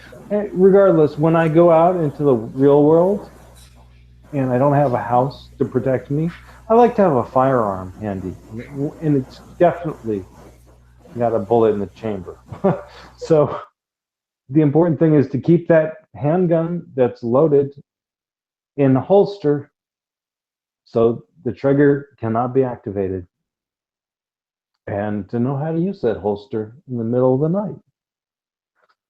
regardless, when I go out into the real world and I don't have a house to protect me, I like to have a firearm handy. And it's definitely got a bullet in the chamber. So the important thing is to keep that handgun that's loaded in the holster so the trigger cannot be activated, and to know how to use that holster in the middle of the night.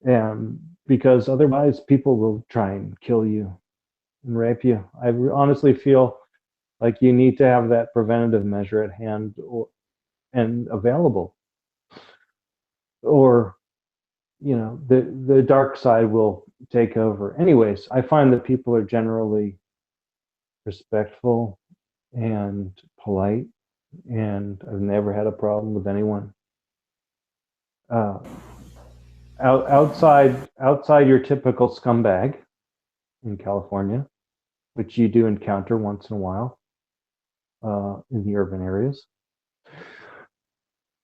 And because otherwise people will try and kill you and rape you. I honestly feel like you need to have that preventative measure at hand and available, or the dark side will take over. Anyways, I find that people are generally respectful and polite, and I've never had a problem with anyone. Outside your typical scumbag in California, which you do encounter once in a while in the urban areas.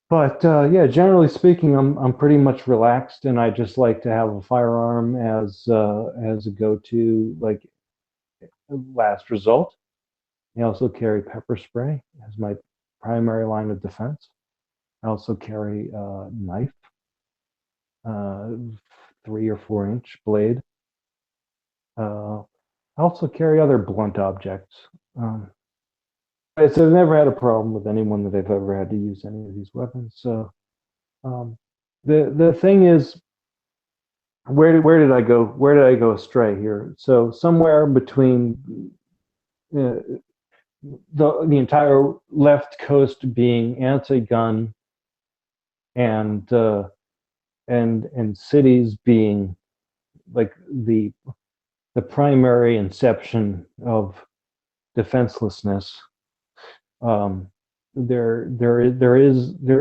But yeah, generally speaking, I'm pretty much relaxed, and I just like to have a firearm as a go-to, like last result. I also carry pepper spray as my primary line of defense. I also carry a knife, 3 or 4 inch blade. I also carry other blunt objects. So I've never had a problem with anyone that I've ever had to use any of these weapons. So the thing is, where did I go? Where did I go astray here? So somewhere between the entire left coast being anti-gun and cities being like the primary inception of defenselessness. There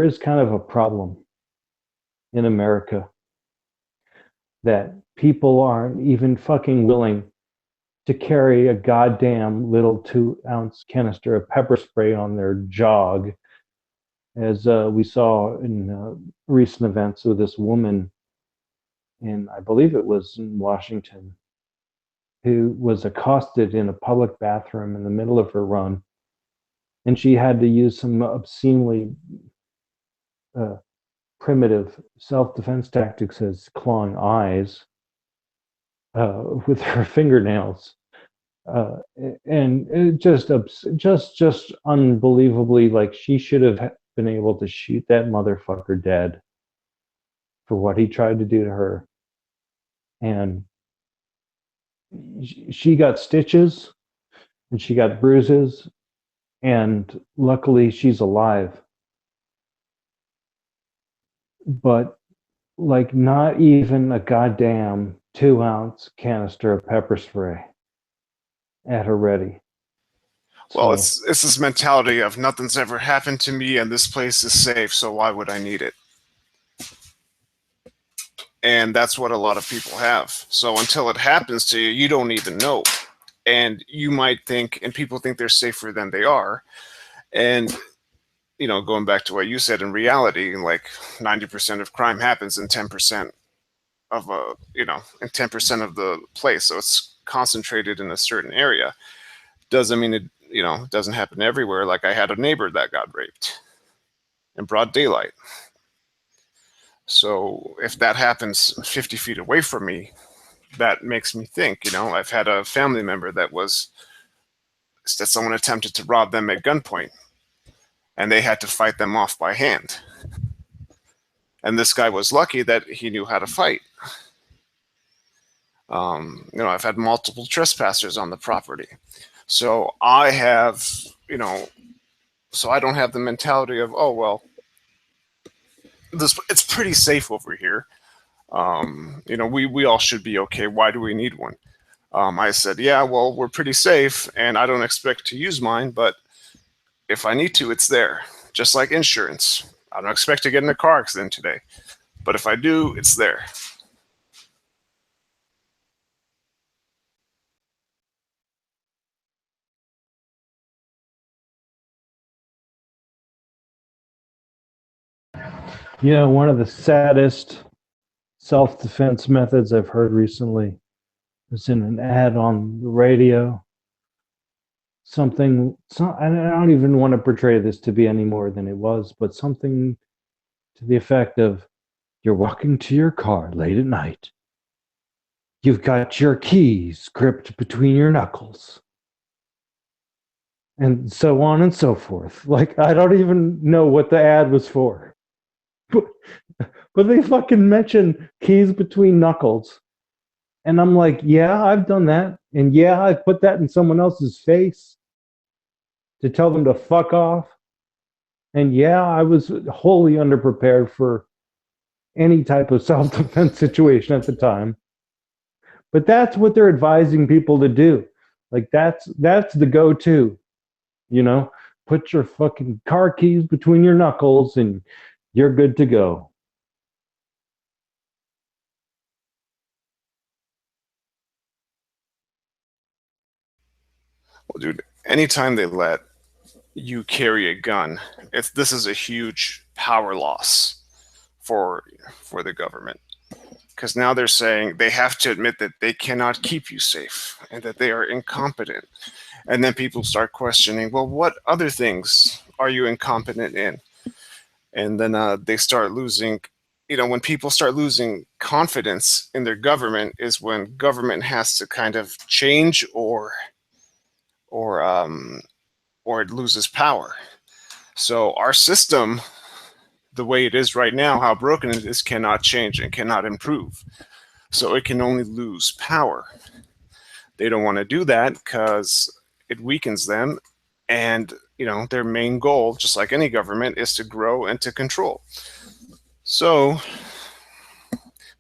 is kind of a problem in America that people aren't even fucking willing to carry a goddamn little 2-ounce canister of pepper spray on their jog, as we saw in recent events with this woman I believe it was in Washington, who was accosted in a public bathroom in the middle of her run. And she had to use some obscenely primitive self-defense tactics as clawing eyes with her fingernails. And it just unbelievably, like, she should have been able to shoot that motherfucker dead for what he tried to do to her. And she got stitches and she got bruises, and luckily she's alive. But like, not even a goddamn 2-ounce canister of pepper spray at her ready. Well, it's this mentality of nothing's ever happened to me and this place is safe, so why would I need it? And that's what a lot of people have. So until it happens to you, you don't even know. And you might think, and people think they're safer than they are. And going back to what you said, in reality, like 90% of crime happens in 10% of in 10% of the place. So it's concentrated in a certain area. Doesn't mean it, doesn't happen everywhere. Like I had a neighbor that got raped in broad daylight. So if that happens 50 feet away from me, that makes me think, I've had a family member that someone attempted to rob them at gunpoint, and they had to fight them off by hand. And this guy was lucky that he knew how to fight. I've had multiple trespassers on the property. So I have, so I don't have the mentality of, oh, well, it's pretty safe over here. We all should be okay. Why do we need one? I said, yeah, well, we're pretty safe, and I don't expect to use mine, but if I need to, it's there. Just like insurance. I don't expect to get in a car accident today, but if I do, it's there. One of the saddest self-defense methods I've heard recently was in an ad on the radio. I don't even want to portray this to be any more than it was, but something to the effect of, you're walking to your car late at night. You've got your keys gripped between your knuckles. And so on and so forth. Like, I don't even know what the ad was for. But they fucking mention keys between knuckles. And I'm like, yeah, I've done that. And yeah, I put that in someone else's face to tell them to fuck off. And yeah, I was wholly underprepared for any type of self-defense situation at the time. But that's what they're advising people to do. Like, that's the go-to. Put your fucking car keys between your knuckles and you're good to go. Well, dude, anytime they let you carry a gun, this is a huge power loss for the government. Because now they're saying they have to admit that they cannot keep you safe and that they are incompetent. And then people start questioning, well, what other things are you incompetent in? And then they start losing, when people start losing confidence in their government is when government has to kind of change or it loses power. So our system, the way it is right now, how broken it is, cannot change and cannot improve. So it can only lose power. They don't want to do that because it weakens them. And, their main goal, just like any government, is to grow and to control. So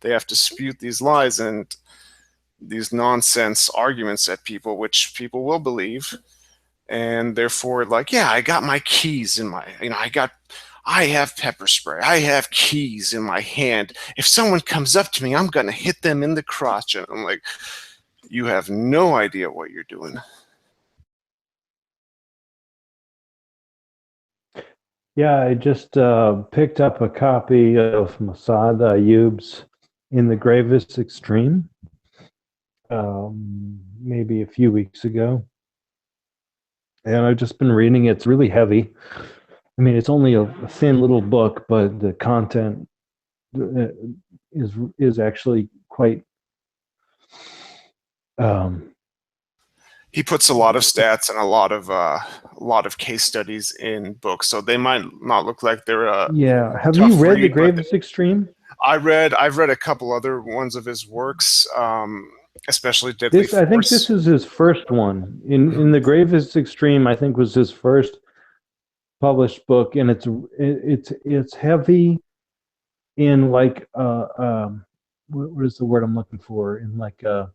they have to spew these lies and these nonsense arguments at people, which people will believe. And therefore, like, yeah, I got my keys in my, I have pepper spray. I have keys in my hand. If someone comes up to me, I'm going to hit them in the crotch. And I'm like, you have no idea what you're doing. Yeah, I just picked up a copy of Massad Ayub's In the Gravest Extreme maybe a few weeks ago. And I've just been reading it. It's really heavy. I mean, it's only a thin little book, but the content is actually quite... He puts a lot of stats and a lot of case studies in books, so they might not look like they're yeah. Have you read The Gravest Extreme? I've read a couple other ones of his works, especially Deadly Force. I think this is his first one. In The Gravest Extreme, I think was his first published book, and it's heavy in like what is the word I'm looking for? In like a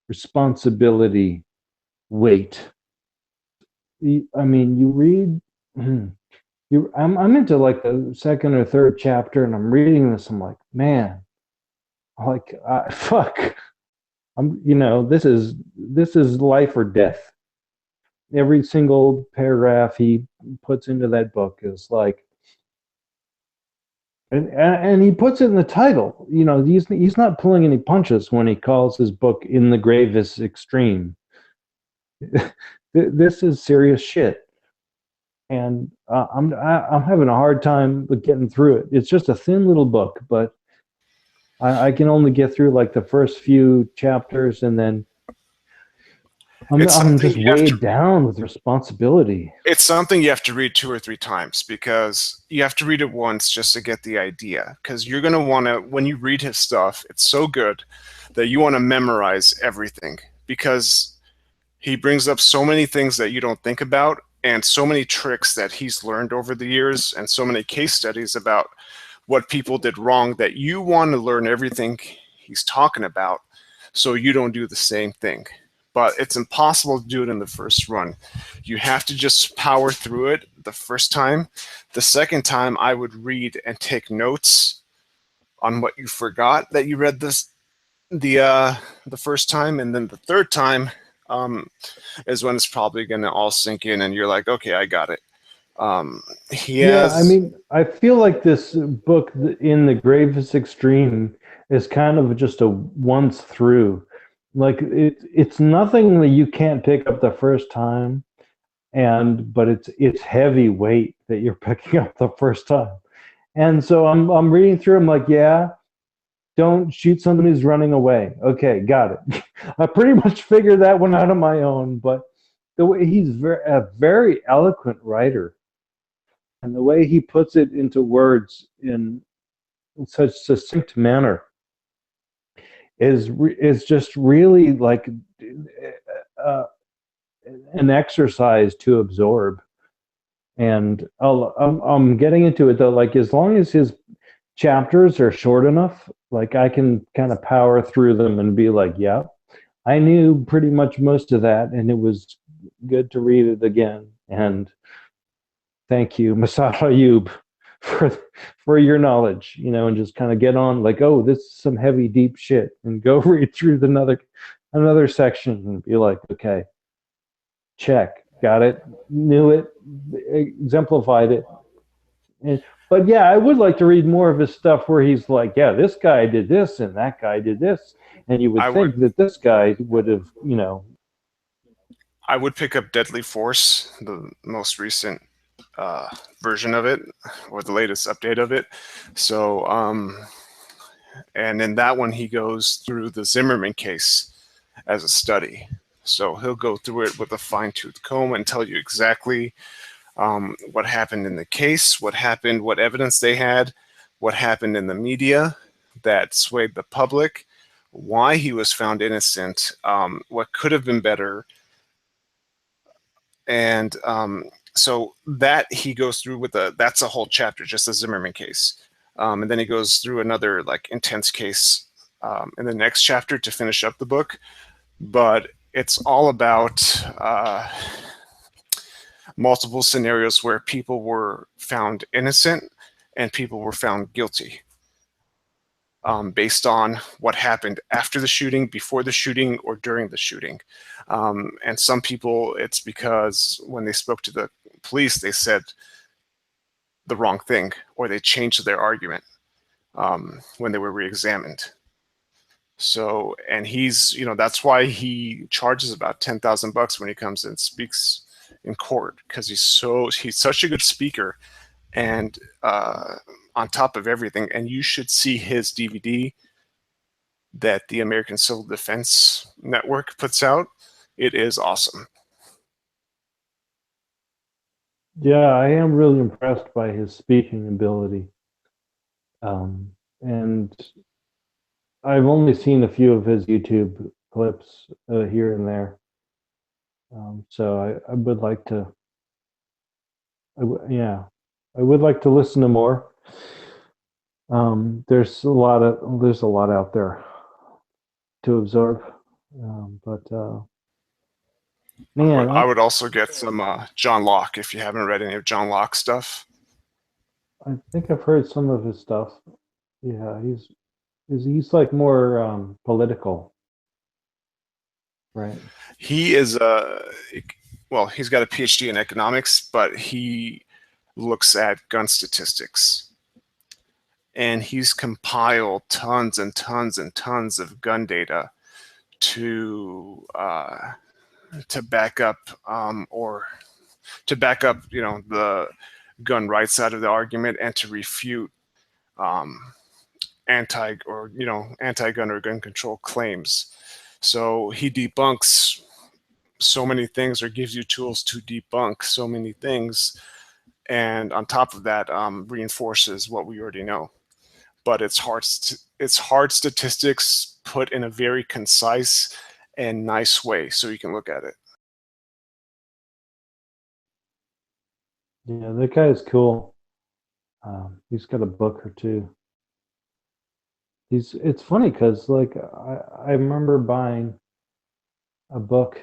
responsibility weight. I mean, you read, I'm into like the second or third chapter, and I'm reading this. I'm like, man, like fuck. This is life or death. Every single paragraph he puts into that book is like, and he puts it in the title. You know, he's not pulling any punches when he calls his book "In the Gravest Extreme." This is serious shit, and I'm having a hard time getting through it. It's just a thin little book, but I can only get through like the first few chapters, and then I'm just weighed down with responsibility. It's something you have to read 2 or 3 times, because you have to read it once just to get the idea. Because you're going to want to, when you read his stuff, it's so good that you want to memorize everything, because he brings up so many things that you don't think about, and so many tricks that he's learned over the years, and so many case studies about what people did wrong, that you want to learn everything he's talking about so you don't do the same thing. But it's impossible to do it in the first run. You have to just power through it the first time. The second time, I would read and take notes on what you forgot that you read the first time, and then the third time is when it's probably going to all sink in, and you're like, okay, I got it. Yeah, I mean, I feel like this book, In the Gravest Extreme, is kind of just a once through. Like it's nothing that you can't pick up the first time, but it's heavy weight that you're picking up the first time. And so I'm reading through. I'm like, yeah, don't shoot somebody who's running away. Okay, got it. I pretty much figured that one out on my own. But the way he's a very eloquent writer, and the way he puts it into words in such succinct manner is just really like an exercise to absorb. And I'm getting into it though. Like as long as his chapters are short enough, like I can kind of power through them and be like, yeah, I knew pretty much most of that, and it was good to read it again. And thank you, Masad Ayub, for your knowledge, you know, and just kind of get on like, oh, this is some heavy, deep shit, and go read through another section and be like, okay, check, got it, knew it, exemplified it. But yeah, I would like to read more of his stuff where he's like, yeah, this guy did this and that guy did this, and you would think that this guy would have, you know. I would pick up Deadly Force, the most recent version of it, or the latest update of it. So and in that one he goes through the Zimmerman case as a study, so he'll go through it with a fine-tooth comb and tell you exactly what happened in the case, what happened, what evidence they had, what happened in the media that swayed the public, why he was found innocent, what could have been better. And so that he goes through with that's a whole chapter, just the Zimmerman case. And then he goes through another like intense case in the next chapter to finish up the book. But it's all about multiple scenarios where people were found innocent and people were found guilty based on what happened after the shooting, before the shooting, or during the shooting. And some people, it's because when they spoke to the police, they said the wrong thing, or they changed their argument when they were re-examined. So, and he's, you know, that's why he charges about $10,000 when he comes and speaks in court, because he's such a good speaker, and on top of everything. And you should see his DVD that the American Civil Defense Network puts out. It is awesome. Yeah, I am really impressed by his speaking ability. And I've only seen a few of his YouTube clips here and there. So I would like to, I would like to listen to more. There's a lot out there to absorb. Man, I would also get some John Locke if you haven't read any of John Locke's stuff. I think I've heard some of his stuff. Yeah, he's like more political, right? He is well, he's got a PhD in economics, but he looks at gun statistics. And he's compiled tons and tons and tons of gun data to back up the gun rights side of the argument and to refute anti-gun or gun control claims. So he debunks so many things, or gives you tools to debunk so many things, and on top of that, reinforces what we already know. But it's hard statistics put in a very concise and nice way, so you can look at it. Yeah, that guy is cool. He's got a book or two. It's funny because like I remember buying a book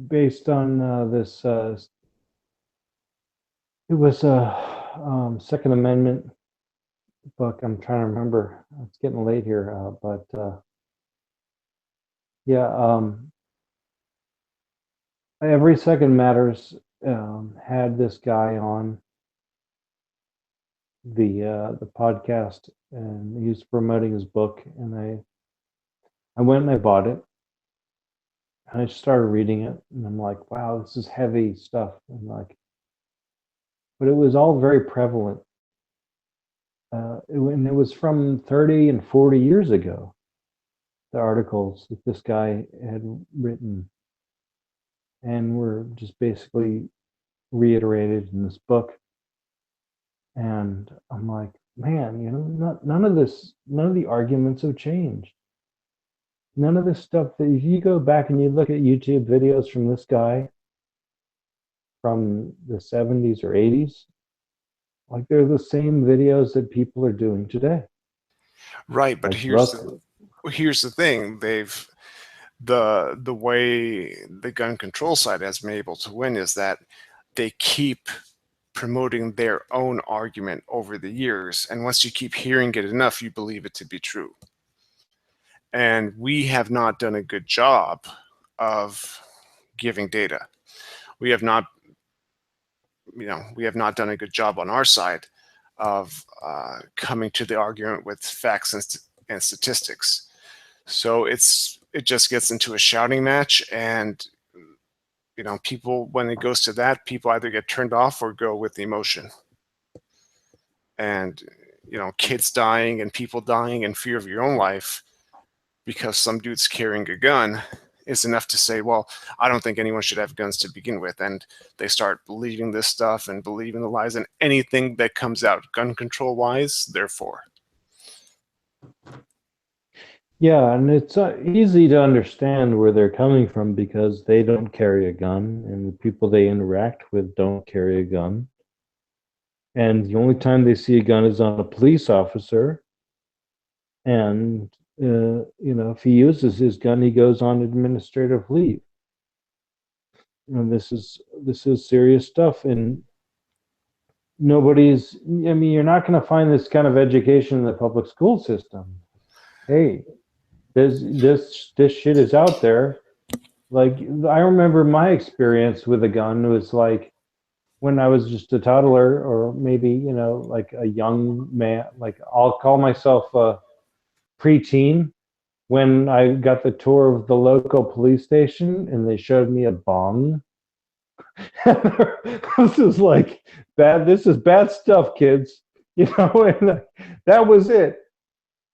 based on this. It was a Second Amendment book. I'm trying to remember. It's getting late here, but yeah. Every Second Matters had this guy on the podcast, and he was promoting his book, and I went and I bought it, and I just started reading it, and I'm like, wow, this is heavy stuff, and like, but it was all very prevalent. And it was from 30 and 40 years ago, the articles that this guy had written, and were just basically reiterated in this book. And I'm like, man, none of the arguments have changed. None of this stuff that if you go back and you look at YouTube videos from this guy from the 70s or 80s, like they're the same videos that people are doing today. Right, but Like here's the thing. The way the gun control side has been able to win is that they keep promoting their own argument over the years, and once you keep hearing it enough, you believe it to be true. And we have not done a good job of giving data. We have not done a good job on our side of coming to the argument with facts and statistics. So it just gets into a shouting match, and people, when it goes to that, people either get turned off or go with the emotion. And kids dying and people dying in fear of your own life because some dude's carrying a gun is enough to say, well, I don't think anyone should have guns to begin with. And they start believing this stuff and believing the lies, and anything that comes out gun control wise, therefore. Yeah, and it's easy to understand where they're coming from because they don't carry a gun, and the people they interact with don't carry a gun. And the only time they see a gun is on a police officer. And, if he uses his gun, he goes on administrative leave. And this is serious stuff. And you're not going to find this kind of education in the public school system. Hey, this shit is out there. Like, I remember my experience with a gun was like when I was just a toddler, or maybe like a young man. Like, I'll call myself a preteen, when I got the tour of the local police station and they showed me a bong. This is like bad. This is bad stuff, kids. And that was it.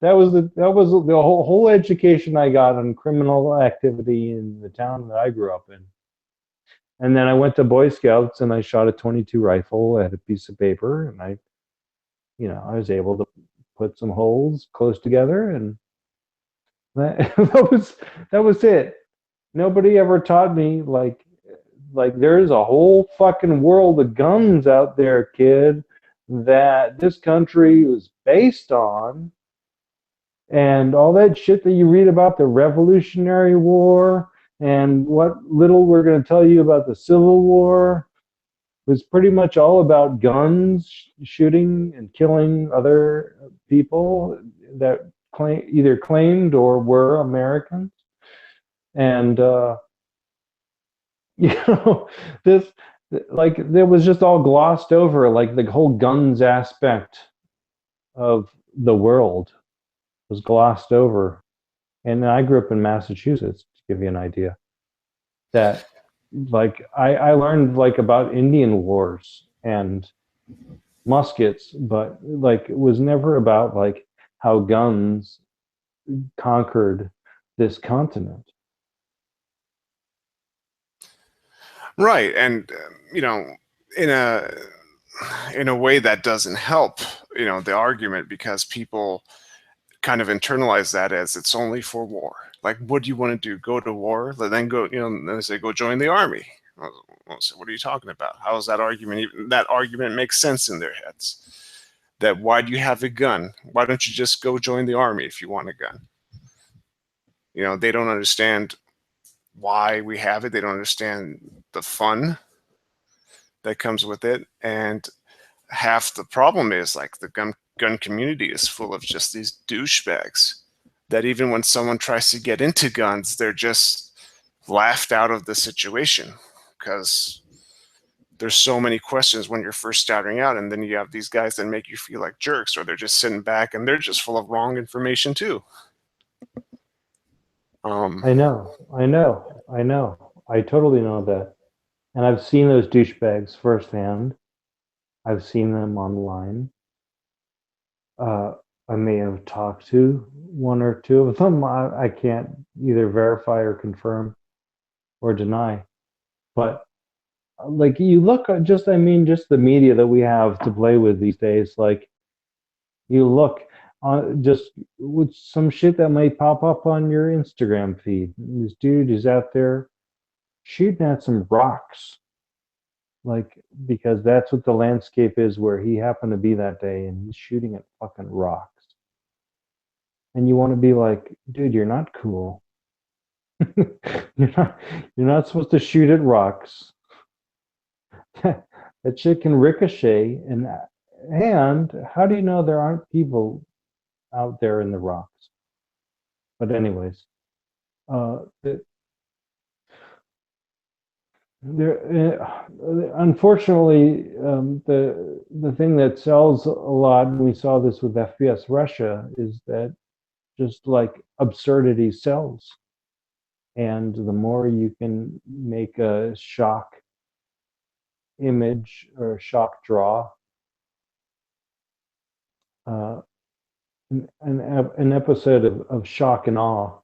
That was the whole education I got on criminal activity in the town that I grew up in. And then I went to Boy Scouts and I shot a .22 rifle at a piece of paper, and I was able to put some holes close together, and that was it. Nobody ever taught me like there's a whole fucking world of guns out there, kid, that this country was based on. And all that shit that you read about the Revolutionary War and what little we're going to tell you about the Civil War was pretty much all about guns, shooting and killing other people that either claimed or were Americans. And you know, this, like, it was just all glossed over, like the whole guns aspect of the world was glossed over. And I grew up in Massachusetts, to give you an idea. That, like, I learned, like, about Indian wars and muskets, but, like, it was never about, like, how guns conquered this continent. Right, and you know, in a way that doesn't help, you know, the argument, because people kind of internalize that as it's only for war. Like, what do you want to do? Go to war? Then go, you know, then they say go join the army. Well, so what are you talking about? How is that argument even? That argument makes sense in their heads. That why do you have a gun? Why don't you just go join the army if you want a gun? You know, they don't understand why we have it. They don't understand the fun that comes with it. And half the problem is, like, the gun community is full of just these douchebags that even when someone tries to get into guns, they're just laughed out of the situation because there's so many questions when you're first starting out, and then you have these guys that make you feel like jerks, or they're just sitting back and they're just full of wrong information too. I know. I totally know that. And I've seen those douchebags firsthand. I've seen them online. I may have talked to one or two of them. I can't either verify or confirm or deny. But, like, you look at just the media that we have to play with these days. Like, you look just with some shit that might pop up on your Instagram feed. This dude is out there shooting at some rocks, like, because that's what the landscape is where he happened to be that day, and he's shooting at fucking rocks. And you want to be like, dude, you're not cool. You're not supposed to shoot at rocks. That shit can ricochet, and how do you know there aren't people out there in the rocks? But anyways, unfortunately, the thing that sells a lot, and we saw this with FPS Russia, is that just like absurdity sells. And the more you can make a shock image or shock draw, an episode of Shock and Awe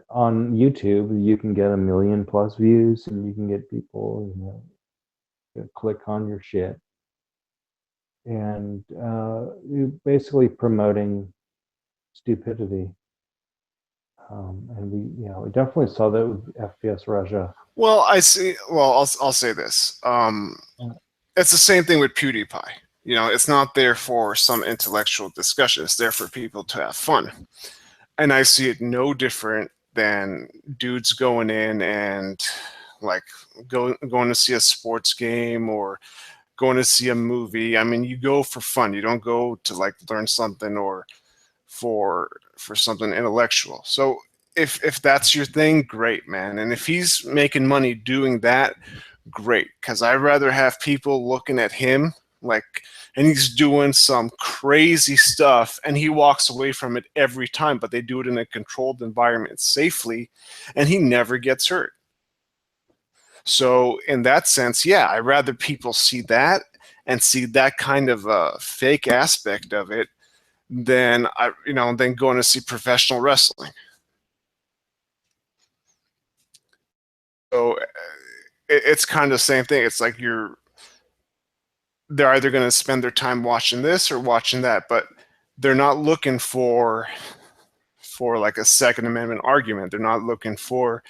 on YouTube, you can get 1 million+ views, and you can get people, to click on your shit. And you're basically promoting stupidity. And we definitely saw that with FPS Russia. Well, I see. Well, I'll say this. It's the same thing with PewDiePie. You know, it's not there for some intellectual discussion. It's there for people to have fun. And I see it no different than dudes going in and, like, going to see a sports game or going to see a movie. I mean, you go for fun. You don't go to, like, learn something or for something intellectual. So if that's your thing, great, man. And if he's making money doing that, great. Because I'd rather have people looking at him like, and he's doing some crazy stuff and he walks away from it every time, but they do it in a controlled environment safely and he never gets hurt. So in that sense, yeah, I'd rather people see that and see that kind of fake aspect of it than than going to see professional wrestling. So it's kind of the same thing. It's like they're either going to spend their time watching this or watching that, but they're not looking for like a Second Amendment argument. They're not looking for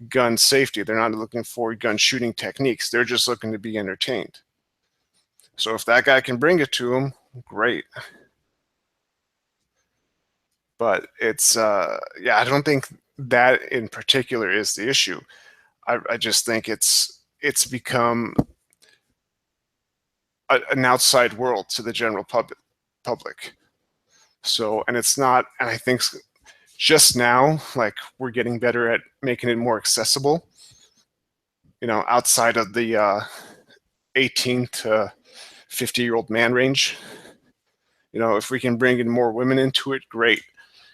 gun safety. They're not looking for gun shooting techniques. They're just looking to be entertained. So if that guy can bring it to them, great. But it's I don't think that in particular is the issue. I just think it's become an outside world to the general public. So, and it's not, and I think just now, like, we're getting better at making it more accessible. You know, outside of the 18 to 50-year-old man range. You know, if we can bring in more women into it, great.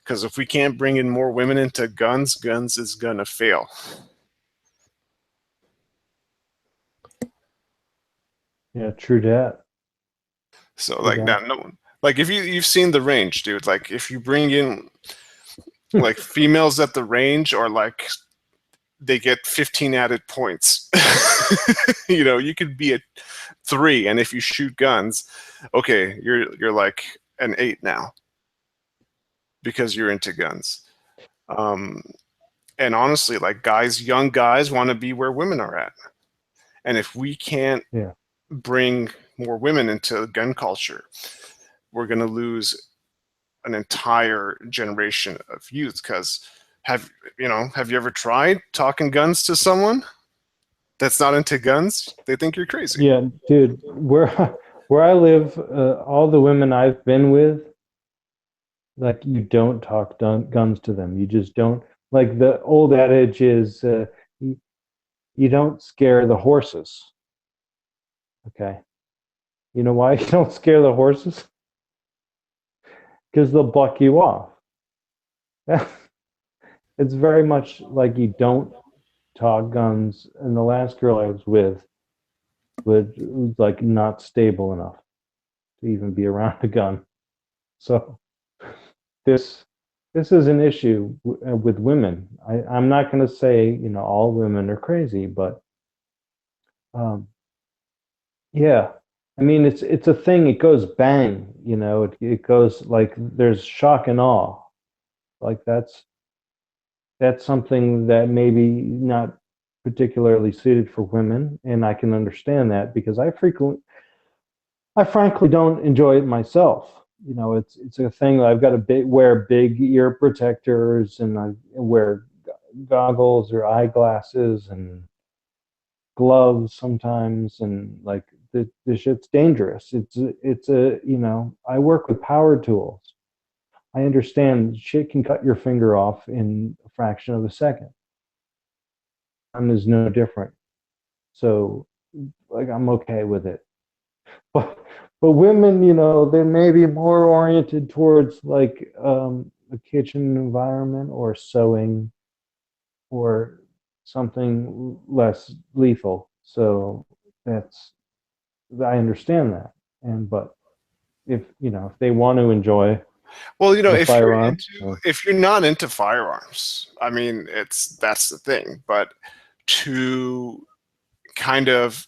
Because if we can't bring in more women into guns, guns is gonna fail. Yeah, true that. So like now, no, like if you've seen the range, dude. Like if you bring in like females at the range, or like they get 15 added points. You know, you could be a 3, and if you shoot guns, okay, you're like an 8 now because you're into guns. And honestly, like young guys want to be where women are at, and if we can't bring more women into gun culture, we're going to lose an entire generation of youth. Because have you ever tried talking guns to someone that's not into guns? They think you're crazy. Yeah, dude, where I live, all the women I've been with, like, you don't talk guns to them. You just don't. Like, the old adage is, you don't scare the horses. Okay. You know why you don't scare the horses? Because they'll buck you off. It's very much like you don't talk guns. And the last girl I was with was like not stable enough to even be around a gun. So this is an issue with women. I'm not going to say, all women are crazy, but yeah. I mean, it's a thing. It goes bang, it goes like there's shock and awe. Like that's something that maybe not particularly suited for women. And I can understand that because I frankly don't enjoy it myself. It's a thing. I've got to wear big ear protectors, and I wear goggles or eyeglasses and gloves sometimes, and like the shit's dangerous. It's I work with power tools. I understand shit can cut your finger off in a fraction of a second. And is no different. So like I'm okay with it. But women, they may be more oriented towards like a kitchen environment or sewing or something less lethal. So I understand that. But if they want to enjoy if you're not into firearms, I mean, that's the thing. But to kind of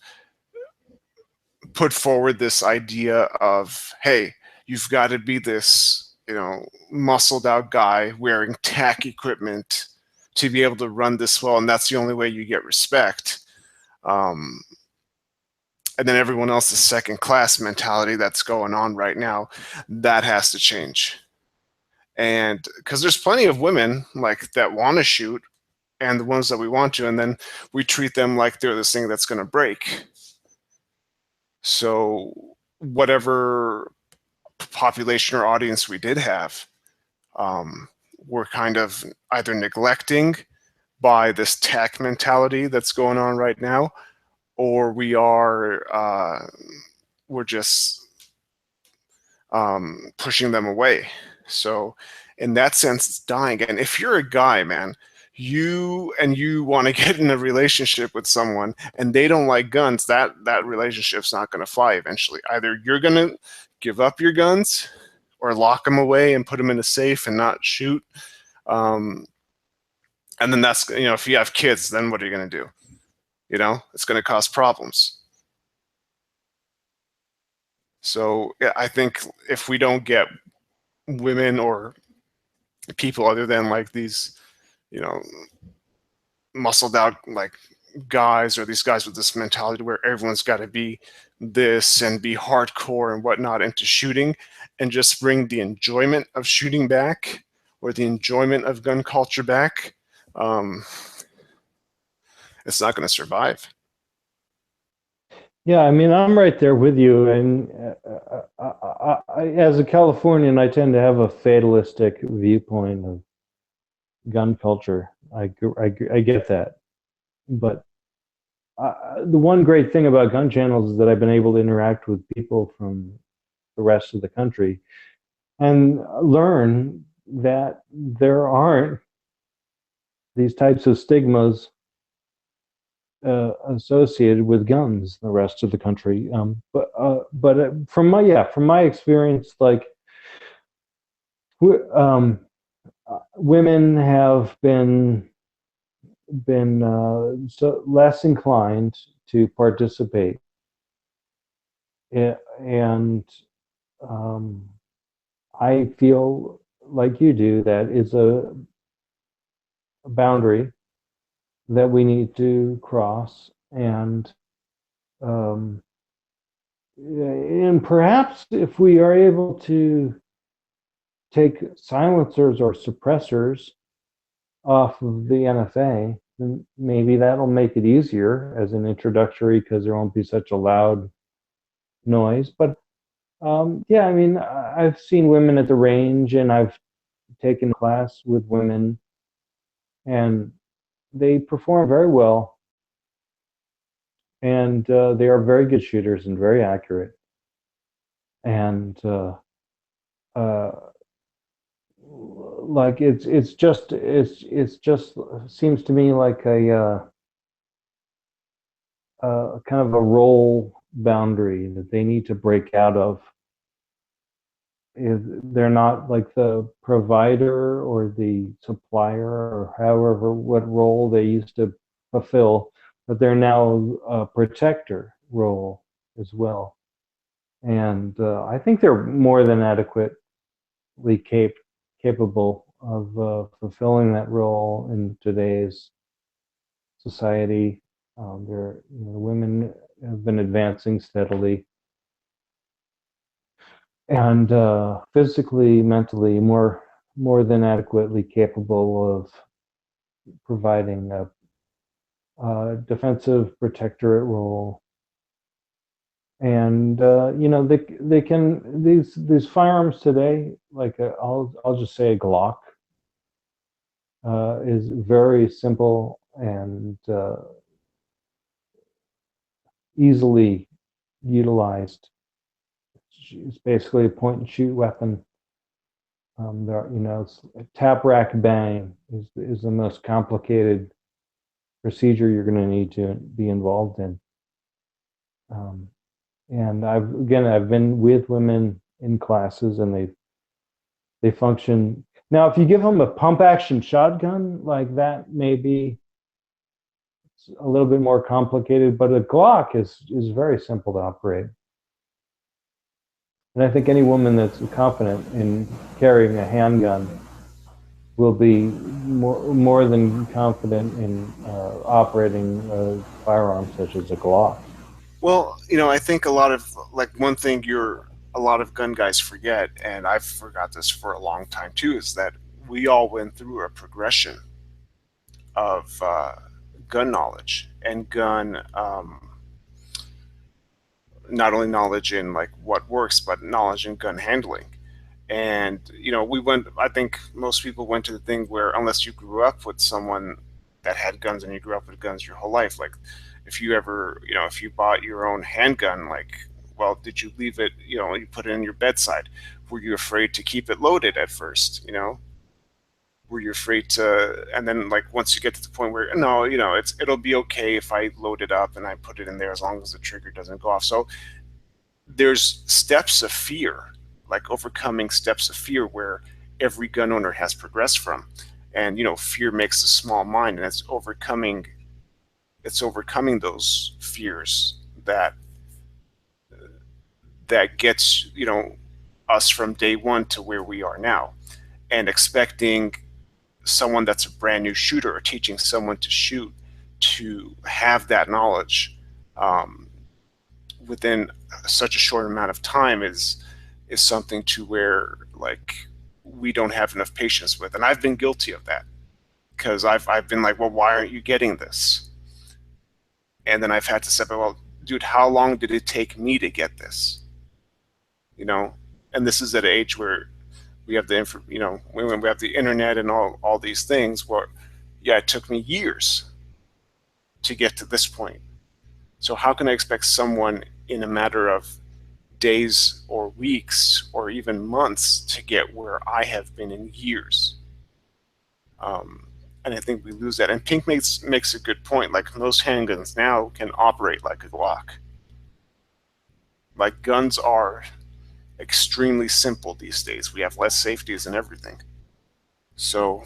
put forward this idea of, hey, you've got to be this, muscled out guy wearing tack equipment to be able to run this well, and that's the only way you get respect. And then everyone else's second class mentality that's going on right now, that has to change. And because there's plenty of women like that want to shoot, and the ones that we want to, and then we treat them like they're this thing that's going to break. So whatever population or audience we did have, we're kind of either neglecting by this tech mentality that's going on right now, or we're just pushing them away. So in that sense, it's dying. And if you're a guy, man, you want to get in a relationship with someone and they don't like guns, that relationship's not going to fly eventually. Either you're going to give up your guns or lock them away and put them in a safe and not shoot. And then that's, if you have kids, then what are you going to do? It's going to cause problems. So yeah, I think if we don't get women or people other than like these, muscled out like guys, or these guys with this mentality where everyone's got to be this and be hardcore and whatnot into shooting, and just bring the enjoyment of shooting back or the enjoyment of gun culture back, it's not going to survive. Yeah, I mean, I'm right there with you. And I, as a Californian, I tend to have a fatalistic viewpoint of gun culture. I get that, but the one great thing about gun channels is that I've been able to interact with people from the rest of the country and learn that there aren't these types of stigmas associated with guns in the rest of the country. But from my experience, like women have been so less inclined to participate, and I feel like you do that is a boundary that we need to cross, and perhaps if we are able to take silencers or suppressors off of the NFA, then maybe that'll make it easier as an introductory because there won't be such a loud noise. But yeah, I mean, I've seen women at the range, and I've taken class with women, and they perform very well, and they are very good shooters and very accurate. And like it's just seems to me like a kind of a role boundary that they need to break out of. If they're not like the provider or the supplier or however what role they used to fulfill, but they're now a protector role as well. And I think they're more than adequately capable of fulfilling that role in today's society. Women have been advancing steadily, and physically, mentally, more than adequately capable of providing a defensive protectorate role. And they can these firearms today, like I'll just say a Glock, is very simple and easily utilized. It's basically a point and shoot weapon. It's tap rack bang is the most complicated procedure you're going to need to be involved in. And I've been with women in classes, and they function. Now, if you give them a pump action shotgun like that, maybe it's a little bit more complicated, but a Glock is very simple to operate. And I think any woman that's confident in carrying a handgun will be more than confident in operating a firearm such as a Glock. Well, I think a lot of, one thing a lot of gun guys forget, and I've forgot this for a long time too, is that we all went through a progression of gun knowledge and gun, not only knowledge in what works, but knowledge in gun handling. And, I think most people went to the thing where unless you grew up with someone that had guns and you grew up with guns your whole life, if you ever, if you bought your own handgun, did you leave it, you put it in your bedside? Were you afraid to keep it loaded at first, Were you afraid to, and then once you get to the point where, no, it'll be okay if I load it up and I put it in there as long as the trigger doesn't go off. So there's steps of fear, overcoming steps of fear where every gun owner has progressed from. And, fear makes a small mind, and it's overcoming those fears that gets us from day one to where we are now. And expecting someone that's a brand new shooter or teaching someone to shoot to have that knowledge within such a short amount of time is something to where we don't have enough patience with. And I've been guilty of that, because I've been well, why aren't you getting this? And then I've had to say, well, dude, how long did it take me to get this? And this is at an age where we have the when we have the internet and all these things. Well, yeah, it took me years to get to this point. So how can I expect someone in a matter of days or weeks or even months to get where I have been in years? And I think we lose that. And Pink makes a good point. Like, most handguns now can operate like a Glock. Like, guns are extremely simple these days. We have less safeties and everything. So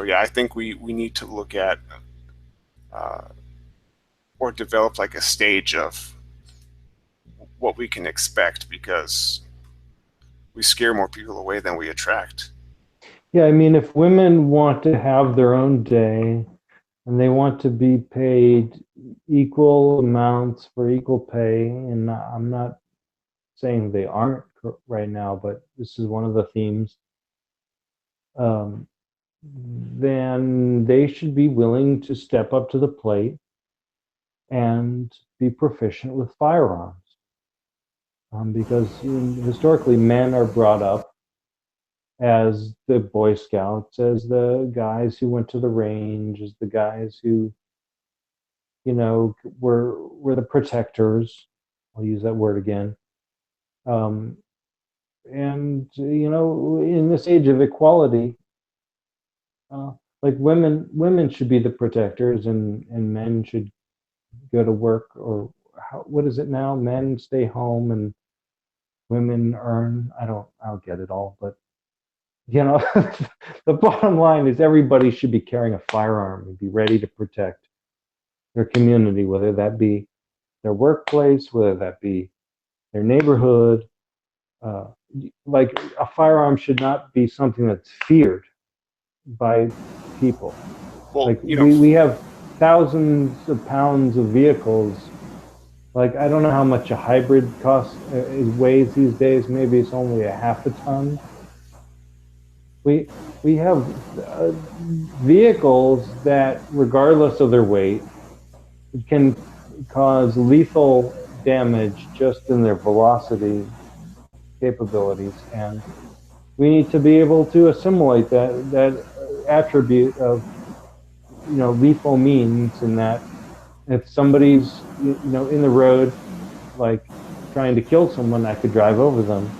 yeah, I think we need to look at or develop like a stage of what we can expect, because we scare more people away than we attract. Yeah, I mean, if women want to have their own day and they want to be paid equal amounts for equal pay, and I'm not saying they aren't right now, but this is one of the themes, then they should be willing to step up to the plate and be proficient with firearms. Because historically, men are brought up as the Boy Scouts, as the guys who went to the range, as the guys who, were the protectors. I'll use that word again. And, in this age of equality, like women should be the protectors, and men should go to work, or what is it now? Men stay home and women earn. I don't get it all, but the bottom line is everybody should be carrying a firearm and be ready to protect their community, whether that be their workplace, whether that be their neighborhood. Like, a firearm should not be something that's feared by people. Well, like, we have thousands of pounds of vehicles. Like, I don't know how much a hybrid weighs these days. Maybe it's only a half a ton. We have vehicles that, regardless of their weight, can cause lethal damage just in their velocity capabilities, and we need to be able to assimilate that attribute of lethal means, in that if somebody's in the road, like, trying to kill someone, I could drive over them.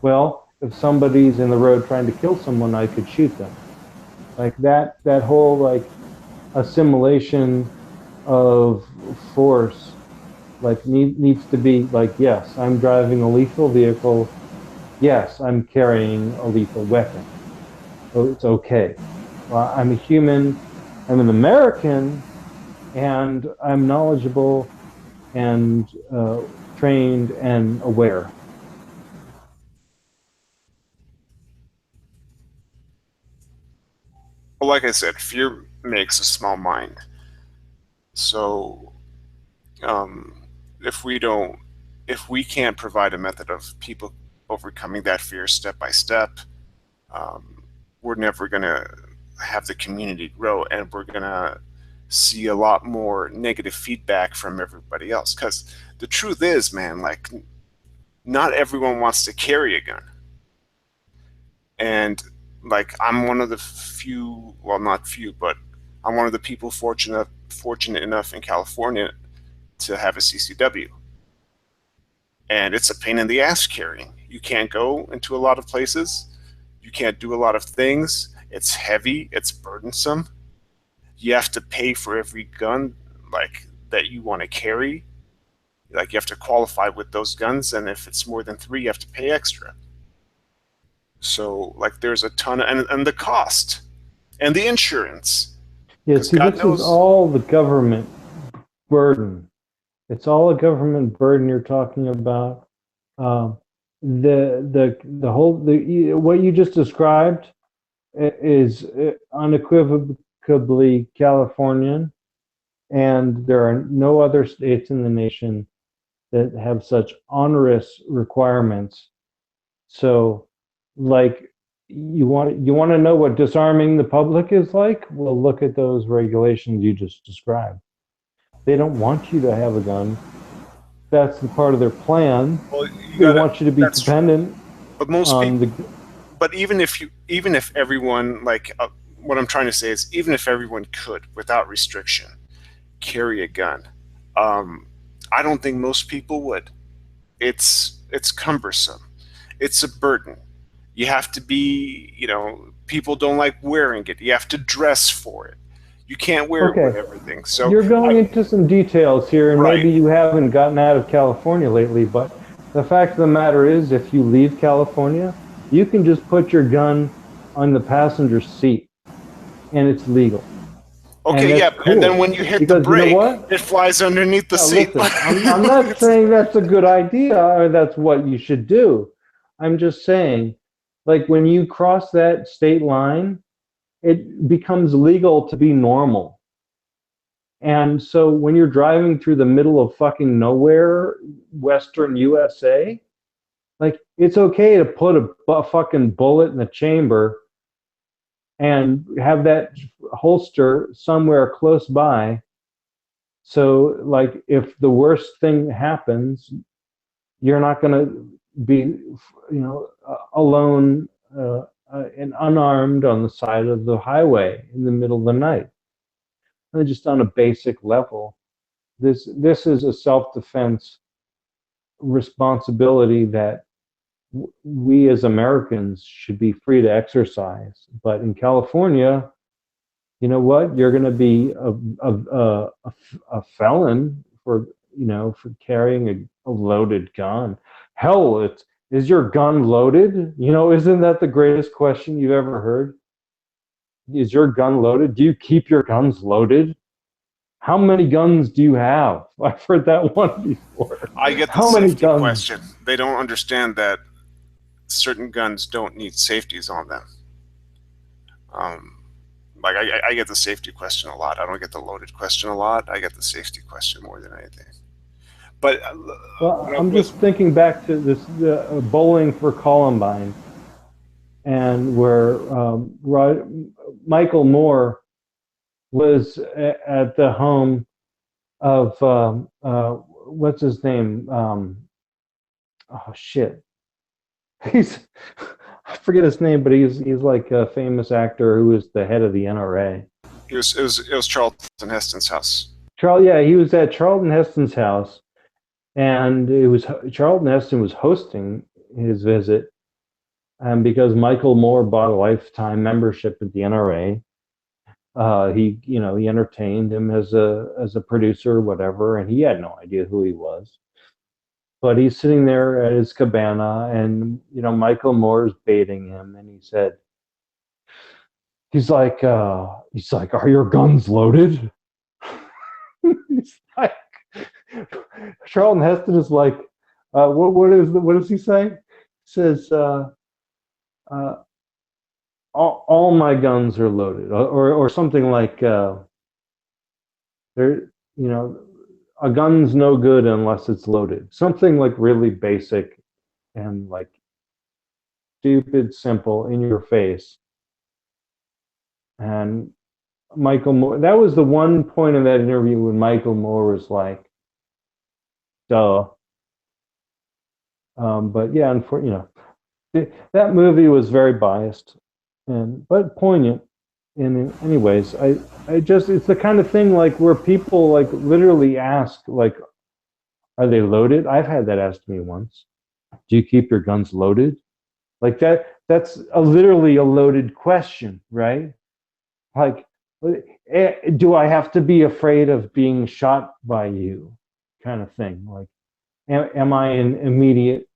Well, if somebody's in the road trying to kill someone, I could shoot them. Like, that whole, like, assimilation of force, like, needs to be like, yes, I'm driving a lethal vehicle. Yes, I'm carrying a lethal weapon. So it's okay. Well, I'm a human. I'm an American, and I'm knowledgeable and trained and aware. Well, like I said, fear makes a small mind. So if we can't provide a method of people overcoming that fear step by step, we're never going to have the community grow, and we're going to see a lot more negative feedback from everybody else. Because the truth is, man, like, not everyone wants to carry a gun. And, like, I'm one of the few, well, not few, but I'm one of the people fortunate enough in California to have a CCW. And it's a pain in the ass carrying. You can't go into a lot of places. You can't do a lot of things. It's heavy. It's burdensome. You have to pay for every gun, like, that you want to carry. Like, you have to qualify with those guns, and if it's more than 3, you have to pay extra. So, like, there's a ton of, and the cost and the insurance. Yeah, see, this is all the government burden. It's all a government burden you're talking about. What you just described is unequivocally Californian, and there are no other states in the nation that have such onerous requirements. So, like, you want to know what disarming the public is like? Well, look at those regulations you just described. They don't want you to have a gun. that's the part of their plan. Well, They want you to be dependent But most on people, but even if everyone, like, what I'm trying to say is, even if everyone could, without restriction, carry a gun, I don't think most people would. It's cumbersome. It's a burden. You have to be, people don't like wearing it. You have to dress for it. You can't wear it with everything. So you're going into some details here, and Right. maybe you haven't gotten out of California lately, but the fact of the matter is, if you leave California, you can just put your gun on the passenger seat, and it's legal. Okay, And yeah, that's cool, and then when you hit the because brake, you know what? it flies underneath the Now, seat. listen, I'm not saying that's a good idea or that's what you should do. I'm just saying, like, when you cross that state line, it becomes legal to be normal. And so when you're driving through the middle of fucking nowhere, Western USA, like, it's okay to put a fucking bullet in the chamber and have that holster somewhere close by. So, like, if the worst thing happens, you're not going to be, alone and unarmed on the side of the highway in the middle of the night. And just on a basic level, this is a self-defense responsibility that we as Americans should be free to exercise. But in California, you know what? You're going to be a felon for carrying a loaded gun. Hell, is your gun loaded? Isn't that the greatest question you've ever heard? Is your gun loaded? Do you keep your guns loaded? How many guns do you have? I've heard that one before. I get the How many safety guns? question. They don't understand that certain guns don't need safeties on them. Like, I get the safety question a lot. I don't get the loaded question a lot. I get the safety question more than anything. But Well, I'm just thinking back to this Bowling for Columbine, and where Michael Moore was at the home of what's his name? Oh shit, I forget his name, but he's like a famous actor who was the head of the NRA. it was Charlton Heston's house. He was at Charlton Heston's house, and it was Charlton Heston was hosting his visit, and because Michael Moore bought a lifetime membership at the NRA, he entertained him as a producer or whatever, and he had no idea who he was. But he's sitting there at his cabana, and Michael Moore is baiting him, and he's like, "Are your guns loaded?" He's like, Charlton Heston is like, what does he say? He says, all my guns are loaded, or something like, a gun's no good unless it's loaded. Something like really basic and like stupid, simple, in your face. And Michael Moore, that was the one point in that interview when Michael Moore was like, duh. But yeah, that movie was very biased, but poignant. And anyways, it's the kind of thing like where people like literally ask, like, are they loaded? I've had that asked to me once. Do you keep your guns loaded? Like that's literally a loaded question, right? Like, do I have to be afraid of being shot by you? Kind of thing. Like, am I in immediate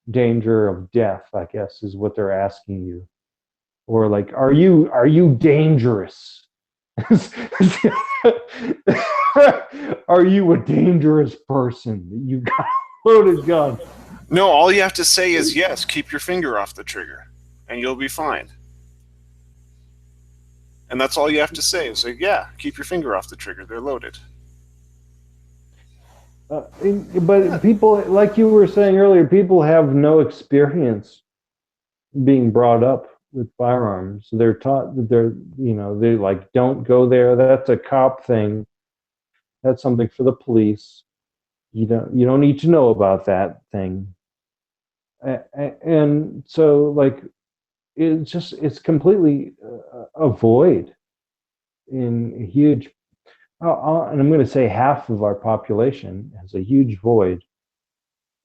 danger of death, I guess, is what they're asking you. Or like, are you dangerous? Are you a dangerous person? You got a loaded gun. No, all you have to say is yes, keep your finger off the trigger, and you'll be fine. And that's all you have to say is like, yeah, keep your finger off the trigger. They're loaded. But people, like you were saying earlier, people have no experience being brought up with firearms. They're taught that they're like, don't go there. That's a cop thing. That's something for the police. You don't need to know about that thing. And so like it's completely a void in a huge, and I'm going to say half of our population has a huge void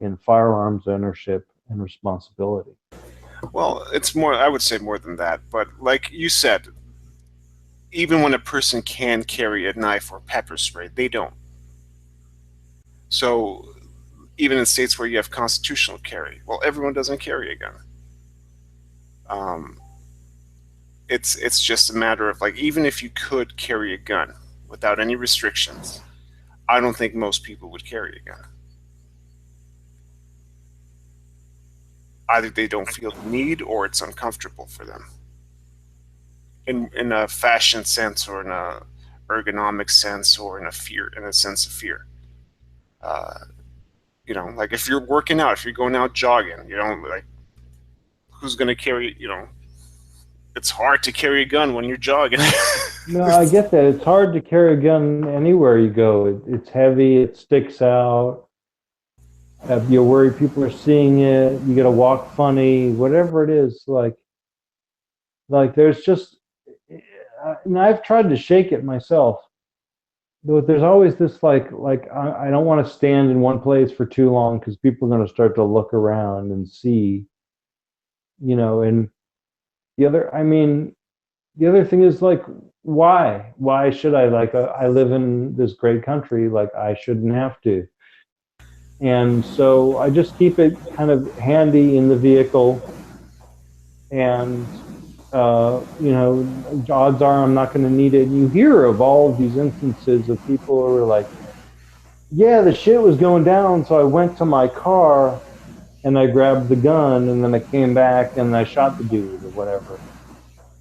in firearms ownership and responsibility. Well, it's more, I would say more than that. But like you said, even when a person can carry a knife or pepper spray, they don't. So even in states where you have constitutional carry, well, everyone doesn't carry a gun. It's just a matter of like, even if you could carry a gun without any restrictions, I don't think most people would carry a gun. Either they don't feel the need or it's uncomfortable for them. In a fashion sense or in a ergonomic sense or in a sense of fear. You know, like if you're working out, if you're going out jogging, you know, like who's going to carry, you know, it's hard to carry a gun when you're jogging. No, I get that. It's hard to carry a gun anywhere you go. It's heavy, it sticks out. You're worried people are seeing it. You got to walk funny, whatever it is. Like there's just, and I've tried to shake it myself. But there's always this like I don't want to stand in one place for too long because people are going to start to look around and see, you know. And the other thing is like, why should I? Like I live in this great country, like I shouldn't have to. And so I just keep it kind of handy in the vehicle, and you know, odds are I'm not going to need it. And you hear of all of these instances of people who are like, yeah, the shit was going down, so I went to my car and I grabbed the gun, and then I came back and I shot the dude or whatever.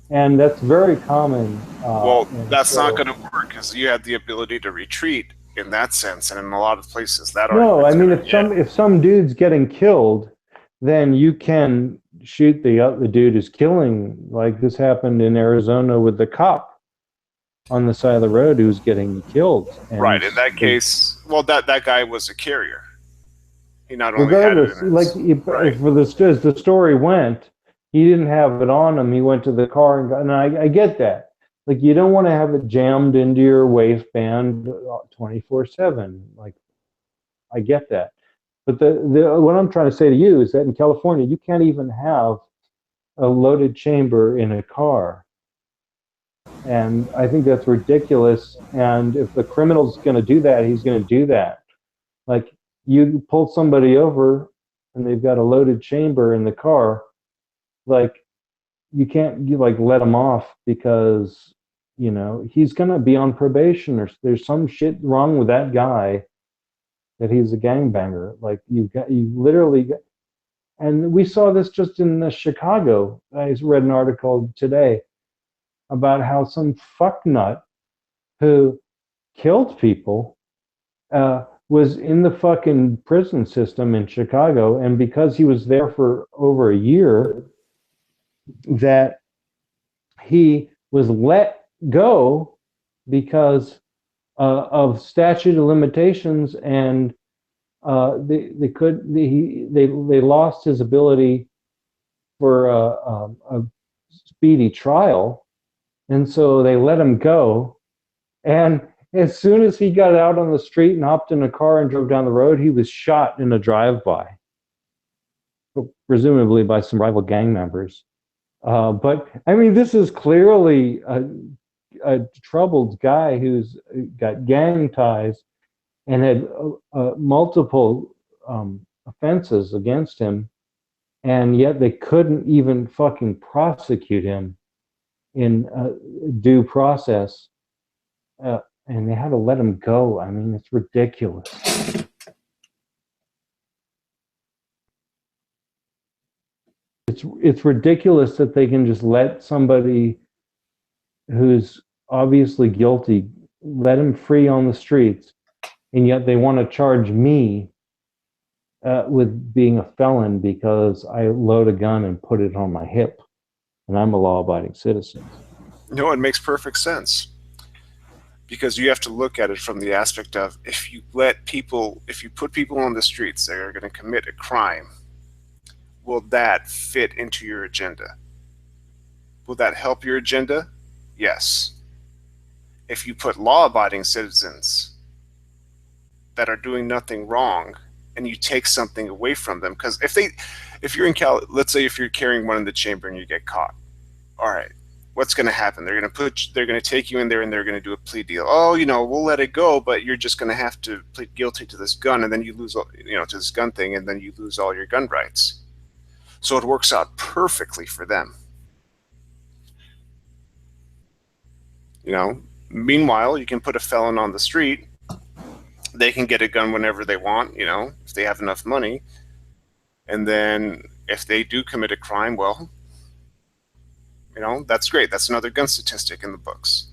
And that's very common. Well, that's not going to work because you have the ability to retreat in that sense, and in a lot of places that no, I mean, if some dude's getting killed, then you can shoot the dude who's killing. Like this happened in Arizona with the cop on the side of the road who was getting killed. And right. In that case, well, that guy was a carrier. He not only had it in his, for as the story went, he didn't have it on him. He went to the car and got, and I get that. Like you don't want to have it jammed into your waistband 24/7. Like I get that. But what I'm trying to say to you is that in California, you can't even have a loaded chamber in a car. And I think that's ridiculous. And if the criminal's going to do that, he's going to do that. Like you pull somebody over and they've got a loaded chamber in the car, like you can't let him off because, you know, he's going to be on probation or there's some shit wrong with that guy that he's a gangbanger. Like you literally got, and we saw this just in Chicago. I read an article today about how some fucknut who killed people was in the fucking prison system in Chicago, and because he was there for over a year, that he was let go because of statute of limitations, and they lost his ability for a speedy trial, and so they let him go. And as soon as he got out on the street and hopped in a car and drove down the road, he was shot in a drive-by, presumably by some rival gang members. But I mean, this is clearly a troubled guy who's got gang ties and had multiple offenses against him, and yet they couldn't even fucking prosecute him in due process, and they had to let him go. I mean, it's ridiculous. It's ridiculous that they can just let somebody who's obviously guilty, let him free on the streets, and yet they want to charge me with being a felon because I load a gun and put it on my hip, and I'm a law-abiding citizen. No, it makes perfect sense. because you have to look at it from the aspect of if you put people on the streets that are going to commit a crime, will that fit into your agenda? Will that help your agenda? Yes. If you put law-abiding citizens that are doing nothing wrong and you take something away from them, because if you're in let's say if you're carrying one in the chamber and you get caught, all right, what's going to happen? They're going to take you in there and they're going to do a plea deal. Oh, we'll let it go, but you're just going to have to plead guilty to this gun, and then you lose, to this gun thing, and then you lose all your gun rights. So it works out perfectly for them. Meanwhile, you can put a felon on the street. They can get a gun whenever they want, if they have enough money. And then if they do commit a crime, well, that's great. That's another gun statistic in the books.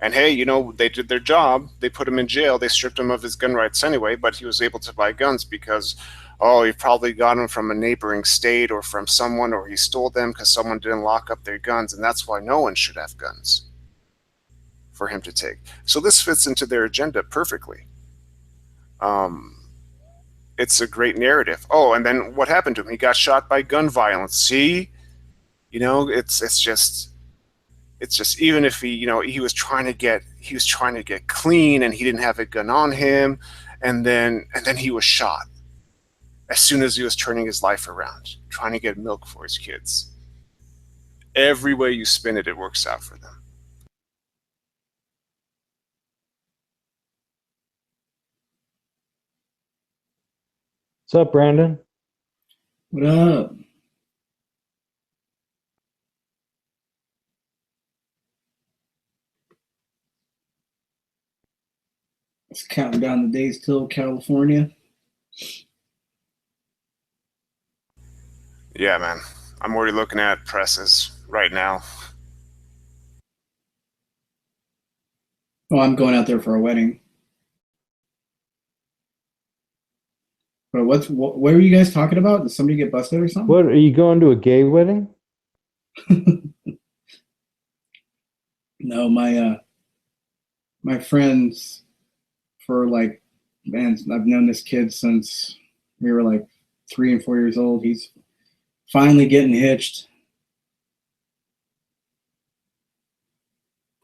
And hey, they did their job. They put him in jail. They stripped him of his gun rights anyway, but he was able to buy guns because, he probably got them from a neighboring state or from someone, or he stole them because someone didn't lock up their guns, and that's why no one should have guns for him to take. So this fits into their agenda perfectly. It's a great narrative. Oh, and then what happened to him? He got shot by gun violence. See, it's just even if he was trying to get clean and he didn't have a gun on him, and then he was shot as soon as he was turning his life around, trying to get milk for his kids. Every way you spin it, it works out for them. What's up, Brandon? What up? It's counting down the days till California. Yeah, man. I'm already looking at presses right now. Oh, I'm going out there for a wedding. But what were you guys talking about? Did somebody get busted or something? What, are you going to a gay wedding? No, my friends I've known this kid since we were like 3 and 4 years old. He's finally getting hitched.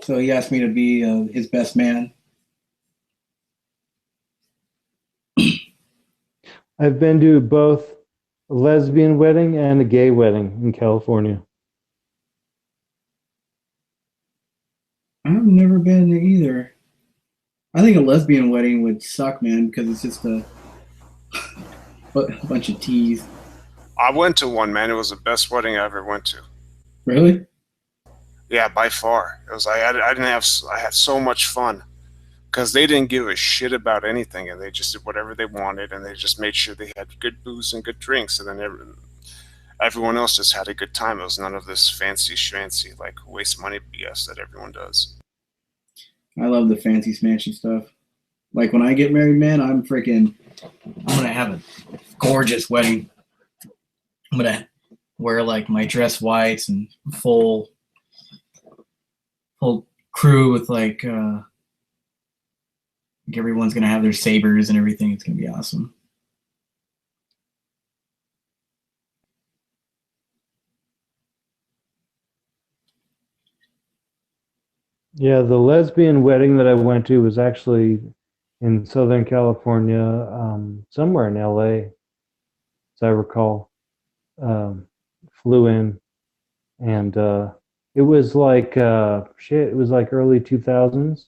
So he asked me to be his best man. I've been to both a lesbian wedding and a gay wedding in California. I've never been to either. I think a lesbian wedding would suck, man, because it's just a bunch of teas. I went to one, man. It was the best wedding I ever went to. Really? Yeah, by far. It was. I had so much fun because they didn't give a shit about anything, and they just did whatever they wanted, and they just made sure they had good booze and good drinks, and then everyone else just had a good time. It was none of this fancy schmancy, like waste money BS that everyone does. I love the fancy smashy stuff. Like when I get married, man, I'm gonna have a gorgeous wedding. I'm gonna wear like my dress whites and full crew with like everyone's gonna have their sabers and everything. It's gonna be awesome. Yeah, the lesbian wedding that I went to was actually in Southern California, somewhere in LA, as I recall. Flew in, and it was like it was like early 2000s,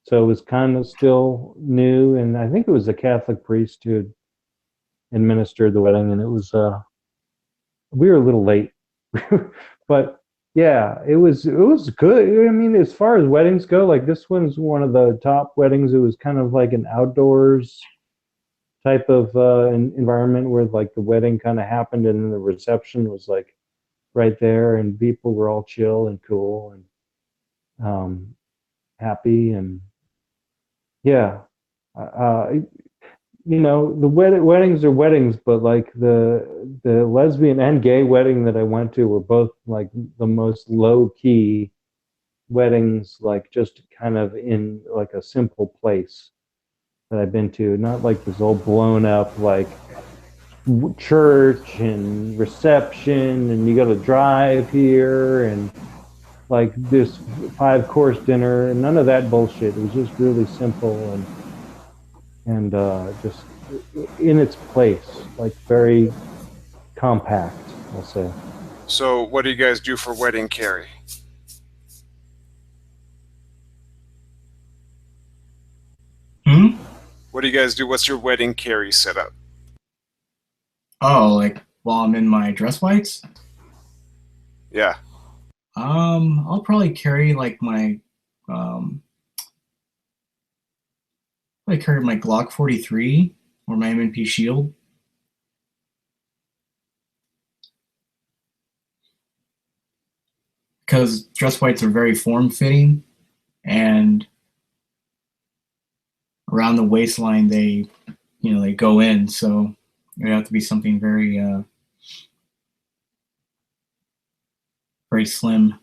so it was kind of still new, and I think it was a Catholic priest who had administered the wedding, and it was we were a little late, but yeah, it was good. I mean, as far as weddings go, like this one's one of the top weddings. It was kind of like an outdoors type of environment where like the wedding kind of happened, and then the reception was like right there, and people were all chill and cool and happy, and yeah, the weddings are weddings, but like the lesbian and gay wedding that I went to were both like the most low key weddings, like just kind of in like a simple place that I've been to, not like this old blown up like church and reception and you got to drive here and like this 5-course dinner and none of that bullshit. It was just really simple and just in its place, like very compact, I'll say. So, what do you guys do for wedding carry? What do you guys do? What's your wedding carry setup? Oh, like while I'm in my dress whites? Yeah. I'll probably carry like my probably carry my Glock 43 or my M&P Shield. Because dress whites are very form-fitting, and around the waistline they go in, so it would have to be something very very slim.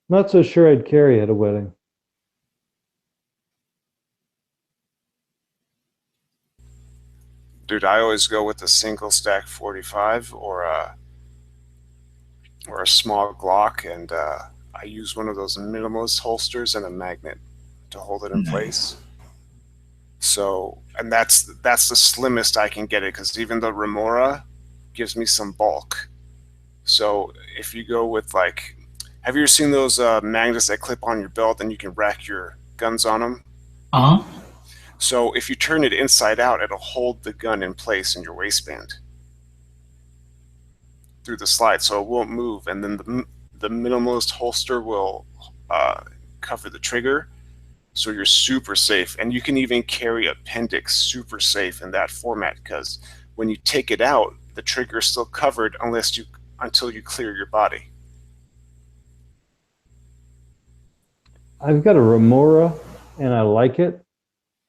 Not so sure I'd carry at a wedding. Dude, I always go with a single stack 45 or a small Glock, and I use one of those minimalist holsters and a magnet to hold it in place. So, and that's the slimmest I can get it, because even the Remora gives me some bulk. So if you go with like, have you ever seen those magnets that clip on your belt and you can rack your guns on them? Uh-huh. So if you turn it inside out, it'll hold the gun in place in your waistband through the slide, so it won't move. And then the minimalist holster will cover the trigger, so you're super safe. And you can even carry appendix super safe in that format, because when you take it out, the trigger is still covered until you clear your body. I've got a Remora and I like it.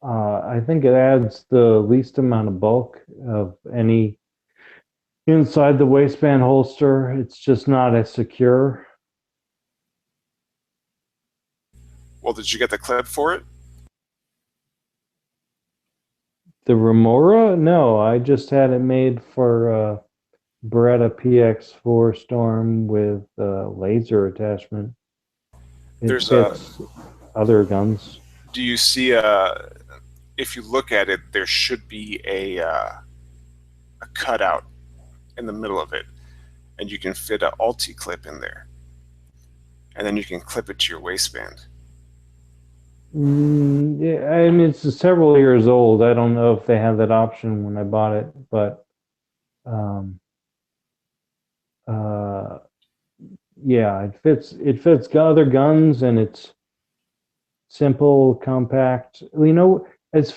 I think it adds the least amount of bulk of any inside the waistband holster. It's just not as secure. Well, did you get the clip for it? The Remora? No, I just had it made for Beretta PX4 Storm with laser attachment. It There's fits other guns. Do you see if you look at it, there should be a cutout in the middle of it, and you can fit an Alti clip in there, and then you can clip it to your waistband. Yeah, I mean, it's several years old. I don't know if they have that option when I bought it, but yeah, it fits other guns, and it's simple, compact. You know, as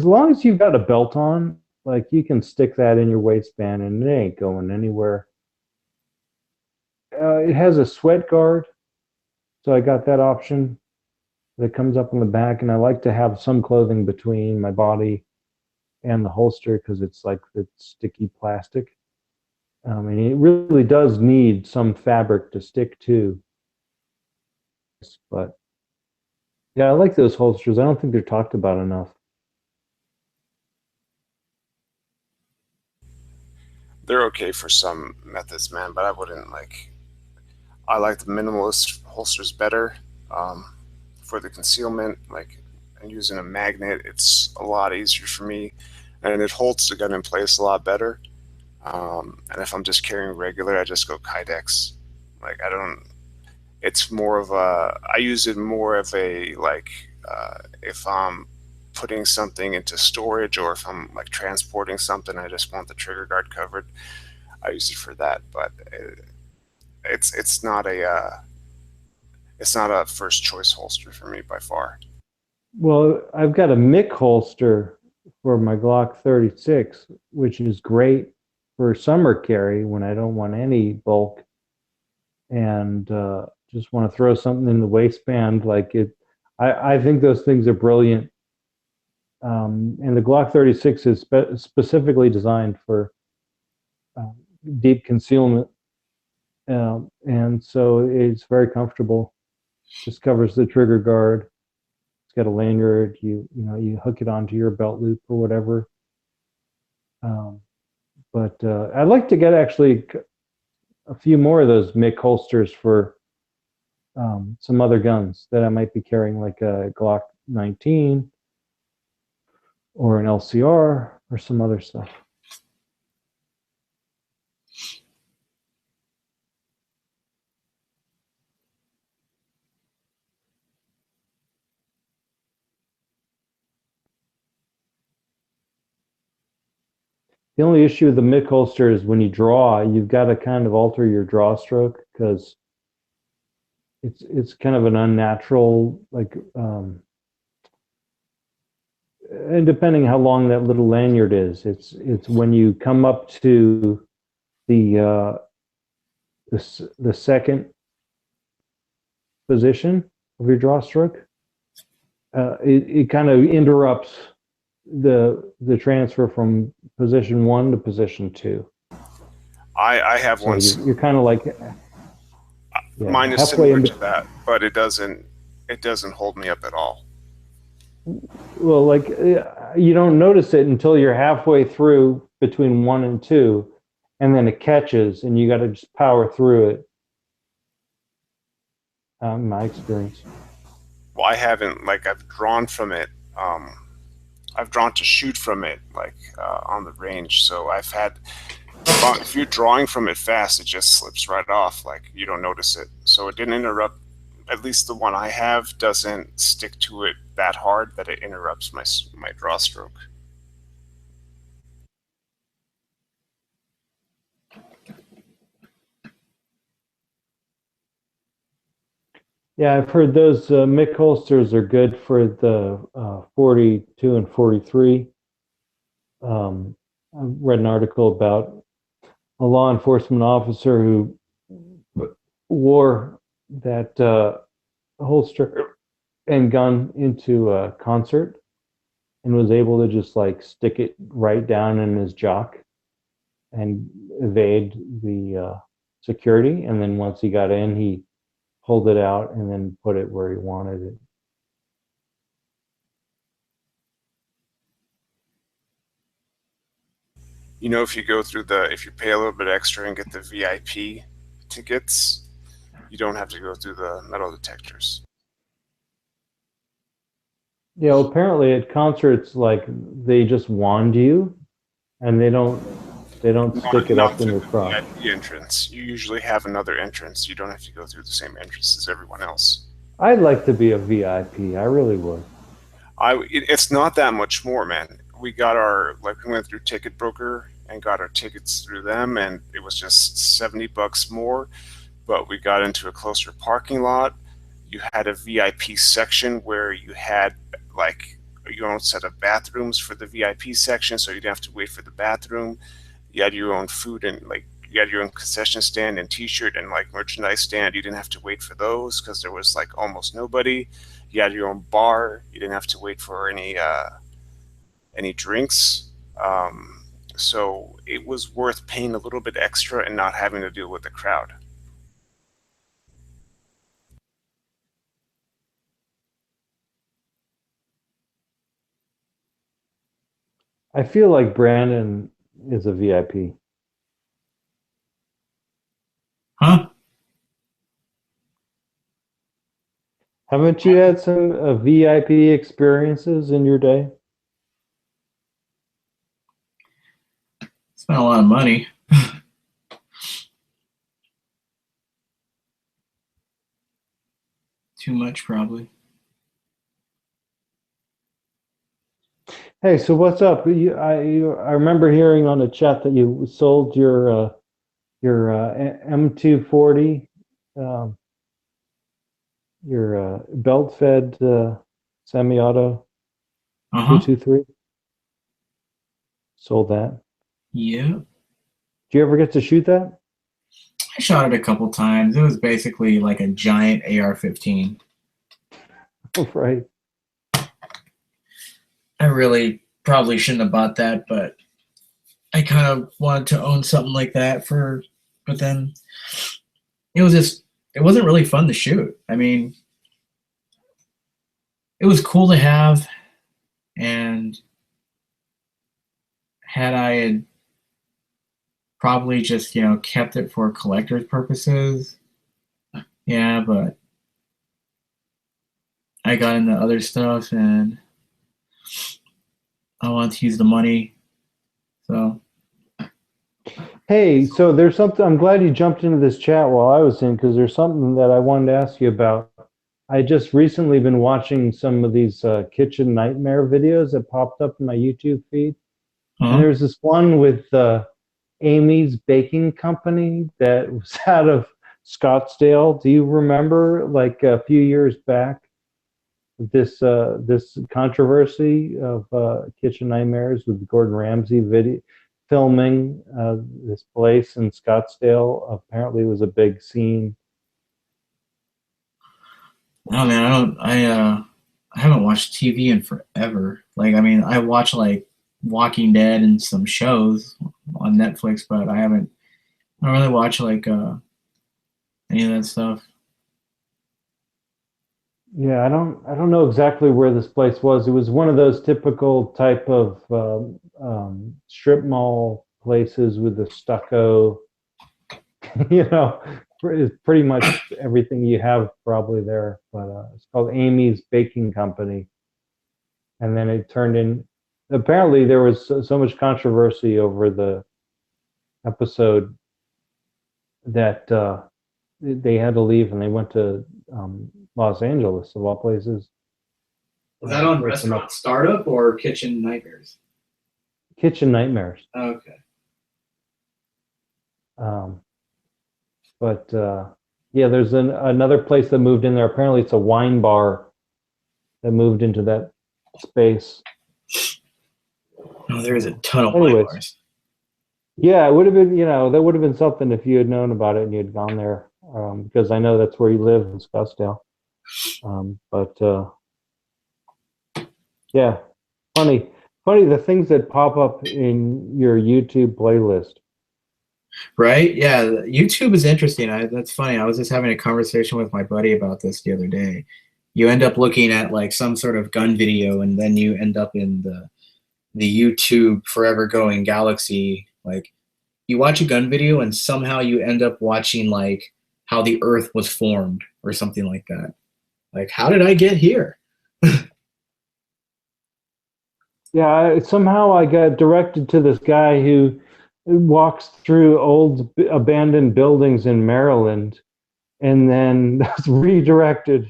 long as you've got a belt on, like you can stick that in your waistband and it ain't going anywhere. It has a sweat guard, so I got that option that comes up on the back, and I like to have some clothing between my body and the holster because it's like the sticky plastic. And it really does need some fabric to stick to. But yeah, I like those holsters. I don't think they're talked about enough. They're okay for some methods, man, but I wouldn't like. I like the minimalist holsters better for the concealment. Like, and using a magnet, it's a lot easier for me, and it holds the gun in place a lot better. And if I'm just carrying regular, I just go Kydex. Like, I don't. It's more of a. I use it more of a like if I'm putting something into storage, or if I'm like transporting something, I just want the trigger guard covered. I use it for that, but it's not a first choice holster for me by far. Well, I've got a Mick holster for my Glock 36, which is great for summer carry when I don't want any bulk and just want to throw something in the waistband. Like it, I think those things are brilliant. And the Glock 36 is specifically designed for deep concealment. And so it's very comfortable. Just covers the trigger guard. It's got a lanyard. You hook it onto your belt loop or whatever. But I'd like to get actually a few more of those MIC holsters for some other guns that I might be carrying, like a Glock 19 or an LCR or some other stuff. The only issue with the MIC holster is when you draw, you've got to kind of alter your draw stroke because it's kind of an unnatural, like, and depending how long that little lanyard is, it's when you come up to the second position of your draw stroke, it kind of interrupts the transfer from position 1 to position 2. I have one. You're kind of like mine is similar to that, but it doesn't hold me up at all. Well, like you don't notice it until you're halfway through between 1 and 2, and then it catches, and you got to just power through it. My experience. Well, I haven't, like, I've drawn from it. I've drawn to shoot from it, like on the range. So I've had, if you're drawing from it fast, it just slips right off. Like, you don't notice it. So it didn't interrupt. At least the one I have doesn't stick to it that hard that it interrupts my draw stroke. Yeah, I've heard those MIC holsters are good for the 42 and 43. I read an article about a law enforcement officer who wore that holster and gun into a concert and was able to just like stick it right down in his jock and evade the security. And then once he got in, he pulled it out and then put it where he wanted it. You know, if you go through if you pay a little bit extra and get the VIP tickets, you don't have to go through the metal detectors. Yeah, well, apparently at concerts, like, they just wand you and they don't stick it up in your crotch. The entrance. You usually have another entrance. You don't have to go through the same entrance as everyone else. I'd like to be a VIP. I really would. It's not that much more, man. We got we went through Ticket Broker and got our tickets through them, and it was just $70 more. But we got into a closer parking lot. You had a VIP section where you had like your own set of bathrooms for the VIP section, so you didn't have to wait for the bathroom. You had your own food and like you had your own concession stand and T-shirt and like merchandise stand. You didn't have to wait for those because there was like almost nobody. You had your own bar. You didn't have to wait for any drinks. So it was worth paying a little bit extra and not having to deal with the crowd. I feel like Brandon is a VIP. Huh? Haven't you had some VIP experiences in your day? Spent a lot of money. Too much, probably. Hey, so what's up? I remember hearing on the chat that you sold your M240, your belt-fed semi-auto 223. Sold that. Yeah. Did you ever get to shoot that? I shot it a couple times. It was basically like a giant AR-15. Oh, right. I really probably shouldn't have bought that, but I kind of wanted to own something like that but then it wasn't really fun to shoot. I mean, it was cool to have, and had I probably just, kept it for collector's purposes, yeah, but I got into other stuff and I wanted to use the money. So. Hey, so there's something, I'm glad you jumped into this chat while I was in, because there's something that I wanted to ask you about. I just recently been watching some of these kitchen nightmare videos that popped up in my YouTube feed. Uh-huh. And there's this one with Amy's Baking Company that was out of Scottsdale. Do you remember, like a few years back, this controversy of kitchen nightmares with Gordon Ramsay filming this place in Scottsdale? Apparently, it was a big scene. Oh man, I haven't watched TV in forever. Like, I mean, I watch like Walking Dead and some shows on Netflix, but I don't really watch like any of that stuff. Yeah, I don't know exactly where this place was. It was one of those typical type of strip mall places with the stucco, pretty much everything you have probably there. But it's called Amy's Baking Company. And then it turned in, apparently there was so much controversy over the episode that they had to leave and they went to Los Angeles, of all places. Was that on Restaurant Startup or Kitchen Nightmares? Kitchen Nightmares. Okay. But yeah, there's another place that moved in there. Apparently it's a wine bar that moved into that space. Oh, there is a ton of wine bars. Yeah, it would have been, that would have been something if you had known about it and you had gone there, because I know that's where you live in Scottsdale. Yeah, funny the things that pop up in your YouTube playlist. Right? Yeah, YouTube is interesting. That's funny. I was just having a conversation with my buddy about this the other day. You end up looking at like some sort of gun video, and then you end up in the YouTube forever going galaxy. Like, you watch a gun video, and somehow you end up watching like how the Earth was formed or something like that. Like, how did I get here? Yeah, somehow I got directed to this guy who walks through old abandoned buildings in Maryland and then that's redirected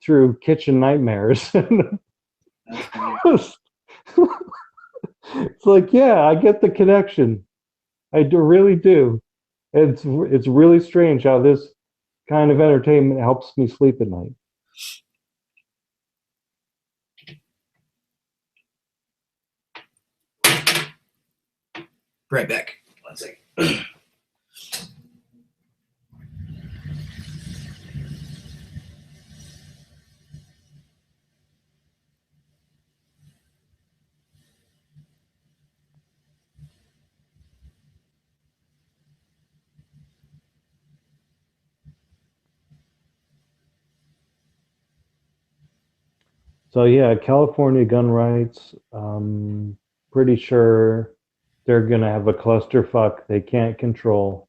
through Kitchen Nightmares. It's like, yeah, I get the connection. I really do. It's really strange how this kind of entertainment helps me sleep at night. Right back. 1 second. So yeah, California gun rights. Pretty sure they're going to have a clusterfuck they can't control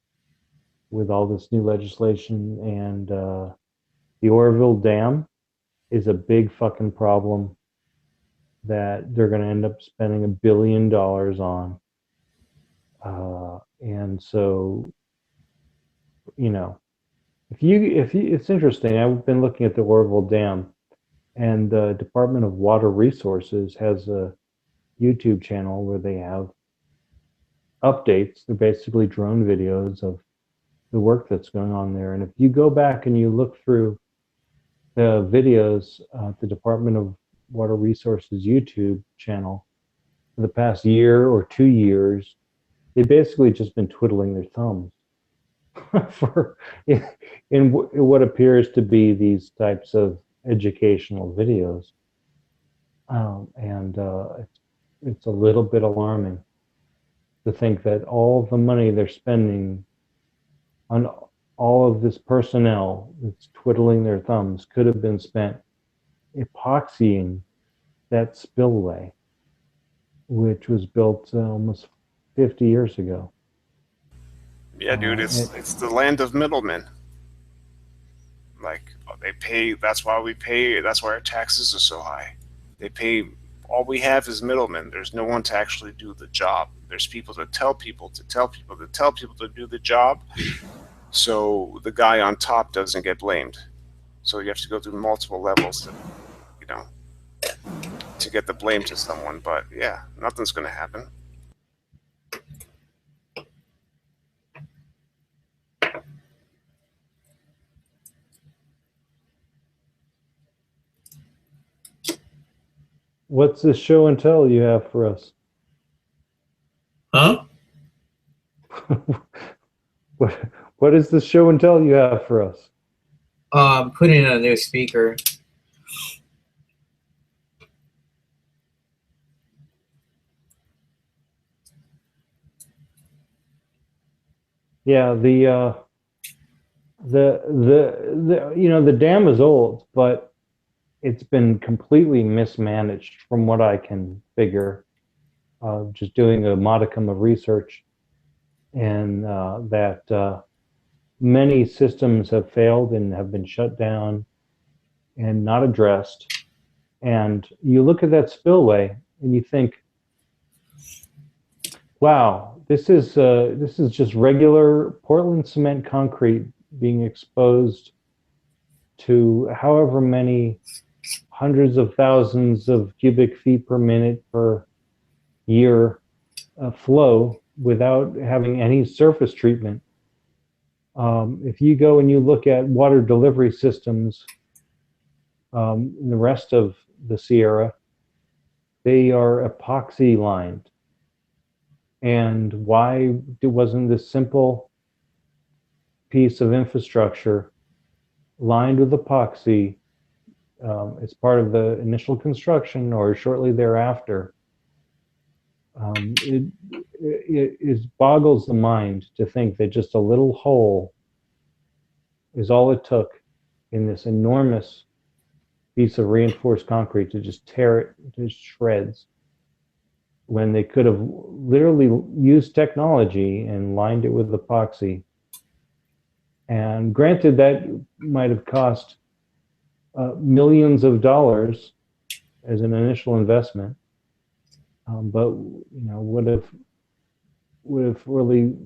with all this new legislation, and the Oroville Dam is a big fucking problem that they're going to end up spending $1 billion on. And so, if you, it's interesting. I've been looking at the Oroville Dam, and the Department of Water Resources has a YouTube channel where they have updates. They're basically drone videos of the work that's going on there. And if you go back and you look through the videos at the Department of Water Resources YouTube channel for the past year or 2 years, they've basically just been twiddling their thumbs in what appears to be these types of educational videos. And it's a little bit alarming to think that all the money they're spending on all of this personnel that's twiddling their thumbs could have been spent epoxying that spillway, which was built almost 50 years ago. Yeah, dude, it's the land of middlemen. Like, they pay, that's why we pay, that's why our taxes are so high. They pay, all we have is middlemen. There's no one to actually do the job. There's people to tell people to tell people to tell people to do the job, so the guy on top doesn't get blamed. So you have to go through multiple levels to, you know, to get the blame to someone. But yeah, nothing's going to happen. What's this show and tell you have for us? Huh? What is the show and tell you have for us? Putting in a new speaker. Yeah, the you know, the dam is old, but it's been completely mismanaged from what I can figure. Just doing a modicum of research, and that many systems have failed and have been shut down and not addressed. And you look at that spillway and you think, wow, this is just regular Portland cement concrete being exposed to however many hundreds of thousands of cubic feet per minute per year flow without having any surface treatment. If you go and you look at water delivery systems in the rest of the Sierra, they are epoxy lined. And why wasn't this simple piece of infrastructure lined with epoxy as part of the initial construction or shortly thereafter? It boggles the mind to think that just a little hole is all it took in this enormous piece of reinforced concrete to just tear it to shreds, when they could have literally used technology and lined it with epoxy. And granted, that might have cost millions of dollars as an initial investment. But you know, would have really,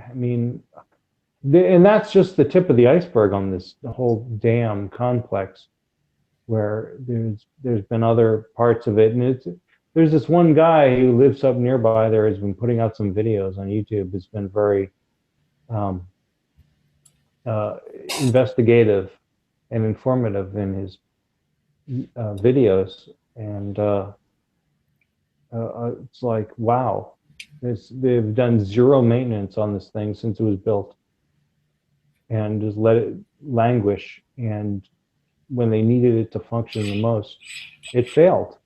I mean, and that's just the tip of the iceberg on this whole dam complex, where there's been other parts of it, and there's this one guy who lives up nearby there has been putting out some videos on YouTube. It's been very investigative and informative in his videos, and it's like, wow, they've done zero maintenance on this thing since it was built, and just let it languish. And when they needed it to function the most, it failed.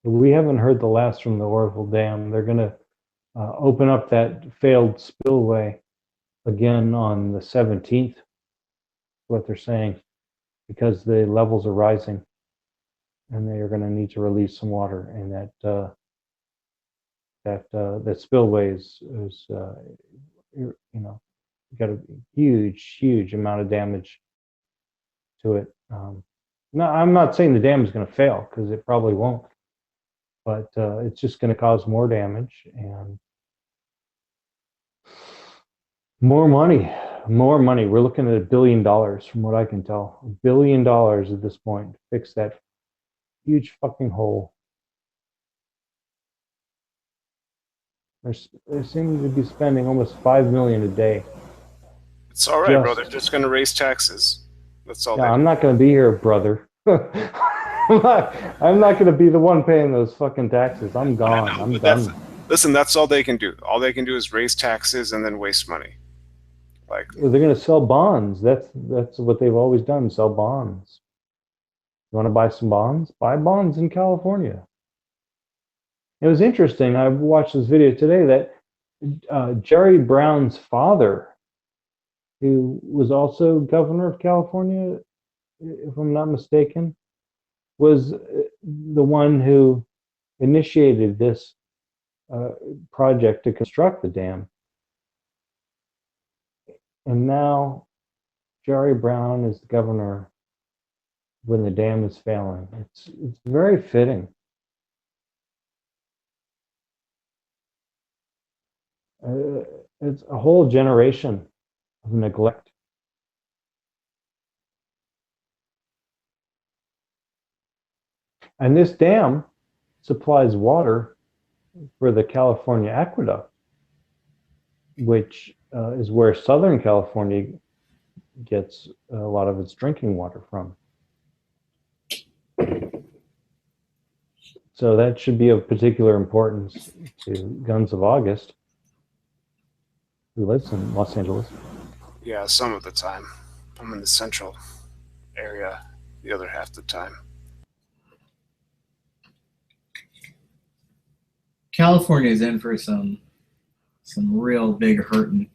We haven't heard the last from the Oroville Dam. They're going to open up that failed spillway again on the 17th, what they're saying, because the levels are rising and they are going to need to release some water. And that spillway is you know, got a huge amount of damage to it. No, I'm not saying the dam is going to fail, because it probably won't. But it's just going to cause more damage and more money. We're looking at $1 billion, from what I can tell. $1 billion at this point to fix that huge fucking hole. They seem to be spending almost $5 million a day. It's all right, bro. They're just going to raise taxes. That's all. Yeah, I'm not going to be here, brother. I'm not going to be the one paying those fucking taxes. I'm gone. I'm done. Listen, that's all they can do. All they can do is raise taxes and then waste money. Like they're going to sell bonds. That's what they've always done. Sell bonds. You want to buy some bonds? Buy bonds in California. It was interesting. I watched this video today that Jerry Brown's father, who was also governor of California, if I'm not mistaken, was the one who initiated this project to construct the dam. And now Jerry Brown is the governor when the dam is failing. It's very fitting. It's a whole generation of neglect. And this dam supplies water for the California Aqueduct, which is where Southern California gets a lot of its drinking water from. So that should be of particular importance to Guns of August, who lives in Los Angeles. Yeah, some of the time. I'm in the central area the other half the time. California's in for some real big hurting.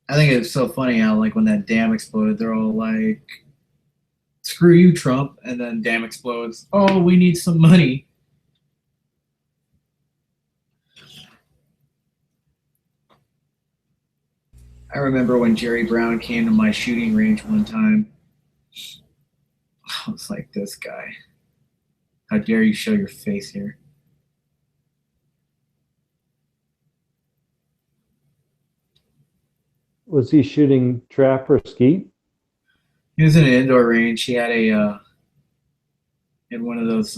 I think it's so funny how, like, when that dam exploded, they're all like, screw you, Trump, and then dam explodes. Oh, we need some money. I remember when Jerry Brown came to my shooting range one time. I was like, this guy. How dare you show your face here? Was he shooting trap or skeet? He was in an indoor range. He had a in one of those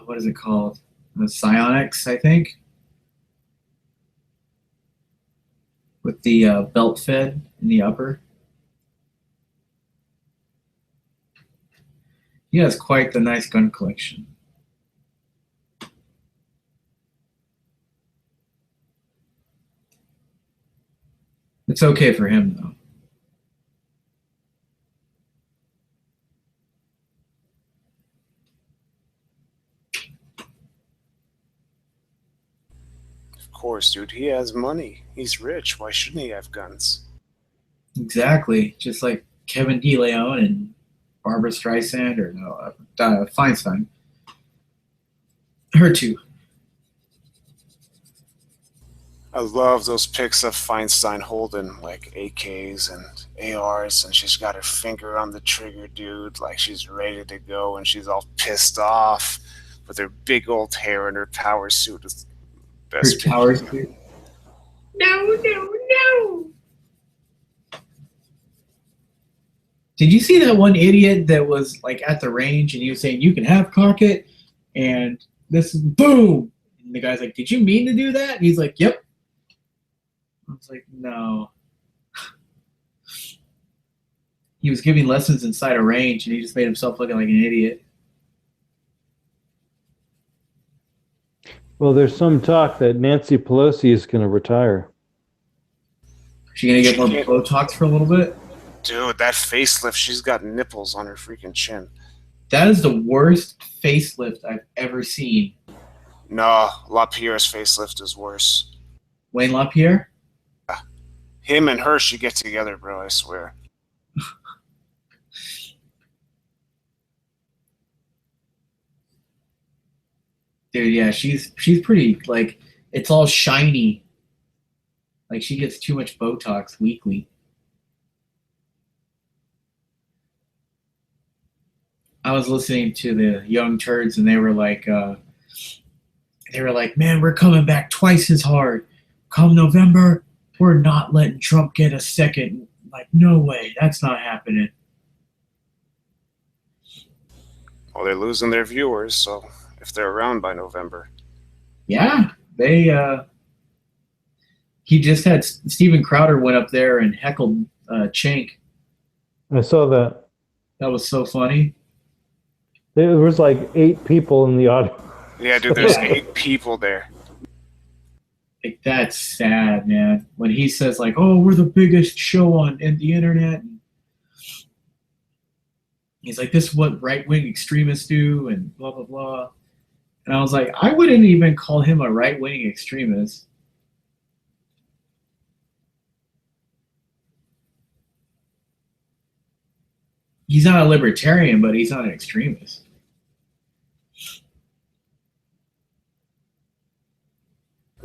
what is it called? The Psionics, I think. With the belt fed in the upper. He has quite the nice gun collection. It's okay for him, though. Of course, dude. He has money. He's rich. Why shouldn't he have guns? Exactly. Just like Kevin D. Leon and Barbara Streisand, or no, Feinstein. Her too. I love those pics of Feinstein holding like AKs and ARs, and she's got her finger on the trigger, dude, like she's ready to go, and she's all pissed off with her big old hair and her power suit. Is the best her power suit. No. Did you see that one idiot that was like at the range and he was saying you can have cock-it, and this is boom, and the guy's like, did you mean to do that? And he's like, yep. I was like, no. He was giving lessons inside a range and he just made himself looking like an idiot. Well, there's some talk that Nancy Pelosi is going to retire. Is she going to get more Botox for a little bit? Dude, that facelift, she's got nipples on her freaking chin. That is the worst facelift I've ever seen. No, LaPierre's facelift is worse. Wayne LaPierre? Him and her should get together, bro, I swear. Dude, yeah, she's pretty, like, it's all shiny. Like, she gets too much Botox weekly. I was listening to the Young Turds, and they were like, man, we're coming back twice as hard. Come November, we're not letting Trump get a second. Like, no way, that's not happening. Well, they're losing their viewers, so if they're around by November. Yeah, He just had Steven Crowder went up there and heckled Chink. I saw that. That was so funny. There was like 8 people in the audience. Yeah, dude, there's 8 people there. Like, that's sad, man. When he says like, "Oh, we're the biggest show on the internet," he's like, "This is what right-wing extremists do," and blah blah blah. And I was like, I wouldn't even call him a right-wing extremist. He's not a libertarian, but he's not an extremist.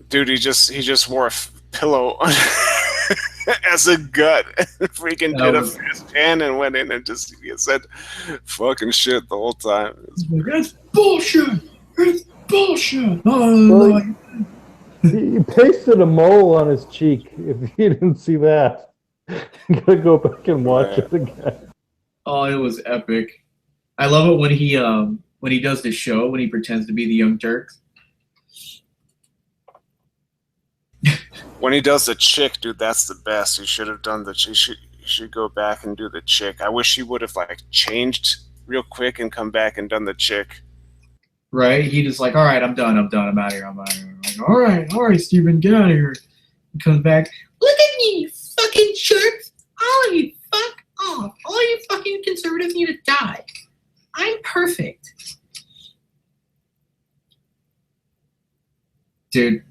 Dude, he just wore a pillow as a gut and freaking did a fast pan and went in and just he said fucking shit the whole time. That's bullshit. It's bullshit. Well, he pasted a mole on his cheek. If you didn't see that, you gotta go back and watch it again. Oh, it was epic. I love it when he does the show when he pretends to be the Young Turks. When he does the chick, dude, that's the best. He should have done the. He should go back and do the chick. I wish he would have like changed real quick and come back and done the chick. Right? He just like, all right, I'm done. I'm out of here. I'm like, all right, Steven, get out of here. He comes back. Look at me, you fucking jerks! All of you, fuck off! All you fucking conservatives need to die. I'm perfect, dude.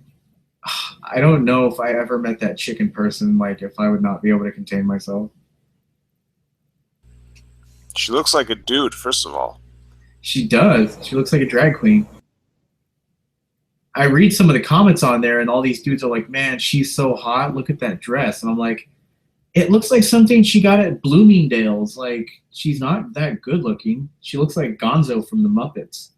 I don't know if I ever met that chick in person, like if I would not be able to contain myself. She looks like a dude, first of all. She does. She looks like a drag queen. I read some of the comments on there, and all these dudes are like, man, she's so hot. Look at that dress. And I'm like, it looks like something she got at Bloomingdale's. Like, she's not that good looking. She looks like Gonzo from the Muppets.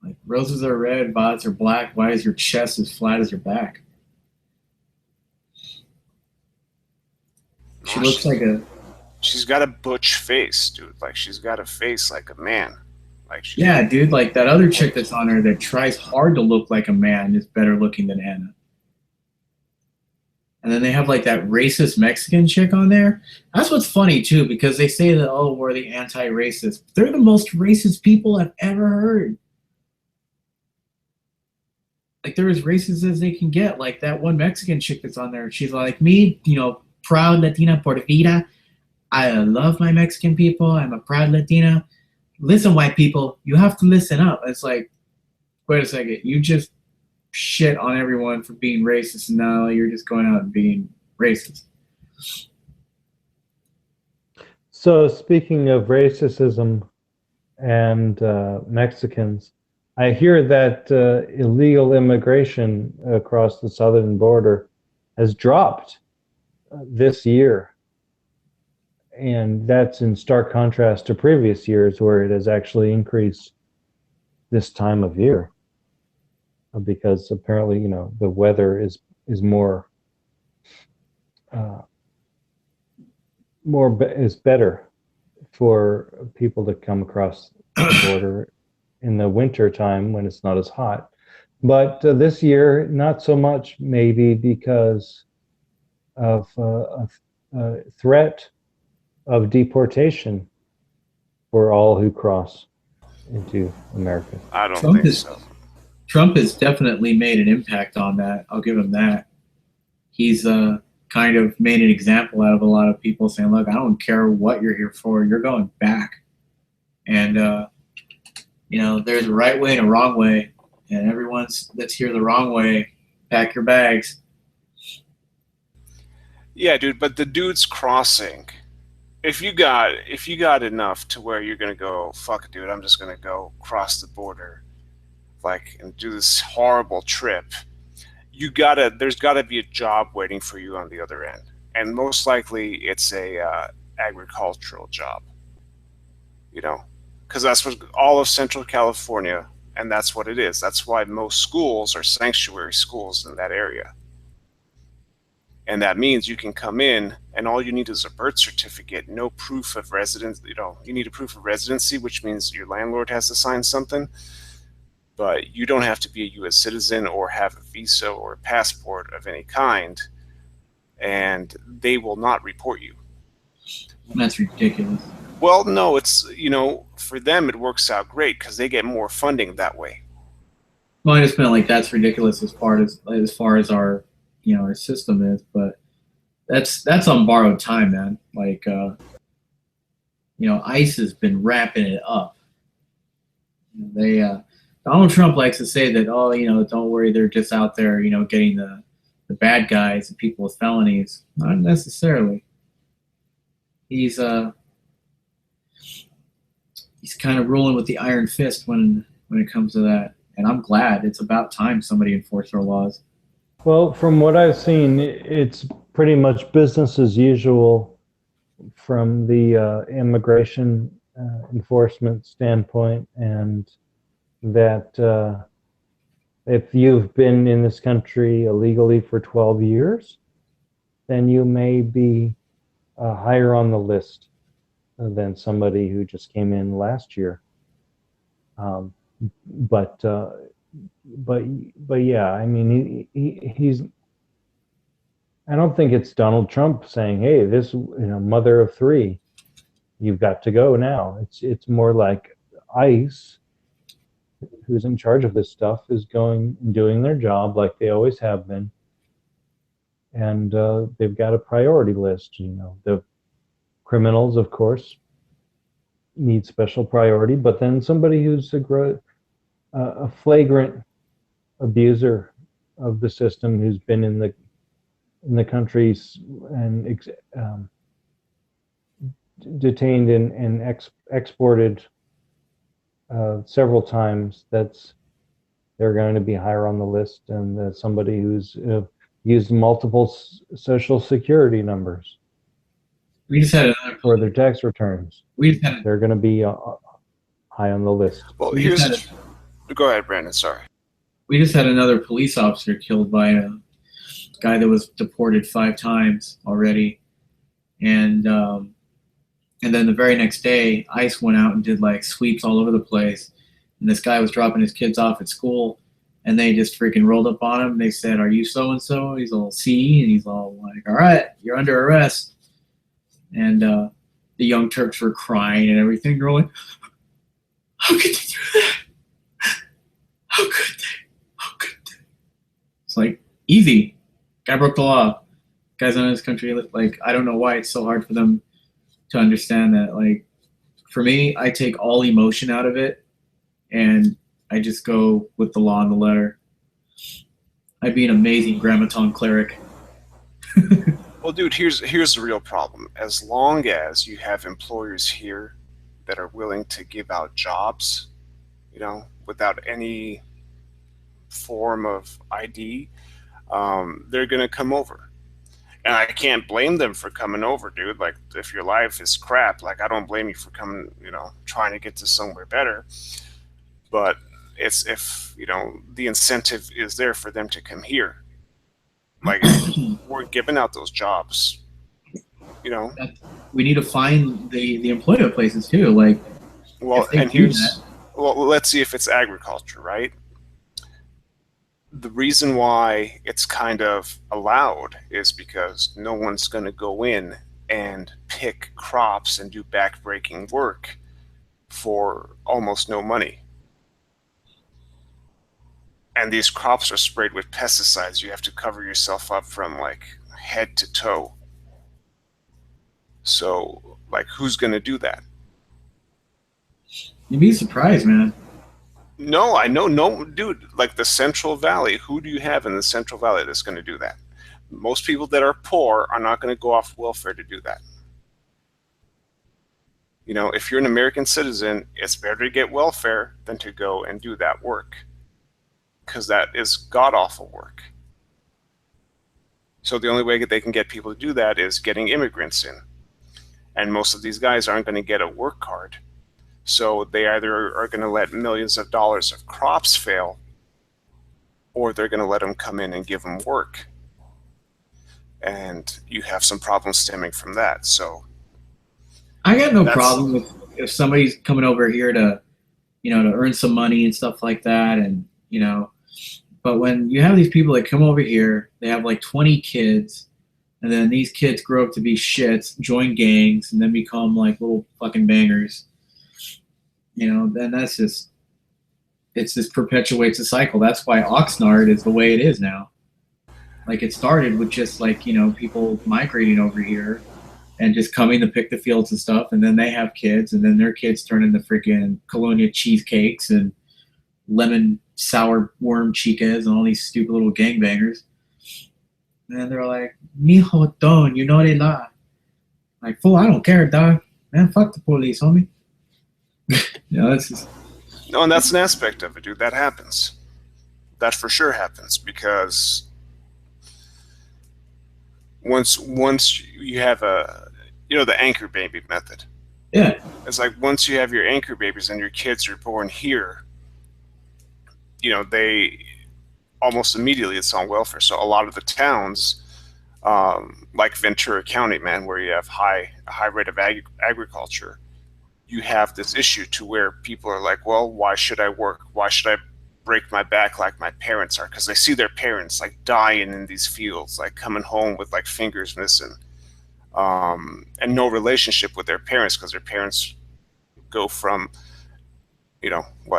Like, roses are red, violets are black. Why is your chest as flat as your back? She looks like a... She's got a butch face, dude. Like, she's got a face like a man. Like, she's Yeah, dude, like that other chick that's on her that tries hard to look like a man is better looking than Anna. And then they have like that racist Mexican chick on there. That's what's funny too, because they say that, oh, we're the anti-racist. They're the most racist people I've ever heard. Like, they're as racist as they can get. Like that one Mexican chick that's on there. She's like, me, you know, proud Latina por vida. I love my Mexican people. I'm a proud Latina. Listen, white people, you have to listen up. It's like, wait a second. You just shit on everyone for being racist, and now you're just going out and being racist. So speaking of racism and Mexicans, I hear that illegal immigration across the southern border has dropped this year. And that's in stark contrast to previous years where it has actually increased this time of year. Because apparently, you know, the weather is more is better for people to come across the border in the winter time when it's not as hot. But this year, not so much, maybe because of a threat of deportation for all who cross into America. I don't think so. Trump has definitely made an impact on that. I'll give him that. He's kind of made an example out of a lot of people saying, look, I don't care what you're here for. You're going back. And, you know, there's a right way and a wrong way. And everyone that's here the wrong way, pack your bags. Yeah, dude, but the dude's crossing. If you got enough to where you're gonna go, fuck it, dude, I'm just gonna go cross the border, like, and do this horrible trip. There's gotta be a job waiting for you on the other end, and most likely it's a agricultural job. You know, because that's what all of Central California, and that's what it is. That's why most schools are sanctuary schools in that area. And that means you can come in and all you need is a birth certificate, no proof of residence. You know, you need a proof of residency, which means your landlord has to sign something. but you don't have to be a U.S. citizen or have a visa or a passport of any kind, and they will not report you. That's ridiculous. Well, no, it's, for them it works out great because they get more funding that way. Well, I just meant like that's ridiculous as far as our our system is, but that's on borrowed time, man. Like ICE has been wrapping it up. Donald Trump likes to say that, don't worry, they're just out there, getting the bad guys and people with felonies. Not necessarily. He's kind of ruling with the iron fist when it comes to that. And I'm glad. It's about time somebody enforced our laws. Well, from what I've seen, it's pretty much business as usual from the immigration enforcement standpoint, and that if you've been in this country illegally for 12 years, then you may be higher on the list than somebody who just came in last year. But yeah, I mean, he's. I don't think it's Donald Trump saying, "Hey, this mother of three, you've got to go now." It's more like ICE, who's in charge of this stuff, is going and doing their job like they always have been, and they've got a priority list. The criminals, of course, need special priority, but then somebody who's a flagrant abuser of the system, who's been in the countries and detained and exported several times, they're going to be higher on the list, and somebody who's used multiple social security numbers. We just had another for their tax returns. They're going to be high on the list. Well, go ahead, Brandon. Sorry. We just had another police officer killed by a guy that was deported 5 times already, and then the very next day, ICE went out and did like sweeps all over the place, and this guy was dropping his kids off at school, and they just freaking rolled up on him. They said, "Are you so and so?" He's all C, and he's all like, "All right, you're under arrest." And the Young Turks were crying and everything. They're like, "How could they do that? How could they? How could they?" It's like, easy. Guy broke the law. Guys in this country, like, I don't know why it's so hard for them to understand that. Like, for me, I take all emotion out of it, and I just go with the law and the letter. I'd be an amazing grammaton cleric. Well, dude, here's the real problem. As long as you have employers here that are willing to give out jobs, without any form of ID, they're going to come over. And I can't blame them for coming over, dude. Like, if your life is crap, like, I don't blame you for coming, trying to get to somewhere better. But it's if, the incentive is there for them to come here. Like, we're giving out those jobs, We need to find the employment places too. Like, well, and let's see if it's agriculture, right? The reason why it's kind of allowed is because no one's going to go in and pick crops and do backbreaking work for almost no money. And these crops are sprayed with pesticides. You have to cover yourself up from like head to toe. So, like, who's going to do that? You'd be surprised, man. No, I know. No, dude, like the Central Valley, who do you have in the Central Valley that's going to do that? Most people that are poor are not going to go off welfare to do that. If you're an American citizen, it's better to get welfare than to go and do that work, because that is god-awful work. So the only way that they can get people to do that is getting immigrants in. And most of these guys aren't going to get a work card. So they either are going to let millions of dollars of crops fail, or they're going to let them come in and give them work. And you have some problems stemming from that. So I got no problem with if somebody's coming over here to to earn some money and stuff like that. And, but when you have these people that come over here, they have like 20 kids, and then these kids grow up to be shits, join gangs, and then become like little fucking bangers. Then that's just, it just perpetuates a cycle. That's why Oxnard is the way it is now. Like, it started with just like, people migrating over here and just coming to pick the fields and stuff, and then they have kids, and then their kids turn into freaking Colonia cheesecakes and lemon sour worm chicas and all these stupid little gangbangers. And then they're like, mijo don, they lie. Like, fool, I don't care, dog. Man, fuck the police, homie. That's just... No, and that's an aspect of it, dude. That happens. That for sure happens, because once you have the anchor baby method. Yeah. It's like once you have your anchor babies and your kids are born here, they almost immediately it's on welfare. So a lot of the towns, like Ventura County, man, where you have a high rate of agriculture, you have this issue to where people are like, well, why should I work? Why should I break my back like my parents are? Because they see their parents like dying in these fields, like coming home with like fingers missing, and no relationship with their parents, because their parents go from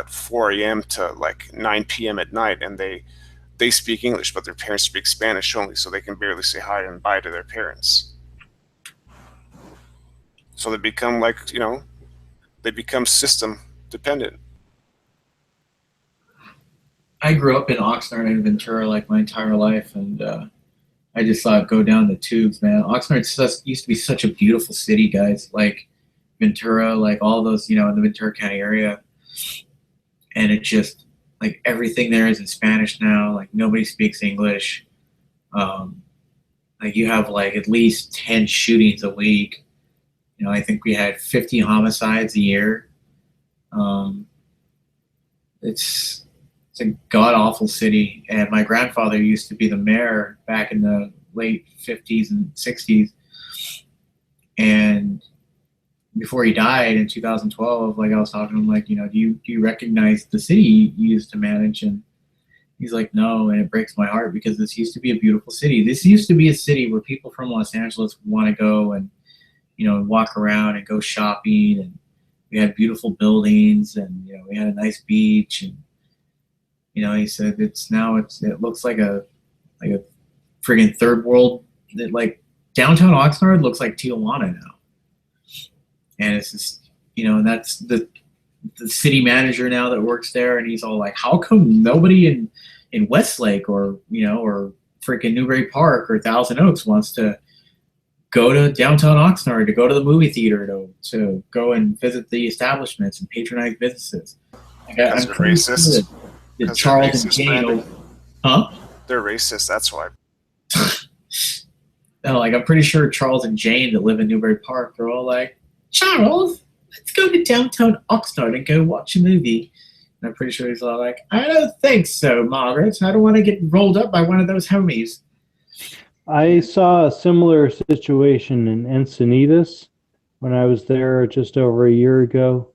4 a.m. to like 9 p.m. at night, and they speak English, but their parents speak Spanish only, so they can barely say hi and bye to their parents. So they become like, they become system dependent. I grew up in Oxnard and Ventura like my entire life, and I just saw it go down the tubes, man. Oxnard used to be such a beautiful city, guys. Like Ventura, like all those, in the Ventura County area. And it just, like, everything there is in Spanish now. Like, nobody speaks English. Like, you have like at least 10 shootings a week. I think we had 50 homicides a year. It's a god-awful city. And my grandfather used to be the mayor back in the late 50s and 60s. And before he died in 2012, like, I was talking to him, like, do you recognize the city you used to manage? And he's like, no. And it breaks my heart, because this used to be a beautiful city. This used to be a city where people from Los Angeles want to go and, walk around and go shopping, and we had beautiful buildings, and, we had a nice beach. And, he said it looks like a friggin' third world, like downtown Oxnard looks like Tijuana now. And it's just, that's the city manager now that works there, and he's all like, how come nobody in Westlake or freaking Newbury Park or Thousand Oaks wants to go to downtown Oxnard, to go to the movie theater, to go and visit the establishments and patronize businesses? Like, Because they're racist. That Charles and Jane, They're racist, that's why. No, like, I'm pretty sure Charles and Jane that live in Newbury Park, they're all like, Charles, let's go to downtown Oxnard and go watch a movie. And I'm pretty sure he's all like, I don't think so, Margaret. I don't want to get rolled up by one of those homies. I saw a similar situation in Encinitas when I was there just over a year ago.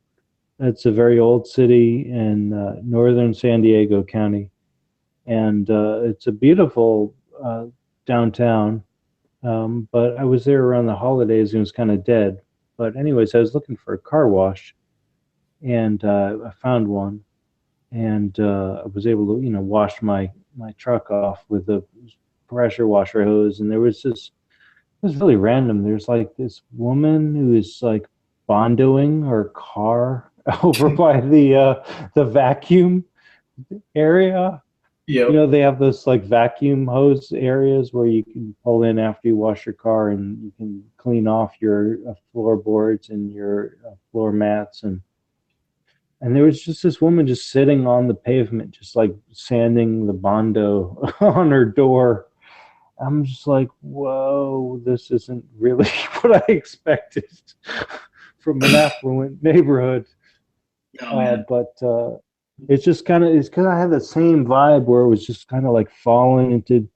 It's a very old city in northern San Diego County. And it's a beautiful downtown. But I was there around the holidays and it was kind of dead. But anyways, I was looking for a car wash, and I found one, and I was able to, wash my truck off with the pressure washer hose. And there was it was really random. There's like this woman who is like bondoing her car over by the vacuum area. Yeah. They have those like vacuum hose areas where you can pull in after you wash your car, and you can clean off your floorboards and your floor mats. And there was just this woman just sitting on the pavement, just like sanding the Bondo on her door. I'm just like, whoa, this isn't really what I expected from an affluent neighborhood. But it's just kind of, it's because I had the same vibe where it was just kind of like falling into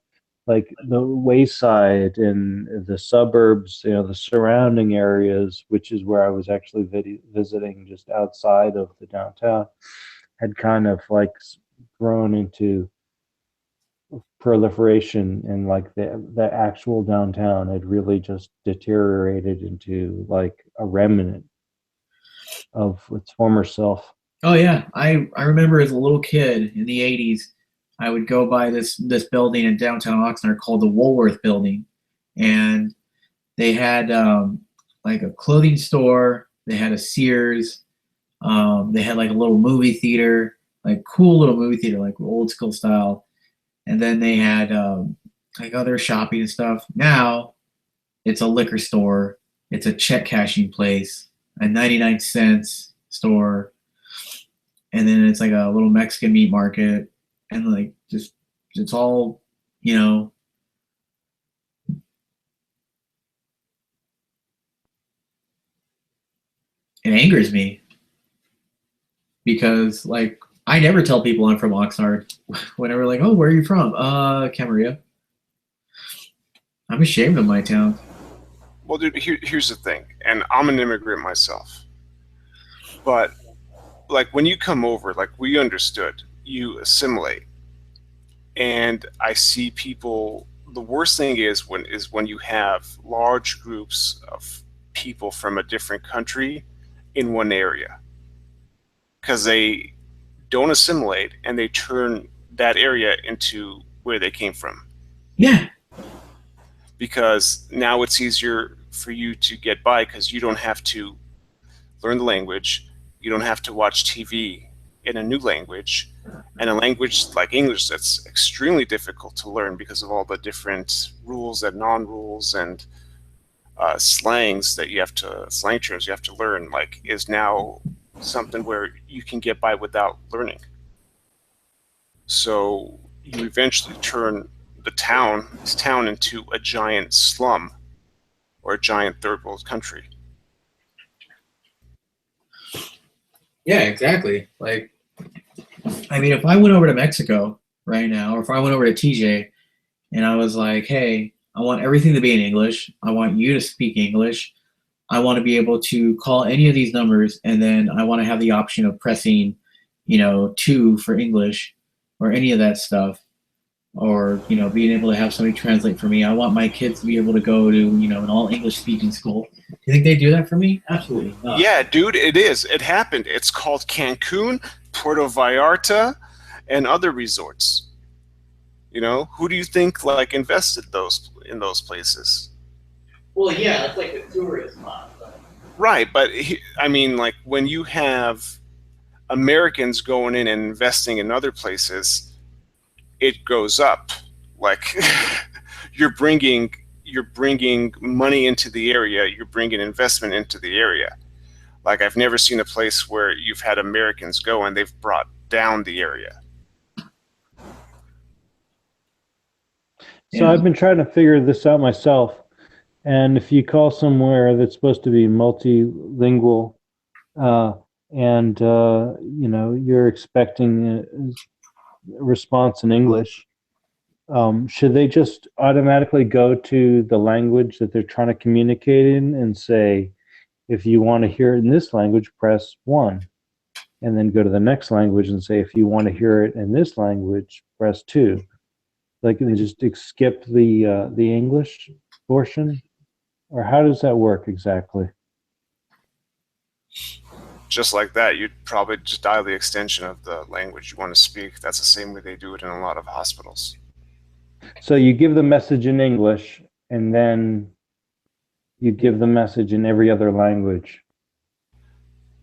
like the wayside and the suburbs, the surrounding areas, which is where I was actually visiting just outside of the downtown, had kind of like grown into proliferation, and like the actual downtown had really just deteriorated into like a remnant of its former self. Oh yeah, I remember as a little kid in the '80s, I would go by this building in downtown Oxnard called the Woolworth Building, and they had like a clothing store. They had a Sears. They had like a little movie theater, like cool little movie theater, like old school style. And then they had like other shopping and stuff. Now it's a liquor store. It's a check cashing place, a 99-cent store, and then it's like a little Mexican meat market, and like just it's all, it angers me because like I never tell people I'm from Oxnard. Whenever like, oh, where are you from? Camarillo. I'm ashamed of my town. Well, dude, here's the thing, and I'm an immigrant myself, but like when you come over, like we understood, you assimilate, and I see people. The worst thing is when you have large groups of people from a different country in one area, because they don't assimilate and they turn that area into where they came from. Yeah. Because now it's easier for you to get by because you don't have to learn the language. You don't have to watch TV in a new language, and a language like English that's extremely difficult to learn because of all the different rules and non-rules and slang terms you have to learn, like is now something where you can get by without learning. So you eventually turn this town into a giant slum or a giant third world country. Yeah, exactly. Like, I mean, if I went over to Mexico right now, or if I went over to TJ and I was like, hey, I want everything to be in English. I want you to speak English. I want to be able to call any of these numbers, and then I want to have the option of pressing, 2 for English or any of that stuff, or, being able to have somebody translate for me. I want my kids to be able to go to, an all English speaking school. Do you think they do that for me? Absolutely not. Yeah, dude, it is. It happened. It's called Cancun, Puerto Vallarta, and other resorts. Who do you think like invested in those places? Well, yeah, it's like a tourist spot. Right, but I mean, like when you have Americans going in and investing in other places, it goes up. Like you're bringing money into the area, you're bringing investment into the area. Like I've never seen a place where you've had Americans go and they've brought down the area. So I've been trying to figure this out myself. And if you call somewhere that's supposed to be multilingual, and you're expecting a response in English, should they just automatically go to the language that they're trying to communicate in and say, if you want to hear it in this language, press 1, and then go to the next language and say, if you want to hear it in this language, press 2. Like they just skip the English portion, or how does that work exactly? Just like that, you'd probably just dial the extension of the language you want to speak. That's the same way they do it in a lot of hospitals. So you give the message in English, and then you give the message in every other language.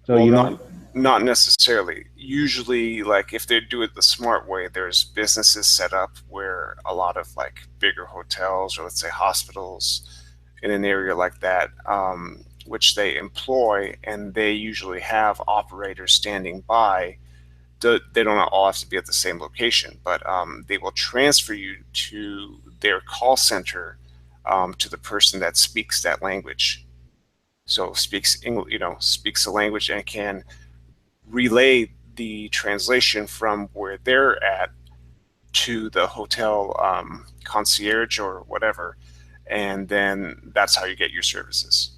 So well, you don't. Not necessarily. Usually, like if they do it the smart way, there's businesses set up where a lot of like bigger hotels, or let's say hospitals in an area like that, which they employ, and they usually have operators standing by. They don't all have to be at the same location, but they will transfer you to their call center, to the person that speaks that language. So speaks English, speaks the language and can relay the translation from where they're at to the hotel concierge or whatever, and then that's how you get your services.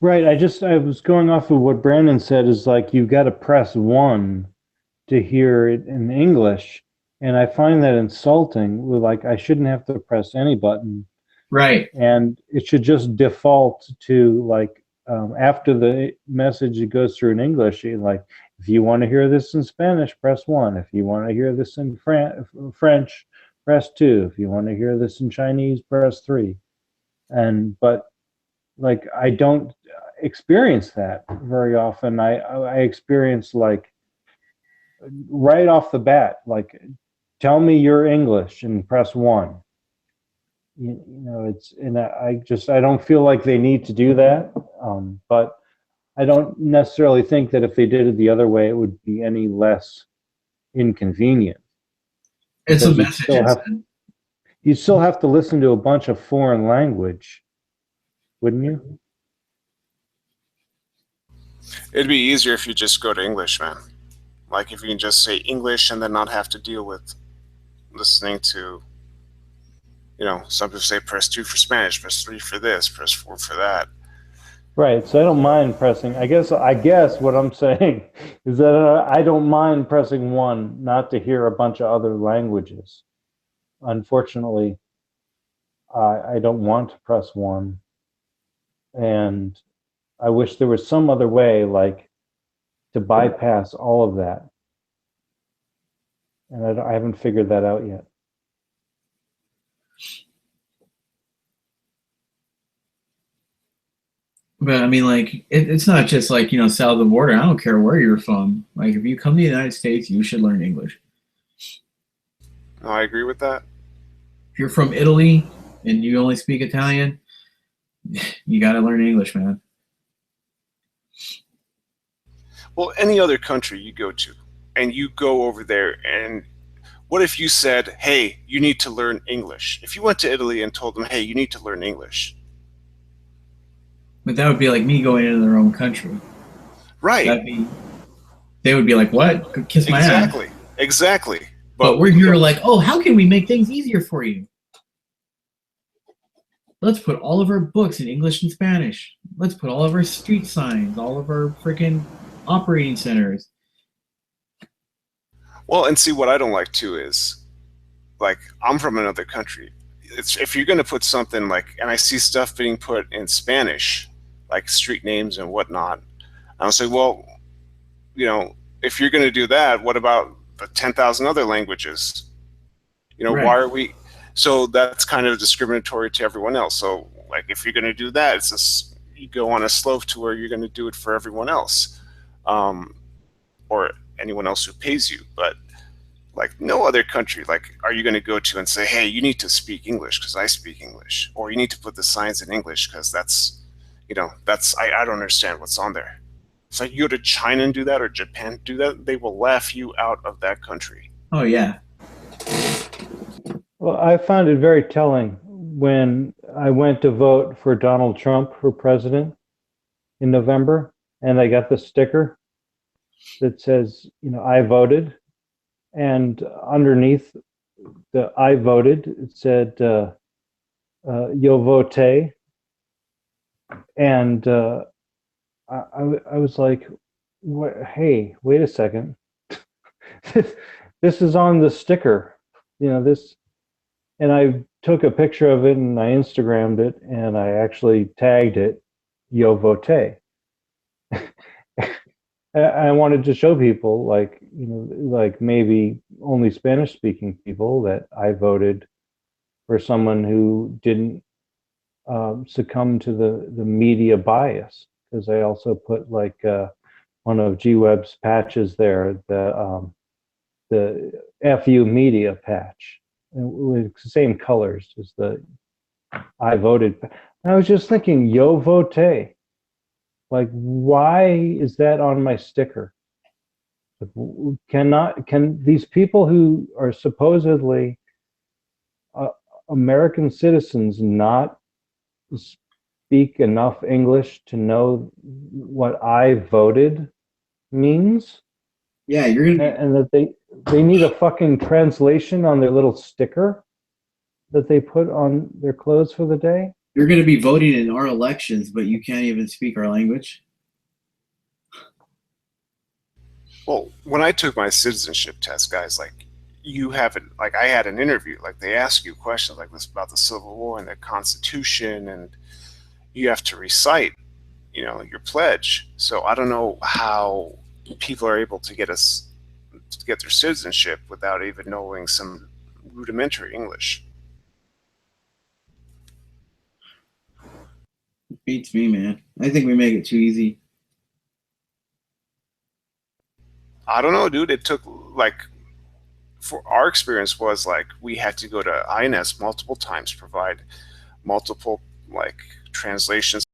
Right. I was going off of what Brandon said, is like you got to press 1 to hear it in English, and I find that insulting. Like I shouldn't have to press any button. Right. And it should just default to like after the message it goes through in English, like if you want to hear this in Spanish, press 1. If you want to hear this in French, press 2. If you want to hear this in Chinese, press 3. But like I don't experience that very often. I experience like right off the bat, like tell me your English and press 1. You know, it's, and I don't feel like they need to do that. But I don't necessarily think that if they did it the other way, it would be any less inconvenient. It's a Because message. you still have to listen to a bunch of foreign language, wouldn't you? It'd be easier if you just go to English, man. Like if you can just say English and then not have to deal with listening to, you know, some people say press 2 for Spanish, press 3 for this, press 4 for that. Right. So I don't mind pressing. I guess what I'm saying is that I don't mind pressing 1 not to hear a bunch of other languages. Unfortunately, I don't want to press 1, and I wish there was some other way, like to bypass all of that. And I haven't figured that out yet. But I mean, like, it's not just like, you know, south of the border. I don't care where you're from. Like, if you come to the United States, you should learn English. No, I agree with that. If you're from Italy and you only speak Italian, you got to learn English, man. Well, any other country you go to, and you go over there, and what if you said, hey, you need to learn English? If you went to Italy and told them, hey, you need to learn English. But that would be like me going into their own country. Right. They would be like, what? Kiss my ass. Exactly. But we're here like, oh, how can we make things easier for you? Let's put all of our books in English and Spanish. Let's put all of our street signs, all of our freaking operating centers. Well, and see, what I don't like too is, like, I'm from another country. If you're going to put something like, and I see stuff being put in Spanish, like street names and whatnot, I'll say, well, you know, if you're going to do that, what about the 10,000 other languages? You know, Right. Why are we? So that's kind of discriminatory to everyone else. So, like, if you're going to do that, it's just you go on a slope to where you're going to do it for everyone else, or anyone else who pays you. But like no other country, like, are you going to go to and say, hey, you need to speak English because I speak English, or you need to put the signs in English because that's, you know, that's I don't understand what's on there. So you go to China and do that, or Japan do that, they will laugh you out of that country. Oh, yeah. Well, I found it very telling when I went to vote for Donald Trump for president in November, and I got the sticker that says, you know, I voted. And underneath the I voted, it said, yo vote. And I was like, what, hey, wait a second. This is on the sticker, you know, this. And I took a picture of it and I Instagrammed it and I actually tagged it, yo vote. I wanted to show people, like, you know, like maybe only Spanish speaking people, that I voted for someone who didn't succumb to the media bias. Because I also put like one of G-Web's patches there, the FU media patch, with the same colors as the I voted. And I was just thinking, yo vote. Like, why is that on my sticker? Can these people who are supposedly American citizens not speak enough English to know what I voted means? Yeah, you're gonna. And that they need a fucking translation on their little sticker that they put on their clothes for the day. You're going to be voting in our elections, but you can't even speak our language. Well, when I took my citizenship test, guys, like you haven't, like I had an interview, like they ask you questions like this about the Civil War and the Constitution, and you have to recite, you know, your pledge. So I don't know how people are able to get their citizenship without even knowing some rudimentary English. Beats me, man. I think we make it too easy. I don't know, dude. It took like, for our experience was like we had to go to INS multiple times, provide multiple like translations